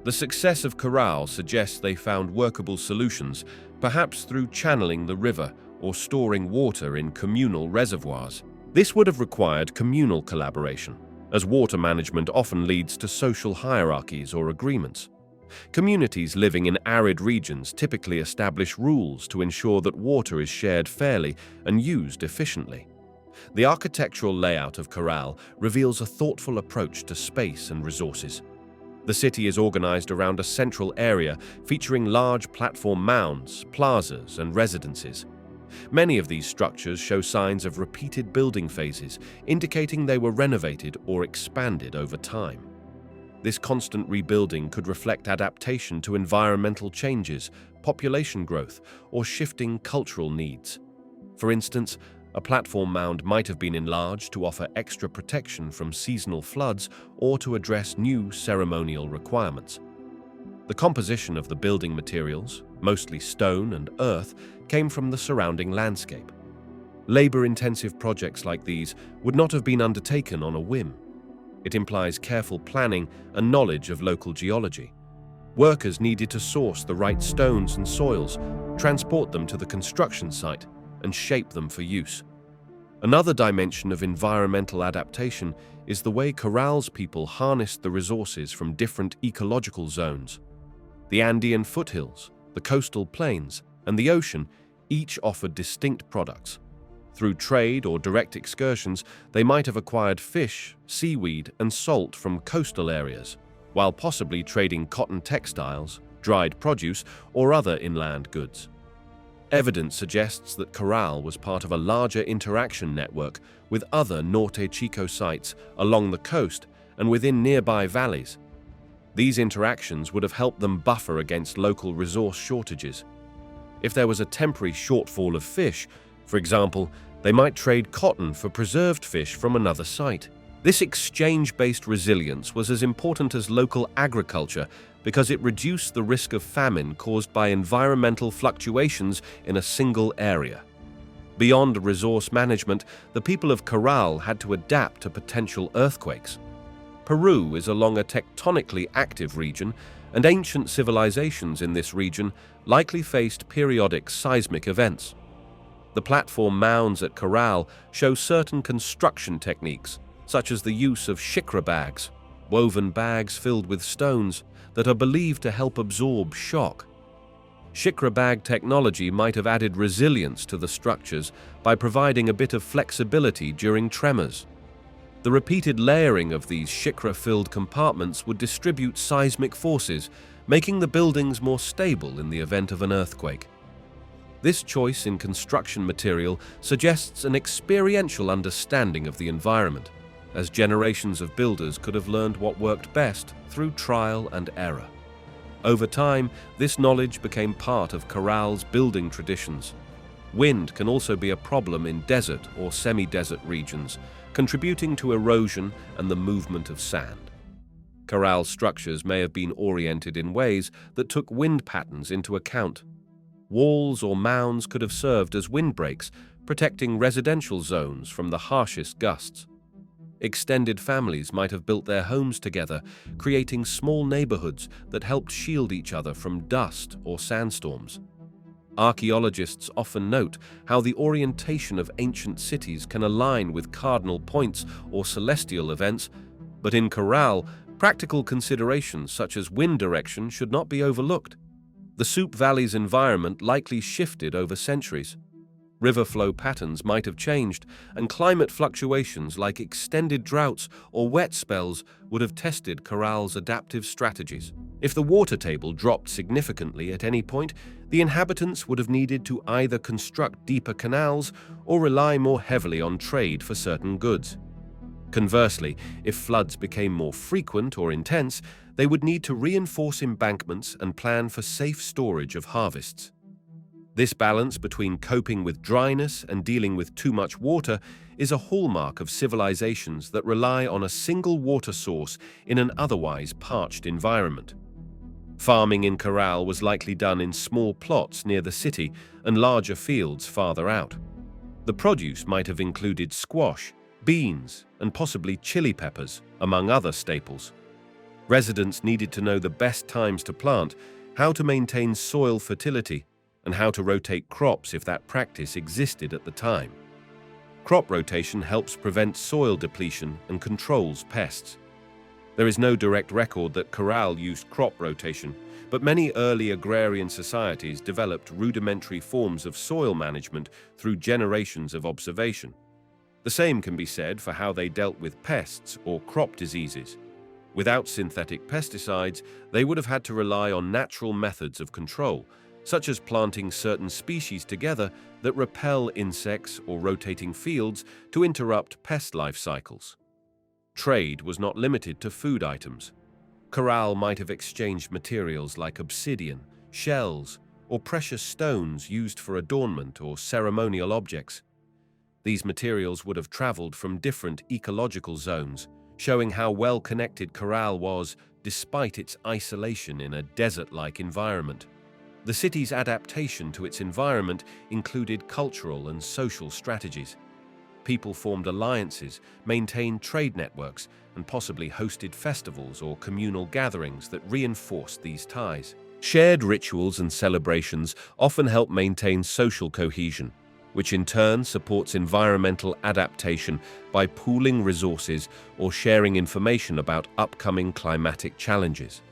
The success of Caral suggests they found workable solutions, perhaps through channeling the river or storing water in communal reservoirs. This would have required communal collaboration, as water management often leads to social hierarchies or agreements. Communities living in arid regions typically establish rules to ensure that water is shared fairly and used efficiently. The architectural layout of Caral reveals a thoughtful approach to space and resources. The city is organized around a central area featuring large platform mounds, plazas, and residences. Many of these structures show signs of repeated building phases, indicating they were renovated or expanded over time. This constant rebuilding could reflect adaptation to environmental changes, population growth, or shifting cultural needs. For instance, a platform mound might have been enlarged to offer extra protection from seasonal floods or to address new ceremonial requirements. The composition of the building materials, mostly stone and earth, came from the surrounding landscape. Labor-intensive projects like these would not have been undertaken on a whim. It implies careful planning and knowledge of local geology. Workers needed to source the right stones and soils, transport them to the construction site, and shape them for use. Another dimension of environmental adaptation is the way Caral's people harnessed the resources from different ecological zones. The Andean foothills, the coastal plains, and the ocean each offered distinct products. Through trade or direct excursions, they might have acquired fish, seaweed, and salt from coastal areas, while possibly trading cotton textiles, dried produce, or other inland goods. Evidence suggests that Caral was part of a larger interaction network with other Norte Chico sites along the coast and within nearby valleys. These interactions would have helped them buffer against local resource shortages. If there was a temporary shortfall of fish, for example, they might trade cotton for preserved fish from another site. This exchange-based resilience was as important as local agriculture because it reduced the risk of famine caused by environmental fluctuations in a single area. Beyond resource management, the people of Caral had to adapt to potential earthquakes. Peru is along a tectonically active region, and ancient civilizations in this region likely faced periodic seismic events. The platform mounds at Caral show certain construction techniques, such as the use of shikra bags, woven bags filled with stones that are believed to help absorb shock. Shikra bag technology might have added resilience to the structures by providing a bit of flexibility during tremors. The repeated layering of these shikra-filled compartments would distribute seismic forces, making the buildings more stable in the event of an earthquake. This choice in construction material suggests an experiential understanding of the environment, as generations of builders could have learned what worked best through trial and error. Over time, this knowledge became part of Caral's building traditions. Wind can also be a problem in desert or semi-desert regions, contributing to erosion and the movement of sand. Caral's structures may have been oriented in ways that took wind patterns into account. Walls or mounds could have served as windbreaks, protecting residential zones from the harshest gusts. Extended families might have built their homes together, creating small neighborhoods that helped shield each other from dust or sandstorms. Archaeologists often note how the orientation of ancient cities can align with cardinal points or celestial events, but in Caral, practical considerations such as wind direction should not be overlooked. The Supe Valley's environment likely shifted over centuries. River flow patterns might have changed, and climate fluctuations like extended droughts or wet spells would have tested Caral's adaptive strategies. If the water table dropped significantly at any point, the inhabitants would have needed to either construct deeper canals or rely more heavily on trade for certain goods. Conversely, if floods became more frequent or intense, they would need to reinforce embankments and plan for safe storage of harvests. This balance between coping with dryness and dealing with too much water is a hallmark of civilizations that rely on a single water source in an otherwise parched environment. Farming in Caral was likely done in small plots near the city and larger fields farther out. The produce might have included squash, beans, and possibly chili peppers, among other staples. Residents needed to know the best times to plant, how to maintain soil fertility, and how to rotate crops if that practice existed at the time. Crop rotation helps prevent soil depletion and controls pests. There is no direct record that Caral used crop rotation, but many early agrarian societies developed rudimentary forms of soil management through generations of observation. The same can be said for how they dealt with pests or crop diseases. Without synthetic pesticides, they would have had to rely on natural methods of control, such as planting certain species together that repel insects or rotating fields to interrupt pest life cycles. Trade was not limited to food items. Caral might have exchanged materials like obsidian, shells, or precious stones used for adornment or ceremonial objects. These materials would have traveled from different ecological zones, showing how well connected Caral was despite its isolation in a desert-like environment. The city's adaptation to its environment included cultural and social strategies. People formed alliances, maintained trade networks, and possibly hosted festivals or communal gatherings that reinforced these ties. Shared rituals and celebrations often help maintain social cohesion, which in turn supports environmental adaptation by pooling resources or sharing information about upcoming climatic challenges.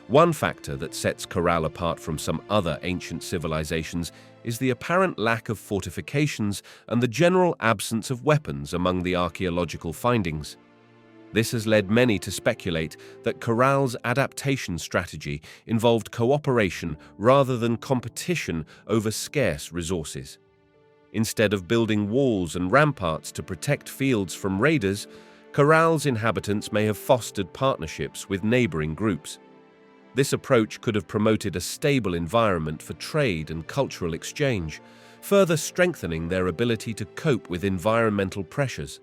One factor that sets Caral apart from some other ancient civilizations is the apparent lack of fortifications and the general absence of weapons among the archaeological findings. This has led many to speculate that Caral's adaptation strategy involved cooperation rather than competition over scarce resources. Instead of building walls and ramparts to protect fields from raiders, Caral's inhabitants may have fostered partnerships with neighboring groups. This approach could have promoted a stable environment for trade and cultural exchange, further strengthening their ability to cope with environmental pressures.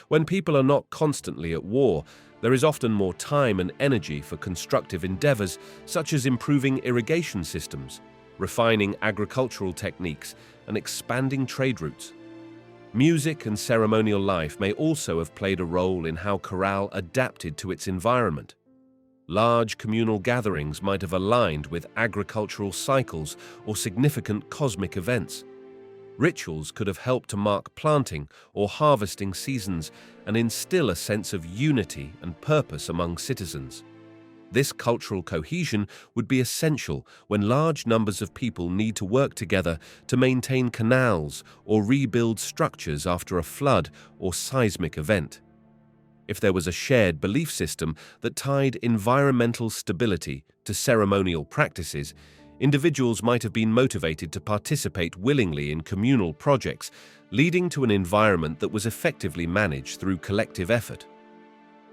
When people are not constantly at war, there is often more time and energy for constructive endeavors such as improving irrigation systems, refining agricultural techniques, and expanding trade routes. Music and ceremonial life may also have played a role in how Caral adapted to its environment. Large communal gatherings might have aligned with agricultural cycles or significant cosmic events. Rituals could have helped to mark planting or harvesting seasons and instill a sense of unity and purpose among citizens. This cultural cohesion would be essential when large numbers of people need to work together to maintain canals or rebuild structures after a flood or seismic event. If there was a shared belief system that tied environmental stability to ceremonial practices, individuals might have been motivated to participate willingly in communal projects, leading to an environment that was effectively managed through collective effort.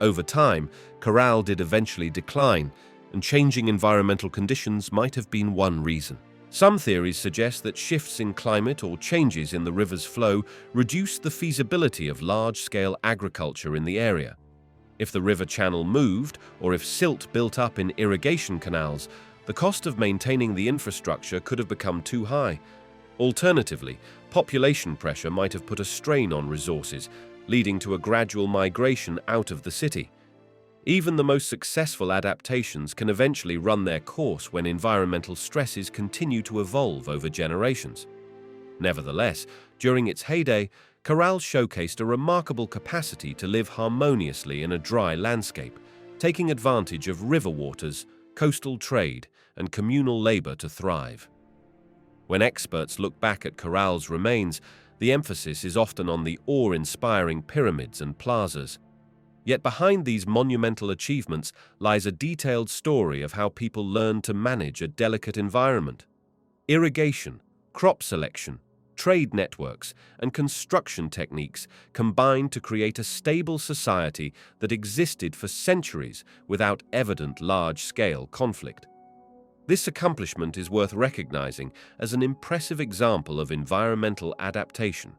Over time, Caral did eventually decline, and changing environmental conditions might have been one reason. Some theories suggest that shifts in climate or changes in the river's flow reduced the feasibility of large-scale agriculture in the area. If the river channel moved, or if silt built up in irrigation canals, the cost of maintaining the infrastructure could have become too high. Alternatively, population pressure might have put a strain on resources, leading to a gradual migration out of the city. Even the most successful adaptations can eventually run their course when environmental stresses continue to evolve over generations. Nevertheless, during its heyday, Caral showcased a remarkable capacity to live harmoniously in a dry landscape, taking advantage of river waters, coastal trade, and communal labor to thrive. When experts look back at Caral's remains, the emphasis is often on the awe-inspiring pyramids and plazas. Yet behind these monumental achievements lies a detailed story of how people learned to manage a delicate environment. Irrigation, crop selection, trade networks, and construction techniques combined to create a stable society that existed for centuries without evident large-scale conflict. This accomplishment is worth recognizing as an impressive example of environmental adaptation.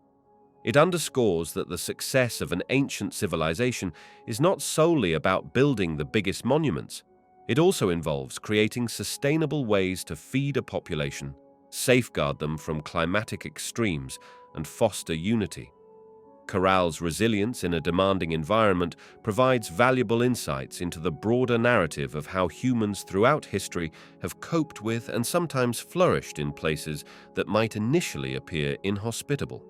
It underscores that the success of an ancient civilization is not solely about building the biggest monuments. It also involves creating sustainable ways to feed a population, safeguard them from climatic extremes, and foster unity. Caral's resilience in a demanding environment provides valuable insights into the broader narrative of how humans throughout history have coped with and sometimes flourished in places that might initially appear inhospitable.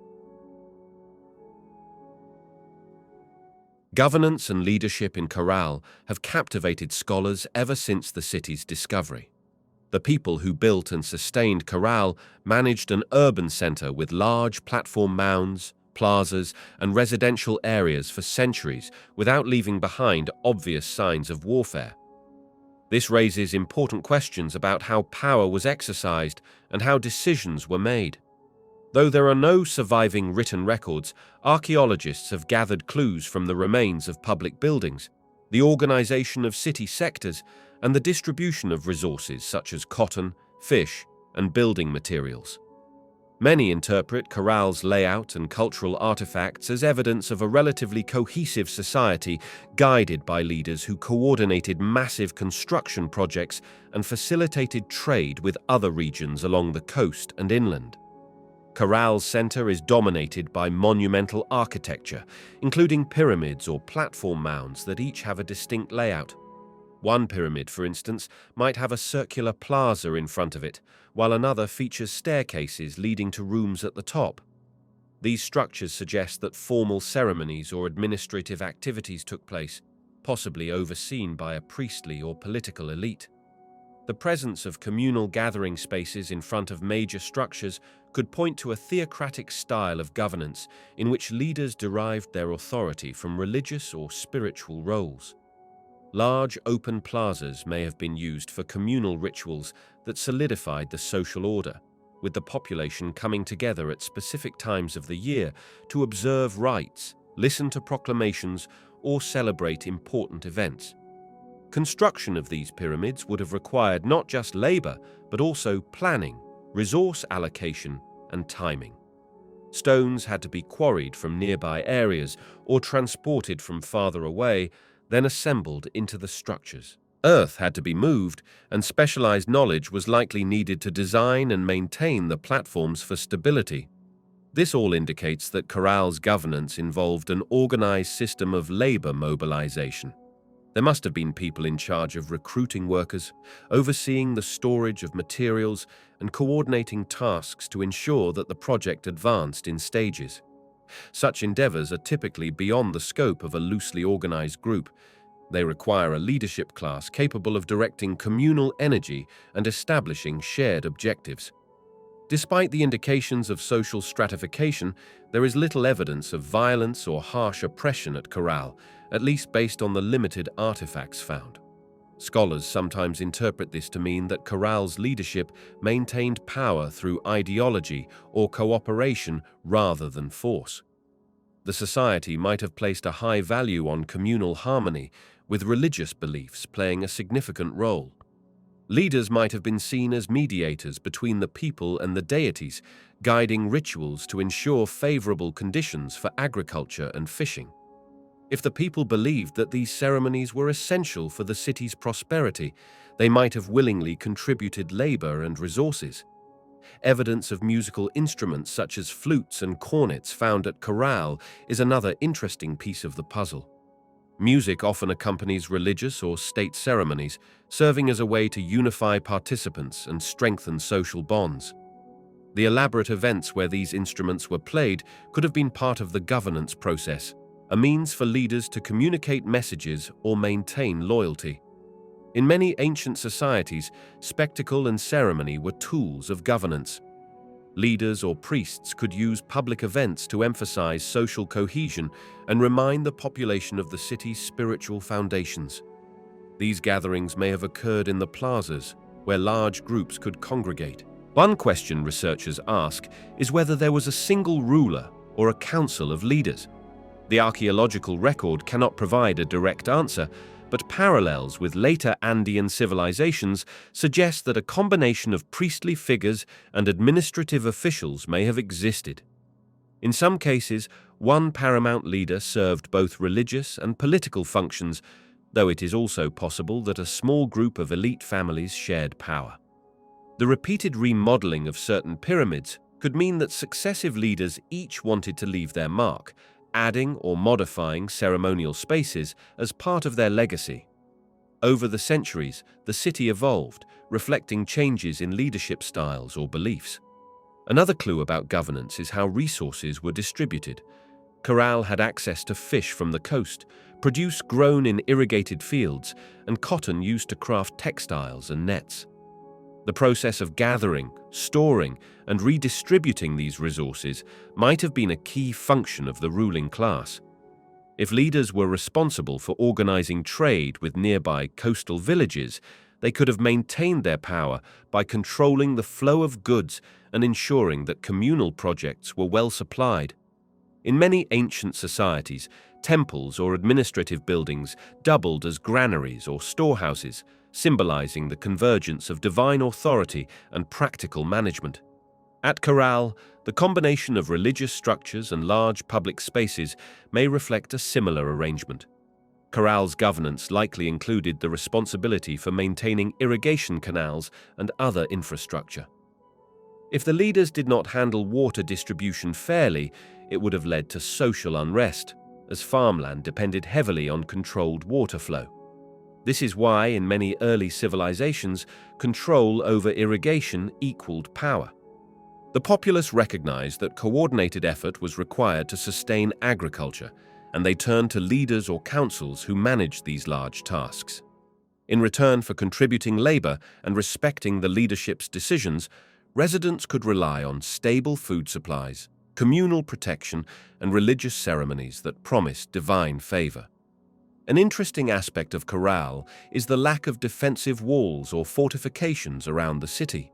Governance and leadership in Caral have captivated scholars ever since the city's discovery. The people who built and sustained Caral managed an urban center with large platform mounds, plazas, and residential areas for centuries without leaving behind obvious signs of warfare. This raises important questions about how power was exercised and how decisions were made. Though there are no surviving written records, archaeologists have gathered clues from the remains of public buildings, the organization of city sectors, and the distribution of resources such as cotton, fish, and building materials. Many interpret Caral's layout and cultural artifacts as evidence of a relatively cohesive society guided by leaders who coordinated massive construction projects and facilitated trade with other regions along the coast and inland. Caral's center is dominated by monumental architecture, including pyramids or platform mounds that each have a distinct layout. One pyramid, for instance, might have a circular plaza in front of it, while another features staircases leading to rooms at the top. These structures suggest that formal ceremonies or administrative activities took place, possibly overseen by a priestly or political elite. The presence of communal gathering spaces in front of major structures could point to a theocratic style of governance in which leaders derived their authority from religious or spiritual roles. Large open plazas may have been used for communal rituals that solidified the social order, with the population coming together at specific times of the year to observe rites, listen to proclamations, or celebrate important events. Construction of these pyramids would have required not just labor, but also planning, resource allocation, and timing. Stones had to be quarried from nearby areas or transported from farther away, then assembled into the structures. Earth had to be moved, and specialized knowledge was likely needed to design and maintain the platforms for stability. This all indicates that Caral's governance involved an organized system of labor mobilization. There must have been people in charge of recruiting workers, overseeing the storage of materials, and coordinating tasks to ensure that the project advanced in stages. Such endeavors are typically beyond the scope of a loosely organized group. They require a leadership class capable of directing communal energy and establishing shared objectives. Despite the indications of social stratification, there is little evidence of violence or harsh oppression at Caral, at least based on the limited artifacts found. Scholars sometimes interpret this to mean that Caral's leadership maintained power through ideology or cooperation rather than force. The society might have placed a high value on communal harmony, with religious beliefs playing a significant role. Leaders might have been seen as mediators between the people and the deities, guiding rituals to ensure favorable conditions for agriculture and fishing. If the people believed that these ceremonies were essential for the city's prosperity, they might have willingly contributed labor and resources. Evidence of musical instruments such as flutes and cornets found at Caral is another interesting piece of the puzzle. Music often accompanies religious or state ceremonies, serving as a way to unify participants and strengthen social bonds. The elaborate events where these instruments were played could have been part of the governance process, a means for leaders to communicate messages or maintain loyalty. In many ancient societies, spectacle and ceremony were tools of governance. Leaders or priests could use public events to emphasize social cohesion and remind the population of the city's spiritual foundations. These gatherings may have occurred in the plazas, where large groups could congregate. One question researchers ask is whether there was a single ruler or a council of leaders. The archaeological record cannot provide a direct answer, but parallels with later Andean civilizations suggest that a combination of priestly figures and administrative officials may have existed. In some cases, one paramount leader served both religious and political functions, though it is also possible that a small group of elite families shared power. The repeated remodeling of certain pyramids could mean that successive leaders each wanted to leave their mark, adding or modifying ceremonial spaces as part of their legacy. Over the centuries, the city evolved, reflecting changes in leadership styles or beliefs. Another clue about governance is how resources were distributed. Caral had access to fish from the coast, produce grown in irrigated fields, and cotton used to craft textiles and nets. The process of gathering, storing, and redistributing these resources might have been a key function of the ruling class. If leaders were responsible for organizing trade with nearby coastal villages, they could have maintained their power by controlling the flow of goods and ensuring that communal projects were well supplied. In many ancient societies, temples or administrative buildings doubled as granaries or storehouses, symbolizing the convergence of divine authority and practical management. At Caral, the combination of religious structures and large public spaces may reflect a similar arrangement. Caral's governance likely included the responsibility for maintaining irrigation canals and other infrastructure. If the leaders did not handle water distribution fairly, it would have led to social unrest, as farmland depended heavily on controlled water flow. This is why, in many early civilizations, control over irrigation equaled power. The populace recognized that coordinated effort was required to sustain agriculture, and they turned to leaders or councils who managed these large tasks. In return for contributing labor and respecting the leadership's decisions, residents could rely on stable food supplies, communal protection, and religious ceremonies that promised divine favor. An interesting aspect of Caral is the lack of defensive walls or fortifications around the city.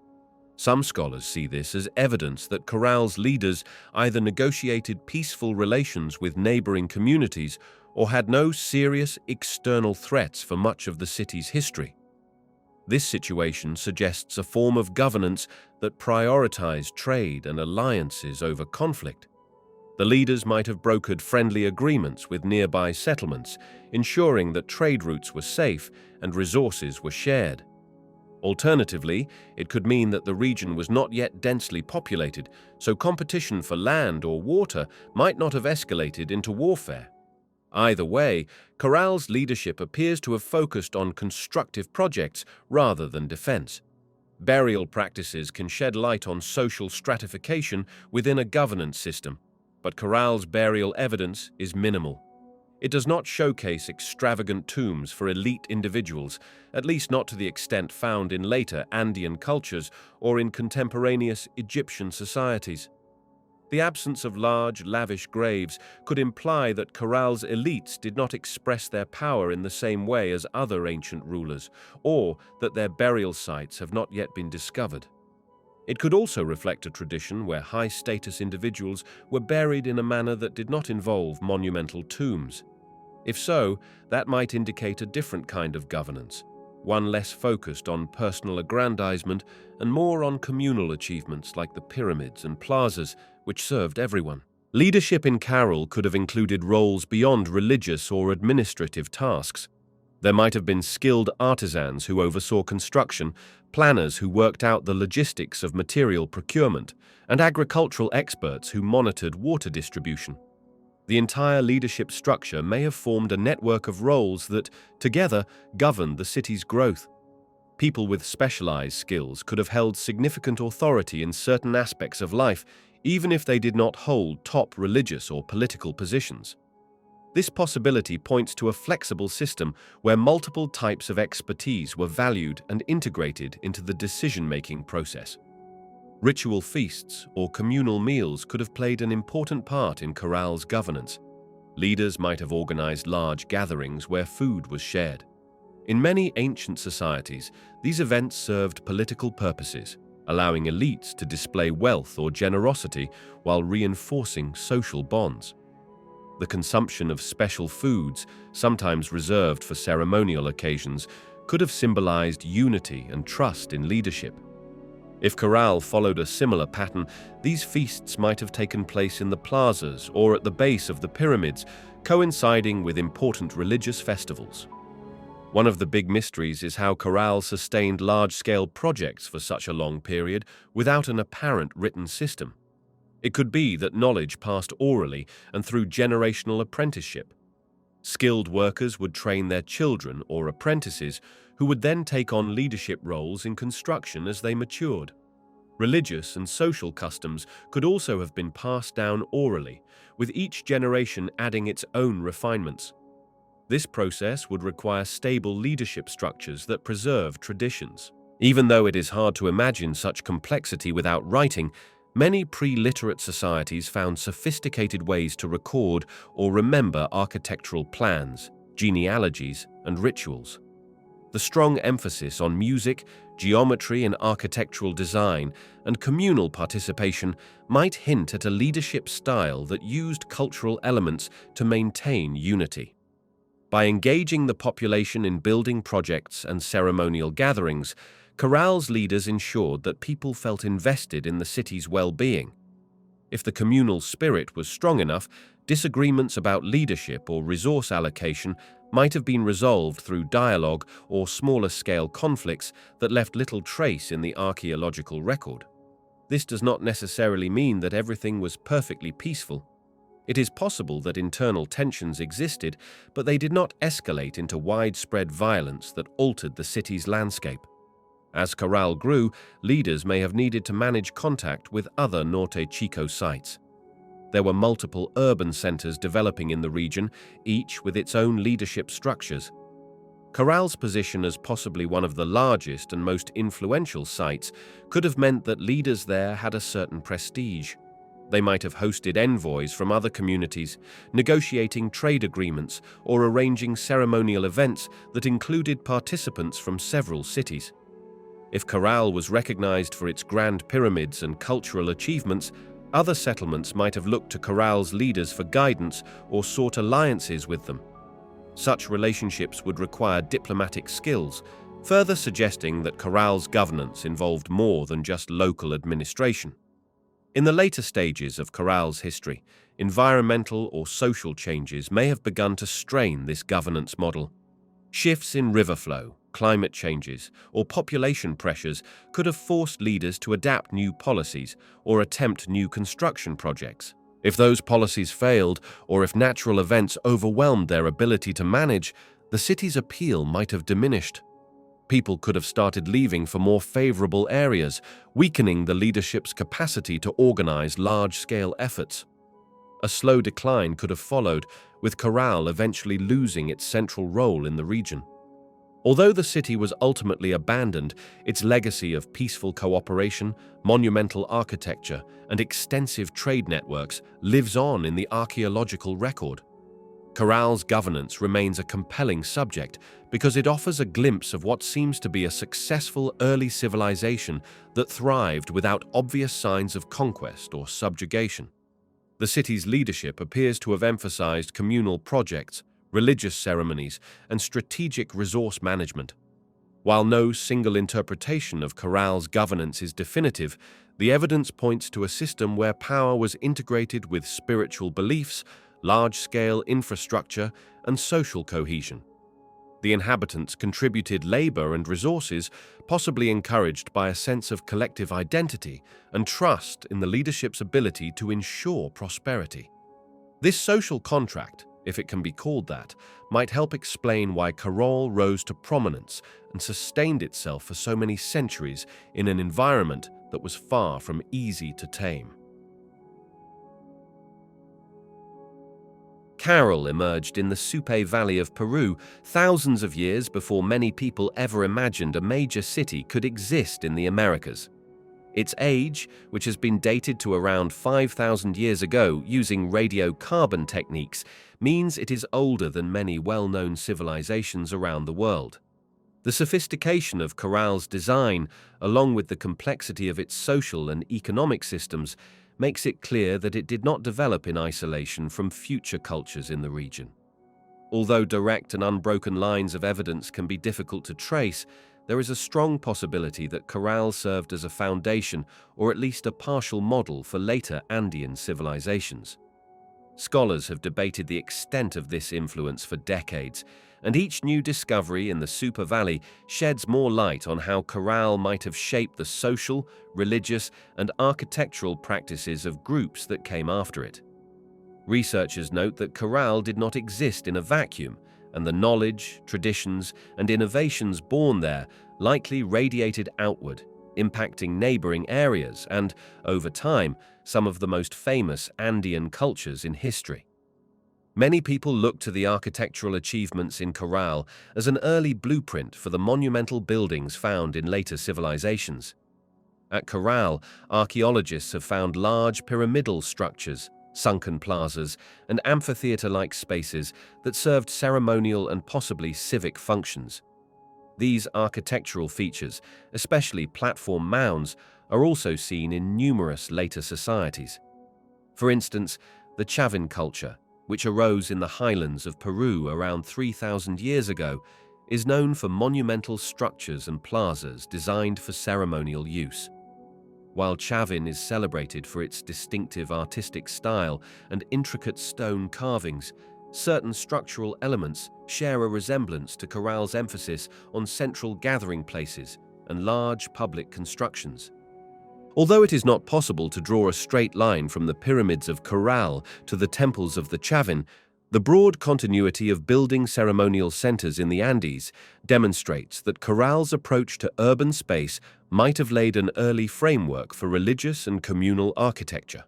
Some scholars see this as evidence that Caral's leaders either negotiated peaceful relations with neighboring communities or had no serious external threats for much of the city's history. This situation suggests a form of governance that prioritized trade and alliances over conflict. The leaders might have brokered friendly agreements with nearby settlements, ensuring that trade routes were safe and resources were shared. Alternatively, it could mean that the region was not yet densely populated, so competition for land or water might not have escalated into warfare. Either way, Caral's leadership appears to have focused on constructive projects rather than defense. Burial practices can shed light on social stratification within a governance system, but Caral's burial evidence is minimal. It does not showcase extravagant tombs for elite individuals, at least not to the extent found in later Andean cultures or in contemporaneous Egyptian societies. The absence of large, lavish graves could imply that Caral's elites did not express their power in the same way as other ancient rulers, or that their burial sites have not yet been discovered. It could also reflect a tradition where high-status individuals were buried in a manner that did not involve monumental tombs. If so, that might indicate a different kind of governance, one less focused on personal aggrandizement and more on communal achievements like the pyramids and plazas, which served everyone. Leadership in Caral could have included roles beyond religious or administrative tasks. There might have been skilled artisans who oversaw construction, planners who worked out the logistics of material procurement, and agricultural experts who monitored water distribution. The entire leadership structure may have formed a network of roles that, together, governed the city's growth. People with specialized skills could have held significant authority in certain aspects of life, even if they did not hold top religious or political positions. This possibility points to a flexible system where multiple types of expertise were valued and integrated into the decision-making process. Ritual feasts or communal meals could have played an important part in Caral's governance. Leaders might have organized large gatherings where food was shared. In many ancient societies, these events served political purposes, allowing elites to display wealth or generosity while reinforcing social bonds. The consumption of special foods, sometimes reserved for ceremonial occasions, could have symbolized unity and trust in leadership. If Caral followed a similar pattern, these feasts might have taken place in the plazas or at the base of the pyramids, coinciding with important religious festivals. One of the big mysteries is how Caral sustained large-scale projects for such a long period without an apparent written system. It could be that knowledge passed orally and through generational apprenticeship. Skilled workers would train their children or apprentices, who would then take on leadership roles in construction as they matured. Religious and social customs could also have been passed down orally, with each generation adding its own refinements. This process would require stable leadership structures that preserve traditions. Even though it is hard to imagine such complexity without writing, many pre-literate societies found sophisticated ways to record or remember architectural plans, genealogies, and rituals. The strong emphasis on music, geometry and architectural design, and communal participation might hint at a leadership style that used cultural elements to maintain unity. By engaging the population in building projects and ceremonial gatherings, Caral's leaders ensured that people felt invested in the city's well-being. If the communal spirit was strong enough, disagreements about leadership or resource allocation might have been resolved through dialogue or smaller-scale conflicts that left little trace in the archaeological record. This does not necessarily mean that everything was perfectly peaceful. It is possible that internal tensions existed, but they did not escalate into widespread violence that altered the city's landscape. As Caral grew, leaders may have needed to manage contact with other Norte Chico sites. There were multiple urban centers developing in the region, each with its own leadership structures. Caral's position as possibly one of the largest and most influential sites could have meant that leaders there had a certain prestige. They might have hosted envoys from other communities, negotiating trade agreements or arranging ceremonial events that included participants from several cities. If Caral was recognized for its grand pyramids and cultural achievements, other settlements might have looked to Caral's leaders for guidance or sought alliances with them. Such relationships would require diplomatic skills, further suggesting that Caral's governance involved more than just local administration. In the later stages of Caral's history, environmental or social changes may have begun to strain this governance model. Shifts in river flow, climate changes, or population pressures could have forced leaders to adapt new policies or attempt new construction projects. If those policies failed, or if natural events overwhelmed their ability to manage, the city's appeal might have diminished. People could have started leaving for more favorable areas, weakening the leadership's capacity to organize large-scale efforts. A slow decline could have followed, with Caral eventually losing its central role in the region. Although the city was ultimately abandoned, its legacy of peaceful cooperation, monumental architecture, and extensive trade networks lives on in the archaeological record. Caral's governance remains a compelling subject because it offers a glimpse of what seems to be a successful early civilization that thrived without obvious signs of conquest or subjugation. The city's leadership appears to have emphasized communal projects, religious ceremonies, and strategic resource management. While no single interpretation of Caral's governance is definitive, the evidence points to a system where power was integrated with spiritual beliefs, large-scale infrastructure, and social cohesion. The inhabitants contributed labor and resources, possibly encouraged by a sense of collective identity and trust in the leadership's ability to ensure prosperity. This social contract, if it can be called that, might help explain why Caral rose to prominence and sustained itself for so many centuries in an environment that was far from easy to tame. Caral emerged in the Supe Valley of Peru thousands of years before many people ever imagined a major city could exist in the Americas. Its age, which has been dated to around 5,000 years ago using radiocarbon techniques, means it is older than many well-known civilizations around the world. The sophistication of Caral's design, along with the complexity of its social and economic systems, makes it clear that it did not develop in isolation from future cultures in the region. Although direct and unbroken lines of evidence can be difficult to trace, there is a strong possibility that Caral served as a foundation or at least a partial model for later Andean civilizations. Scholars have debated the extent of this influence for decades, and each new discovery in the Supe Valley sheds more light on how Caral might have shaped the social, religious, and architectural practices of groups that came after it. Researchers note that Caral did not exist in a vacuum, and the knowledge, traditions, and innovations born there likely radiated outward, impacting neighboring areas and, over time, some of the most famous Andean cultures in history. Many people look to the architectural achievements in Caral as an early blueprint for the monumental buildings found in later civilizations. At Caral, archaeologists have found large pyramidal structures, sunken plazas, and amphitheater-like spaces that served ceremonial and possibly civic functions. These architectural features, especially platform mounds, are also seen in numerous later societies. For instance, the Chavin culture, which arose in the highlands of Peru around 3,000 years ago, is known for monumental structures and plazas designed for ceremonial use. While Chavin is celebrated for its distinctive artistic style and intricate stone carvings, certain structural elements share a resemblance to Caral's emphasis on central gathering places and large public constructions. Although it is not possible to draw a straight line from the pyramids of Caral to the temples of the Chavin, the broad continuity of building ceremonial centers in the Andes demonstrates that Caral's approach to urban space might have laid an early framework for religious and communal architecture.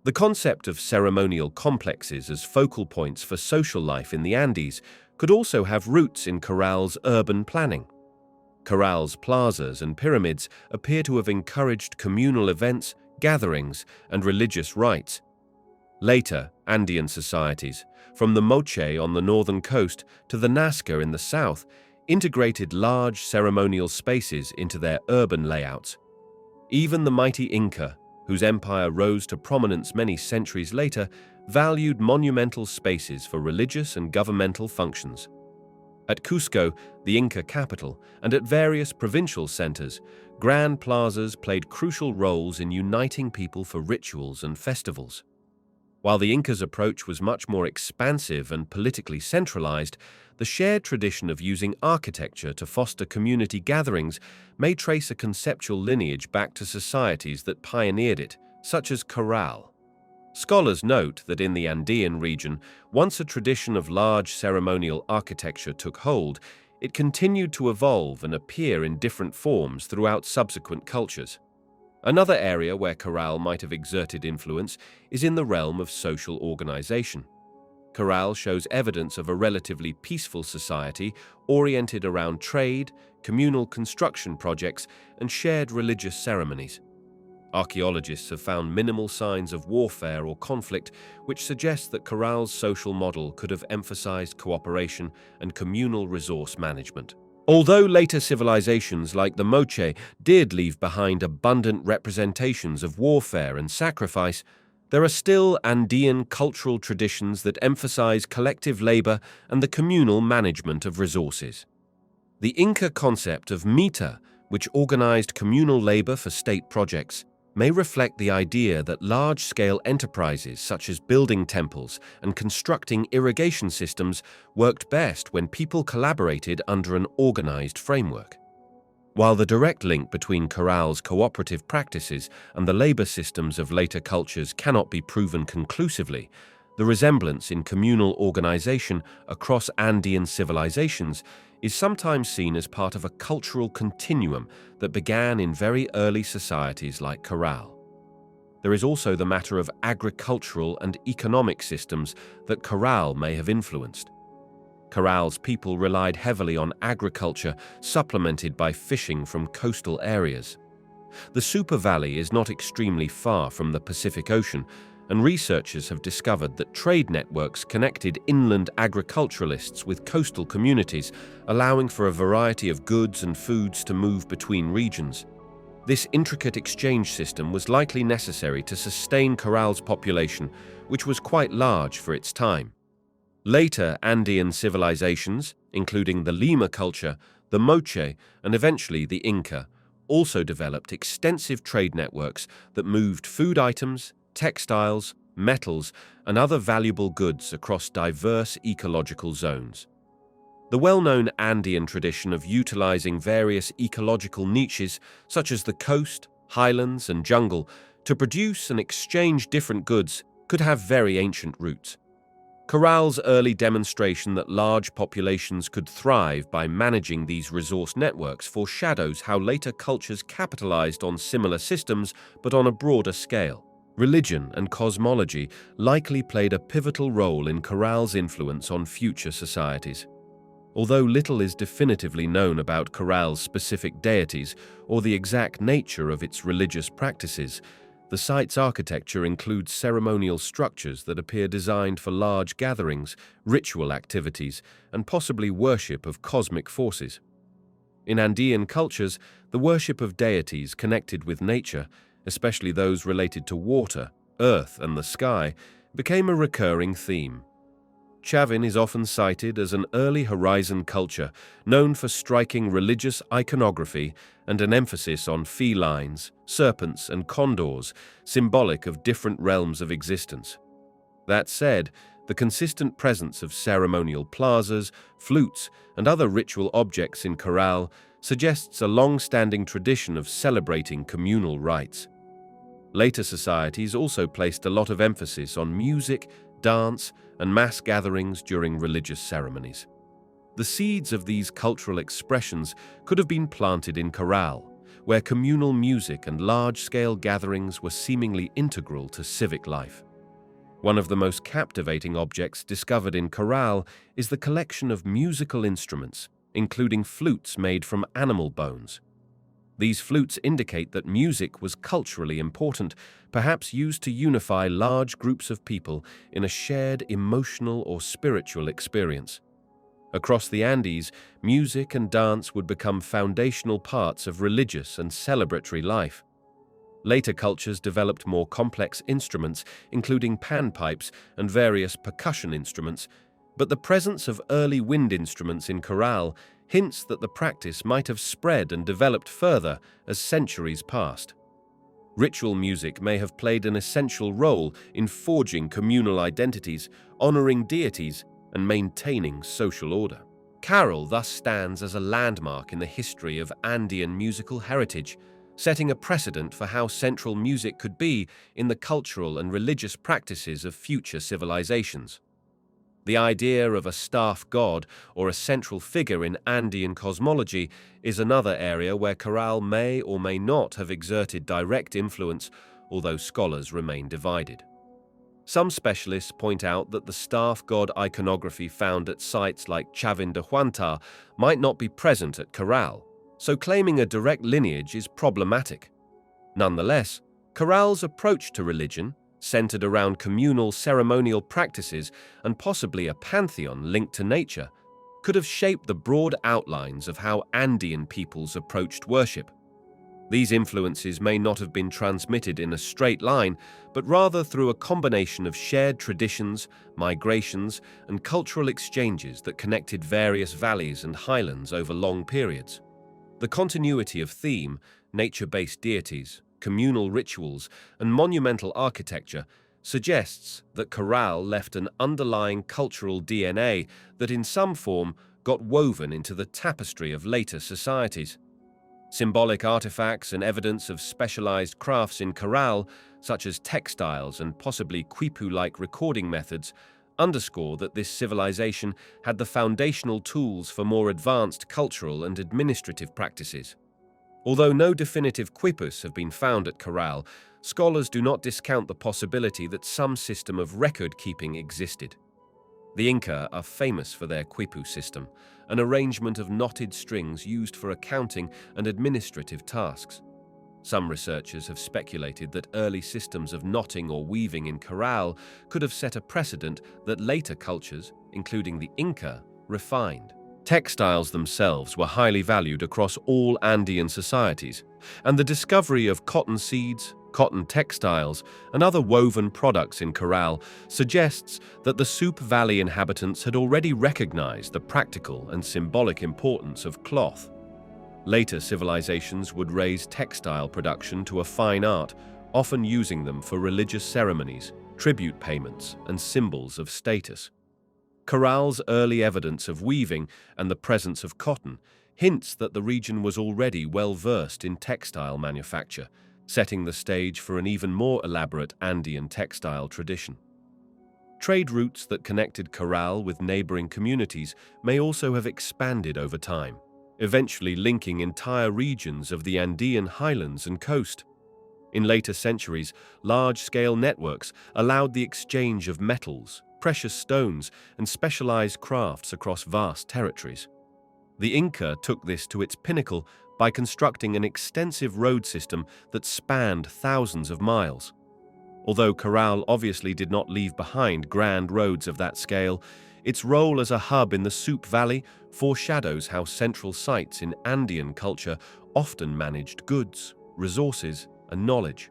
The concept of ceremonial complexes as focal points for social life in the Andes could also have roots in Caral's urban planning. Caral's plazas and pyramids appear to have encouraged communal events, gatherings, and religious rites. Later, Andean societies, from the Moche on the northern coast to the Nazca in the south, integrated large ceremonial spaces into their urban layouts. Even the mighty Inca, whose empire rose to prominence many centuries later, valued monumental spaces for religious and governmental functions. At Cusco, the Inca capital, and at various provincial centers, grand plazas played crucial roles in uniting people for rituals and festivals. While the Incas' approach was much more expansive and politically centralized, the shared tradition of using architecture to foster community gatherings may trace a conceptual lineage back to societies that pioneered it, such as Caral. Scholars note that in the Andean region, once a tradition of large ceremonial architecture took hold, it continued to evolve and appear in different forms throughout subsequent cultures. Another area where Caral might have exerted influence is in the realm of social organization. Caral shows evidence of a relatively peaceful society oriented around trade, communal construction projects, and shared religious ceremonies. Archaeologists have found minimal signs of warfare or conflict, which suggests that Caral's social model could have emphasized cooperation and communal resource management. Although later civilizations like the Moche did leave behind abundant representations of warfare and sacrifice, there are still Andean cultural traditions that emphasize collective labor and the communal management of resources. The Inca concept of mita, which organized communal labor for state projects, may reflect the idea that large-scale enterprises such as building temples and constructing irrigation systems worked best when people collaborated under an organized framework. While the direct link between Caral's cooperative practices and the labor systems of later cultures cannot be proven conclusively, the resemblance in communal organization across Andean civilizations is sometimes seen as part of a cultural continuum that began in very early societies like Caral. There is also the matter of agricultural and economic systems that Caral may have influenced. Caral's people relied heavily on agriculture, supplemented by fishing from coastal areas. The Supe Valley is not extremely far from the Pacific Ocean, and researchers have discovered that trade networks connected inland agriculturalists with coastal communities, allowing for a variety of goods and foods to move between regions. This intricate exchange system was likely necessary to sustain Caral's population, which was quite large for its time. Later Andean civilizations, including the Lima culture, the Moche, and eventually the Inca, also developed extensive trade networks that moved food items, textiles, metals, and other valuable goods across diverse ecological zones. The well-known Andean tradition of utilizing various ecological niches, such as the coast, highlands, and jungle, to produce and exchange different goods could have very ancient roots. Caral's early demonstration that large populations could thrive by managing these resource networks foreshadows how later cultures capitalized on similar systems but on a broader scale. Religion and cosmology likely played a pivotal role in Caral's influence on future societies. Although little is definitively known about Caral's specific deities or the exact nature of its religious practices, the site's architecture includes ceremonial structures that appear designed for large gatherings, ritual activities, and possibly worship of cosmic forces. In Andean cultures, the worship of deities connected with nature, especially those related to water, earth, and the sky, became a recurring theme. Chavin is often cited as an early horizon culture known for striking religious iconography and an emphasis on felines, serpents, and condors, symbolic of different realms of existence. That said, the consistent presence of ceremonial plazas, flutes, and other ritual objects in Caral suggests a long-standing tradition of celebrating communal rites. Later societies also placed a lot of emphasis on music, dance, and mass gatherings during religious ceremonies. The seeds of these cultural expressions could have been planted in Caral, where communal music and large-scale gatherings were seemingly integral to civic life. One of the most captivating objects discovered in Caral is the collection of musical instruments, including flutes made from animal bones. These flutes indicate that music was culturally important, perhaps used to unify large groups of people in a shared emotional or spiritual experience. Across the Andes, music and dance would become foundational parts of religious and celebratory life. Later cultures developed more complex instruments, including panpipes and various percussion instruments, but the presence of early wind instruments in Caral hints that the practice might have spread and developed further as centuries passed. Ritual music may have played an essential role in forging communal identities, honoring deities, and maintaining social order. Caral thus stands as a landmark in the history of Andean musical heritage, setting a precedent for how central music could be in the cultural and religious practices of future civilizations. The idea of a staff god or a central figure in Andean cosmology is another area where Caral may or may not have exerted direct influence, although scholars remain divided. Some specialists point out that the staff god iconography found at sites like Chavin de Huanta might not be present at Caral, so claiming a direct lineage is problematic. Nonetheless, Caral's approach to religion, centered around communal ceremonial practices and possibly a pantheon linked to nature, could have shaped the broad outlines of how Andean peoples approached worship. These influences may not have been transmitted in a straight line, but rather through a combination of shared traditions, migrations, and cultural exchanges that connected various valleys and highlands over long periods. The continuity of theme, nature-based deities, communal rituals, and monumental architecture suggests that Caral left an underlying cultural DNA that in some form got woven into the tapestry of later societies. Symbolic artifacts and evidence of specialized crafts in Caral, such as textiles and possibly quipu-like recording methods, underscore that this civilization had the foundational tools for more advanced cultural and administrative practices. Although no definitive quipus have been found at Caral, scholars do not discount the possibility that some system of record-keeping existed. The Inca are famous for their quipu system, an arrangement of knotted strings used for accounting and administrative tasks. Some researchers have speculated that early systems of knotting or weaving in Caral could have set a precedent that later cultures, including the Inca, refined. Textiles themselves were highly valued across all Andean societies, and the discovery of cotton seeds, cotton textiles, and other woven products in Caral suggests that the Supe Valley inhabitants had already recognized the practical and symbolic importance of cloth. Later civilizations would raise textile production to a fine art, often using them for religious ceremonies, tribute payments, and symbols of status. Caral's early evidence of weaving and the presence of cotton hints that the region was already well versed in textile manufacture, setting the stage for an even more elaborate Andean textile tradition. Trade routes that connected Caral with neighboring communities may also have expanded over time, eventually linking entire regions of the Andean highlands and coast. In later centuries, large-scale networks allowed the exchange of metals, precious stones, and specialized crafts across vast territories. The Inca took this to its pinnacle by constructing an extensive road system that spanned thousands of miles. Although Caral obviously did not leave behind grand roads of that scale, its role as a hub in the Supe Valley foreshadows how central sites in Andean culture often managed goods, resources, and knowledge.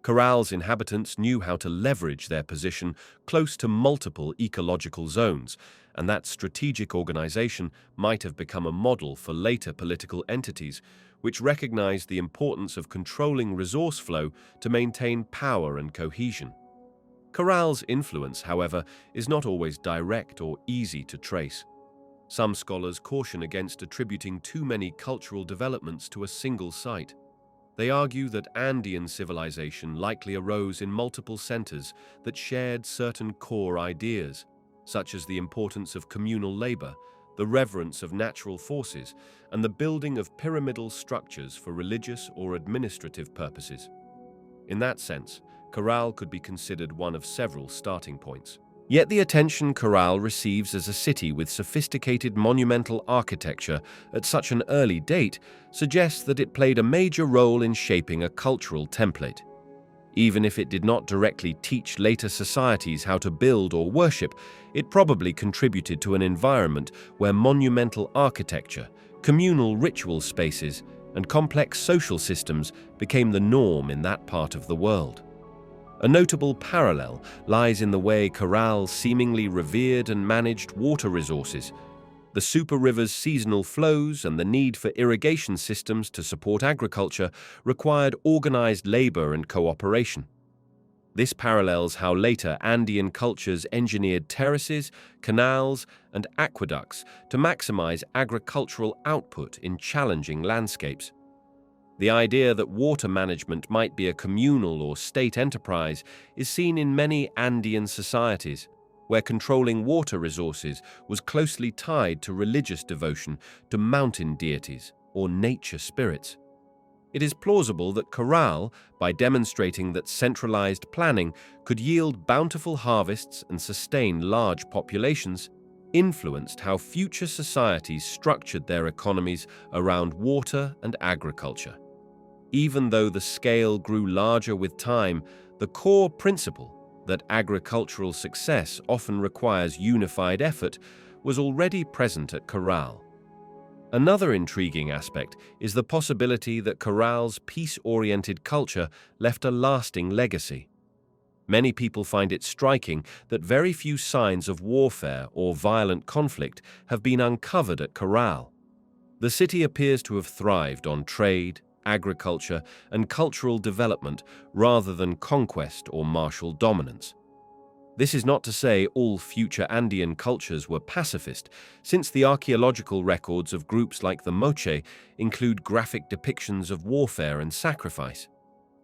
Caral's inhabitants knew how to leverage their position close to multiple ecological zones, and that strategic organization might have become a model for later political entities, which recognized the importance of controlling resource flow to maintain power and cohesion. Caral's influence, however, is not always direct or easy to trace. Some scholars caution against attributing too many cultural developments to a single site. They argue that Andean civilization likely arose in multiple centers that shared certain core ideas, such as the importance of communal labor, the reverence of natural forces, and the building of pyramidal structures for religious or administrative purposes. In that sense, Caral could be considered one of several starting points. Yet the attention Caral receives as a city with sophisticated monumental architecture at such an early date suggests that it played a major role in shaping a cultural template. Even if it did not directly teach later societies how to build or worship, it probably contributed to an environment where monumental architecture, communal ritual spaces, and complex social systems became the norm in that part of the world. A notable parallel lies in the way Caral seemingly revered and managed water resources. The Supe River's seasonal flows and the need for irrigation systems to support agriculture required organized labor and cooperation. This parallels how later Andean cultures engineered terraces, canals, and aqueducts to maximize agricultural output in challenging landscapes. The idea that water management might be a communal or state enterprise is seen in many Andean societies, where controlling water resources was closely tied to religious devotion to mountain deities or nature spirits. It is plausible that Caral, by demonstrating that centralized planning could yield bountiful harvests and sustain large populations, influenced how future societies structured their economies around water and agriculture. Even though the scale grew larger with time, the core principle that agricultural success often requires unified effort was already present at Caral. Another intriguing aspect is the possibility that Caral's peace-oriented culture left a lasting legacy. Many people find it striking that very few signs of warfare or violent conflict have been uncovered at Caral. The city appears to have thrived on trade, agriculture, and cultural development rather than conquest or martial dominance. This is not to say all future Andean cultures were pacifist, since the archaeological records of groups like the Moche include graphic depictions of warfare and sacrifice.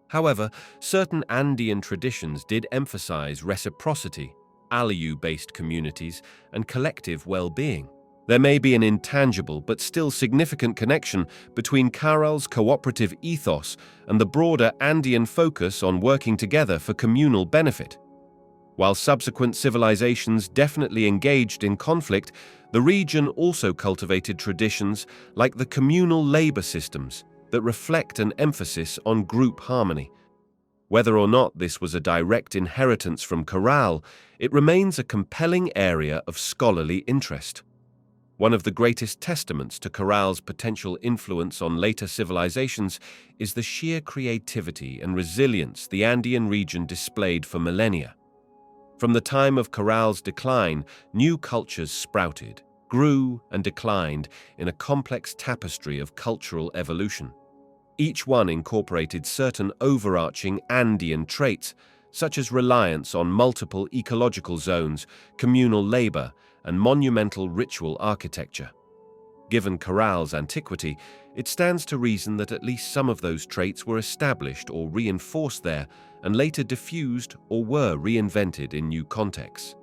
However, certain Andean traditions did emphasize reciprocity, Aliyu-based communities, and collective well-being. There may be an intangible but still significant connection between Caral's cooperative ethos and the broader Andean focus on working together for communal benefit. While subsequent civilizations definitely engaged in conflict, the region also cultivated traditions like the communal labor systems that reflect an emphasis on group harmony. Whether or not this was a direct inheritance from Caral, it remains a compelling area of scholarly interest. One of the greatest testaments to Caral's potential influence on later civilizations is the sheer creativity and resilience the Andean region displayed for millennia. From the time of Caral's decline, new cultures sprouted, grew, and declined in a complex tapestry of cultural evolution. Each one incorporated certain overarching Andean traits, such as reliance on multiple ecological zones, communal labor, and monumental ritual architecture. Given Caral's antiquity, it stands to reason that at least some of those traits were established or reinforced there and later diffused or were reinvented in new contexts.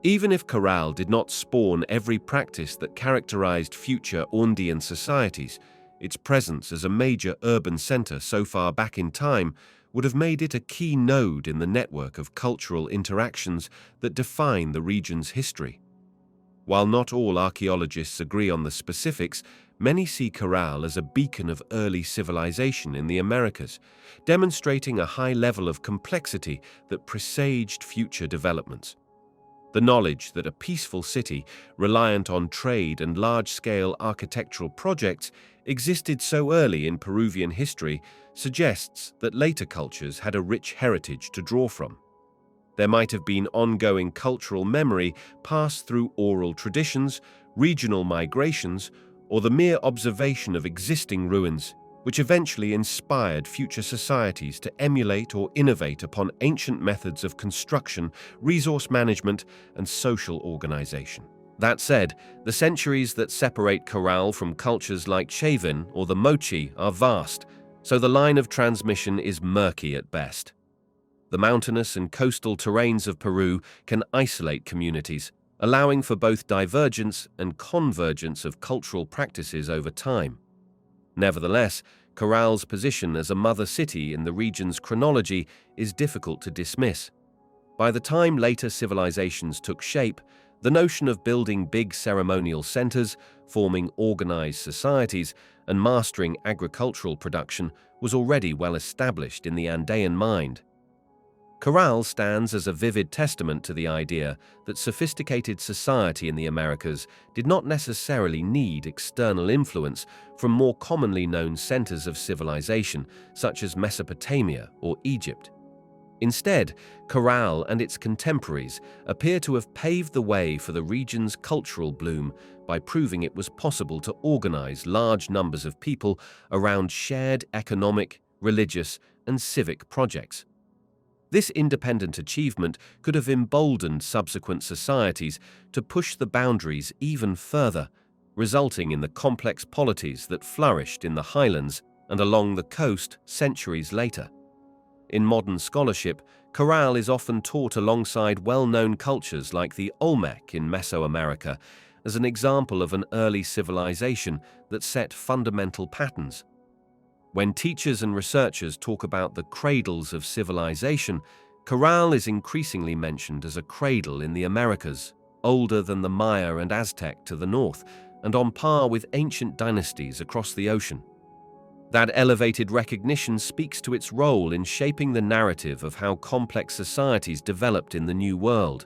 Even if Caral did not spawn every practice that characterized future Andean societies, its presence as a major urban center so far back in time would have made it a key node in the network of cultural interactions that define the region's history. While not all archaeologists agree on the specifics, many see Caral as a beacon of early civilization in the Americas, demonstrating a high level of complexity that presaged future developments. The knowledge that a peaceful city, reliant on trade and large-scale architectural projects, existed so early in Peruvian history suggests that later cultures had a rich heritage to draw from. There might have been ongoing cultural memory passed through oral traditions, regional migrations, or the mere observation of existing ruins, which eventually inspired future societies to emulate or innovate upon ancient methods of construction, resource management, and social organization. That said, the centuries that separate Caral from cultures like Chavin or the Mochi are vast, so the line of transmission is murky at best. The mountainous and coastal terrains of Peru can isolate communities, allowing for both divergence and convergence of cultural practices over time. Nevertheless, Caral's position as a mother city in the region's chronology is difficult to dismiss. By the time later civilizations took shape, the notion of building big ceremonial centers, forming organized societies, and mastering agricultural production was already well established in the Andean mind. Caral stands as a vivid testament to the idea that sophisticated society in the Americas did not necessarily need external influence from more commonly known centers of civilization, such as Mesopotamia or Egypt. Instead, Caral and its contemporaries appear to have paved the way for the region's cultural bloom by proving it was possible to organize large numbers of people around shared economic, religious, and civic projects. This independent achievement could have emboldened subsequent societies to push the boundaries even further, resulting in the complex polities that flourished in the highlands and along the coast centuries later. In modern scholarship, Caral is often taught alongside well-known cultures like the Olmec in Mesoamerica as an example of an early civilization that set fundamental patterns. When teachers and researchers talk about the cradles of civilization, Caral is increasingly mentioned as a cradle in the Americas, older than the Maya and Aztec to the north, and on par with ancient dynasties across the ocean. That elevated recognition speaks to its role in shaping the narrative of how complex societies developed in the New World.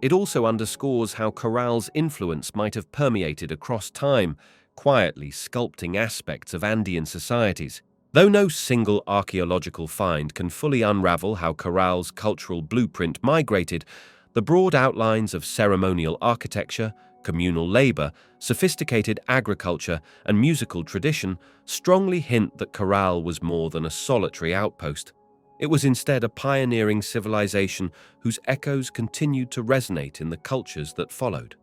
It also underscores how Caral's influence might have permeated across time, quietly sculpting aspects of Andean societies. Though no single archaeological find can fully unravel how Caral's cultural blueprint migrated, the broad outlines of ceremonial architecture, communal labor, sophisticated agriculture, and musical tradition strongly hint that Caral was more than a solitary outpost. It was instead a pioneering civilization whose echoes continued to resonate in the cultures that followed.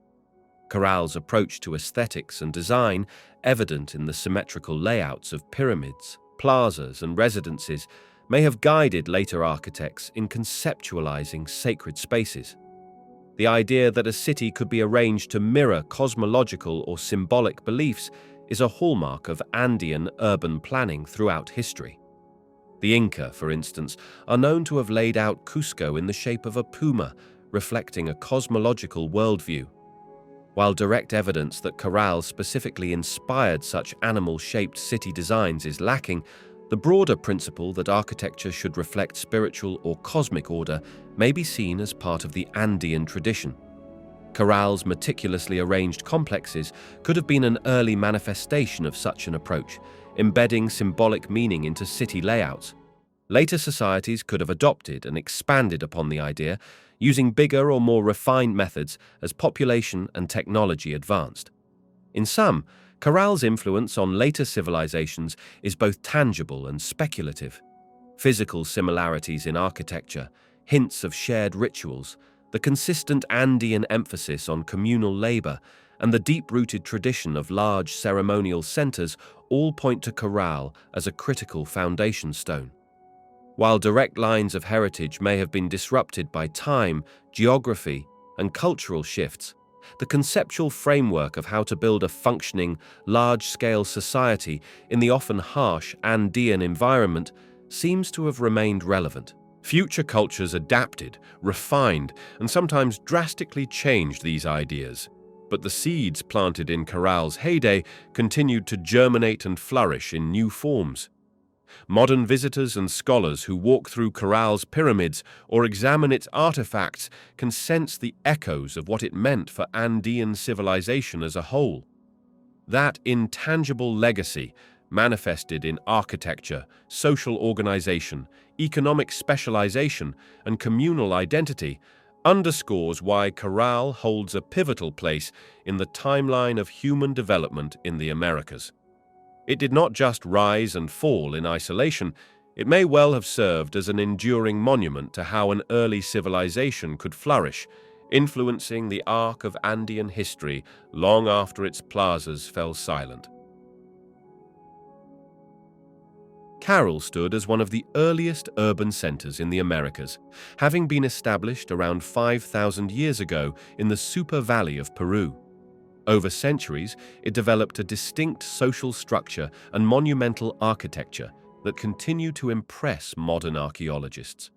Caral's approach to aesthetics and design, evident in the symmetrical layouts of pyramids, plazas, and residences, may have guided later architects in conceptualizing sacred spaces. The idea that a city could be arranged to mirror cosmological or symbolic beliefs is a hallmark of Andean urban planning throughout history. The Inca, for instance, are known to have laid out Cusco in the shape of a puma, reflecting a cosmological worldview. While direct evidence that Caral specifically inspired such animal-shaped city designs is lacking, the broader principle that architecture should reflect spiritual or cosmic order may be seen as part of the Andean tradition. Caral's meticulously arranged complexes could have been an early manifestation of such an approach, embedding symbolic meaning into city layouts. Later societies could have adopted and expanded upon the idea, using bigger or more refined methods as population and technology advanced. In sum, Caral's influence on later civilizations is both tangible and speculative. Physical similarities in architecture, hints of shared rituals, the consistent Andean emphasis on communal labor, and the deep-rooted tradition of large ceremonial centers all point to Caral as a critical foundation stone. While direct lines of heritage may have been disrupted by time, geography, and cultural shifts, the conceptual framework of how to build a functioning, large-scale society in the often harsh Andean environment seems to have remained relevant. Future cultures adapted, refined, and sometimes drastically changed these ideas, but the seeds planted in Caral's heyday continued to germinate and flourish in new forms. Modern visitors and scholars who walk through Caral's pyramids or examine its artifacts can sense the echoes of what it meant for Andean civilization as a whole. That intangible legacy, manifested in architecture, social organization, economic specialization, and communal identity, underscores why Caral holds a pivotal place in the timeline of human development in the Americas. It did not just rise and fall in isolation, it may well have served as an enduring monument to how an early civilization could flourish, influencing the arc of Andean history long after its plazas fell silent. Caral stood as one of the earliest urban centers in the Americas, having been established around 5,000 years ago in the Supe Valley of Peru. Over centuries, it developed a distinct social structure and monumental architecture that continue to impress modern archaeologists.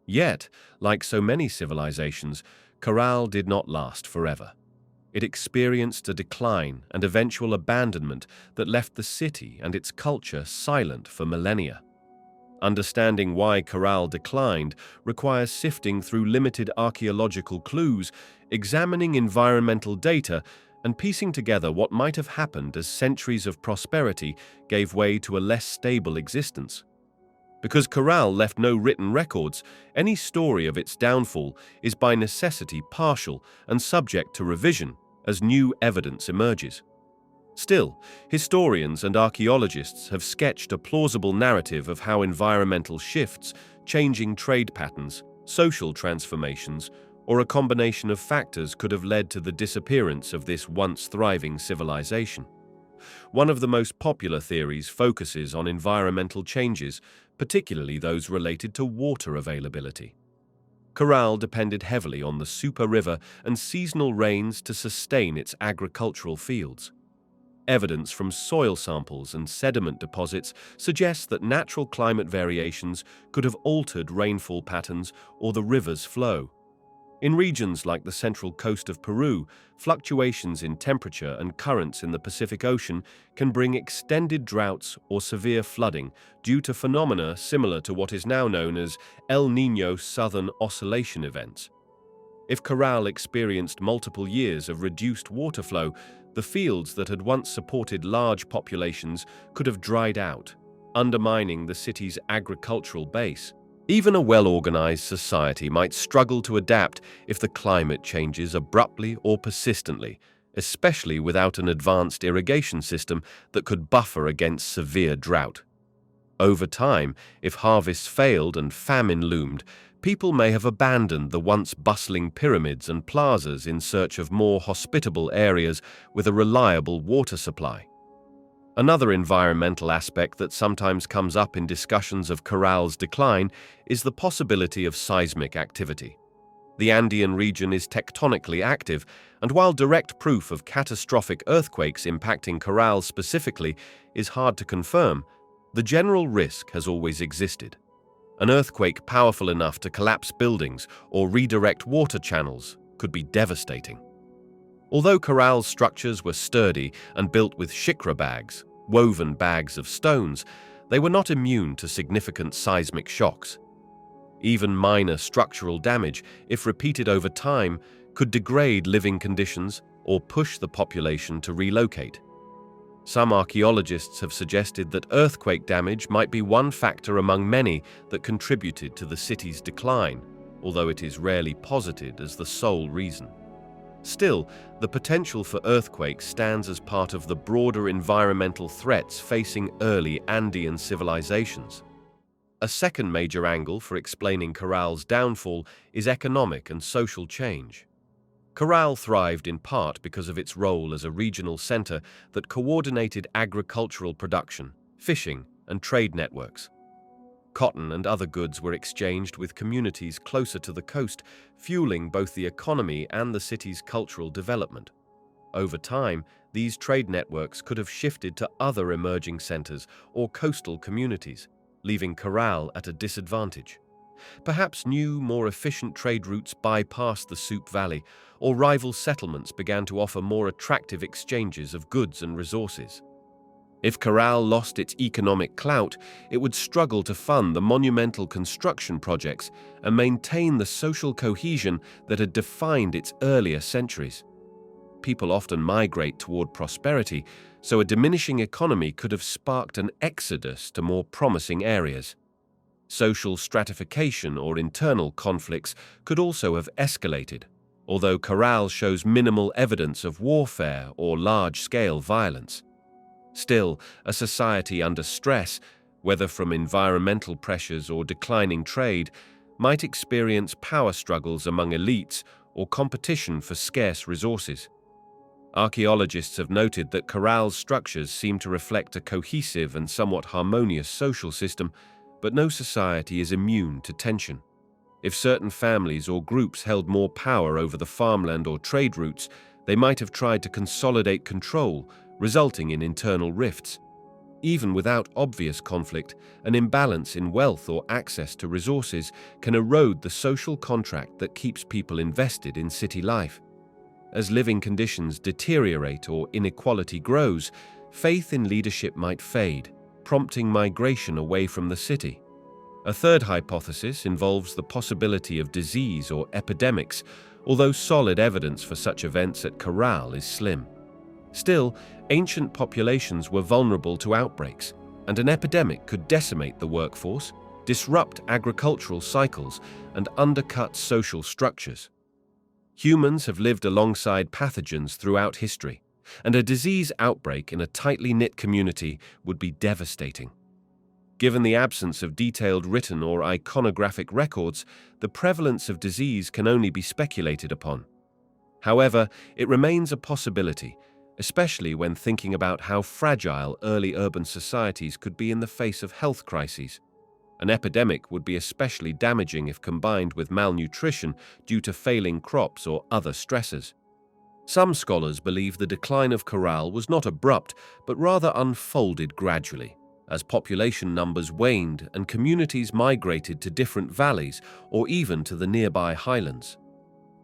Yet, like so many civilizations, Caral did not last forever. It experienced a decline and eventual abandonment that left the city and its culture silent for millennia. Understanding why Caral declined requires sifting through limited archaeological clues, examining environmental data, and piecing together what might have happened as centuries of prosperity gave way to a less stable existence. Because Caral left no written records, any story of its downfall is by necessity partial and subject to revision as new evidence emerges. Still, historians and archaeologists have sketched a plausible narrative of how environmental shifts, changing trade patterns, social transformations, or a combination of factors could have led to the disappearance of this once thriving civilization. One of the most popular theories focuses on environmental changes, particularly those related to water availability. Caral depended heavily on the Supe River and seasonal rains to sustain its agricultural fields. Evidence from soil samples and sediment deposits suggests that natural climate variations could have altered rainfall patterns or the river's flow. In regions like the central coast of Peru, fluctuations in temperature and currents in the Pacific Ocean can bring extended droughts or severe flooding due to phenomena similar to what is now known as El Niño Southern Oscillation events. If Caral experienced multiple years of reduced water flow, the fields that had once supported large populations could have dried out, undermining the city's agricultural base. Even a well-organized society might struggle to adapt if the climate changes abruptly or persistently, especially without an advanced irrigation system that could buffer against severe drought. Over time, if harvests failed and famine loomed, people may have abandoned the once bustling pyramids and plazas in search of more hospitable areas with a reliable water supply. Another environmental aspect that sometimes comes up in discussions of Caral's decline is the possibility of seismic activity. The Andean region is tectonically active, and while direct proof of catastrophic earthquakes impacting Caral specifically is hard to confirm, the general risk has always existed. An earthquake powerful enough to collapse buildings or redirect water channels could be devastating. Although Caral's structures were sturdy and built with shikra bags, woven bags of stones, they were not immune to significant seismic shocks. Even minor structural damage, if repeated over time, could degrade living conditions or push the population to relocate. Some archaeologists have suggested that earthquake damage might be one factor among many that contributed to the city's decline, although it is rarely posited as the sole reason. Still, the potential for earthquakes stands as part of the broader environmental threats facing early Andean civilizations. A second major angle for explaining Caral's downfall is economic and social change. Caral thrived in part because of its role as a regional center that coordinated agricultural production, fishing, and trade networks. Cotton and other goods were exchanged with communities closer to the coast, fueling both the economy and the city's cultural development. Over time, these trade networks could have shifted to other emerging centers or coastal communities, leaving Caral at a disadvantage. Perhaps new, more efficient trade routes bypassed the Supe Valley, or rival settlements began to offer more attractive exchanges of goods and resources. If Caral lost its economic clout, it would struggle to fund the monumental construction projects and maintain the social cohesion that had defined its earlier centuries. People often migrate toward prosperity, so a diminishing economy could have sparked an exodus to more promising areas. Social stratification or internal conflicts could also have escalated, although Caral shows minimal evidence of warfare or large-scale violence. Still, a society under stress, whether from environmental pressures or declining trade, might experience power struggles among elites or competition for scarce resources. Archaeologists have noted that Caral's structures seem to reflect a cohesive and somewhat harmonious social system, but no society is immune to tension. If certain families or groups held more power over the farmland or trade routes, they might have tried to consolidate control, resulting in internal rifts. Even without obvious conflict, an imbalance in wealth or access to resources can erode the social contract that keeps people invested in city life. As living conditions deteriorate or inequality grows, faith in leadership might fade, prompting migration away from the city. A third hypothesis involves the possibility of disease or epidemics, although solid evidence for such events at Caral is slim. Still, ancient populations were vulnerable to outbreaks, and an epidemic could decimate the workforce, disrupt agricultural cycles, and undercut social structures. Humans have lived alongside pathogens throughout history, and a disease outbreak in a tightly knit community would be devastating. Given the absence of detailed written or iconographic records, the prevalence of disease can only be speculated upon. However, it remains a possibility, especially when thinking about how fragile early urban societies could be in the face of health crises. An epidemic would be especially damaging if combined with malnutrition due to failing crops or other stressors. Some scholars believe the decline of Caral was not abrupt, but rather unfolded gradually, as population numbers waned and communities migrated to different valleys or even to the nearby highlands.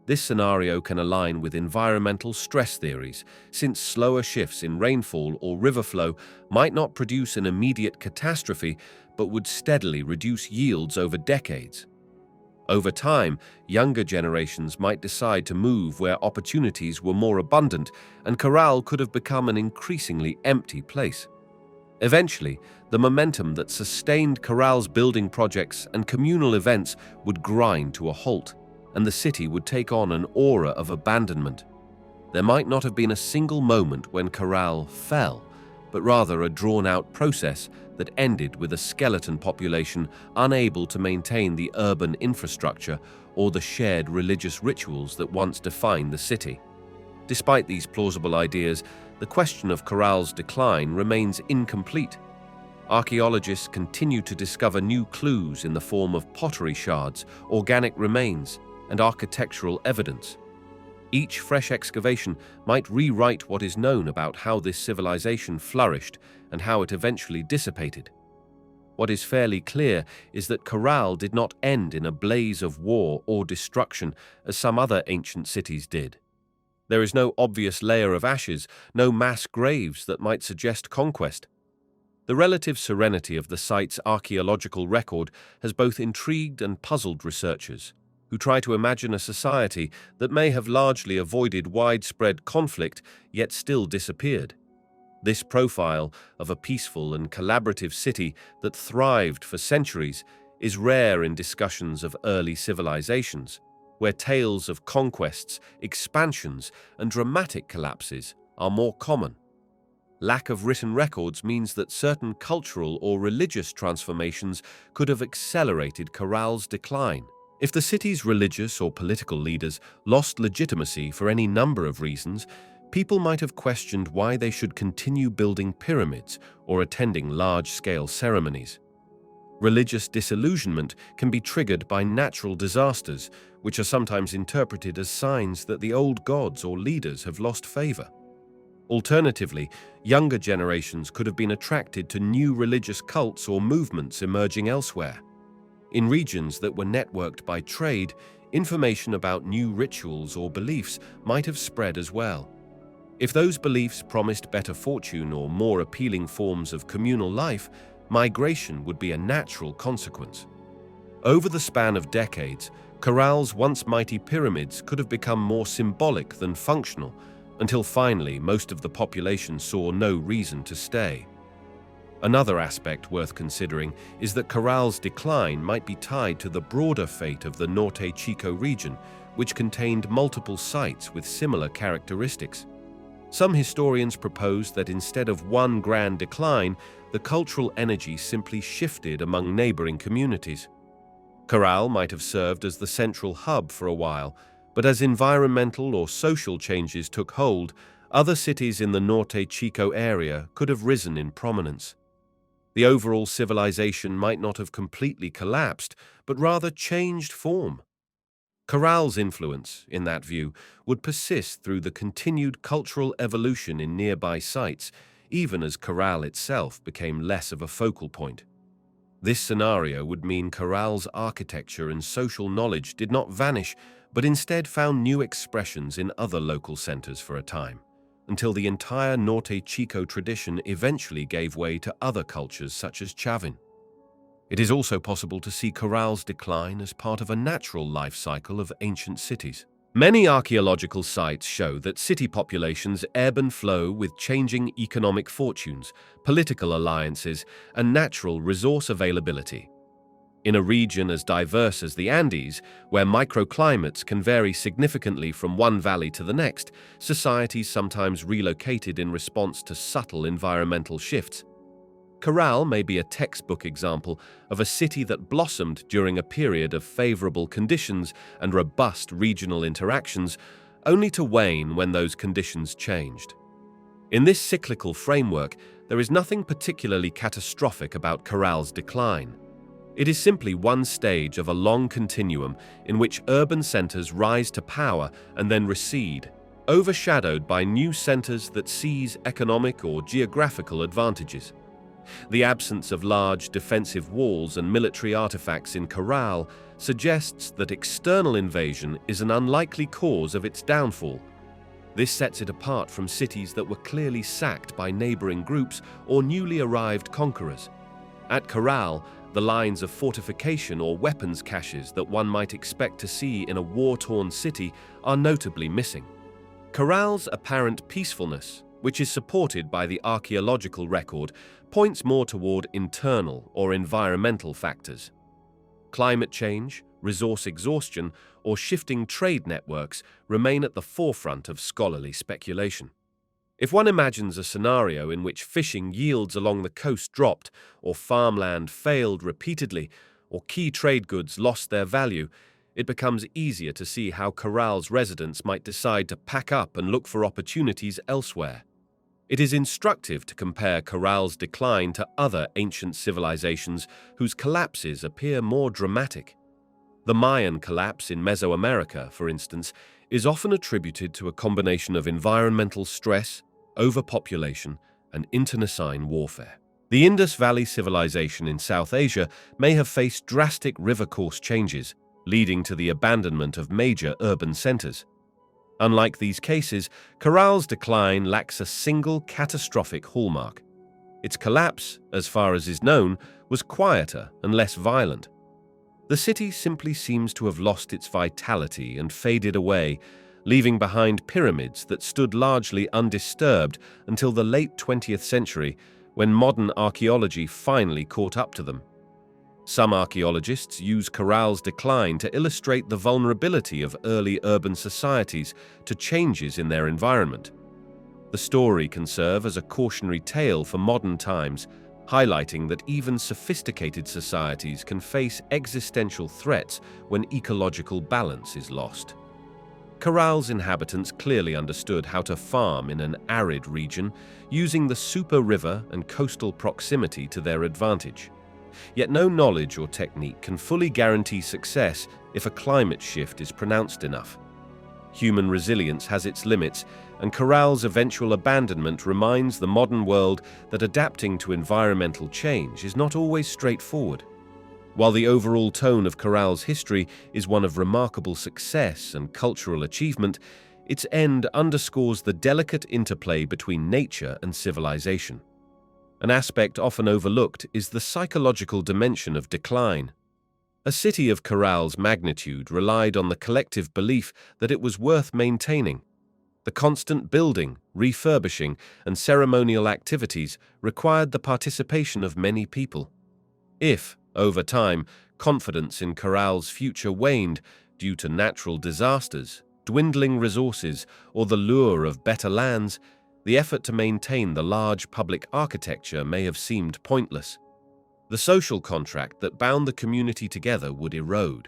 This scenario can align with environmental stress theories, since slower shifts in rainfall or river flow might not produce an immediate catastrophe, but would steadily reduce yields over decades. Over time, younger generations might decide to move where opportunities were more abundant, and Caral could have become an increasingly empty place. Eventually, the momentum that sustained Caral's building projects and communal events would grind to a halt, and the city would take on an aura of abandonment. There might not have been a single moment when Caral fell, but rather a drawn-out process that ended with a skeleton population unable to maintain the urban infrastructure or the shared religious rituals that once defined the city. Despite these plausible ideas, the question of Caral's decline remains incomplete. Archaeologists continue to discover new clues in the form of pottery shards, organic remains, and architectural evidence. Each fresh excavation might rewrite what is known about how this civilization flourished and how it eventually dissipated. What is fairly clear is that Caral did not end in a blaze of war or destruction as some other ancient cities did. There is no obvious layer of ashes, no mass graves that might suggest conquest. The relative serenity of the site's archaeological record has both intrigued and puzzled researchers. who try to imagine a society that may have largely avoided widespread conflict yet still disappeared. This profile of a peaceful and collaborative city that thrived for centuries is rare in discussions of early civilizations, where tales of conquests, expansions, and dramatic collapses are more common. Lack of written records means that certain cultural or religious transformations could have accelerated Caral's decline. If the city's religious or political leaders lost legitimacy for any number of reasons, people might have questioned why they should continue building pyramids or attending large-scale ceremonies. Religious disillusionment can be triggered by natural disasters, which are sometimes interpreted as signs that the old gods or leaders have lost favor. Alternatively, younger generations could have been attracted to new religious cults or movements emerging elsewhere. In regions that were networked by trade, information about new rituals or beliefs might have spread as well. If those beliefs promised better fortune or more appealing forms of communal life, migration would be a natural consequence. Over the span of decades, Caral's once mighty pyramids could have become more symbolic than functional, until finally most of the population saw no reason to stay. Another aspect worth considering is that Caral's decline might be tied to the broader fate of the Norte Chico region, which contained multiple sites with similar characteristics. Some historians propose that instead of one grand decline, the cultural energy simply shifted among neighboring communities. Caral might have served as the central hub for a while, but as environmental or social changes took hold, other cities in the Norte Chico area could have risen in prominence. The overall civilization might not have completely collapsed, but rather changed form. Caral's influence, in that view, would persist through the continued cultural evolution in nearby sites, even as Caral itself became less of a focal point. This scenario would mean Caral's architecture and social knowledge did not vanish, but instead found new expressions in other local centers for a time, until the entire Norte Chico tradition eventually gave way to other cultures such as Chavin. It is also possible to see Caral's decline as part of a natural life cycle of ancient cities. Many archaeological sites show that city populations ebb and flow with changing economic fortunes, political alliances, and natural resource availability. In a region as diverse as the Andes, where microclimates can vary significantly from one valley to the next, societies sometimes relocated in response to subtle environmental shifts. Caral may be a textbook example of a city that blossomed during a period of favorable conditions and robust regional interactions, only to wane when those conditions changed. In this cyclical framework, there is nothing particularly catastrophic about Caral's decline. It is simply one stage of a long continuum in which urban centers rise to power and then recede, overshadowed by new centers that seize economic or geographical advantages. The absence of large defensive walls and military artifacts in Caral suggests that external invasion is an unlikely cause of its downfall. This sets it apart from cities that were clearly sacked by neighboring groups or newly arrived conquerors. At Caral, the lines of fortification or weapons caches that one might expect to see in a war-torn city are notably missing. Caral's apparent peacefulness, which is supported by the archaeological record, points more toward internal or environmental factors. Climate change, resource exhaustion, or shifting trade networks remain at the forefront of scholarly speculation. If one imagines a scenario in which fishing yields along the coast dropped, or farmland failed repeatedly, or key trade goods lost their value, it becomes easier to see how Caral's residents might decide to pack up and look for opportunities elsewhere. It is instructive to compare Caral's decline to other ancient civilizations whose collapses appear more dramatic. The Mayan collapse in Mesoamerica, for instance, is often attributed to a combination of environmental stress, overpopulation, and internecine warfare. The Indus Valley civilization in South Asia may have faced drastic river course changes, leading to the abandonment of major urban centers. Unlike these cases, Caral's decline lacks a single catastrophic hallmark. Its collapse, as far as is known, was quieter and less violent. The city simply seems to have lost its vitality and faded away, leaving behind pyramids that stood largely undisturbed until the late 20th century, when modern archaeology finally caught up to them. Some archaeologists use Caral's decline to illustrate the vulnerability of early urban societies to changes in their environment. The story can serve as a cautionary tale for modern times, highlighting that even sophisticated societies can face existential threats when ecological balance is lost. Caral's inhabitants clearly understood how to farm in an arid region, using the Supe River and coastal proximity to their advantage. Yet no knowledge or technique can fully guarantee success if a climate shift is pronounced enough. Human resilience has its limits, and Caral's eventual abandonment reminds the modern world that adapting to environmental change is not always straightforward. While the overall tone of Caral's history is one of remarkable success and cultural achievement, its end underscores the delicate interplay between nature and civilization. An aspect often overlooked is the psychological dimension of decline. A city of Caral's magnitude relied on the collective belief that it was worth maintaining. The constant building, refurbishing, and ceremonial activities required the participation of many people. If, over time, confidence in Caral's future waned due to natural disasters, dwindling resources, or the lure of better lands, the effort to maintain the large public architecture may have seemed pointless. The social contract that bound the community together would erode.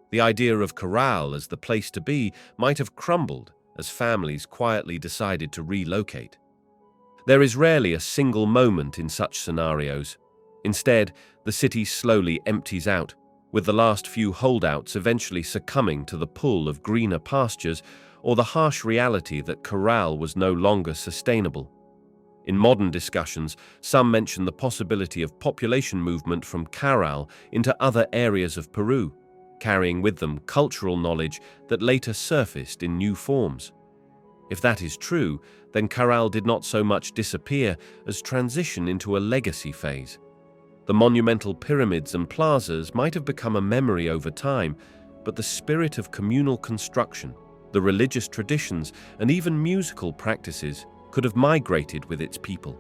The idea of Caral as the place to be might have crumbled as families quietly decided to relocate. There is rarely a single moment in such scenarios. Instead, the city slowly empties out, with the last few holdouts eventually succumbing to the pull of greener pastures or the harsh reality that Caral was no longer sustainable. In modern discussions, some mention the possibility of population movement from Caral into other areas of Peru, carrying with them cultural knowledge that later surfaced in new forms. If that is true, then Caral did not so much disappear as transition into a legacy phase. The monumental pyramids and plazas might have become a memory over time, but the spirit of communal construction, the religious traditions, and even musical practices could have migrated with its people.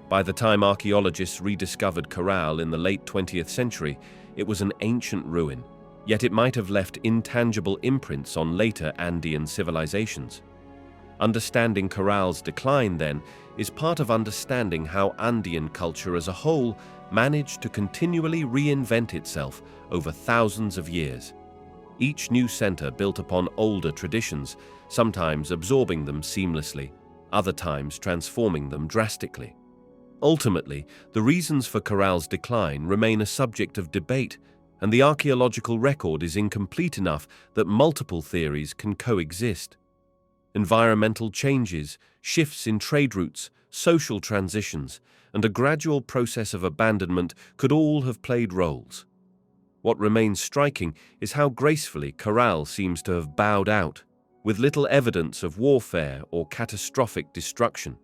By the time archaeologists rediscovered Caral in the late 20th century, it was an ancient ruin, yet it might have left intangible imprints on later Andean civilizations. Understanding Caral's decline, then, is part of understanding how Andean culture as a whole managed to continually reinvent itself over thousands of years. Each new center built upon older traditions, sometimes absorbing them seamlessly, other times transforming them drastically. Ultimately, the reasons for Caral's decline remain a subject of debate, and the archaeological record is incomplete enough that multiple theories can coexist. Environmental changes, shifts in trade routes, social transitions, and a gradual process of abandonment could all have played roles. What remains striking is how gracefully Caral seems to have bowed out, with little evidence of warfare or catastrophic destruction.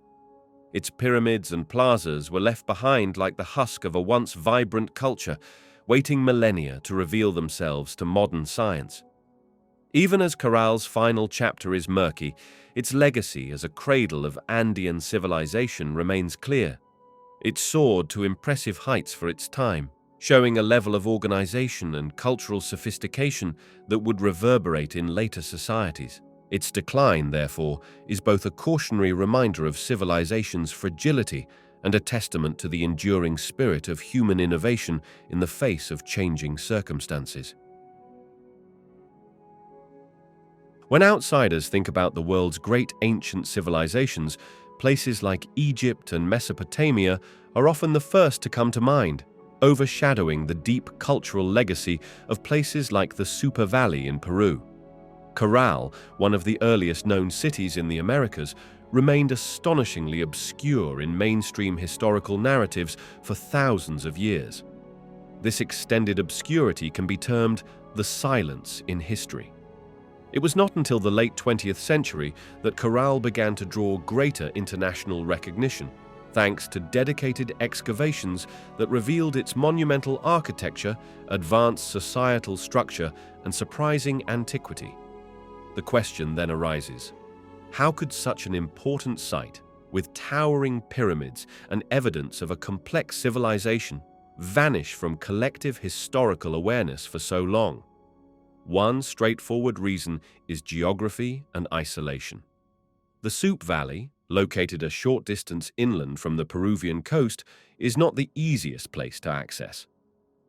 Its pyramids and plazas were left behind like the husk of a once vibrant culture, waiting millennia to reveal themselves to modern science. Even as Caral's final chapter is murky, its legacy as a cradle of Andean civilization remains clear. It soared to impressive heights for its time, showing a level of organization and cultural sophistication that would reverberate in later societies. Its decline, therefore, is both a cautionary reminder of civilization's fragility and a testament to the enduring spirit of human innovation in the face of changing circumstances. When outsiders think about the world's great ancient civilizations, places like Egypt and Mesopotamia are often the first to come to mind, overshadowing the deep cultural legacy of places like the Supe Valley in Peru. Caral, one of the earliest known cities in the Americas, remained astonishingly obscure in mainstream historical narratives for thousands of years. This extended obscurity can be termed the silence in history. It was not until the late 20th century that Caral began to draw greater international recognition, thanks to dedicated excavations that revealed its monumental architecture, advanced societal structure, and surprising antiquity. The question then arises, how could such an important site, with towering pyramids and evidence of a complex civilization, vanish from collective historical awareness for so long? One straightforward reason is geography and isolation. The Supe Valley, located a short distance inland from the Peruvian coast, is not the easiest place to access.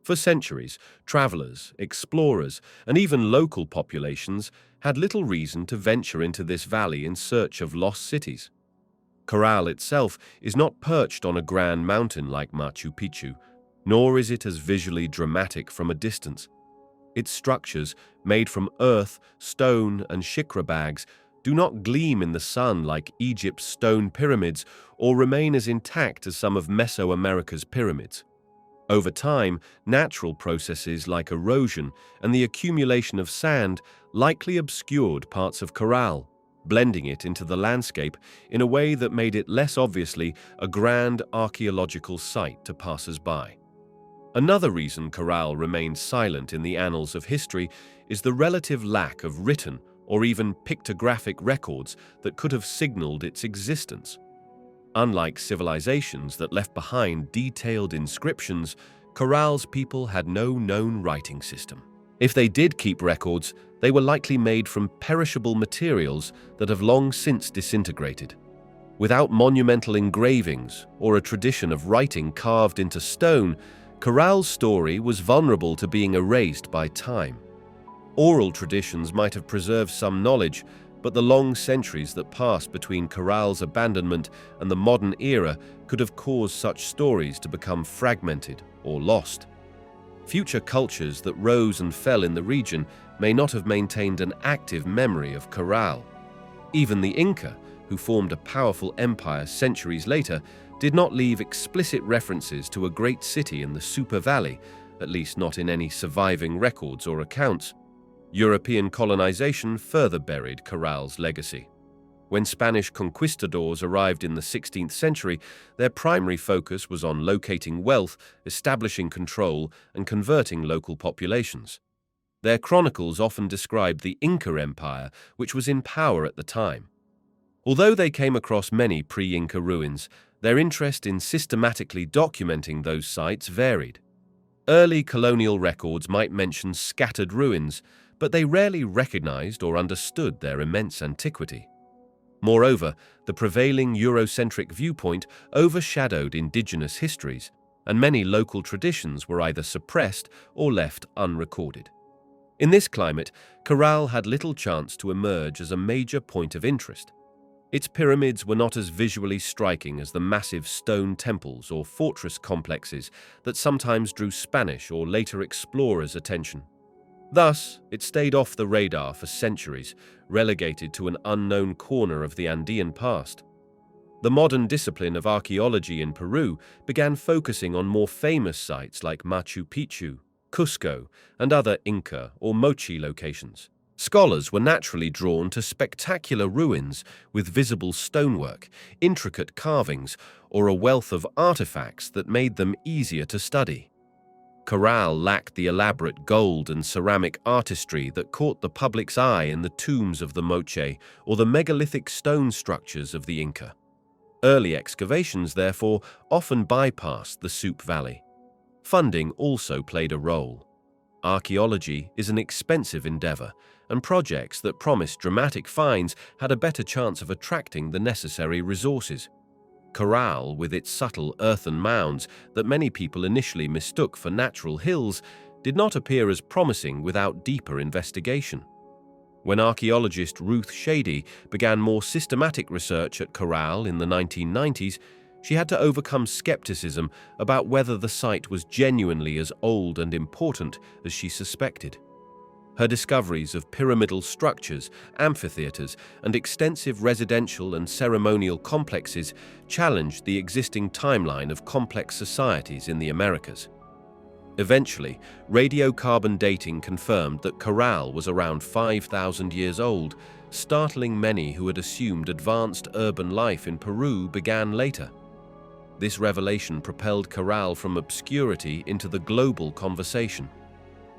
For centuries, travelers, explorers, and even local populations had little reason to venture into this valley in search of lost cities. Caral itself is not perched on a grand mountain like Machu Picchu, nor is it as visually dramatic from a distance. Its structures, made from earth, stone, and shikra bags, do not gleam in the sun like Egypt's stone pyramids or remain as intact as some of Mesoamerica's pyramids. Over time, natural processes like erosion and the accumulation of sand likely obscured parts of Caral, blending it into the landscape in a way that made it less obviously a grand archaeological site to passers-by. Another reason Caral remains silent in the annals of history is the relative lack of written or even pictographic records that could have signaled its existence. Unlike civilizations that left behind detailed inscriptions, Caral's people had no known writing system. If they did keep records, they were likely made from perishable materials that have long since disintegrated. Without monumental engravings or a tradition of writing carved into stone, Caral's story was vulnerable to being erased by time. Oral traditions might have preserved some knowledge, but the long centuries that passed between Caral's abandonment and the modern era could have caused such stories to become fragmented or lost. Future cultures that rose and fell in the region may not have maintained an active memory of Caral. Even the Inca, who formed a powerful empire centuries later, did not leave explicit references to a great city in the Supe Valley, at least not in any surviving records or accounts. European colonization further buried Caral's legacy. When Spanish conquistadors arrived in the 16th century, their primary focus was on locating wealth, establishing control, and converting local populations. Their chronicles often described the Inca Empire, which was in power at the time. Although they came across many pre-Inca ruins, their interest in systematically documenting those sites varied. Early colonial records might mention scattered ruins, but they rarely recognized or understood their immense antiquity. Moreover, the prevailing Eurocentric viewpoint overshadowed indigenous histories, and many local traditions were either suppressed or left unrecorded. In this climate, Caral had little chance to emerge as a major point of interest. Its pyramids were not as visually striking as the massive stone temples or fortress complexes that sometimes drew Spanish or later explorers' attention. Thus, it stayed off the radar for centuries, relegated to an unknown corner of the Andean past. The modern discipline of archaeology in Peru began focusing on more famous sites like Machu Picchu, Cusco, and other Inca or Mochi locations. Scholars were naturally drawn to spectacular ruins with visible stonework, intricate carvings, or a wealth of artifacts that made them easier to study. Caral lacked the elaborate gold and ceramic artistry that caught the public's eye in the tombs of the Moche or the megalithic stone structures of the Inca. Early excavations, therefore, often bypassed the Supe Valley. Funding also played a role. Archaeology is an expensive endeavor, and projects that promised dramatic finds had a better chance of attracting the necessary resources. Caral, with its subtle earthen mounds that many people initially mistook for natural hills, did not appear as promising without deeper investigation. When archaeologist Ruth Shady began more systematic research at Caral in the 1990s, she had to overcome skepticism about whether the site was genuinely as old and important as she suspected. Her discoveries of pyramidal structures, amphitheaters, and extensive residential and ceremonial complexes challenged the existing timeline of complex societies in the Americas. Eventually, radiocarbon dating confirmed that Caral was around 5,000 years old, startling many who had assumed advanced urban life in Peru began later. This revelation propelled Caral from obscurity into the global conversation.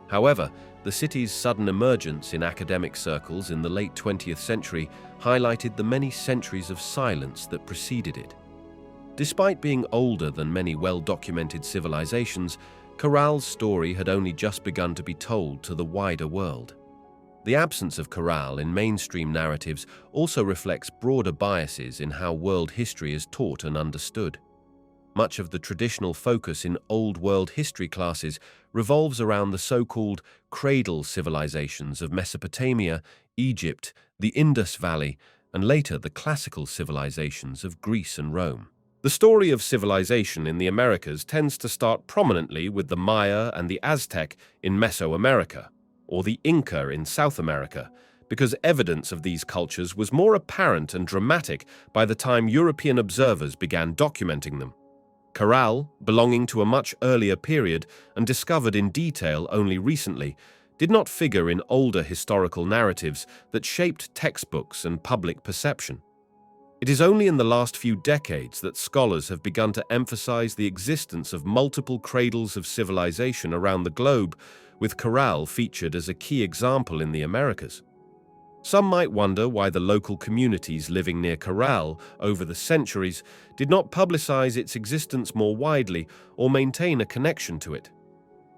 However, the city's sudden emergence in academic circles in the late 20th century highlighted the many centuries of silence that preceded it. Despite being older than many well-documented civilizations, Caral's story had only just begun to be told to the wider world. The absence of Caral in mainstream narratives also reflects broader biases in how world history is taught and understood. Much of the traditional focus in Old World history classes revolves around the so-called cradle civilizations of Mesopotamia, Egypt, the Indus Valley, and later the classical civilizations of Greece and Rome. The story of civilization in the Americas tends to start prominently with the Maya and the Aztec in Mesoamerica, or the Inca in South America, because evidence of these cultures was more apparent and dramatic by the time European observers began documenting them. Caral, belonging to a much earlier period and discovered in detail only recently, did not figure in older historical narratives that shaped textbooks and public perception. It is only in the last few decades that scholars have begun to emphasize the existence of multiple cradles of civilization around the globe, with Caral featured as a key example in the Americas. Some might wonder why the local communities living near Caral over the centuries did not publicize its existence more widely or maintain a connection to it.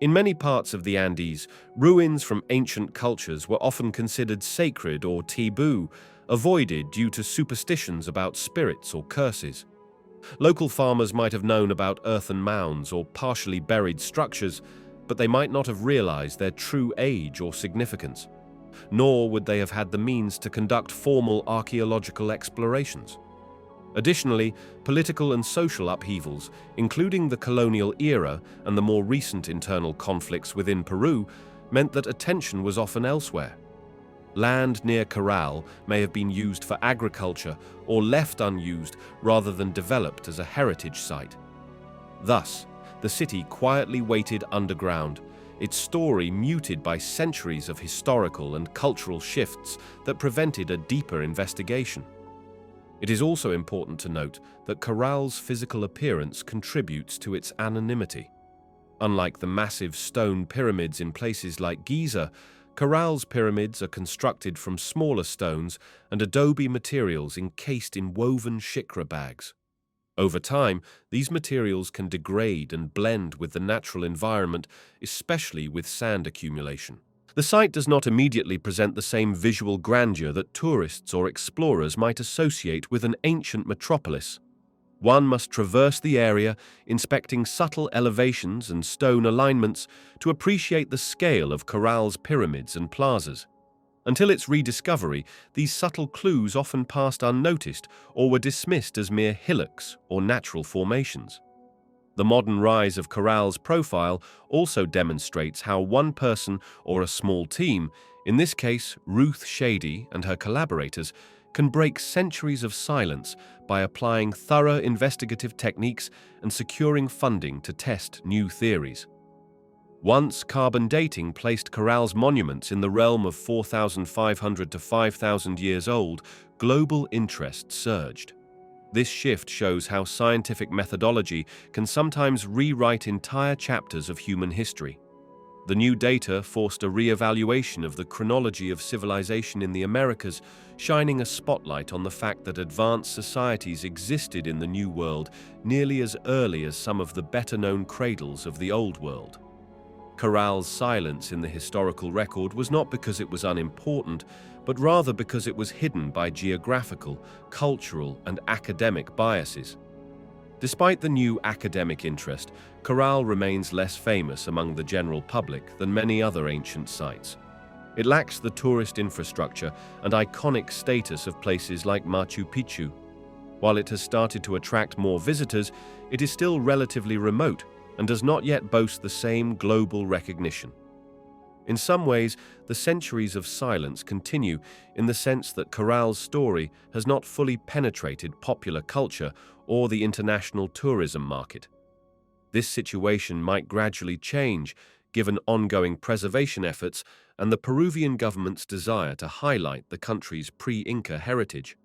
In many parts of the Andes, ruins from ancient cultures were often considered sacred or taboo, avoided due to superstitions about spirits or curses. Local farmers might have known about earthen mounds or partially buried structures, but they might not have realized their true age or significance. Nor would they have had the means to conduct formal archaeological explorations. Additionally, political and social upheavals, including the colonial era and the more recent internal conflicts within Peru, meant that attention was often elsewhere. Land near Caral may have been used for agriculture or left unused rather than developed as a heritage site. Thus, the city quietly waited underground, its story muted by centuries of historical and cultural shifts that prevented a deeper investigation. It is also important to note that Caral's physical appearance contributes to its anonymity. Unlike the massive stone pyramids in places like Giza, Caral's pyramids are constructed from smaller stones and adobe materials encased in woven shikra bags. Over time, these materials can degrade and blend with the natural environment, especially with sand accumulation. The site does not immediately present the same visual grandeur that tourists or explorers might associate with an ancient metropolis. One must traverse the area, inspecting subtle elevations and stone alignments to appreciate the scale of Caral's pyramids and plazas. Until its rediscovery, these subtle clues often passed unnoticed or were dismissed as mere hillocks or natural formations. The modern rise of Caral's profile also demonstrates how one person or a small team, in this case Ruth Shady and her collaborators, can break centuries of silence by applying thorough investigative techniques and securing funding to test new theories. Once carbon dating placed Caral's monuments in the realm of 4,500 to 5,000 years old, global interest surged. This shift shows how scientific methodology can sometimes rewrite entire chapters of human history. The new data forced a re-evaluation of the chronology of civilization in the Americas, shining a spotlight on the fact that advanced societies existed in the New World nearly as early as some of the better-known cradles of the Old World. Caral's silence in the historical record was not because it was unimportant, but rather because it was hidden by geographical, cultural, and academic biases. Despite the new academic interest, Caral remains less famous among the general public than many other ancient sites. It lacks the tourist infrastructure and iconic status of places like Machu Picchu. While it has started to attract more visitors, it is still relatively remote and does not yet boast the same global recognition. In some ways, the centuries of silence continue in the sense that Caral's story has not fully penetrated popular culture or the international tourism market. This situation might gradually change, given ongoing preservation efforts and the Peruvian government's desire to highlight the country's pre-Inca heritage.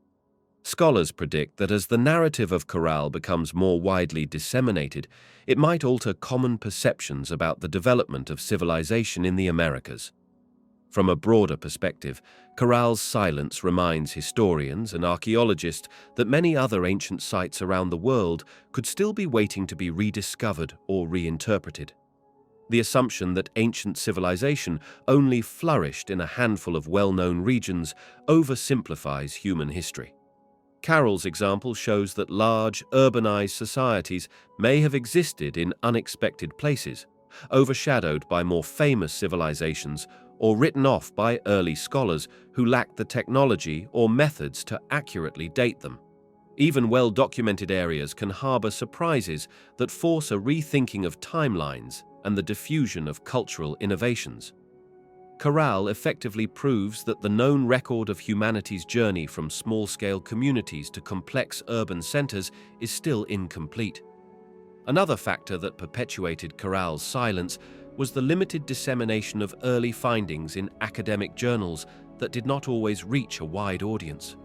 Scholars predict that as the narrative of Caral becomes more widely disseminated, it might alter common perceptions about the development of civilization in the Americas. From a broader perspective, Caral's silence reminds historians and archaeologists that many other ancient sites around the world could still be waiting to be rediscovered or reinterpreted. The assumption that ancient civilization only flourished in a handful of well-known regions oversimplifies human history. Caral's example shows that large, urbanized societies may have existed in unexpected places, overshadowed by more famous civilizations or written off by early scholars who lacked the technology or methods to accurately date them. Even well-documented areas can harbor surprises that force a rethinking of timelines and the diffusion of cultural innovations. Caral effectively proves that the known record of humanity's journey from small-scale communities to complex urban centers is still incomplete. Another factor that perpetuated Caral's silence was the limited dissemination of early findings in academic journals that did not always reach a wide audience.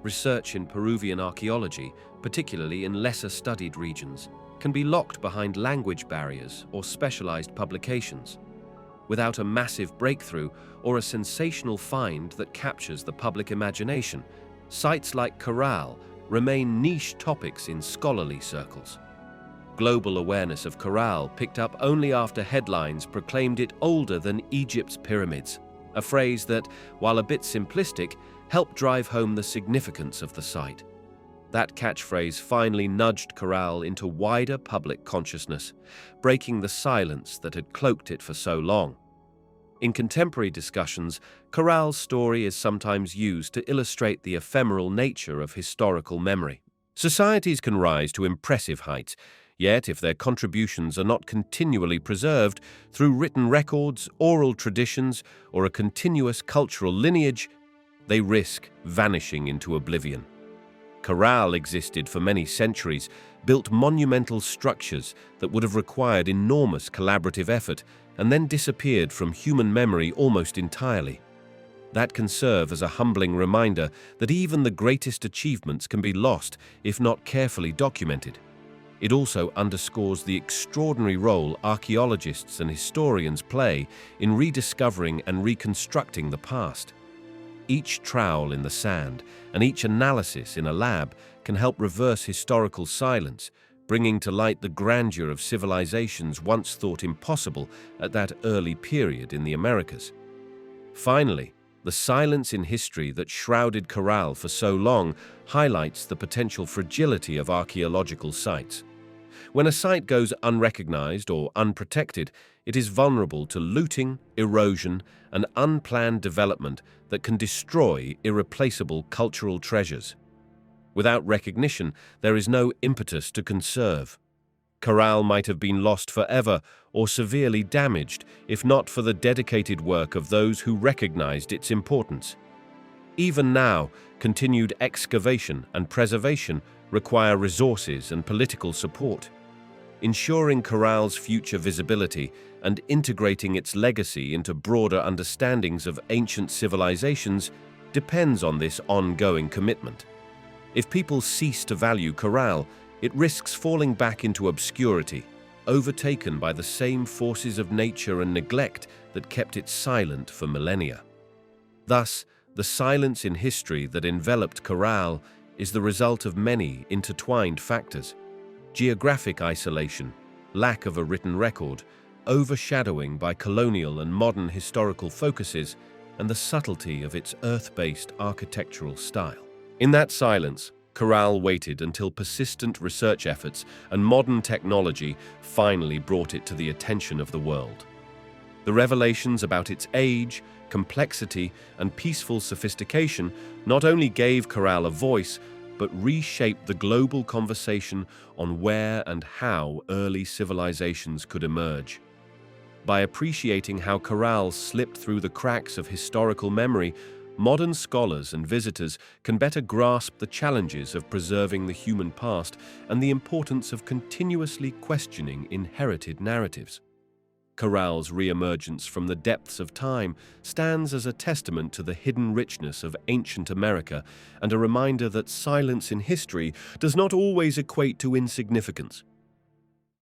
Research in Peruvian archaeology, particularly in lesser-studied regions, can be locked behind language barriers or specialized publications. Without a massive breakthrough or a sensational find that captures the public imagination, sites like Caral remain niche topics in scholarly circles. Global awareness of Caral picked up only after headlines proclaimed it older than Egypt's pyramids, a phrase that, while a bit simplistic, helped drive home the significance of the site. That catchphrase finally nudged Caral into wider public consciousness, breaking the silence that had cloaked it for so long. In contemporary discussions, Caral's story is sometimes used to illustrate the ephemeral nature of historical memory. Societies can rise to impressive heights, yet if their contributions are not continually preserved through written records, oral traditions, or a continuous cultural lineage, they risk vanishing into oblivion. Caral existed for many centuries, built monumental structures that would have required enormous collaborative effort, and then disappeared from human memory almost entirely. That can serve as a humbling reminder that even the greatest achievements can be lost if not carefully documented. It also underscores the extraordinary role archaeologists and historians play in rediscovering and reconstructing the past. Each trowel in the sand and each analysis in a lab can help reverse historical silence, bringing to light the grandeur of civilizations once thought impossible at that early period in the Americas. Finally, the silence in history that shrouded Caral for so long highlights the potential fragility of archaeological sites. When a site goes unrecognized or unprotected, it is vulnerable to looting, erosion, and unplanned development that can destroy irreplaceable cultural treasures. Without recognition, there is no impetus to conserve. Caral might have been lost forever or severely damaged if not for the dedicated work of those who recognized its importance. Even now, continued excavation and preservation require resources and political support. Ensuring Caral's future visibility and integrating its legacy into broader understandings of ancient civilizations depends on this ongoing commitment. If people cease to value Caral, it risks falling back into obscurity, overtaken by the same forces of nature and neglect that kept it silent for millennia. Thus, the silence in history that enveloped Caral is the result of many intertwined factors: geographic isolation, lack of a written record, overshadowing by colonial and modern historical focuses, and the subtlety of its earth-based architectural style. In that silence, Caral waited until persistent research efforts and modern technology finally brought it to the attention of the world. The revelations about its age, complexity, and peaceful sophistication not only gave Caral a voice, but reshaped the global conversation on where and how early civilizations could emerge. By appreciating how Caral slipped through the cracks of historical memory, modern scholars and visitors can better grasp the challenges of preserving the human past and the importance of continuously questioning inherited narratives. Caral's re-emergence from the depths of time stands as a testament to the hidden richness of ancient America and a reminder that silence in history does not always equate to insignificance.